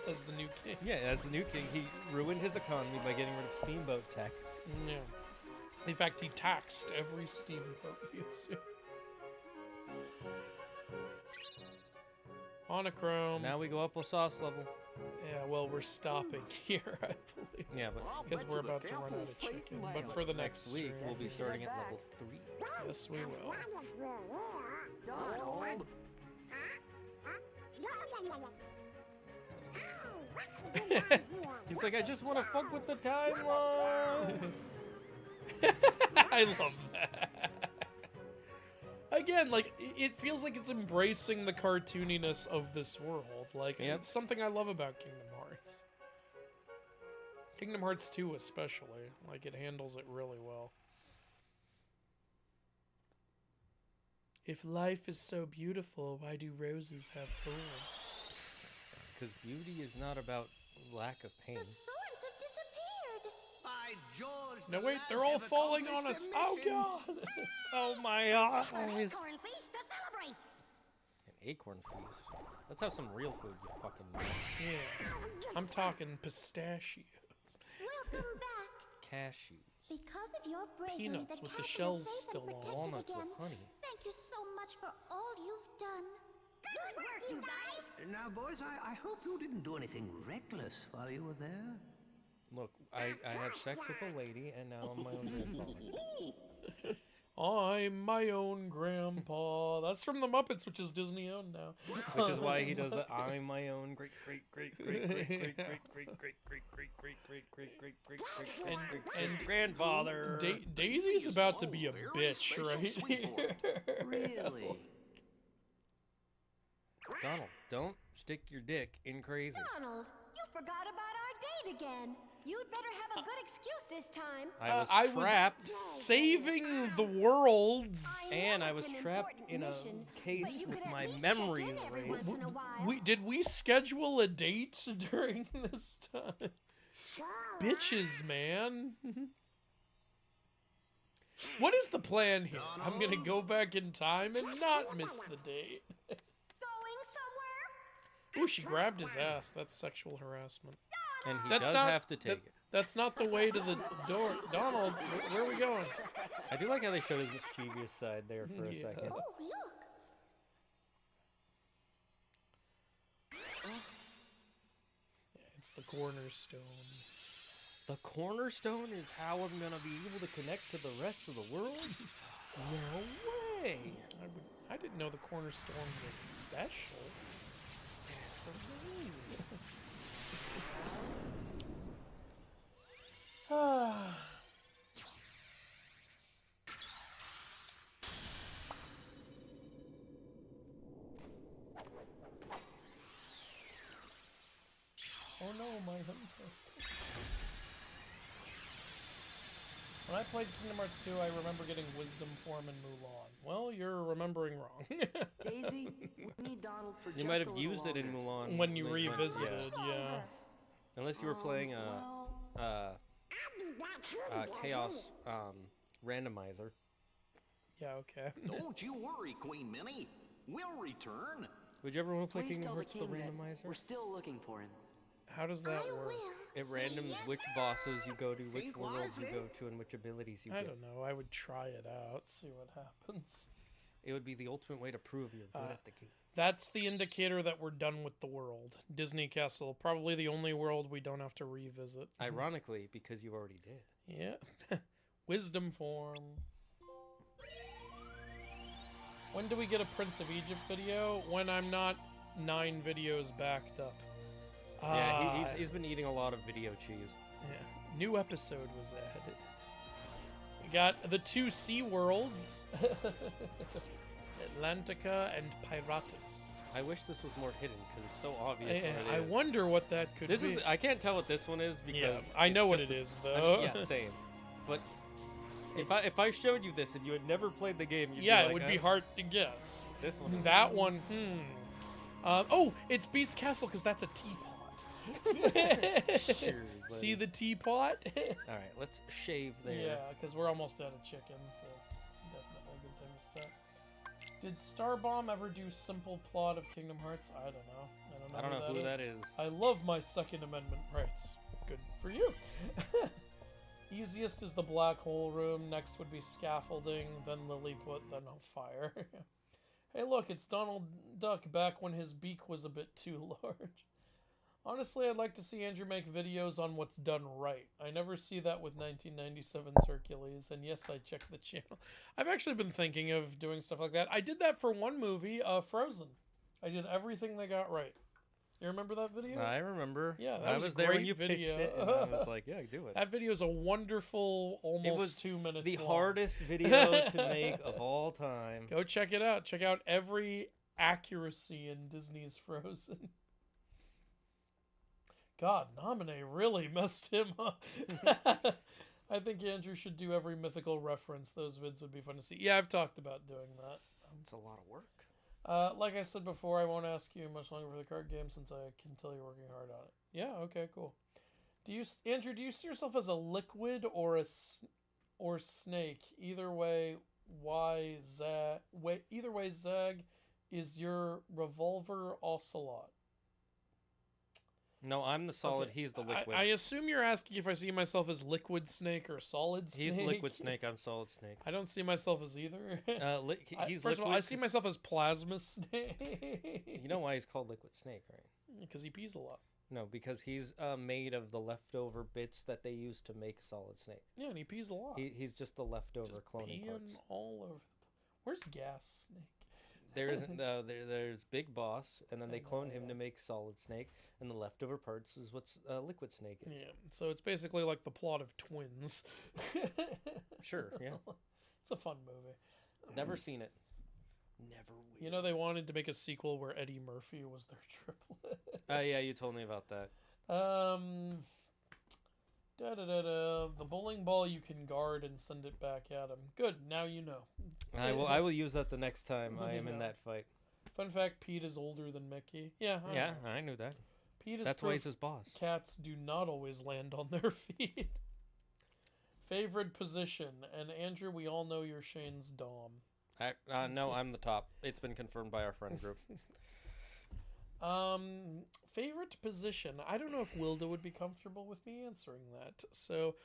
as the new king. Yeah, as the new king, he ruined his economy by getting rid of steamboat tech. Yeah. In fact, he taxed every steamboat user. Monochrome. Now we go up a sauce level. Yeah, well, we're stopping here, I believe. Yeah, but because we're about to run out of chicken. But for the next week, stream, we'll be starting at level 3. Yes, we will. He's like, I just want to fuck with the timeline. I love that. Again, like, it feels like it's embracing the cartooniness of this world. Like, it's something I love about Kingdom Hearts. Kingdom Hearts 2 especially. Like, it handles it really well. If life is so beautiful, why do roses have thorns? Because beauty is not about lack of pain. Thorns have disappeared. By George, No, wait, they're all falling on us. Oh, God. Oh, my eyes. An acorn feast to celebrate. An acorn feast. Let's have some real food, you fucking nuts. Yeah. I'm talking pistachios. Welcome back. Cashews. Because of your bravery, Peanuts the with the castle shells is safe still and on. protected Walnuts again. with honey. Thank you so much for all you've done. Good work, you guys. Now, boys, I hope you didn't do anything reckless while you were there. Look, I had sex with a lady, and now I'm my own grandfather. I'm my own grandpa. That's from the Muppets, which is Disney owned now. Which is why he does that. I'm my own great grandfather. Daisy's about to be a bitch right here. Really? Donald, don't stick your dick in crazy. Donald, you forgot about our date again. You'd better have a good excuse this time. I was trapped. Saving the worlds. And I was trapped in a case with my memory erased. Did we schedule a date during this time? Bitches, man. What is the plan here? I'm gonna go back in time and not miss the date. Going somewhere? Ooh, she grabbed his ass. That's sexual harassment. And he does have to take it. That's not the way to the door. Donald, where are we going? I do like how they showed his mischievous side there for a second. Oh, look. It's the cornerstone. The cornerstone is how I'm gonna be able to connect to the rest of the world? No way! I didn't know the cornerstone was special. That's amazing. Oh no, my hunter. When I played Kingdom Hearts 2, I remember getting Wisdom Form in Mulan. Well, you're remembering wrong. Daisy, we need Donald for you might have used it in Mulan. When you revisited, yeah. Unless you were playing Chaos Randomizer. Yeah, okay. Don't you worry, Queen Minnie. We'll return. Would you ever want to play Please Kingdom tell Hearts the the king that Randomizer? we're still looking for him. How does that work? It randoms which bosses you go to, which worlds you go to, and which abilities you get. I don't know. I would try it out, see what happens. It would be the ultimate way to prove you're good at the game. That's the indicator that we're done with the world. Disney Castle, probably the only world we don't have to revisit. Ironically, because you already did. Yeah. Wisdom Form. When do we get a Prince of Egypt video? When I'm not 9 videos backed up. Yeah, he's been eating a lot of video cheese. Yeah. New episode was added. We got the 2 sea worlds. Atlantica and Piratus. I wish this was more hidden because it's so obvious what it I is. wonder what that could be. I can't tell what this one is because I know what it is though. Yeah, same. But if I showed you this and you had never played the game, you'd be it like, would be hard to guess. This one. That one. Oh, it's Beast Castle because that's a teapot. Sure, See the teapot? All right, let's shave there. Yeah, because we're almost out of chicken, so it's definitely a good time to start. Did Starbomb ever do simple plot of Kingdom Hearts? I don't know. I don't know who that is. I love my Second Amendment rights. Good for you. Easiest is the black hole room. Next would be scaffolding, then Lilliput, then fire. Hey, look, it's Donald Duck back when his beak was a bit too large. Honestly, I'd like to see Andrew make videos on what's done right. I never see that with 1997 Hercules, and yes, I check the channel. I've actually been thinking of doing stuff like that. I did that for one movie, Frozen. I did everything they got right. You remember that video? I remember. Yeah, that I was was a there great when you video. pitched it, and I was like, yeah, do it. That video is a wonderful, almost it was 2 minutes the long. hardest video to make of all time. Go check it out. Check out every accuracy in Disney's Frozen. God, Naminé really messed him up. I think Andrew should do every mythical reference. Those vids would be fun to see. Yeah, I've talked about doing that. It's a lot of work. Like I said before, I won't ask you much longer for the card game since I can tell you're working hard on it. Yeah, okay, cool. Andrew, do you see yourself as a liquid or snake? Either way, Zag is your revolver ocelot. No, I'm the solid. Okay. He's the liquid. I assume you're asking if I see myself as liquid snake or solid snake. He's liquid snake. I'm solid snake. I don't see myself as either. He's first of all, liquid I see myself as plasma snake. You know why he's called liquid snake, right? Because he pees a lot. No, because he's made of the leftover bits that they use to make solid snake. Yeah, and he pees a lot. He's just the leftover cloning peeing parts. all over. Where's Gas Snake? There isn't. There's Big Boss, and then they cloned him to make Solid Snake, and the leftover parts is what's Liquid Snake is. Yeah, so it's basically like the plot of Twins. Sure, yeah. It's a fun movie. Never seen it. Never will. You know they wanted to make a sequel where Eddie Murphy was their triplet. Yeah, you told me about that. The bowling ball you can guard and send it back at him. Good, now you know. I will use that the next time I am in that fight. Fun fact, Pete is older than Mickey. Yeah, I knew that. Pete is That's why he's his boss. Cats do not always land on their feet. Favorite position, and Andrew, we all know you're Shane's dom. No, I'm the top. It's been confirmed by our friend group. Favorite position. I don't know if Wilda would be comfortable with me answering that. So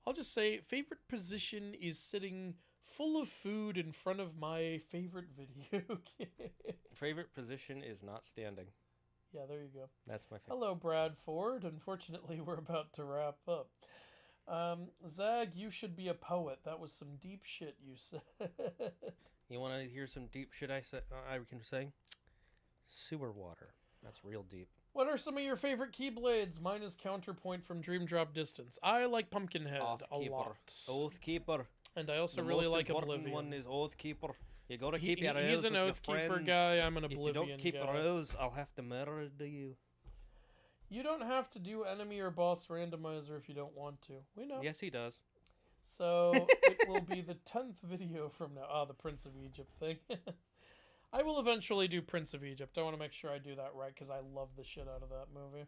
I'll just say favorite position is sitting full of food in front of my favorite video game. Favorite position is not standing. Yeah, there you go. That's my favorite. Hello, Brad Ford. Unfortunately, we're about to wrap up. Zag, you should be a poet. That was some deep shit you said. You want to hear some deep shit I can say? Sewer water. That's real deep. What are some of your favorite Keyblades? Mine is Counterpoint from Dream Drop Distance. I like Pumpkinhead a lot. Oathkeeper. And I also really like Oblivion. The most important one is Oathkeeper. You gotta keep your He's an Oathkeeper guy. I'm an Oblivion guy. If you don't keep your oaths, I'll have to murder you. You don't have to do enemy or boss randomizer if you don't want to. We know. Yes, he does. So it will be the 10th video from now. The Prince of Egypt thing. I will eventually do Prince of Egypt. I want to make sure I do that right because I love the shit out of that movie.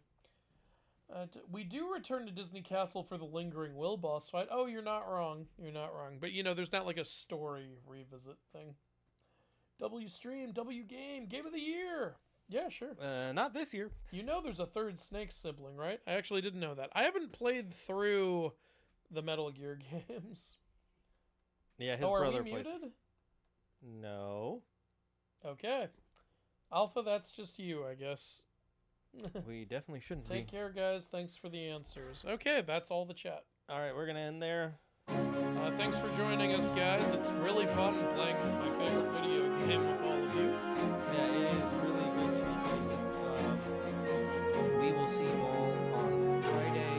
We do return to Disney Castle for the Lingering Will boss fight. Oh, you're not wrong. You're not wrong. But, you know, there's not like a story revisit thing. W Stream, W Game, Game of the Year. Yeah, sure. Not this year. You know there's a third Snake sibling, right? I actually didn't know that. I haven't played through the Metal Gear games. Yeah, his brother are we played. Muted? No. Okay. Alpha, that's just you, I guess. We definitely shouldn't be. Take care, guys. Thanks for the answers. Okay, that's all the chat. All right, we're going to end there. Thanks for joining us, guys. It's really fun playing my favorite video game with all of you. Yeah, it is really good to play this. We will see you all on Friday.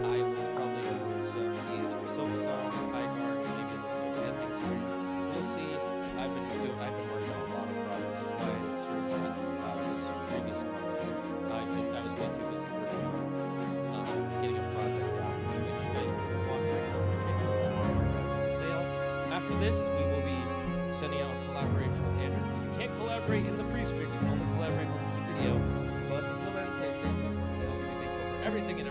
I will probably do some either soap song, high guard, maybe the ending stream. We'll see. I've been working on a lot of projects. That's why I streamed this previous one. I was way too busy working on getting a project out, which did watch right now my channel fail. After this, we will be sending out a collaboration with Andrew. You can't collaborate in the pre-stream. You can only collaborate with this video. But until then, stay safe, stay for everything in